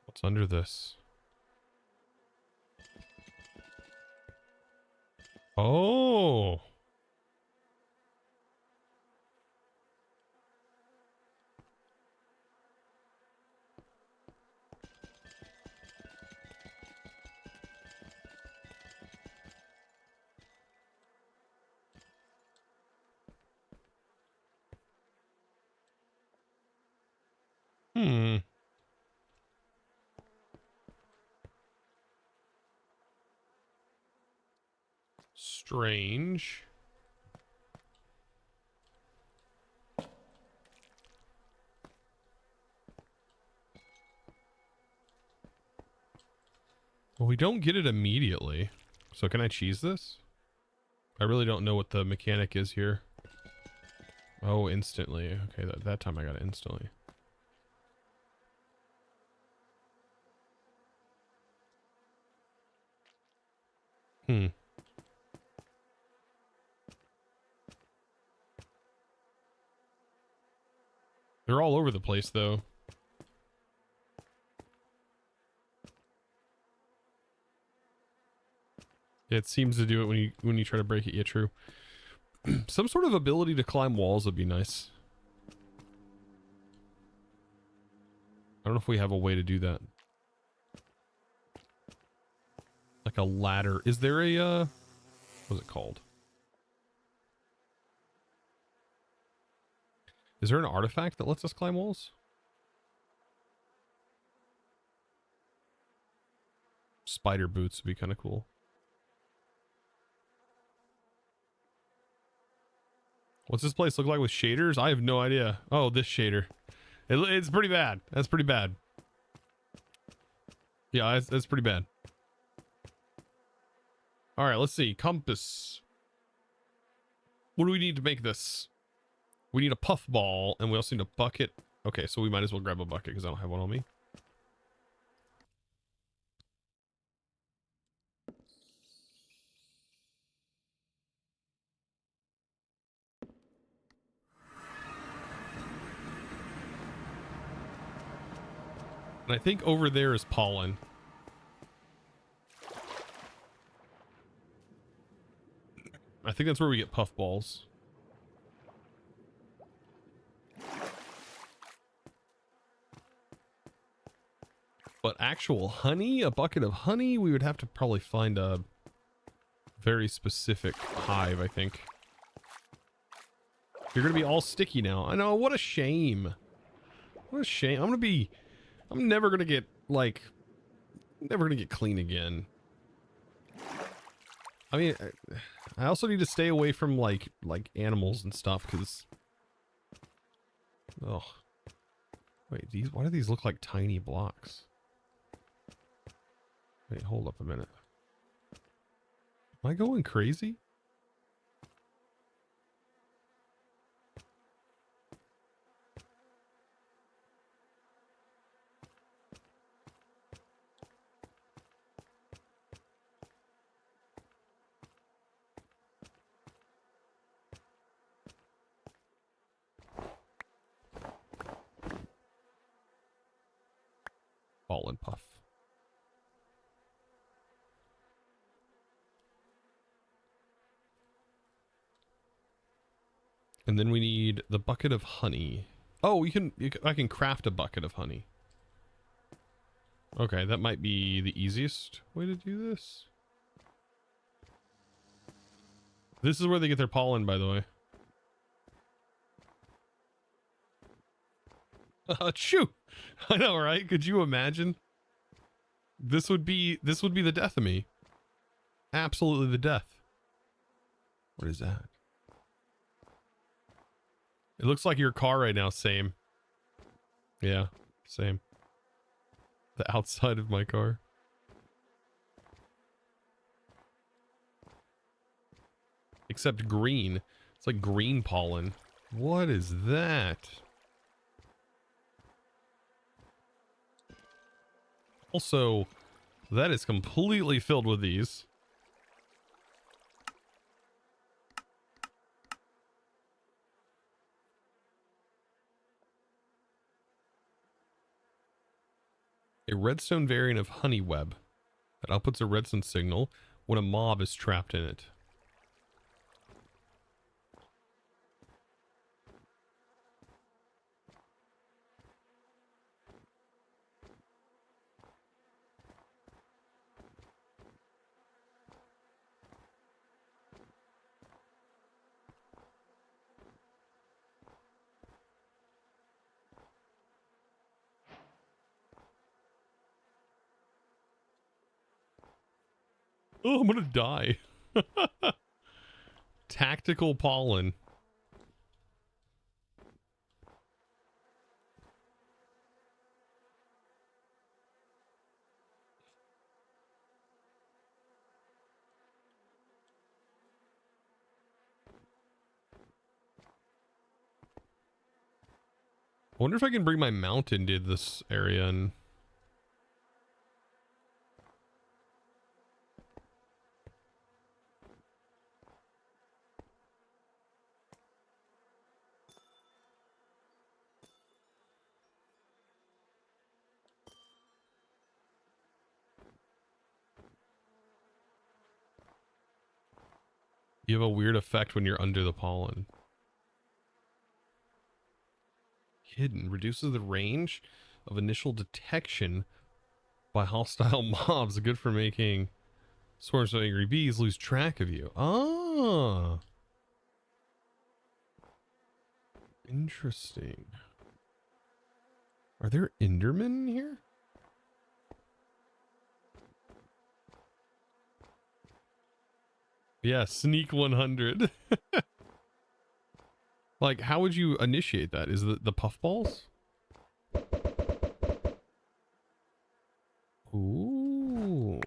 What's under this? Oh. Hmm. Strange. Well, we don't get it immediately. So can I cheese this? I really don't know what the mechanic is here. Oh, instantly. Okay, that time I got it instantly. Hmm. They're all over the place, though. It seems to do it when you try to break it. Yeah, true. Some sort of ability to climb walls would be nice. I don't know if we have a way to do that. Like a ladder. Is there a what's it called? Is there an artifact that lets us climb walls? Spider boots would be kind of cool. What's this place look like with shaders? I have no idea. Oh, this shader. It's pretty bad. That's pretty bad. Yeah, that's pretty bad. All right, let's see. Compass. What do we need to make this? We need a puffball, and we also need a bucket. Okay, so we might as well grab a bucket because I don't have one on me. And I think over there is pollen. I think that's where we get puffballs. But actual honey, a bucket of honey, we would have to probably find a very specific hive, I think. You're gonna be all sticky now. I know, what a shame. What a shame. I'm never gonna get, like, never gonna get clean again. I mean, I also need to stay away from, like animals and stuff, because... Oh. Wait, why do these look like tiny blocks? Wait, hold up a minute. Am I going crazy? Ball and puff. And then we need the bucket of honey. Oh, I can craft a bucket of honey. Okay, that might be the easiest way to do this. This is where they get their pollen, by the way. Shoo! I know, right? Could you imagine? This would be the death of me. Absolutely the death. What is that? It looks like your car right now. Same. Yeah, same. The outside of my car. Except green. It's like green pollen. What is that? Also, that is completely filled with these. A redstone variant of Honeyweb that outputs a redstone signal when a mob is trapped in it. Oh, I'm gonna die. Tactical pollen. I wonder if I can bring my mountain to this area and... You have a weird effect when you're under the pollen. Hidden. Reduces the range of initial detection by hostile mobs. Good for making swarms of angry bees lose track of you. Ah. Interesting. Are there Endermen here? Yeah, sneak 100. Like, how would you initiate that? Is the puffballs? Ooh.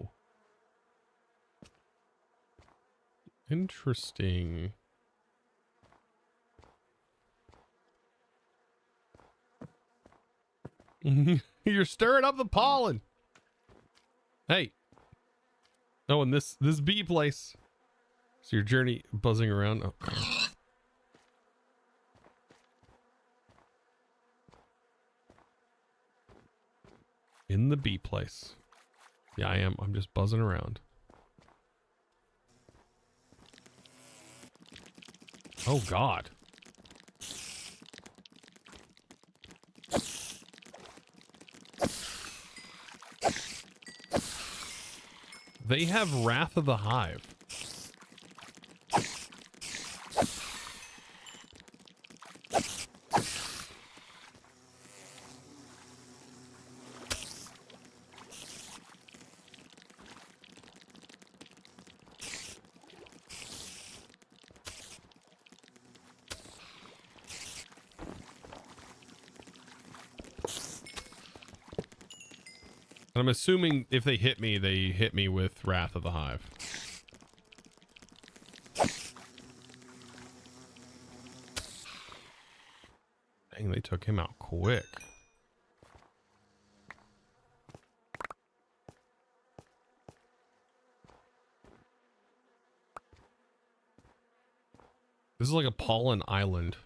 Interesting. You're stirring up the pollen. Hey. Oh, and this bee place. So your journey buzzing around. Oh, God. In the bee place. Yeah, I am. I'm just buzzing around. Oh, God. They have Wrath of the Hive. And I'm assuming if they hit me with Wrath of the Hive. Dang, they took him out quick. This is like a pollen island.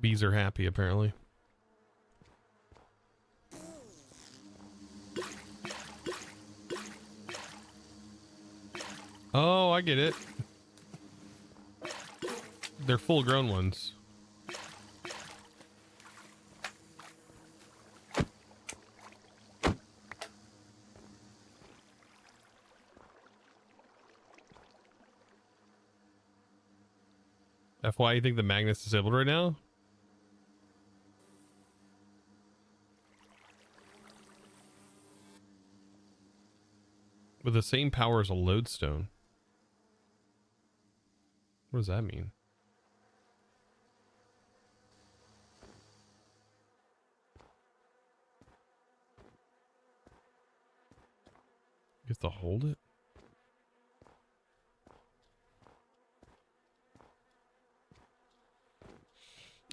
Bees are happy, apparently. Oh, I get it. They're full-grown ones. FY, you think the magnet's disabled right now? With the same power as a lodestone. What does that mean? You have to hold it?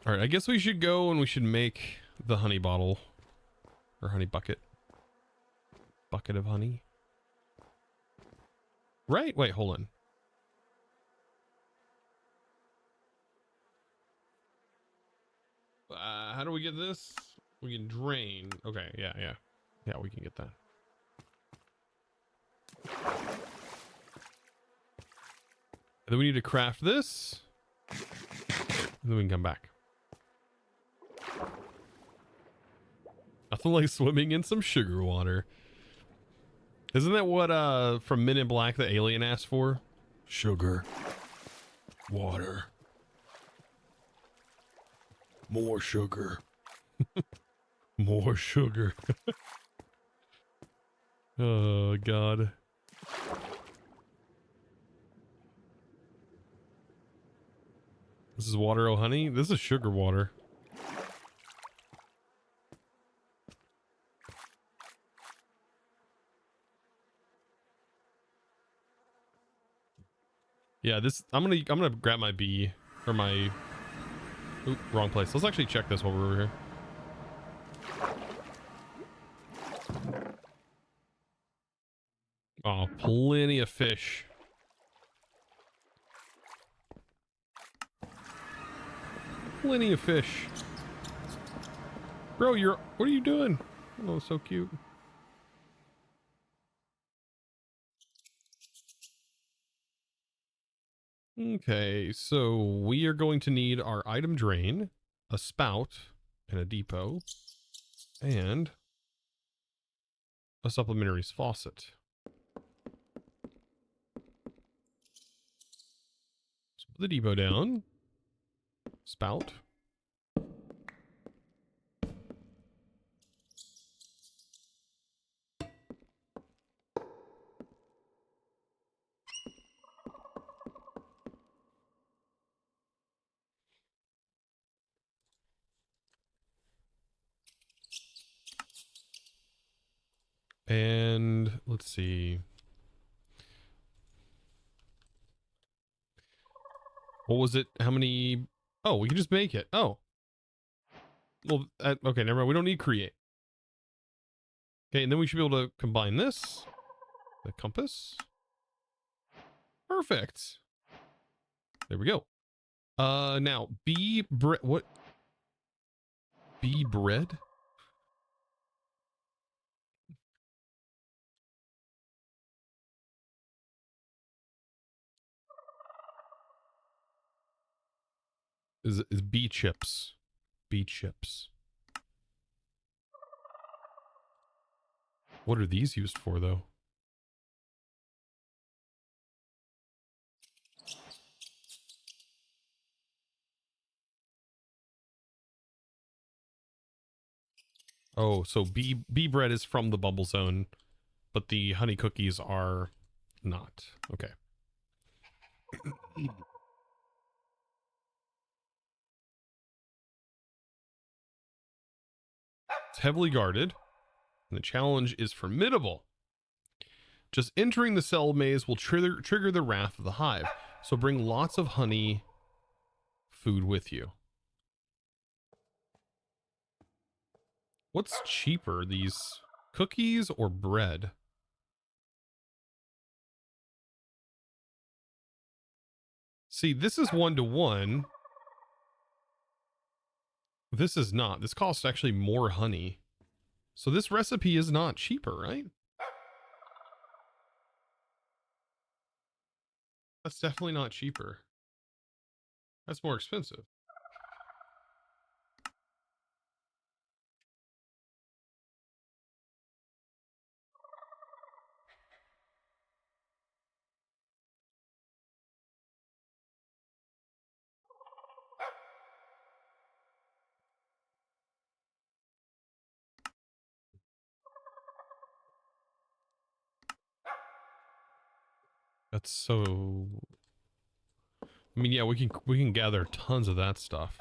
Alright, I guess we should go and we should make the honey bottle. Or honey bucket. Bucket of honey. Right? Wait, hold on. How do we get this? We can drain. Okay, yeah. Yeah, we can get that. And then we need to craft this. And then we can come back. Nothing like swimming in some sugar water. Isn't that what from Men in Black the alien asked for? Sugar. Water. More sugar. More sugar. Oh, God. This is water, oh honey? This is sugar water. Yeah, this I'm gonna grab my bee or my oop, wrong place. Let's actually check this while we're over here. Oh, plenty of fish. Plenty of fish. Bro, what are you doing? Oh, so cute. Okay, so we are going to need our item drain, a spout, and a depot, and a supplementary faucet. So put the depot down. Spout. let's see. What was it? How many? Oh, we can just make it. Oh. Well, okay, never mind. We don't need create. Okay, and then we should be able to combine this. The compass. Perfect. There we go. Now, bee bread. What? Bee bread? Is bee chips. Bee chips. What are these used for, though? Oh, so bee bread is from the Bumblezone, but the honey cookies are not. Okay. It's heavily guarded, and the challenge is formidable. Just entering the cell maze will trigger the wrath of the hive, so bring lots of honey food with you. What's cheaper, these cookies or bread? See, this is 1-to-1. This is not. This costs actually more honey. So this recipe is not cheaper, right? That's definitely not cheaper. That's more expensive. That's so... I mean, yeah, we can gather tons of that stuff.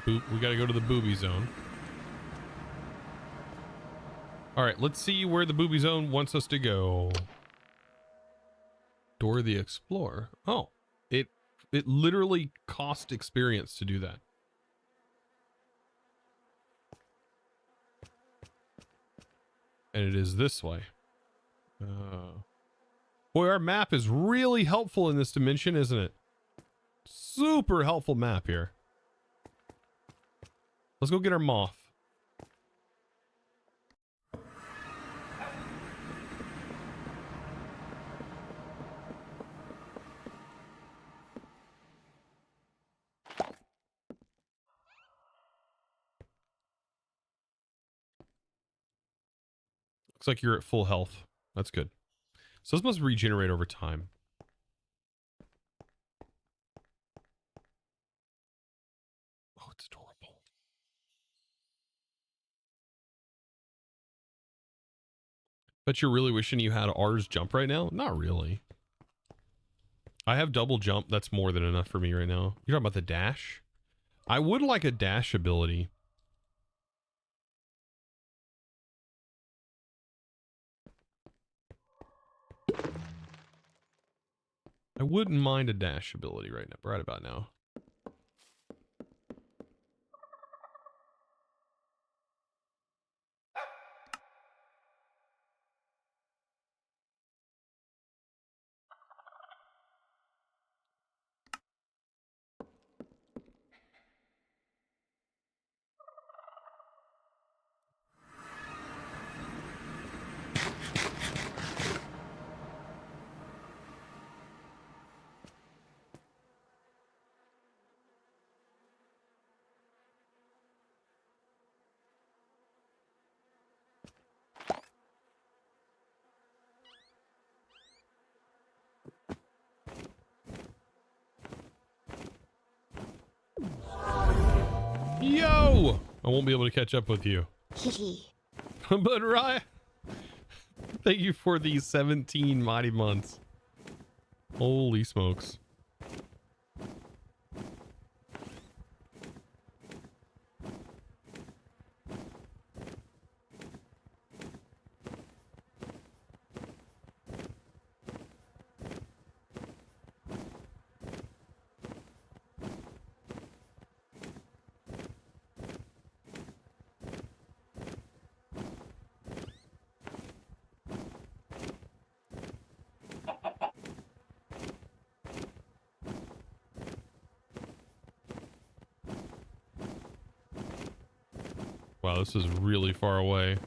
We gotta go to the booby zone. All right, let's see where the booby zone wants us to go. Dora the Explorer. Oh, it literally cost experience to do that. And it is this way. Boy, our map is really helpful in this dimension, isn't it? Super helpful map here. Let's go get our moth. Looks like you're at full health. That's good. So this must regenerate over time. Oh, it's adorable. But you're really wishing you had R's jump right now? Not really. I have double jump. That's more than enough for me right now. You're talking about the dash? I would like a dash ability. I wouldn't mind a dash ability right about now. Yo! I won't be able to catch up with you. But Ryan... Thank you for these 17 mighty months. Holy smokes. Wow, this is really far away.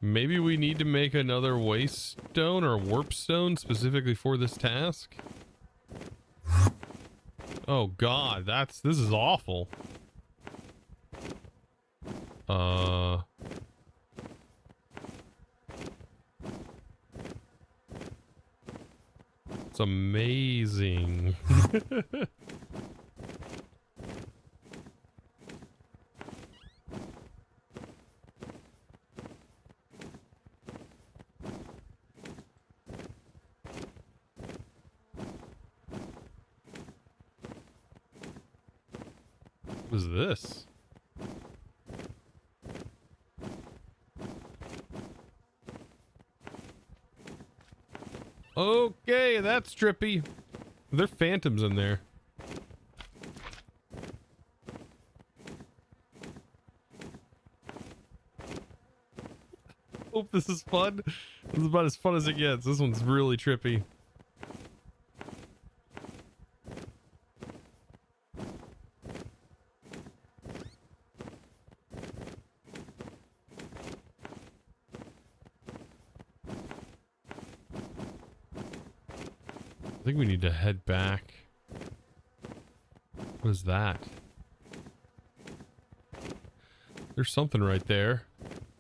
Maybe we need to make another waste stone or warp stone specifically for this task. Oh God, this is awful. It's amazing. What is this? Okay, that's trippy. There are phantoms in there. Hope this is fun. This is about as fun as it gets. This one's really trippy. I think we need to head back. What is that? There's something right there.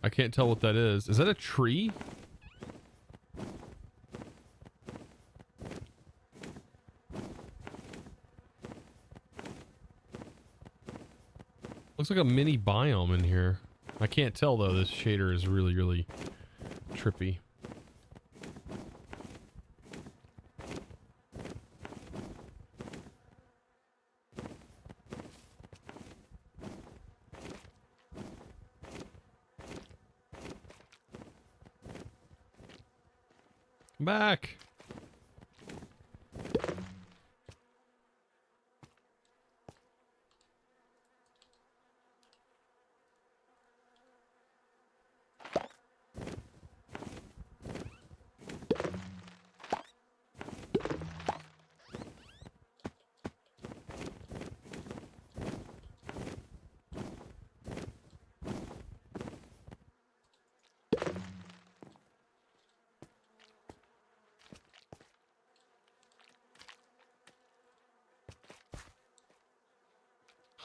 I can't tell what that is. Is that a tree? Looks like a mini biome in here. I can't tell though. This shader is really, really trippy. Back.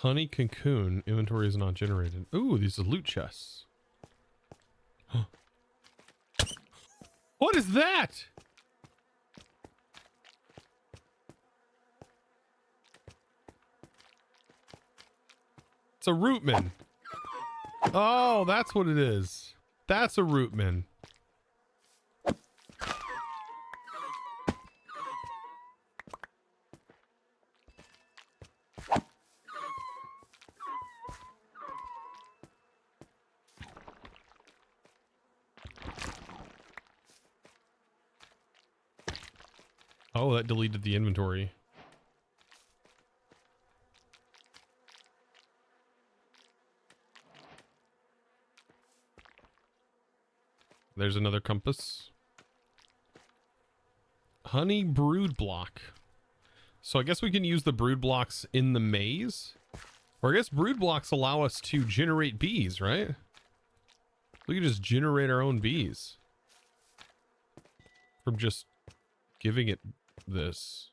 Honey cocoon. Inventory is not generated. Ooh, these are loot chests. What is that? It's a rootman. Oh, that's what it is. That's a rootman. Oh, that deleted the inventory. There's another compass. Honey brood block. So I guess we can use the brood blocks in the maze. Or I guess brood blocks allow us to generate bees, right? We can just generate our own bees. From just giving it this.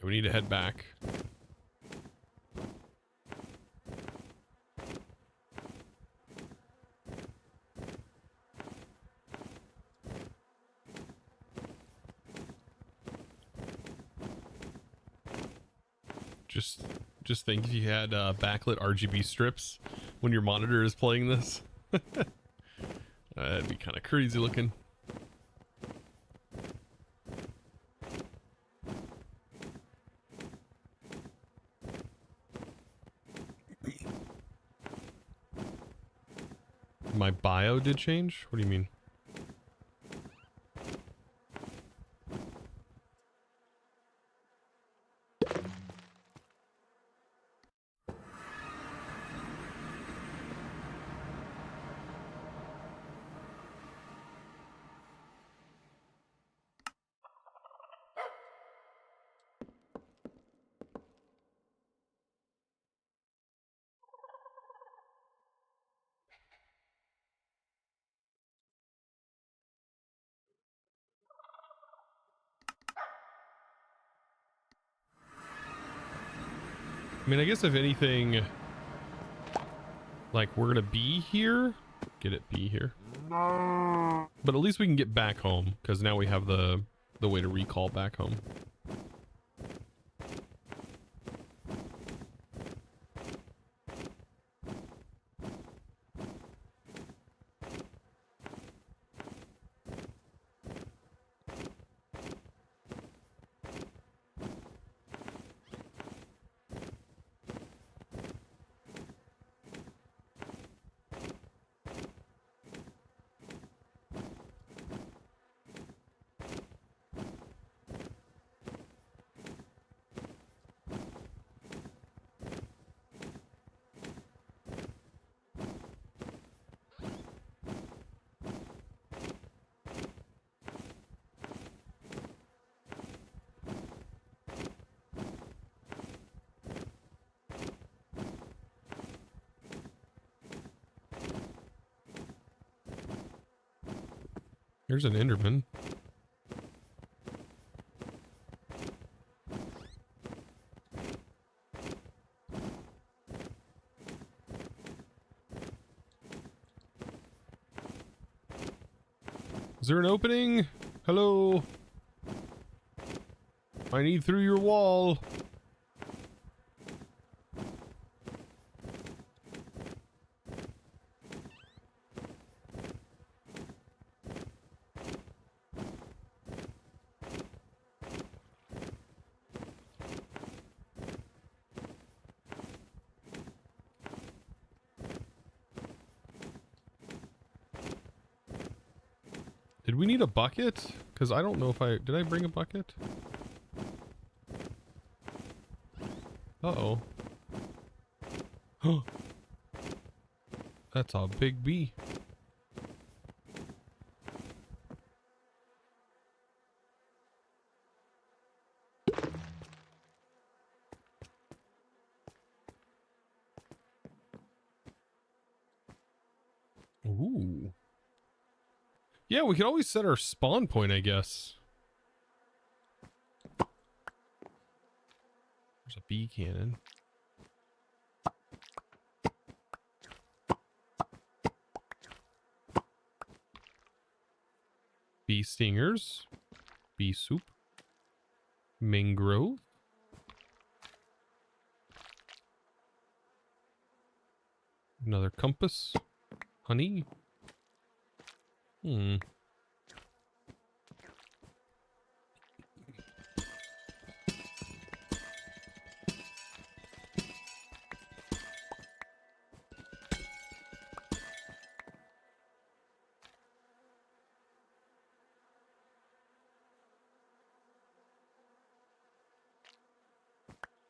We need to head back. Just think if you had backlit RGB strips when your monitor is playing this. That'd be kind of crazy looking. My bio did change? What do you mean? I mean, I guess if anything, like we're gonna be here, be here. But at least we can get back home because now we have the way to recall back home. Here's an Enderman. Is there an opening? Hello? I need through your wall. Did we need a bucket? Because I don't know if did I bring a bucket? Uh-oh. That's a big bee. Ooh. Yeah, we could always set our spawn point, I guess. There's a bee cannon. Bee stingers. Bee soup. Mangrove. Another compass. Honey.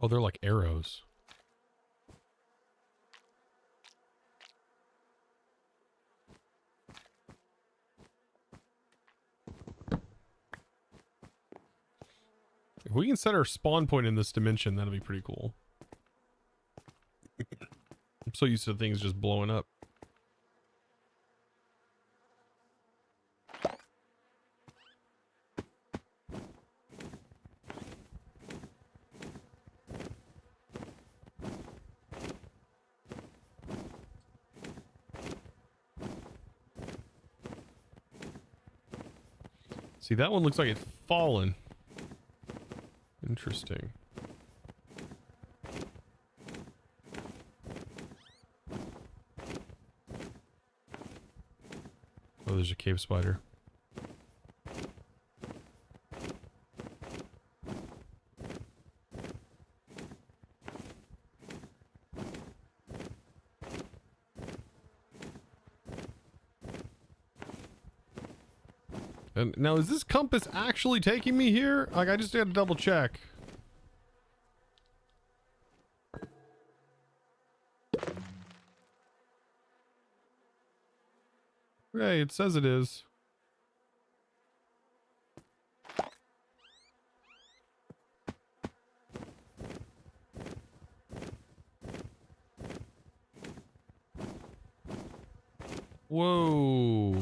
Oh, they're like arrows. If we can set our spawn point in this dimension, that'll be pretty cool. I'm so used to things just blowing up. See, that one looks like it's fallen. Interesting. Oh, there's a cave spider. And now, is this compass actually taking me here? Like, I just had to double check. Hey, it says it is. Whoa.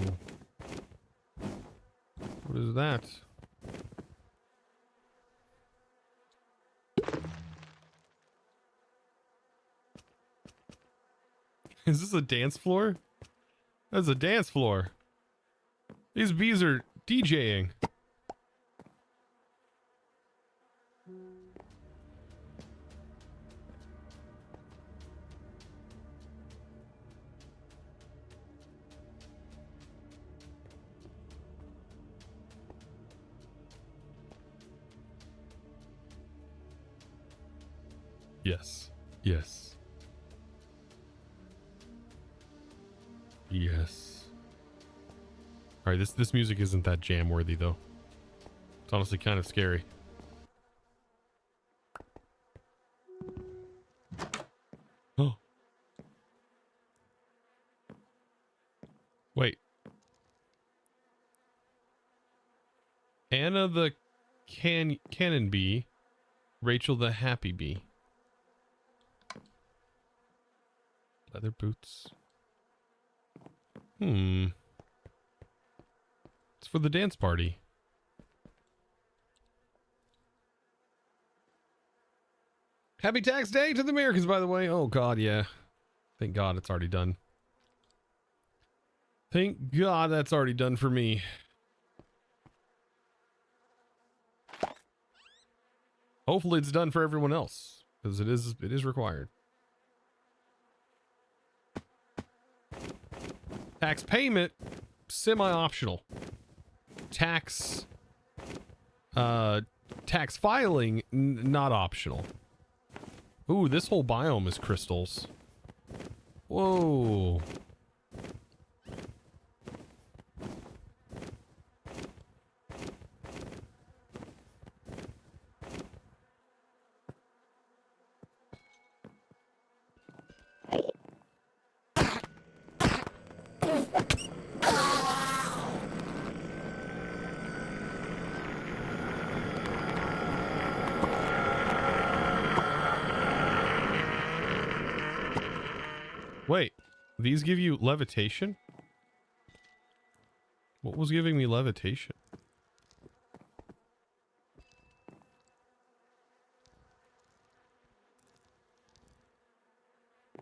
What is that? Is this a dance floor? That's a dance floor. These bees are DJing. Yes. Yes. Yes. All right, this music isn't that jam worthy though. It's honestly kind of scary. Oh. Wait. Anna the cannon bee, Rachel the happy bee. Leather boots. It's for the dance party. Happy tax day to the Americans, by the way. Oh God, yeah. Thank God it's already done. Thank God that's already done for me. Hopefully it's done for everyone else, because it is required. Tax payment, semi-optional. Tax filing, not optional. Ooh, this whole biome is crystals. Whoa. Wait, these give you levitation? What was giving me levitation?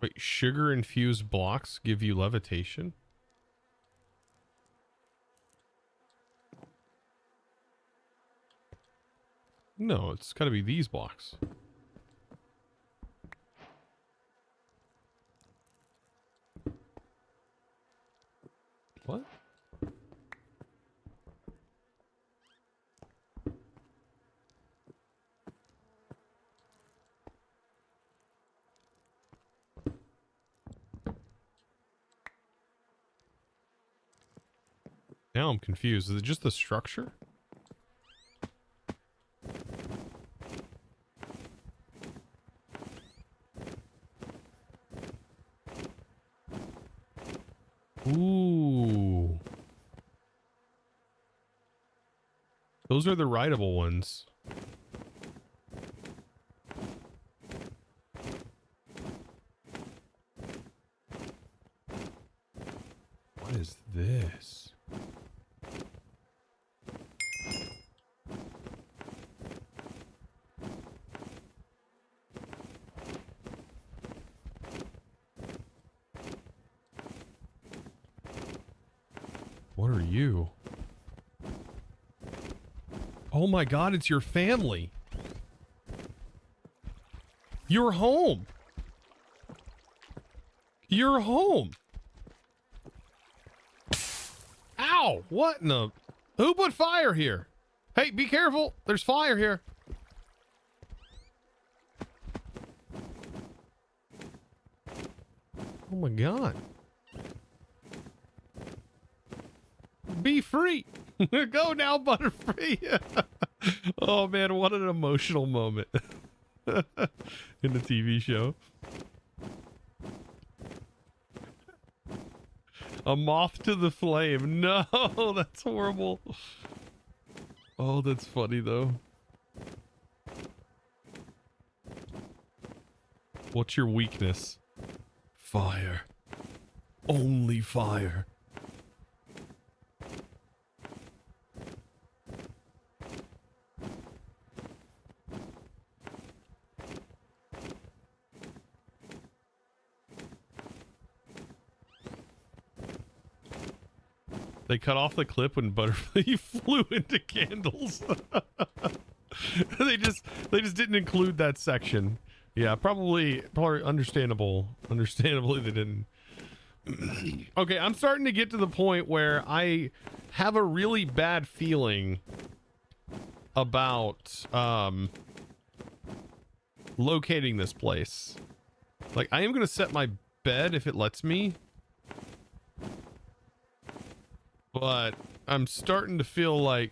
Wait, sugar infused blocks give you levitation? No, it's gotta be these blocks. What? Now I'm confused. Is it just the structure? Ooh. Those are the rideable ones. What is this? What are you? Oh my God, it's your family. You're home. You're home. Ow! What in the... Who put fire here? Hey, be careful. There's fire here. Oh my God. Be free. Go now, Butterfree. Oh man, what an emotional moment in the TV show. A moth to the flame. No, that's horrible. Oh, that's funny though. What's your weakness? Fire. Only fire. They cut off the clip when Butterfly flew into candles. they just didn't include that section. Yeah, probably understandable. Understandably, they didn't. Okay, I'm starting to get to the point where I have a really bad feeling about locating this place. Like, I am gonna set my bed if it lets me. But I'm starting to feel like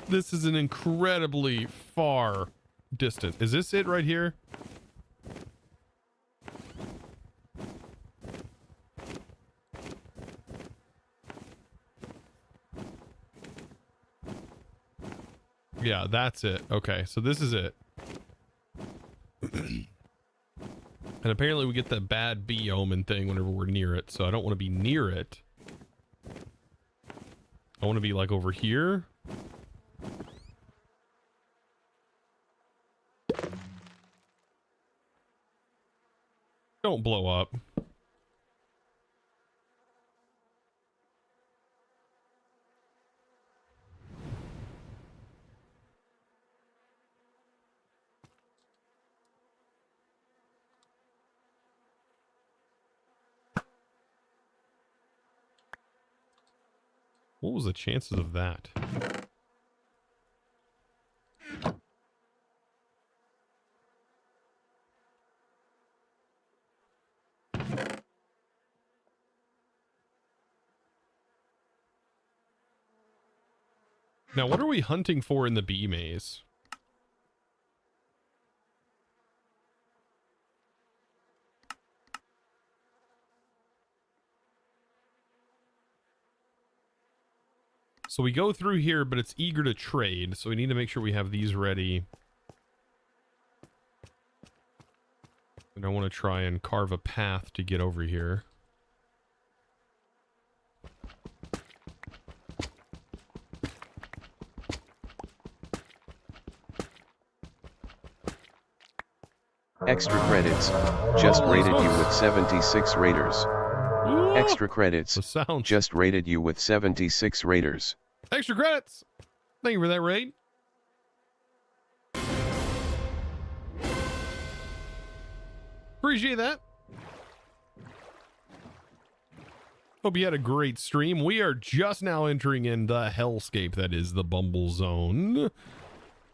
this is an incredibly far distance. Is this it right here? Yeah, that's it. Okay, so this is it. And apparently we get the bad bee omen thing whenever we're near it, so I don't want to be near it. I want to be like over here. Don't blow up. What was the chances of that? Now, what are we hunting for in the bee maze? So we go through here, but it's eager to trade, so we need to make sure we have these ready. And I want to try and carve a path to get over here. Extra credits. Just rated you with 76 raters. Ooh, Extra credits. the sound. Just rated you with 76 raters. Extra credits. Thank you for that raid. Appreciate that. Hope you had a great stream. We are just now entering in the hellscape that is the Bumblezone.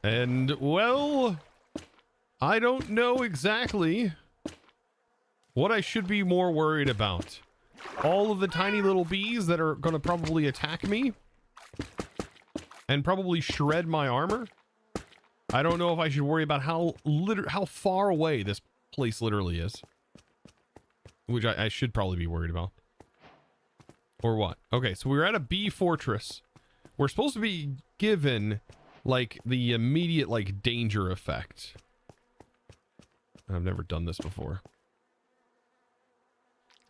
And, well, I don't know exactly what I should be more worried about. All of the tiny little bees that are going to probably attack me and probably shred my armor. I don't know if I should worry about how far away this place literally is, which I should probably be worried about. Or what? Okay, so we're at a bee fortress. We're supposed to be given like the immediate like danger effect. I've never done this before.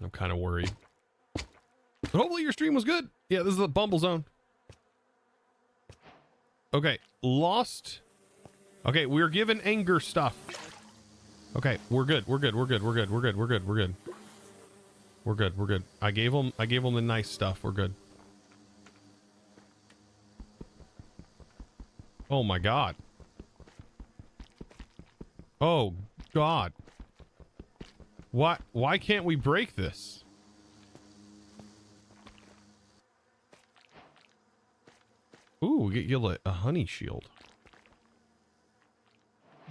I'm kind of worried. But hopefully your stream was good. Yeah, this is the Bumblezone. Okay, lost. Okay, we're given anger stuff. Okay, we're good. We're good. We're good. We're good. We're good. We're good. We're good. We're good. We're good. I gave them the nice stuff. We're good. Oh my god. Oh god. Why can't we break this? Ooh, we get you a honey shield.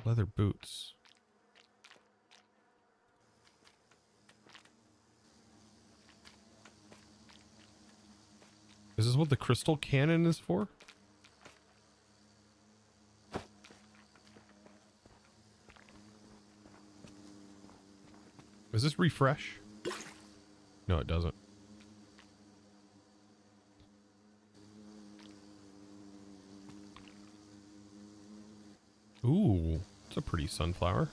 Leather boots. Is this what the crystal cannon is for? Does this refresh? No, it doesn't. Ooh, it's a pretty sunflower.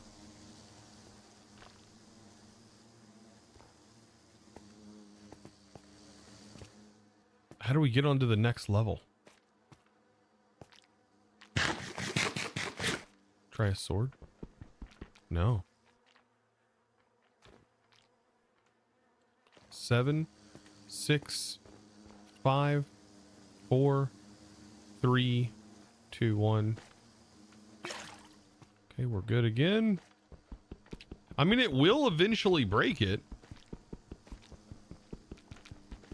How do we get onto the next level? Try a sword? No. 7, 6, 5, 4, 3, 2, 1. Okay, we're good again. I mean, it will eventually break it.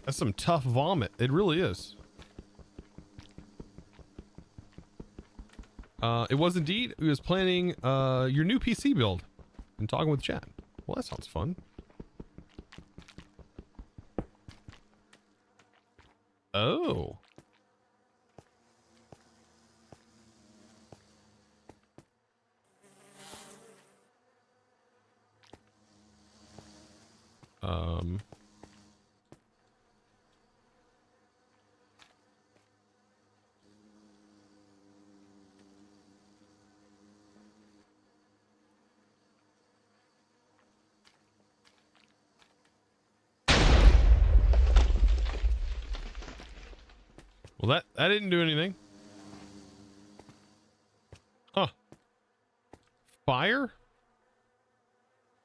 That's some tough vomit. It really is. It was indeed. He was planning your new PC build and talking with chat. Well, that sounds fun. Oh. Well, that didn't do anything. Huh. Fire?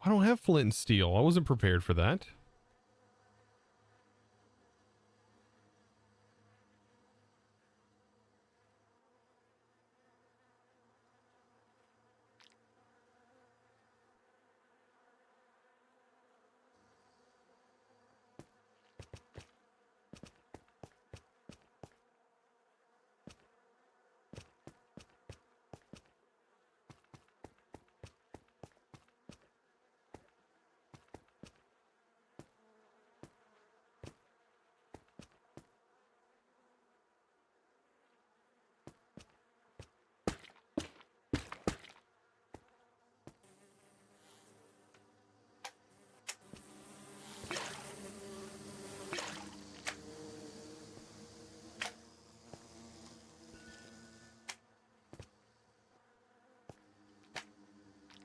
I don't have flint and steel. I wasn't prepared for that.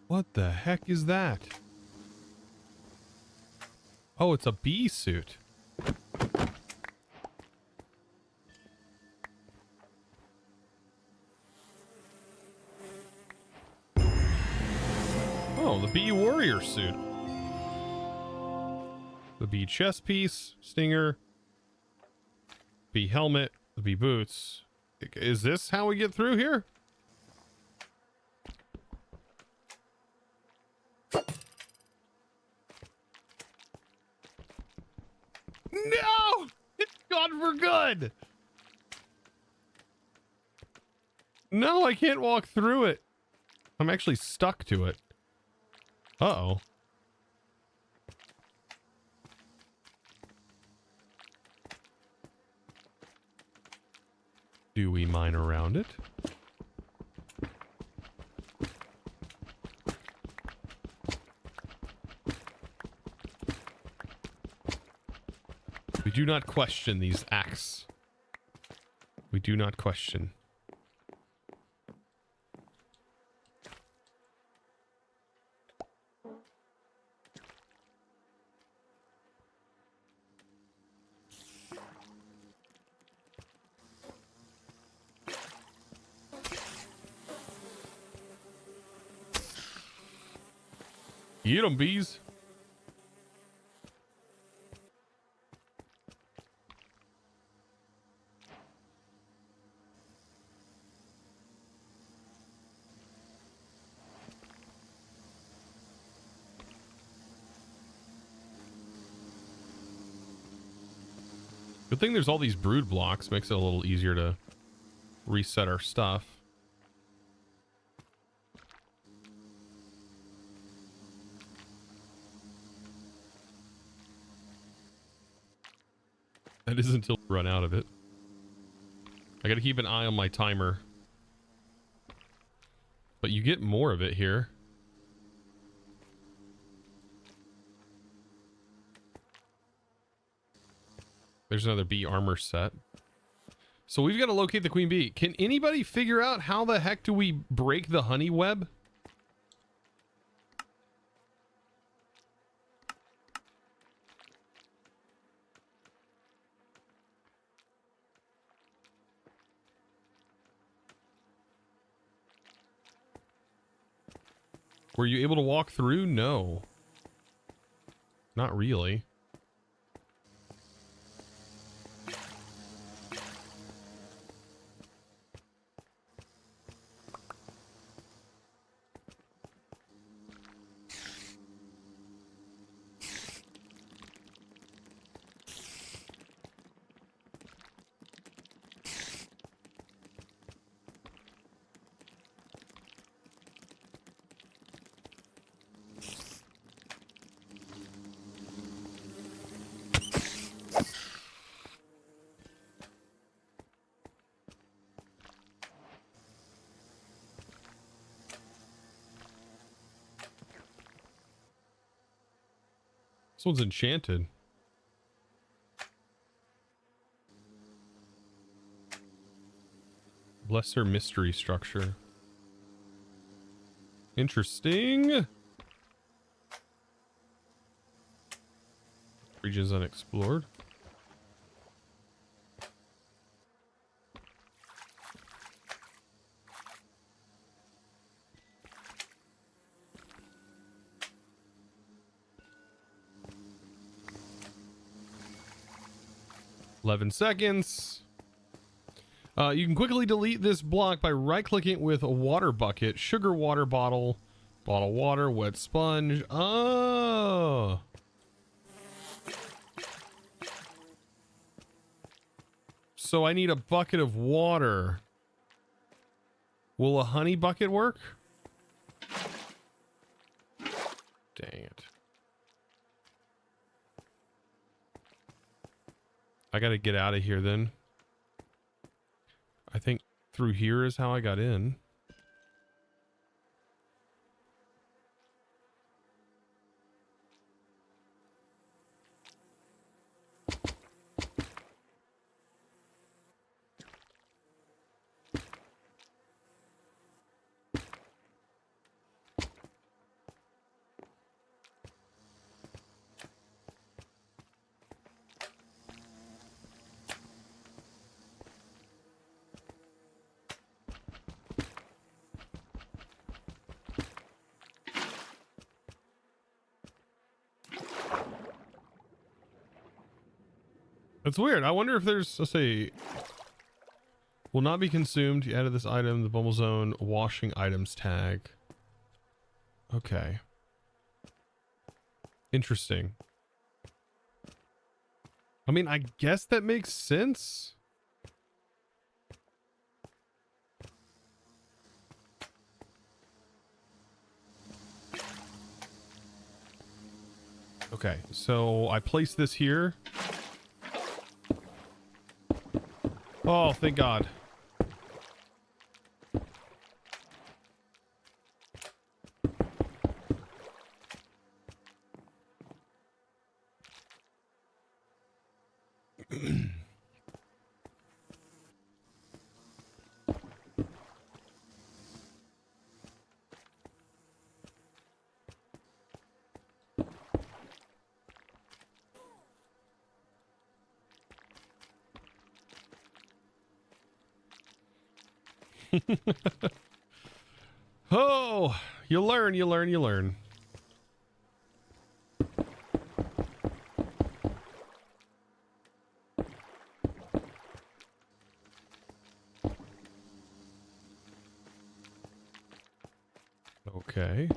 What the heck is that? Oh, it's a bee suit. Oh, the bee warrior suit. The bee chest piece, stinger, bee helmet, the bee boots. Is this how we get through here? No! It's gone for good! No, I can't walk through it. I'm actually stuck to it. Uh-oh. Do we mine around it? We do not question these acts. We do not question. Eat 'em, bees. Good thing there's all these brood blocks. Makes it a little easier to reset our stuff. That is until we run out of it. I gotta keep an eye on my timer. But you get more of it here. There's another bee armor set. So we've got to locate the queen bee. Can anybody figure out how the heck do we break the honey web? Were you able to walk through? No. Not really. This one's enchanted. Lesser mystery structure. Interesting. Regions unexplored. $11 seconds. You can quickly delete this block by right-clicking with a water bucket, sugar water bottle, bottle water, wet sponge. Oh. So I need a bucket of water. Will a honey bucket work? Dang it. I gotta get out of here then. I think through here is how I got in. That's weird. I wonder if there's, let's say, will not be consumed. You added this item, the Bumblezone washing items tag. Okay. Interesting. I mean, I guess that makes sense. Okay, so I place this here. Oh, thank God. Oh, you learn, you learn, you learn. Okay.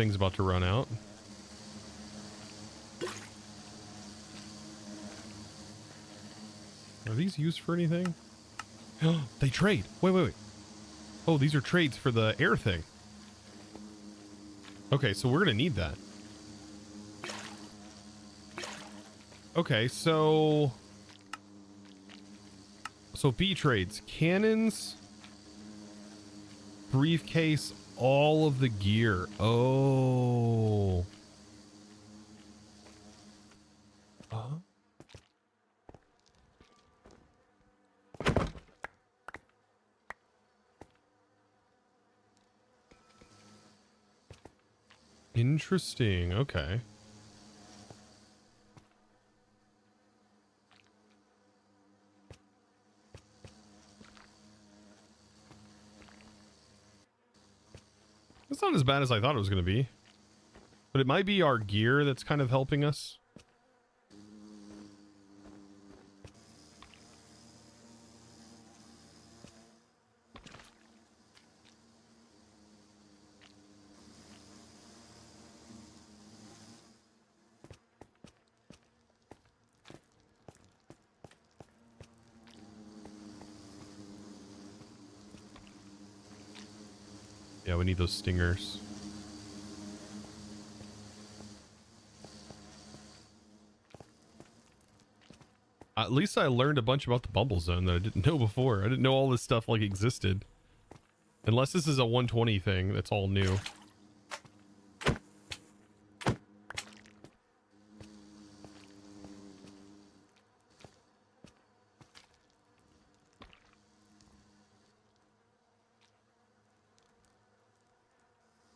thing's about to run out. Are these used for anything? They trade. Wait. Oh, these are trades for the air thing. Okay, so we're gonna need that. Okay, so B trades, cannons, briefcase, all of the gear. Oh. Interesting. Okay. It's not as bad as I thought it was going to be. But it might be our gear that's kind of helping us. Yeah, we need those stingers. At least I learned a bunch about the Bumblezone that I didn't know before. I didn't know all this stuff like existed. Unless this is a 120 thing that's all new.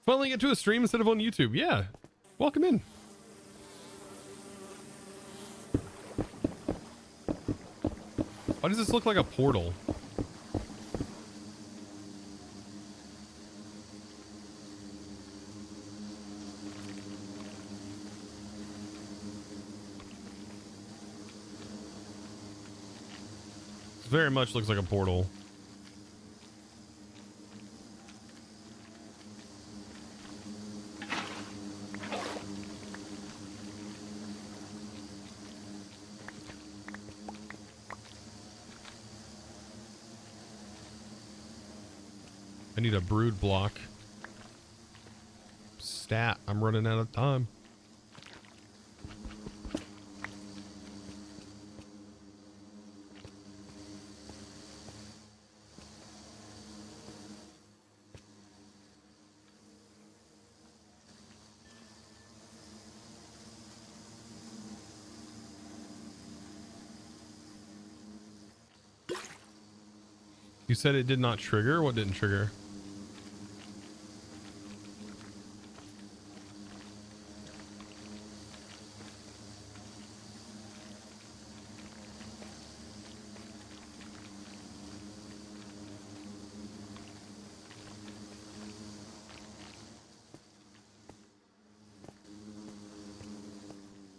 Finally get to a stream instead of on YouTube. Yeah. Welcome in. Why does this look like a portal? This very much looks like a portal. I need a brood block. Stat, I'm running out of time. You said it did not trigger? What didn't trigger?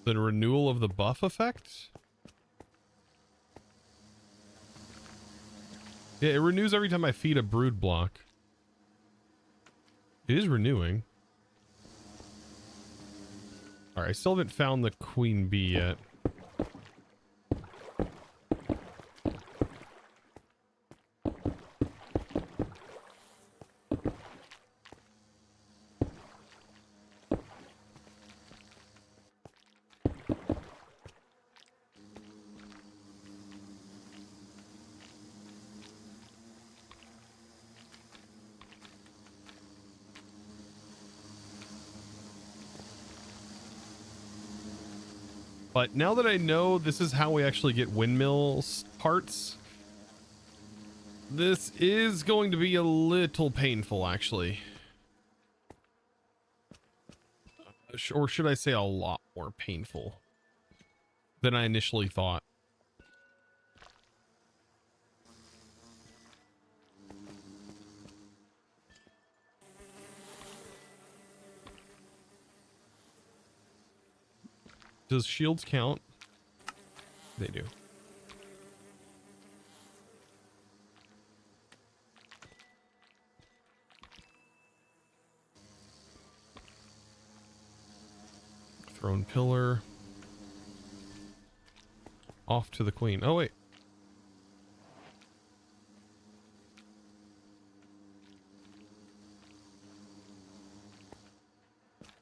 The renewal of the buff effect? Yeah, it renews every time I feed a brood block. It is renewing. Alright, I still haven't found the queen bee yet. But now that I know this is how we actually get windmill parts, this is going to be a little painful, actually. Or should I say a lot more painful than I initially thought. Does shields count? They do. Throne pillar. Off to the queen. Oh, wait.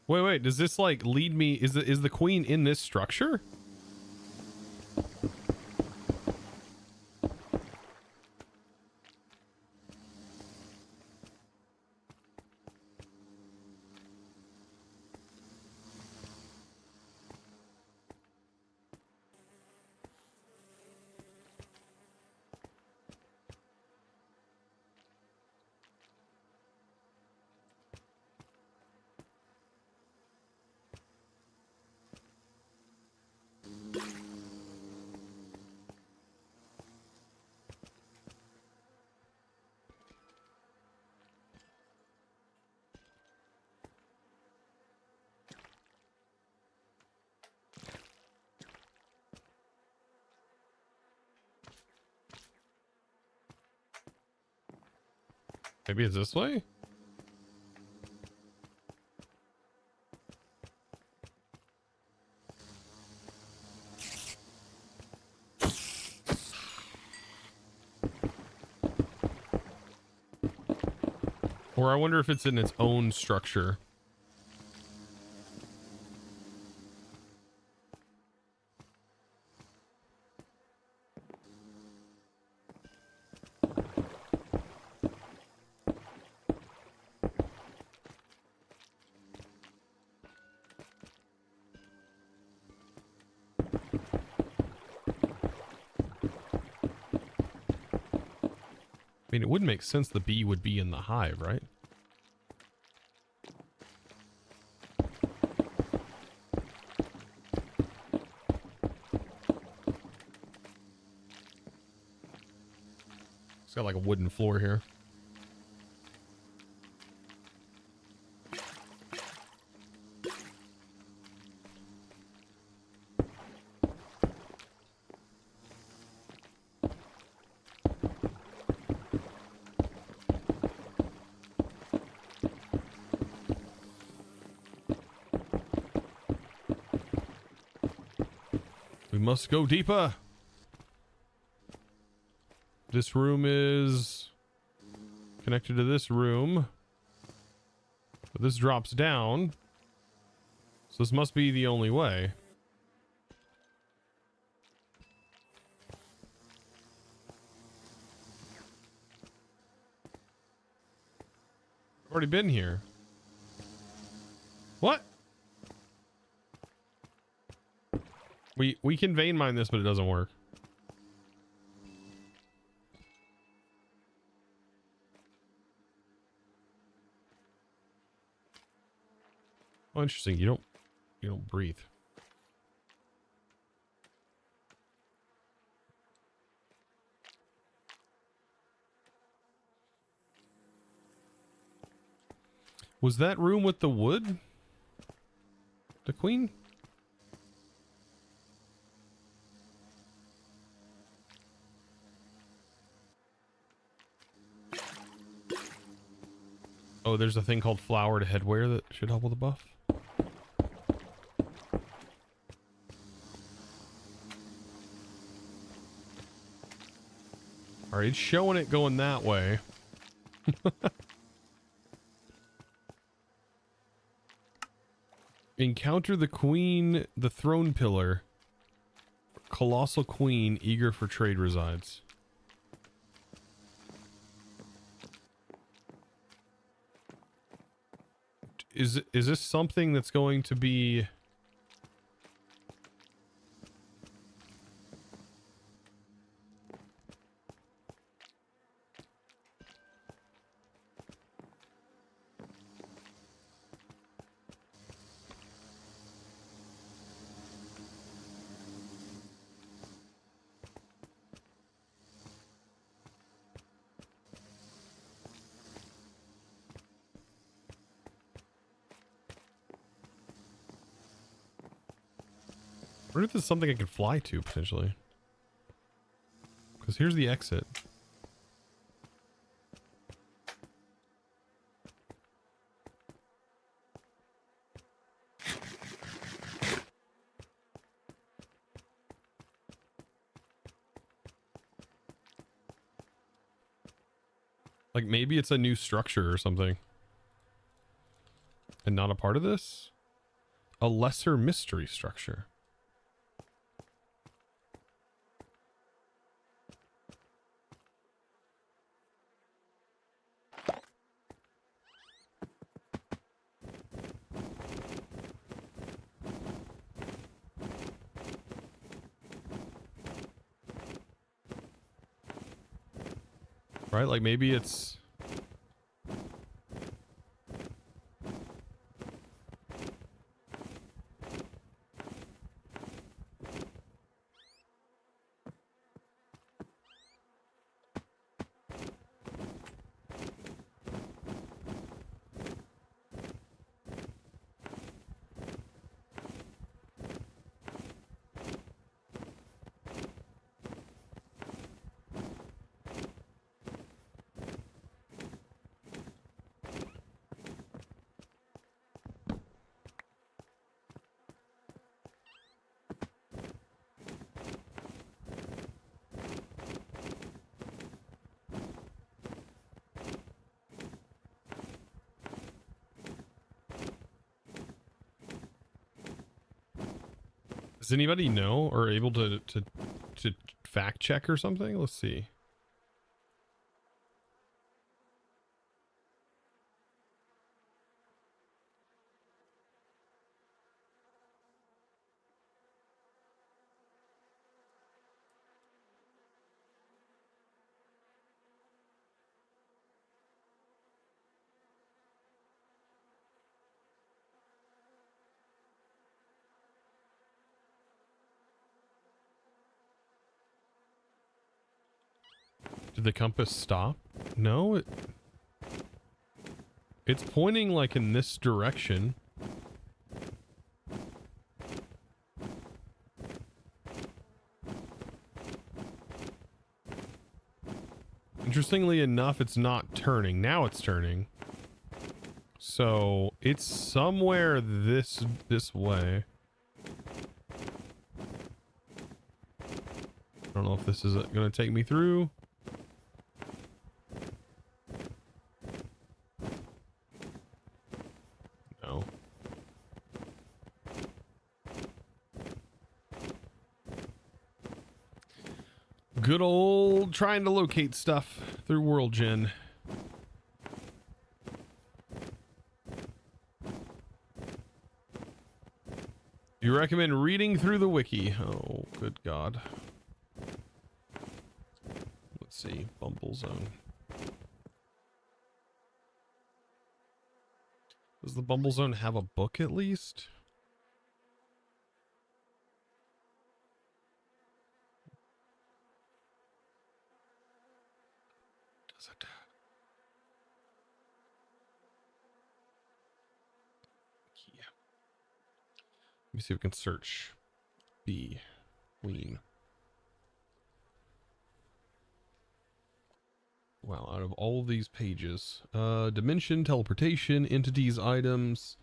Wait, does this like lead me? Is the queen in this structure? Maybe it's this way? Or I wonder if it's in its own structure. I mean, it would make sense the bee would be in the hive, right? It's got like a wooden floor here. We must go deeper. This room is connected to this room. But this drops down. So this must be the only way. I've already been here. What? We can vein mine this, but it doesn't work. Oh, interesting. You don't breathe. Was that room with the wood? The queen? Oh, there's a thing called flowered headwear that should help with the buff. Alright, it's showing it going that way. Encounter the queen, the throne pillar. Colossal queen eager for trade resides. Is this something that's going to be... I wonder if this is something I could fly to, potentially. Because here's the exit. Like maybe it's a new structure or something. And not a part of this? A lesser mystery structure. Right? Like maybe it's... Does anybody know or able to fact check or something? Let's see. Did the compass stop? No, it's pointing like in this direction. Interestingly enough, it's not turning. Now it's turning. So it's somewhere this way. I don't know if this is going to take me through. No. Good old trying to locate stuff through World Gen. You recommend reading through the wiki? Oh, good God. Let's see. Bumblezone. Does the Bumblezone have a book at least? Does it? Yeah. Let me see if we can search B. Queen. Wow, out of all of these pages. Dimension, teleportation, entities, items,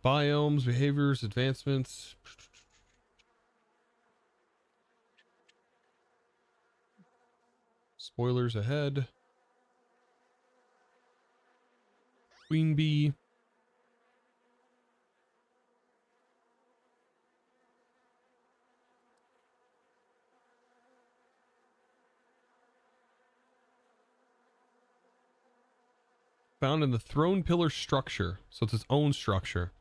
biomes, behaviors, advancements. Spoilers ahead. Queen bee. Found in the throne pillar structure, so it's its own structure.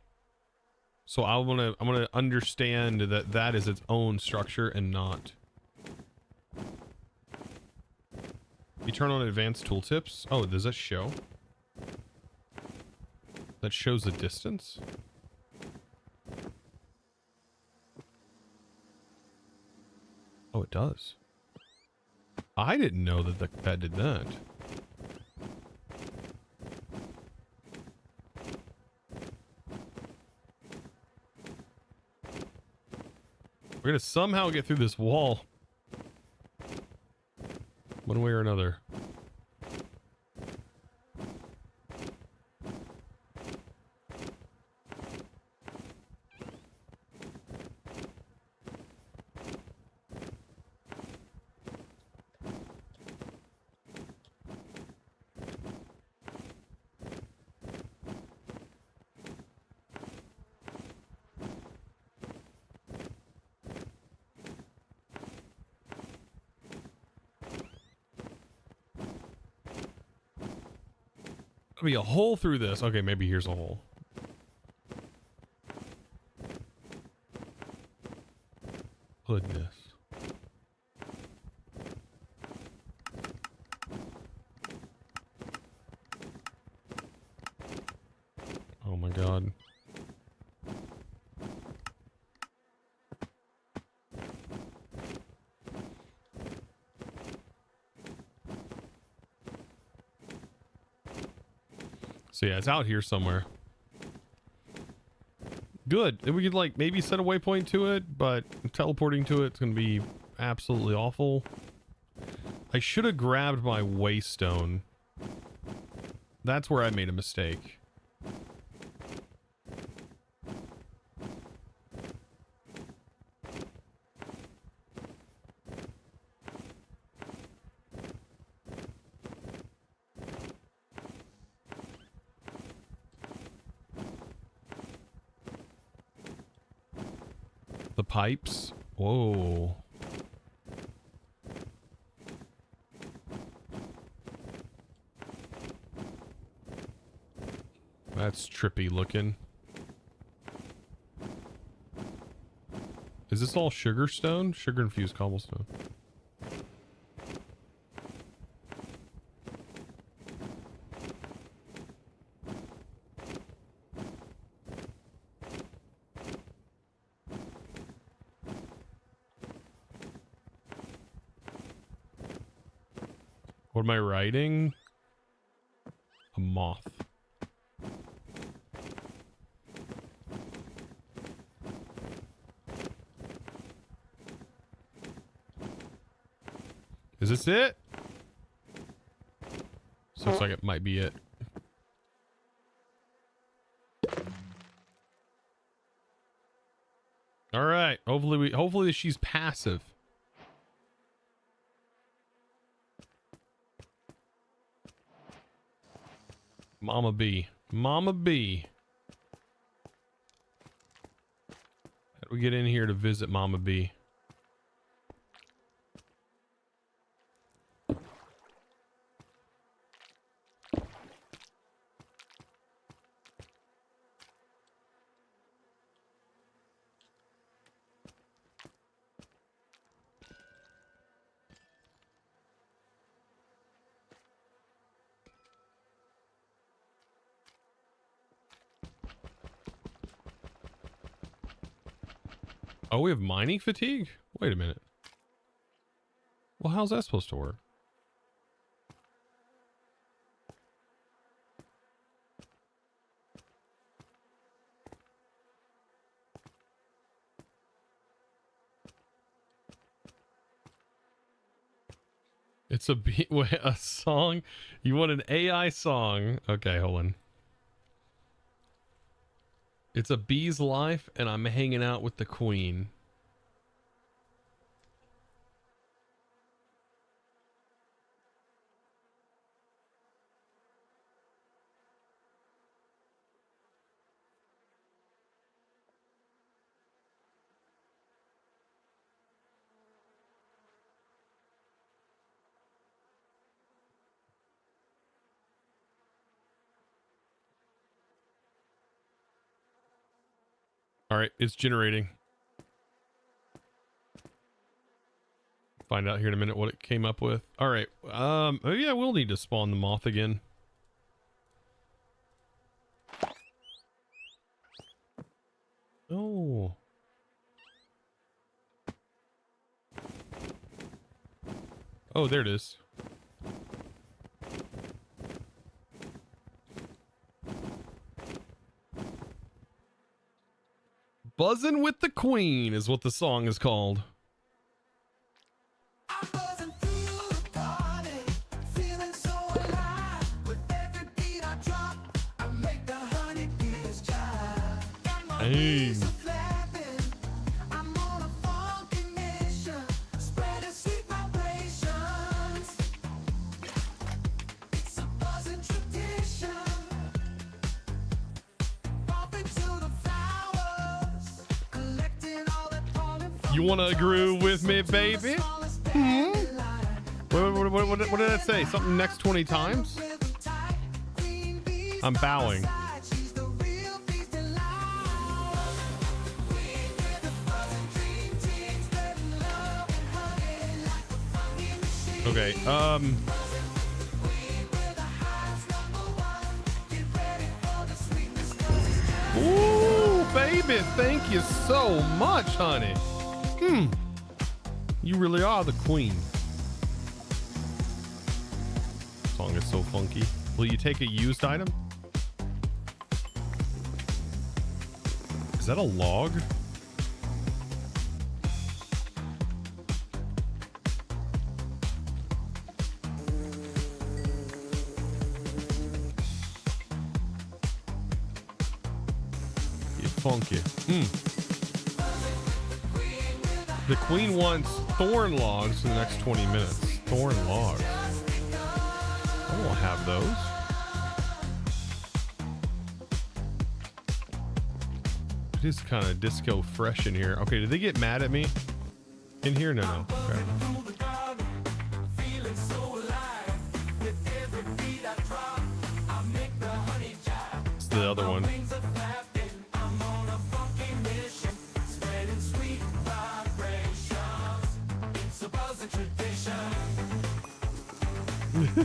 So I'm gonna understand that that is its own structure and not. You turn on advanced tooltips. Oh, does that show? That shows the distance. Oh, it does. I didn't know that that did that. We're gonna somehow get through this wall. One way or another. There'll be a hole through this. Okay, maybe here's a hole. Goodness. Oh my God. So yeah, it's out here somewhere. Good. And we could like maybe set a waypoint to it, but teleporting to it's gonna be absolutely awful. I should have grabbed my waystone. That's where I made a mistake. The pipes. Whoa. That's trippy looking. Is this all sugar stone? Sugar infused cobblestone. What am I writing? A moth. Is this it? This looks like it might be it. All right. Hopefully she's passive. Mama bee. Mama bee. How do we get in here to visit Mama bee? Oh, we have mining fatigue? Wait a minute. Well, how's that supposed to work? It's a a song? You want an AI song? Okay, hold on. It's a bee's life, and I'm hanging out with the queen. All right, it's generating. Find out here in a minute what it came up with. All right. Oh yeah, we'll need to spawn the moth again. Oh. Oh, there it is. Buzzin' with the Queen is what the song is called. Hey. You want to groove with me, baby? Hmm? What did that say? Something next 20 times? I'm bowing. Okay, ooh, baby, thank you so much, honey. You really are the queen. Song is so funky. Will you take a used item? Is that a log? Funky. The queen wants thorn logs for the next 20 minutes. Thorn logs. I won't have those. It is kind of disco fresh in here. Okay, did they get mad at me in here? No, no. Okay. It's the other one.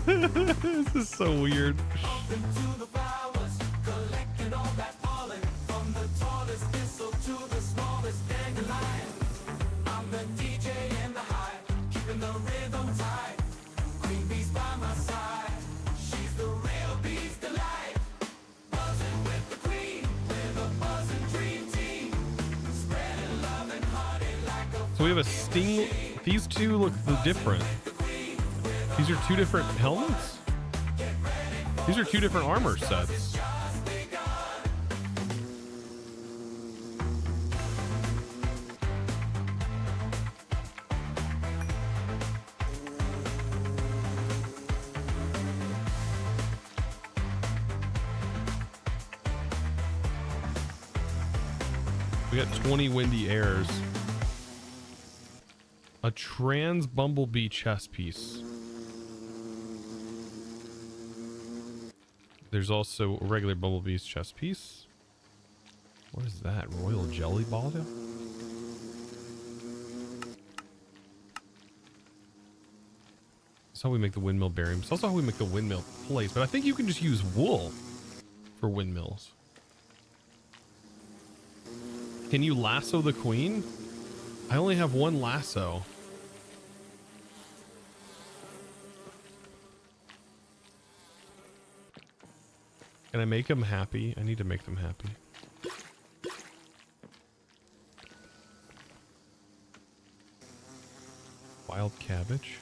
This is so weird. So we have a sting. These two look different. These are two different helmets? These are two different armor sets. We got 20 windy airs. A trans Bumblebee chess piece. There's also a regular Bumblebee's chest piece. What is that? Royal jelly ball? That's how we make the windmill bearing. It's also how we make the windmill place. But I think you can just use wool for windmills. Can you lasso the queen? I only have one lasso. Can I make them happy? I need to make them happy. Wild cabbage.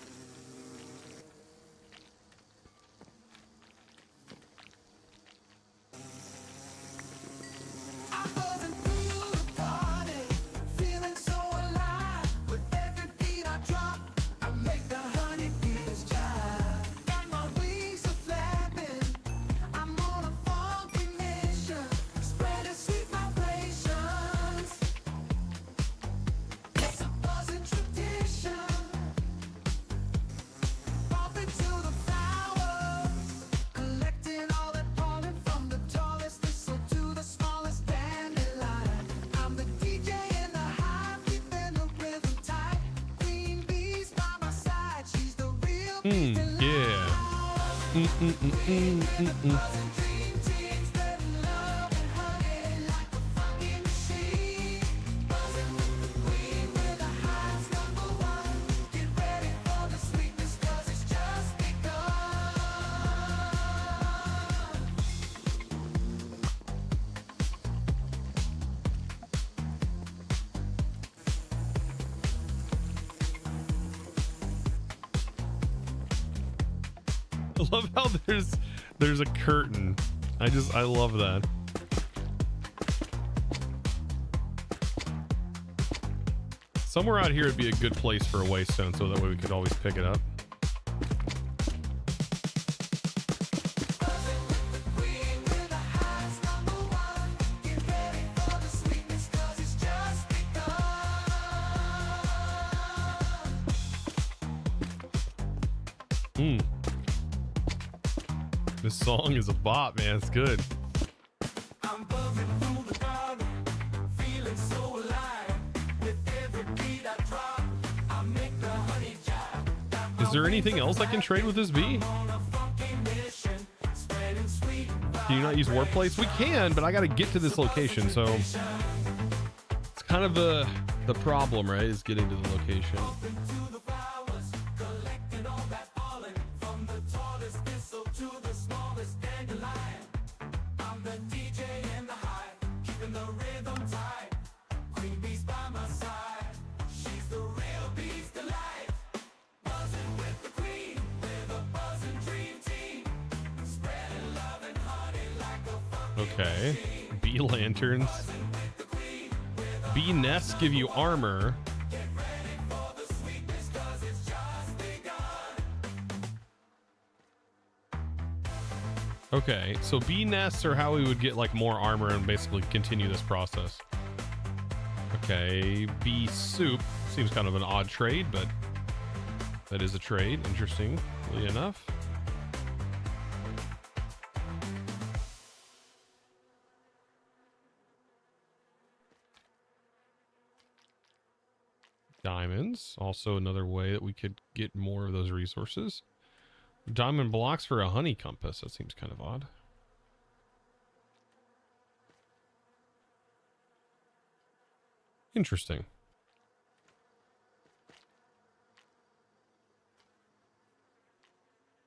I love how there's a curtain. I love that. Somewhere out here would be a good place for a waystone so that way we could always pick it up. This song is a bop, man. It's good. I'm buzzing through the garden, feeling so alive. With every beat I drop, I make the honey jive. Is there anything else I can trade with this bee? On a funky mission, spreading sweet Can you not use warp plates? We can, but I got to get to this location, so it's kind of the problem, right? Is getting to the location. to the flowers, collecting all that pollen from the tallest thistle to the smallest dandelion. I'm the DJ in the hive, keeping the rhythm tight. Queen bee's by my side, she's the real bee's delight. Buzzing with the queen, we're the buzzing dream team, spreading love and honey like a Okay. Bee lanterns. Bee nests give you armor. Okay, so bee nests are how we would get like more armor and basically continue this process. Okay, bee soup seems kind of an odd trade, but that is a trade, interestingly enough. Diamonds, also another way that we could get more of those resources. Diamond blocks for a honey compass. That seems kind of odd. Interesting.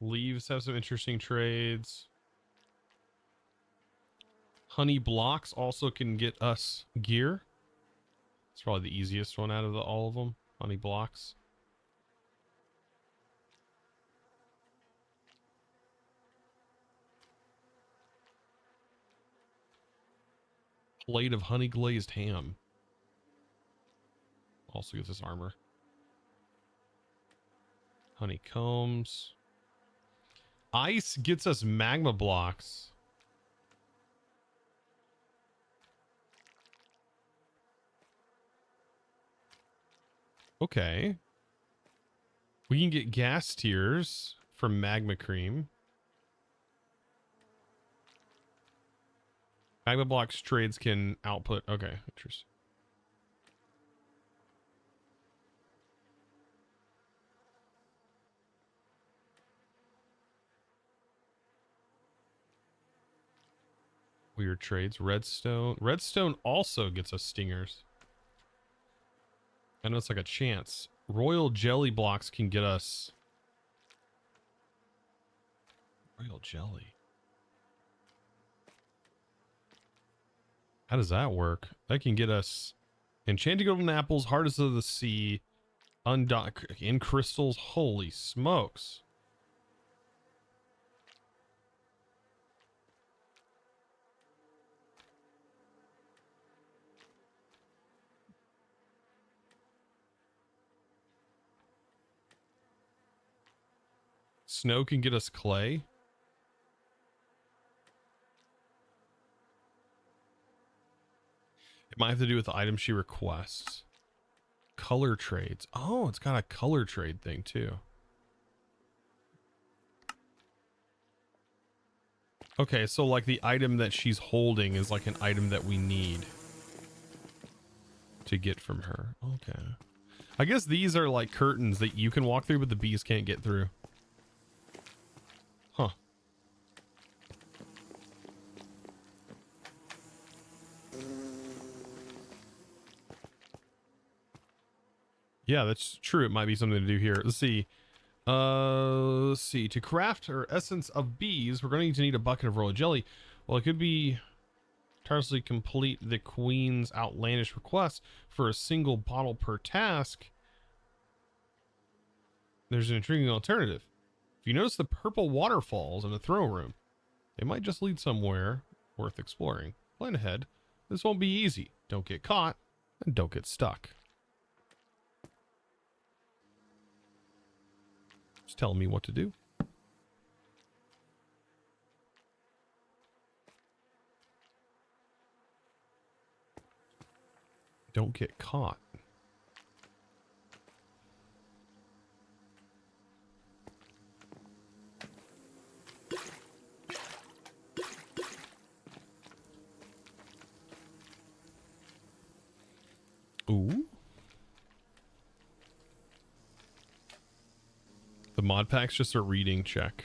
Leaves have some interesting trades. Honey blocks also can get us gear. It's probably the easiest one out of all of them. Honey blocks. Plate of honey glazed ham. Also gets us armor. Honeycombs. Ice gets us magma blocks. Okay. We can get gas tiers from magma cream. Magma blocks trades can output. Okay, interesting. Weird trades. Redstone. Redstone also gets us stingers. I know it's like a chance. Royal jelly blocks can get us. Royal jelly. How does that work? That can get us enchanted golden apples, hardest of the sea, in crystals. Holy smokes. Snow can get us clay. It might have to do with the item she requests. Color trades. Oh, it's got a color trade thing too. Okay, so like the item that she's holding is like an item that we need to get from her. Okay. I guess these are like curtains that you can walk through, but the bees can't get through. Huh. Yeah, that's true. It might be something to do here. Let's see. Let's see. To craft our essence of bees, we're going to need a bucket of royal jelly. Well, it could be tirelessly complete the queen's outlandish request for a single bottle per task. There's an intriguing alternative. If you notice the purple waterfalls in the throne room, they might just lead somewhere worth exploring. Plan ahead. This won't be easy. Don't get caught and don't get stuck. Just telling me what to do. Don't get caught. The mod pack's just a reading check.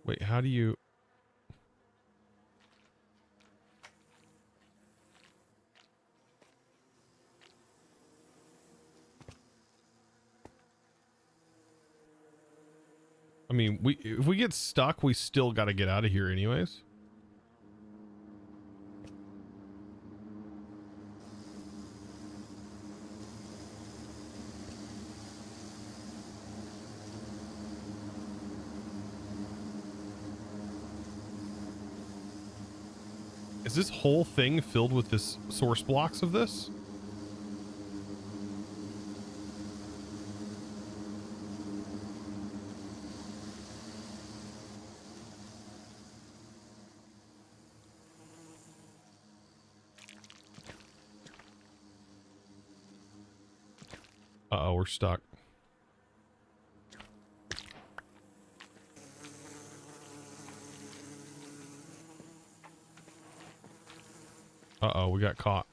Wait, how do you... I mean, if we get stuck, we still got to get out of here anyways. Is this whole thing filled with this source blocks of this? Uh-oh, we're stuck. Uh-oh, we got caught.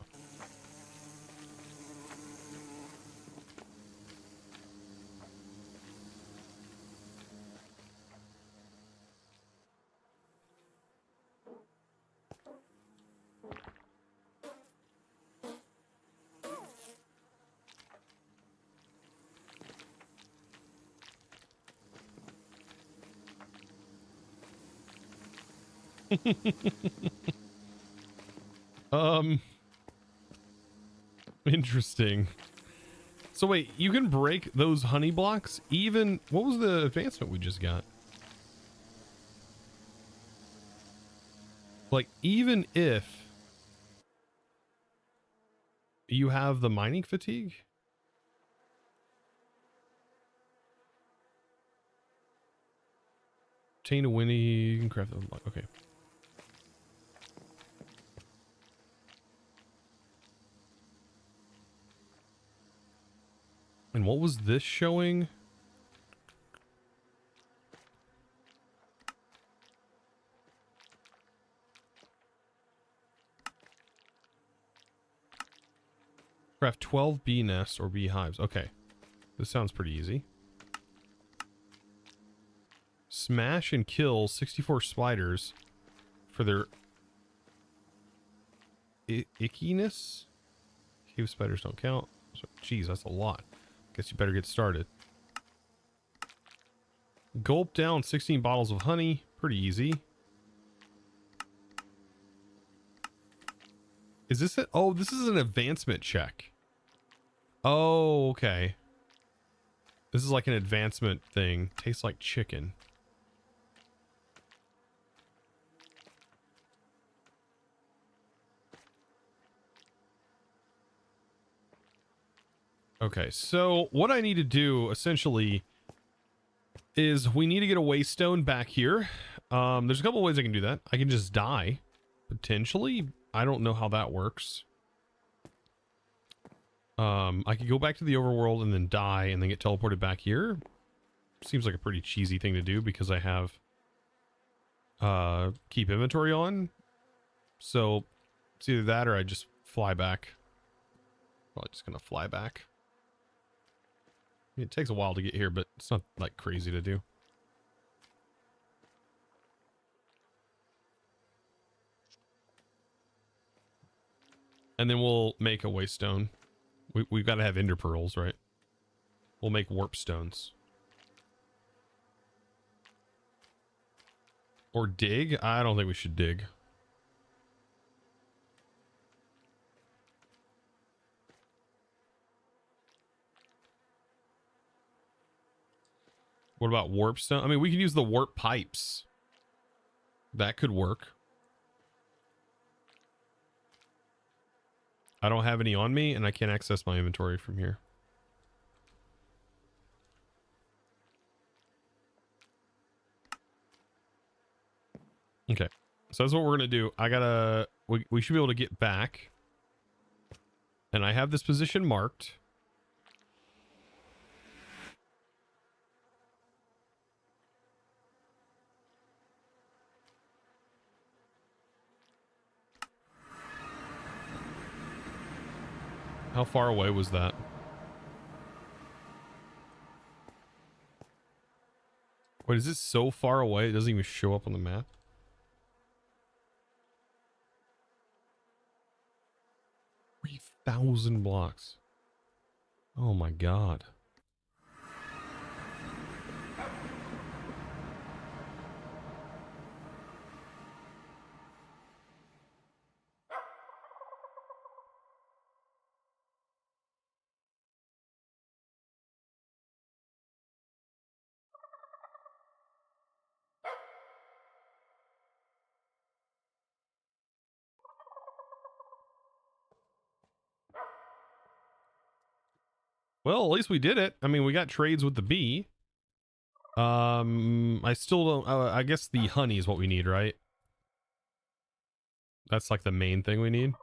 Interesting. So wait, you can break those honey blocks even... What was the advancement we just got? Like, even if you have the mining fatigue? Obtain a winnie, you can craft the block. Okay. And what was this showing? Craft 12 bee nests or bee hives. Okay. This sounds pretty easy. Smash and kill 64 spiders for their ickiness. Cave spiders don't count. So, geez, that's a lot. Guess you better get started. Gulp down 16 bottles of honey. Pretty easy. Is this it? Oh, this is an advancement check. Oh, okay. This is like an advancement thing. Tastes like chicken. Okay, so what I need to do essentially is we need to get a waystone back here. There's a couple ways I can do that. I can just die, potentially. I don't know how that works. I could go back to the overworld and then die and then get teleported back here. Seems like a pretty cheesy thing to do because I have keep inventory on. So it's either that or I just fly back. Probably just gonna fly back. It takes a while to get here, but it's not like crazy to do. And then we'll make a waystone. We've got to have ender pearls, right? We'll make warp stones. Or dig? I don't think we should dig. What about warp stone? I mean, we can use the warp pipes. That could work. I don't have any on me, and I can't access my inventory from here. Okay. So that's what we're going to do. We should be able to get back. And I have this position marked. How far away was that? Wait, is this so far away it doesn't even show up on the map? $3,000 blocks. Oh my god. Well, at least we did it. I mean, we got trades with the bee. I still don't... I guess the honey is what we need, right? That's like the main thing we need.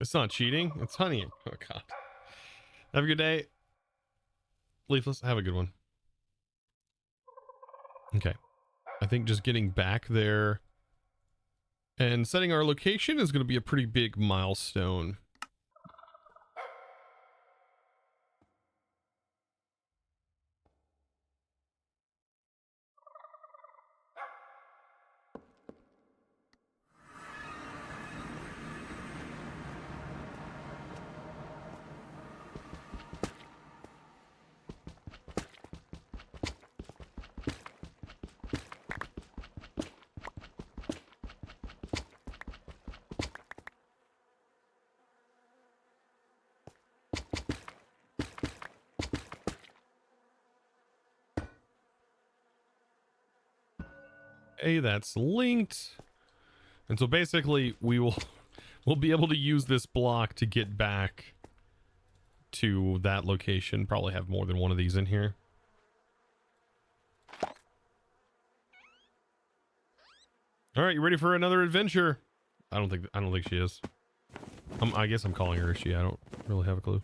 It's not cheating. It's honey. Oh, God. Have a good day. Leafless, have a good one. Okay. I think just getting back there and setting our location is going to be a pretty big milestone. Hey, that's linked. And so basically we'll be able to use this block to get back to that location. Probably have more than one of these in here. All right, you ready for another adventure? I don't think she is. I guess I'm calling her a she. I don't really have a clue.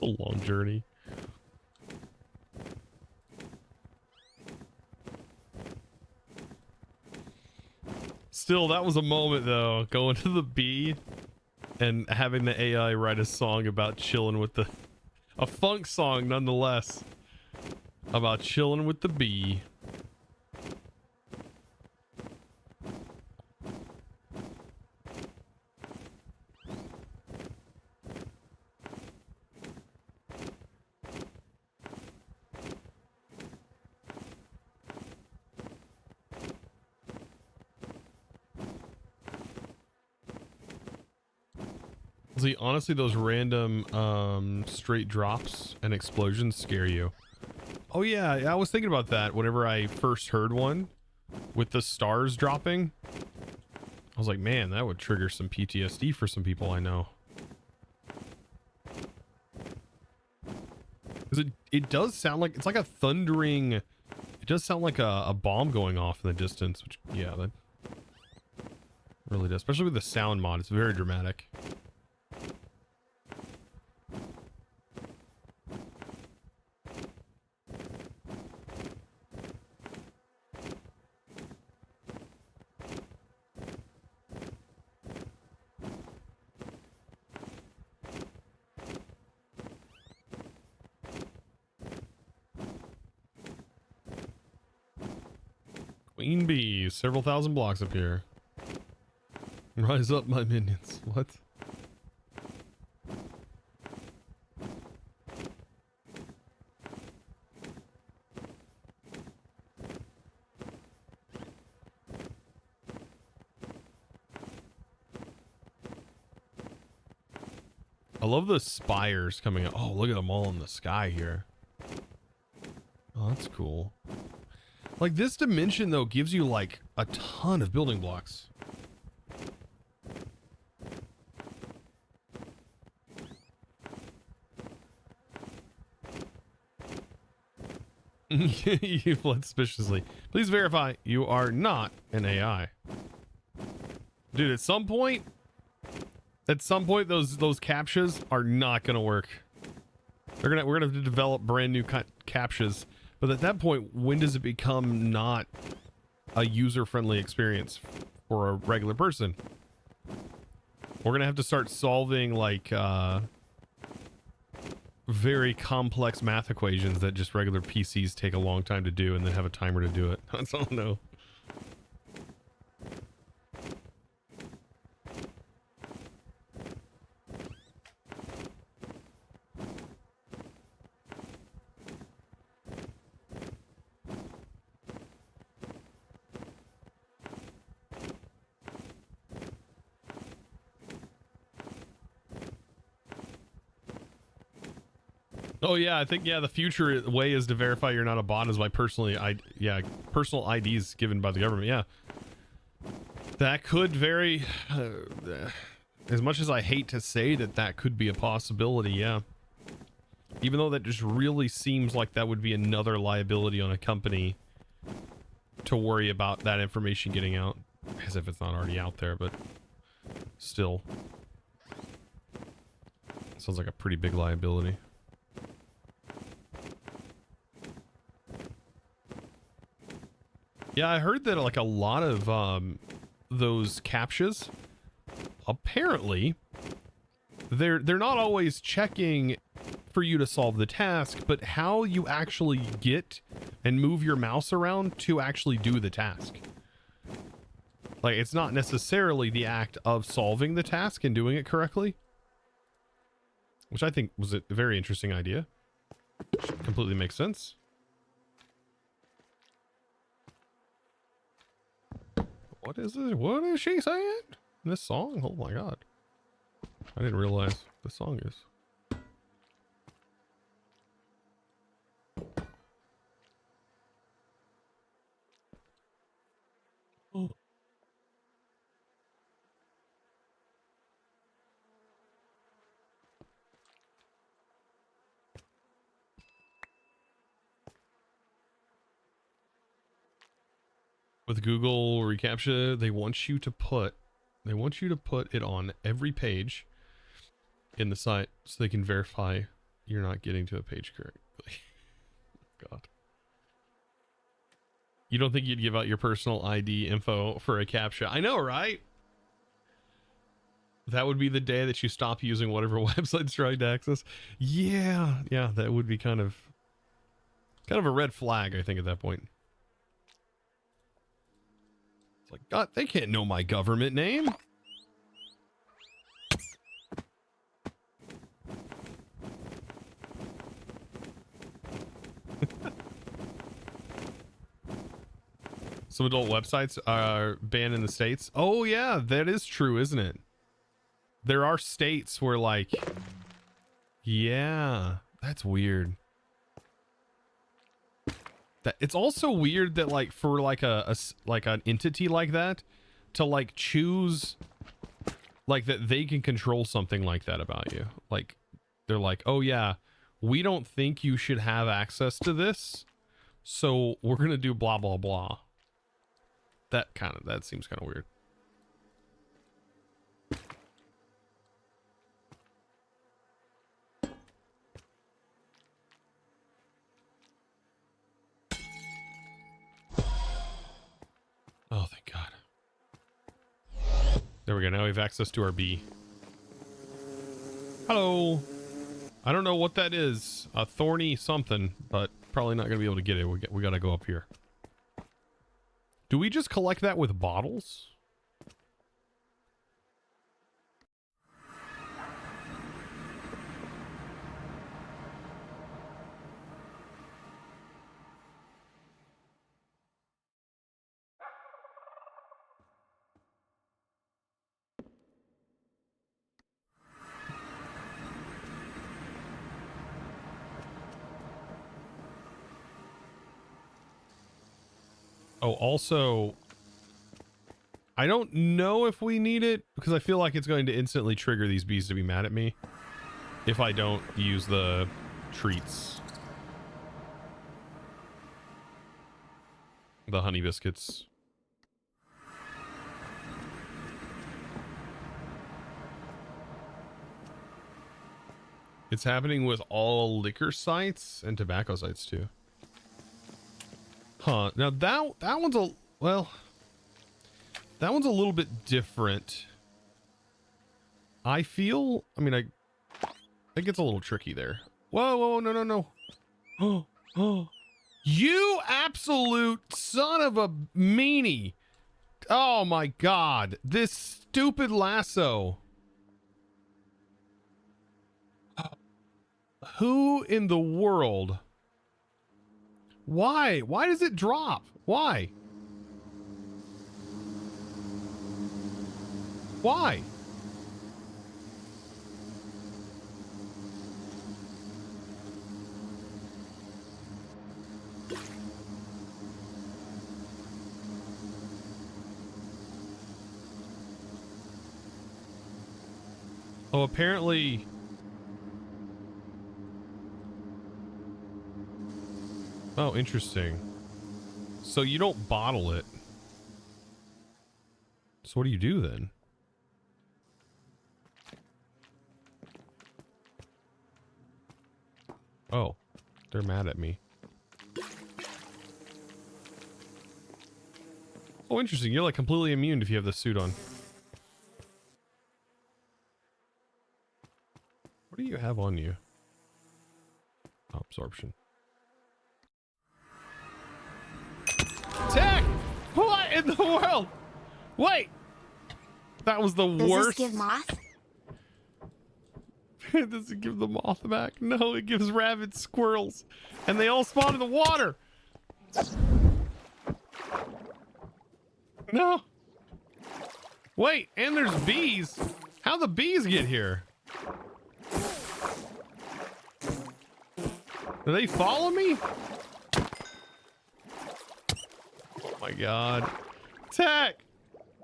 A long journey. Still, that was a moment though, going to the bee and having the AI write a song about chilling with a funk song nonetheless, about chilling with the bee. See, honestly, those random straight drops and explosions scare you. Oh yeah, I was thinking about that whenever I first heard one with the stars dropping. I was like, man, that would trigger some PTSD for some people I know. Because it does sound like, it's like a thundering, it does sound like a bomb going off in the distance, which, yeah, that really does. Especially with the sound mod, it's very dramatic. Queen bee, several thousand blocks up here. Rise up, my minions. What? I love the spires coming up. Oh, look at them all in the sky here. Oh, that's cool. Like, this dimension, though, gives you, like, a ton of building blocks. You fled suspiciously. Please verify you are not an AI. Dude, at some point, those captchas are not gonna work. We're gonna have to develop brand new captchas. But at that point, when does it become not a user-friendly experience for a regular person? We're gonna have to start solving like very complex math equations that just regular PCs take a long time to do, and then have a timer to do it. I don't know. Oh yeah, I think the future way is to verify you're not a bot is by personal IDs given by the government. Yeah, that could very, as much as I hate to say that could be a possibility. Yeah, even though that just really seems like that would be another liability on a company to worry about that information getting out, as if it's not already out there. But still, sounds like a pretty big liability. Yeah, I heard that like a lot of those captchas, apparently, they're not always checking for you to solve the task, but how you actually get and move your mouse around to actually do the task. Like, it's not necessarily the act of solving the task and doing it correctly, which I think was a very interesting idea. Completely makes sense. What is this? What is she saying? This song? Oh my god. I didn't realize the song is. Oh. With Google reCAPTCHA, they want you to put it on every page in the site so they can verify you're not getting to a page correctly. God. You don't think you'd give out your personal ID info for a CAPTCHA? I know, right? That would be the day that you stop using whatever website's trying to access. Yeah, that would be kind of a red flag, I think, at that point. It's like, God, they can't know my government name. Some adult websites are banned in the States. Oh yeah, that is true, isn't it? There are states where, like, yeah, that's weird. That it's also weird that, like, for like an entity like that to like choose like that they can control something like that about you. Like, they're like, oh yeah, we don't think you should have access to this, so we're gonna do blah blah blah. That seems kind of weird. Oh, thank God. There we go. Now we have access to our bee. Hello. I don't know what that is. A thorny something, but probably not going to be able to get it. We got to go up here. Do we just collect that with bottles? Oh, also, I don't know if we need it because I feel like it's going to instantly trigger these bees to be mad at me if I don't use the treats. The honey biscuits. It's happening with all liquor sites and tobacco sites too. Huh. Now that one's a, well, that one's a little bit different. I feel, I mean, I think it's a little tricky there. Whoa, whoa, no, no, no. Oh, oh. You absolute son of a meanie. Oh my God. This stupid lasso. Who in the world? Why? Why does it drop? Why? Why? Oh, apparently. Oh, interesting. So you don't bottle it. So what do you do then? Oh, they're mad at me. Oh, interesting. You're like completely immune if you have the suit on. What do you have on you? Oh, absorption. Tech! What in the world? Wait! That was the Does worst. this give moth? Does it give the moth back? No, it gives rabid squirrels. And they all spawn in the water. No. Wait, and there's bees. How'd the bees get here? Do they follow me? Oh my God. Tech!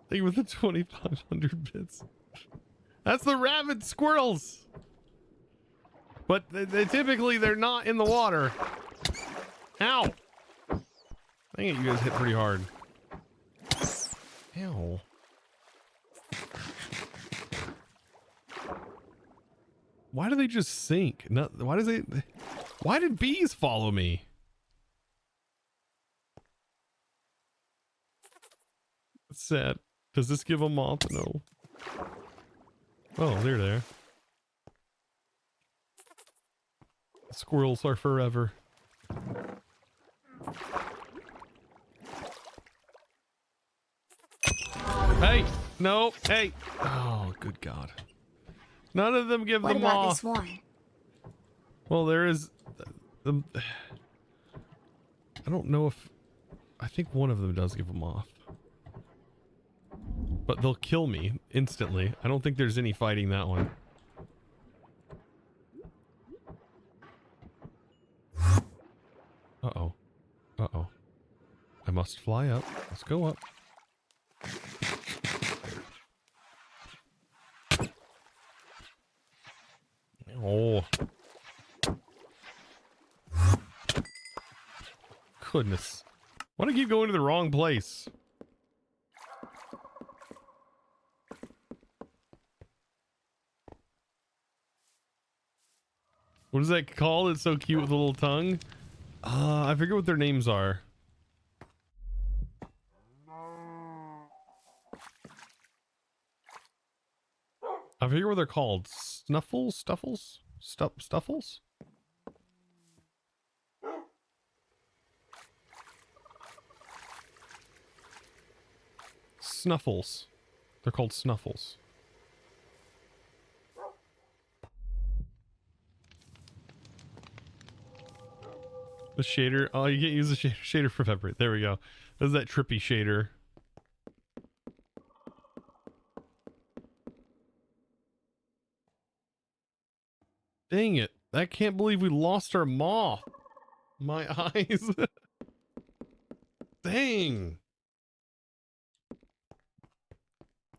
Thank you for the 2,500 bits. That's the rabid squirrels. But they typically, they're not in the water. Ow. Dang it, you guys hit pretty hard. Ow. Why do they just sink? No, why did bees follow me? That's sad. Does this give a moth? No. Oh, they're there. Squirrels are forever. Hey! No! Hey! Oh, good God. None of them give What the about moth. this one? Well, there is... I don't know if... I think one of them does give a moth. But they'll kill me instantly. I don't think there's any fighting that one. Uh-oh. Uh-oh. I must fly up. Let's go up. Oh. Goodness. Why do I keep going to the wrong place? What is that called? It's so cute with a little tongue. I forget what their names are. I forget what they're called. Snuffles? Stuffles? Stuffles? Snuffles. They're called snuffles. The shader. Oh, you can't use the shader for February. There we go. There's that trippy shader. Dang it. I can't believe we lost our moth. My eyes. Dang.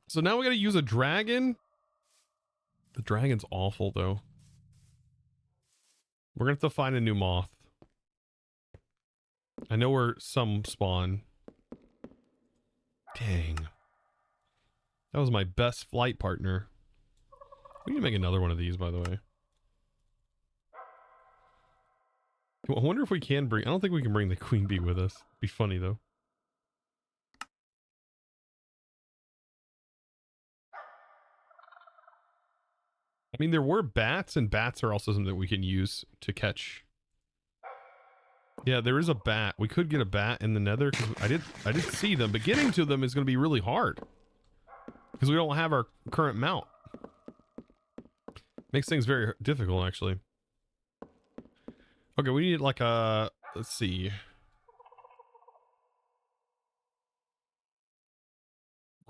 So now we gotta use a dragon. The dragon's awful though. We're gonna have to find a new moth. I know where some spawn. Dang. That was my best flight partner. We can make another one of these, by the way. I wonder if we can bring... I don't think we can bring the queen bee with us. Be funny, though. I mean, there were bats, and bats are also something that we can use to catch. Yeah, there is a bat. We could get a bat in the Nether, because I did see them, but getting to them is going to be really hard. Because we don't have our current mount. Makes things very difficult, actually. Okay, we need like a... Let's see.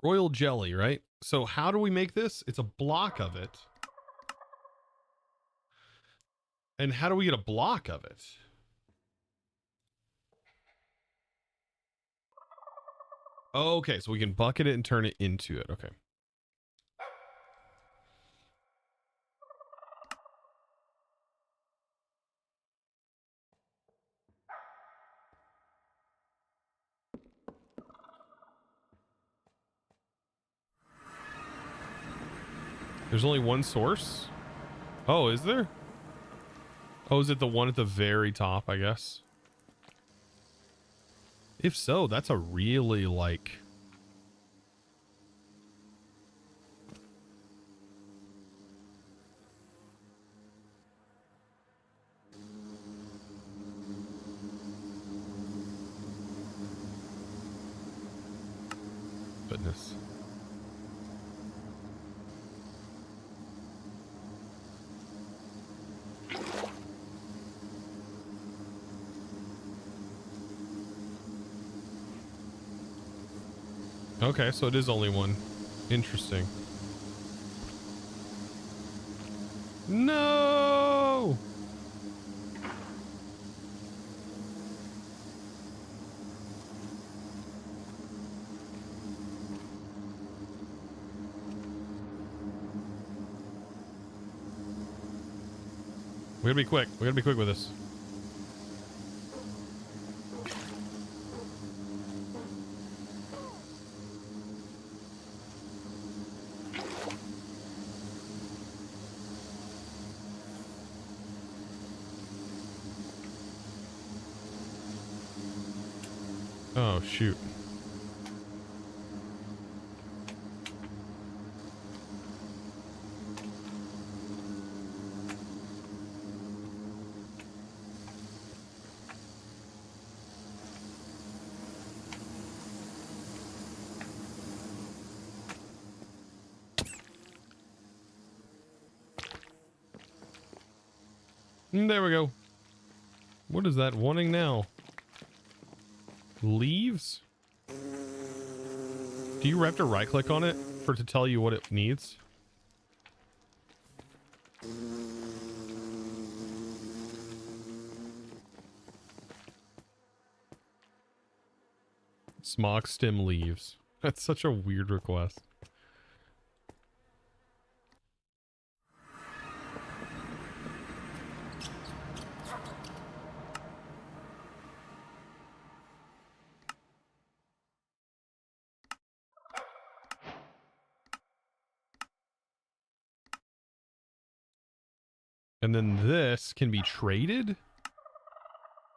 Royal jelly, right? So how do we make this? It's a block of it. And how do we get a block of it? Okay, so we can bucket it and turn it into it. Okay. There's only one source? Oh, is there? Oh, is it the one at the very top, I guess? If so, that's a really, like... Goodness. Okay, so it is only one. Interesting. No! We gotta be quick. We gotta be quick with this. Oh, shoot. There we go. What is that wanting now? Leaves? Do you have to right click on it for it to tell you what it needs? Smog stem leaves. That's such a weird request. And then this can be traded?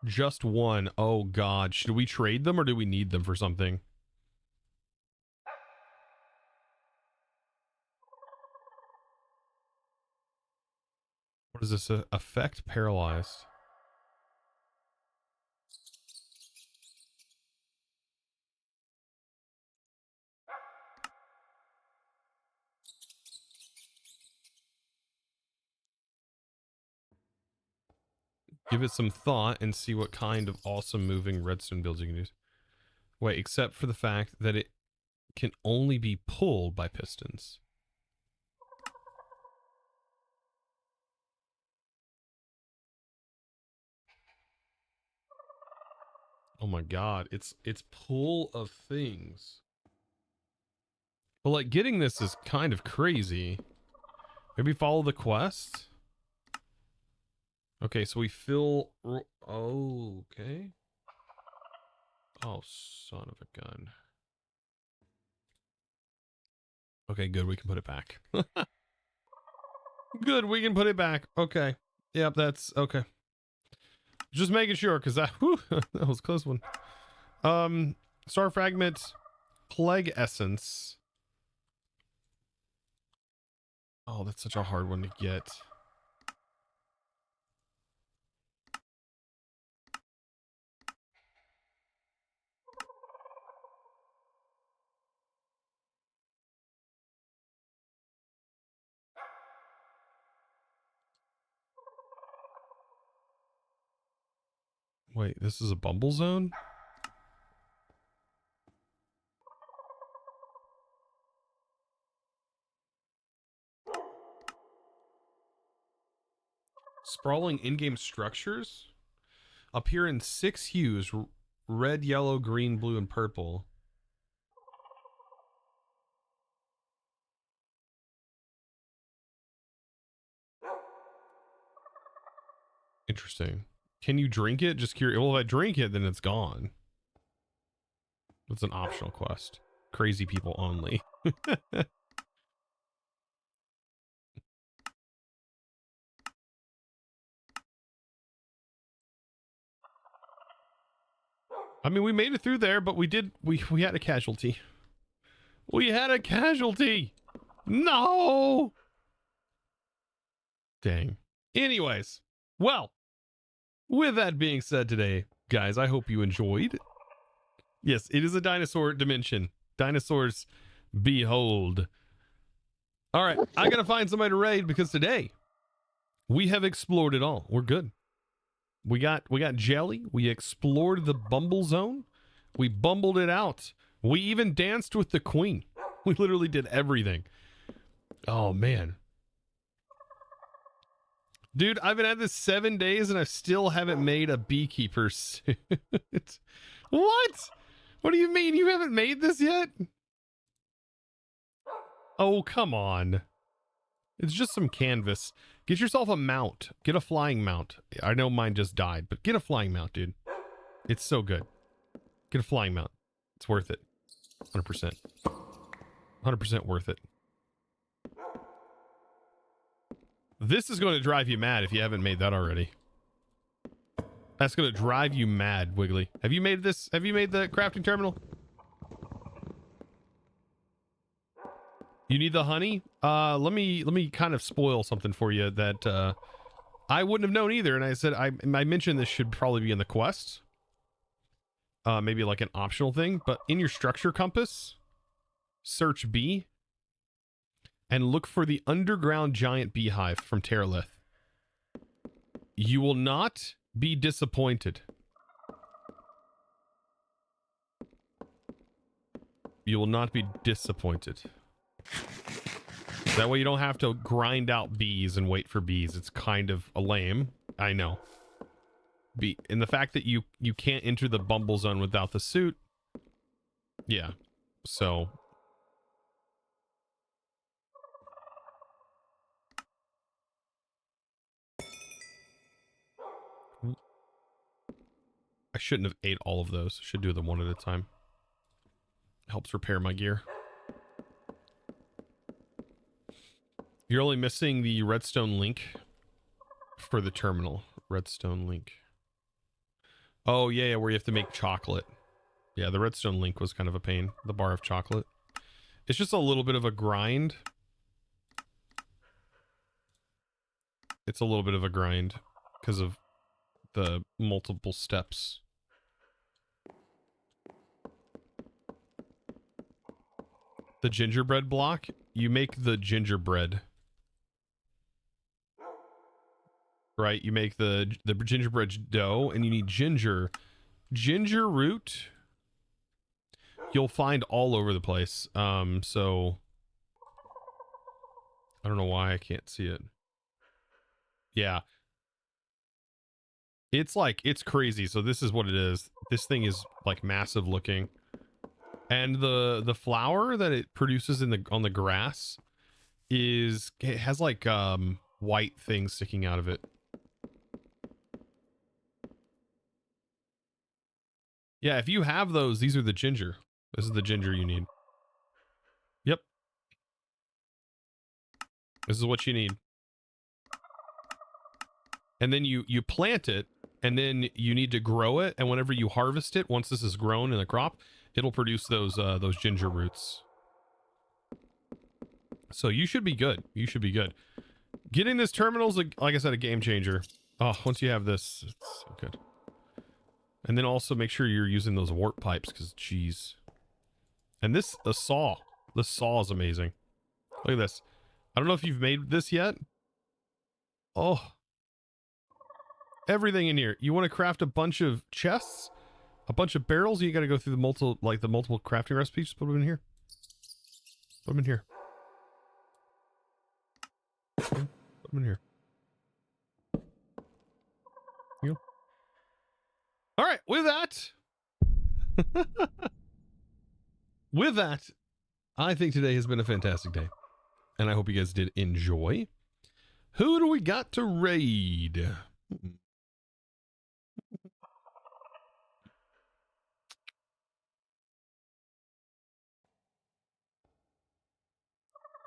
Just one. Oh god. Should we trade them or do we need them for something? What does this affect? Paralyzed. Give it some thought and see what kind of awesome moving redstone builds you can use. Wait, except for the fact that it can only be pulled by pistons. Oh my god, it's full of things. But like getting this is kind of crazy. Maybe follow the quest. Okay, so we fill. Oh, okay. Oh, son of a gun. Okay, good. We can put it back. Good, we can put it back. Okay. Yep, that's okay. Just making sure, because that, that was a close one. Star fragment, plague essence. Oh, that's such a hard one to get. Wait, this is a Bumblezone? Sprawling in-game structures appear in 6 hues: red, yellow, green, blue, and purple. Interesting. Can you drink it? Just curious. Well, if I drink it, then it's gone. It's an optional quest. Crazy people only. I mean, we made it through there, but we had a casualty. We had a casualty. No. Dang. Anyways, well, with that being said today, guys, I hope you enjoyed. Yes, it is a dinosaur dimension. Dinosaurs behold. All right, I gotta find somebody to raid because today we have explored it all. We're good. We got jelly. We explored the Bumblezone. We bumbled it out. We even danced with the queen. We literally did everything. Oh man. Dude, I've been at this 7 days and I still haven't made a beekeeper suit. What? What do you mean you haven't made this yet? Oh, come on. It's just some canvas. Get yourself a mount. Get a flying mount. I know mine just died, but get a flying mount, dude. It's so good. Get a flying mount. It's worth it. 100%. 100% worth it. This is going to drive you mad if you haven't made that already. That's going to drive you mad, Wiggly. Have you made this? Have you made the crafting terminal? You need the honey? Let me kind of spoil something for you that I wouldn't have known either. And I said I mentioned this should probably be in the quest. Maybe like an optional thing, but in your structure compass, search B and look for the underground giant beehive from Terralith. You will not be disappointed. You will not be disappointed. That way you don't have to grind out bees and wait for bees. It's kind of a lame. I know. And the fact that you can't enter the Bumblezone without the suit. Yeah. So. I shouldn't have ate all of those. Should do them one at a time. Helps repair my gear. You're only missing the redstone link for the terminal. Redstone link. Oh, yeah, where you have to make chocolate. Yeah, the redstone link was kind of a pain. The bar of chocolate. It's just a little bit of a grind. It's a little bit of a grind because of the multiple steps. The gingerbread block, you make the gingerbread. Right? You make the gingerbread dough and you need ginger. Ginger root you'll find all over the place. So I don't know why I can't see it. Yeah. It's like, it's crazy. So this is what it is. This thing is like massive looking. And the flower that it produces on the grass it has like white things sticking out of it. Yeah, if you have those, these are the ginger. This is the ginger you need. Yep. This is what you need. And then you plant it, and then you need to grow it, and whenever you harvest it, once this is grown in the crop, it'll produce those ginger roots. So you should be good. You should be good. Getting this terminal is, like I said, a game changer. Oh, once you have this, it's so good. And then also make sure you're using those warp pipes, because geez. And the saw is amazing. Look at this. I don't know if you've made this yet. Oh, everything in here. You want to craft a bunch of chests, a bunch of barrels. You got to go through the multiple crafting recipes. Just put them in here. Put them in here. Put them in here. Here you go. All right, with that, I think today has been a fantastic day, and I hope you guys did enjoy. Who do we got to raid?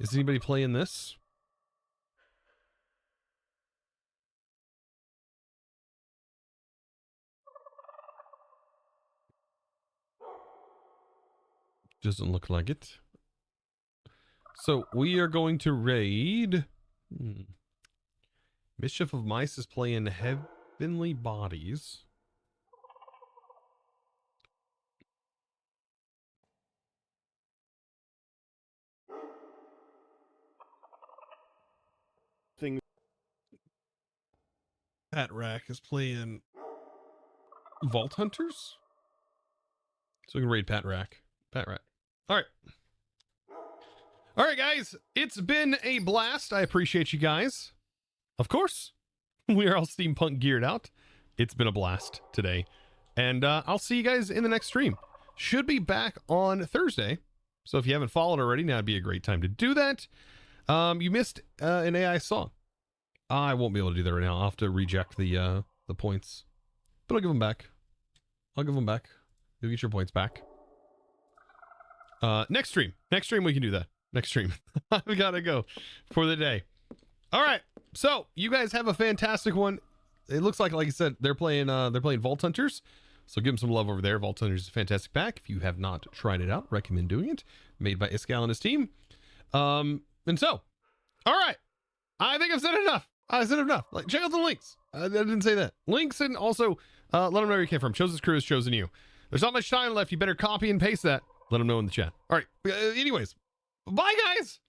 Is anybody playing this? Doesn't look like it. So we are going to raid. Mischief of Mice is playing Heavenly Bodies. Pat Rack is playing Vault Hunters. So we can raid Pat Rack. All right. All right, guys. It's been a blast. I appreciate you guys. Of course, we are all steampunk geared out. It's been a blast today. And I'll see you guys in the next stream. Should be back on Thursday. So if you haven't followed already, now would be a great time to do that. You missed an AI song. I won't be able to do that right now. I'll have to reject the points. But I'll give them back. You'll get your points back. Next stream we can do that. Next stream. We gotta go for the day. All right, so you guys have a fantastic one. It looks like I said, they're playing Vault Hunters, so give them some love over there. Vault Hunters is a fantastic pack. If you have not tried it out, recommend doing it. Made by Iskal and his team. And so, all right, I think I've said enough. Like, check out the links. I didn't say that. Links, and also let them know where you came from. Chosen's crew has chosen you. There's not much time left. You better copy and paste that. Let them know in the chat. All right. Anyways, bye, guys.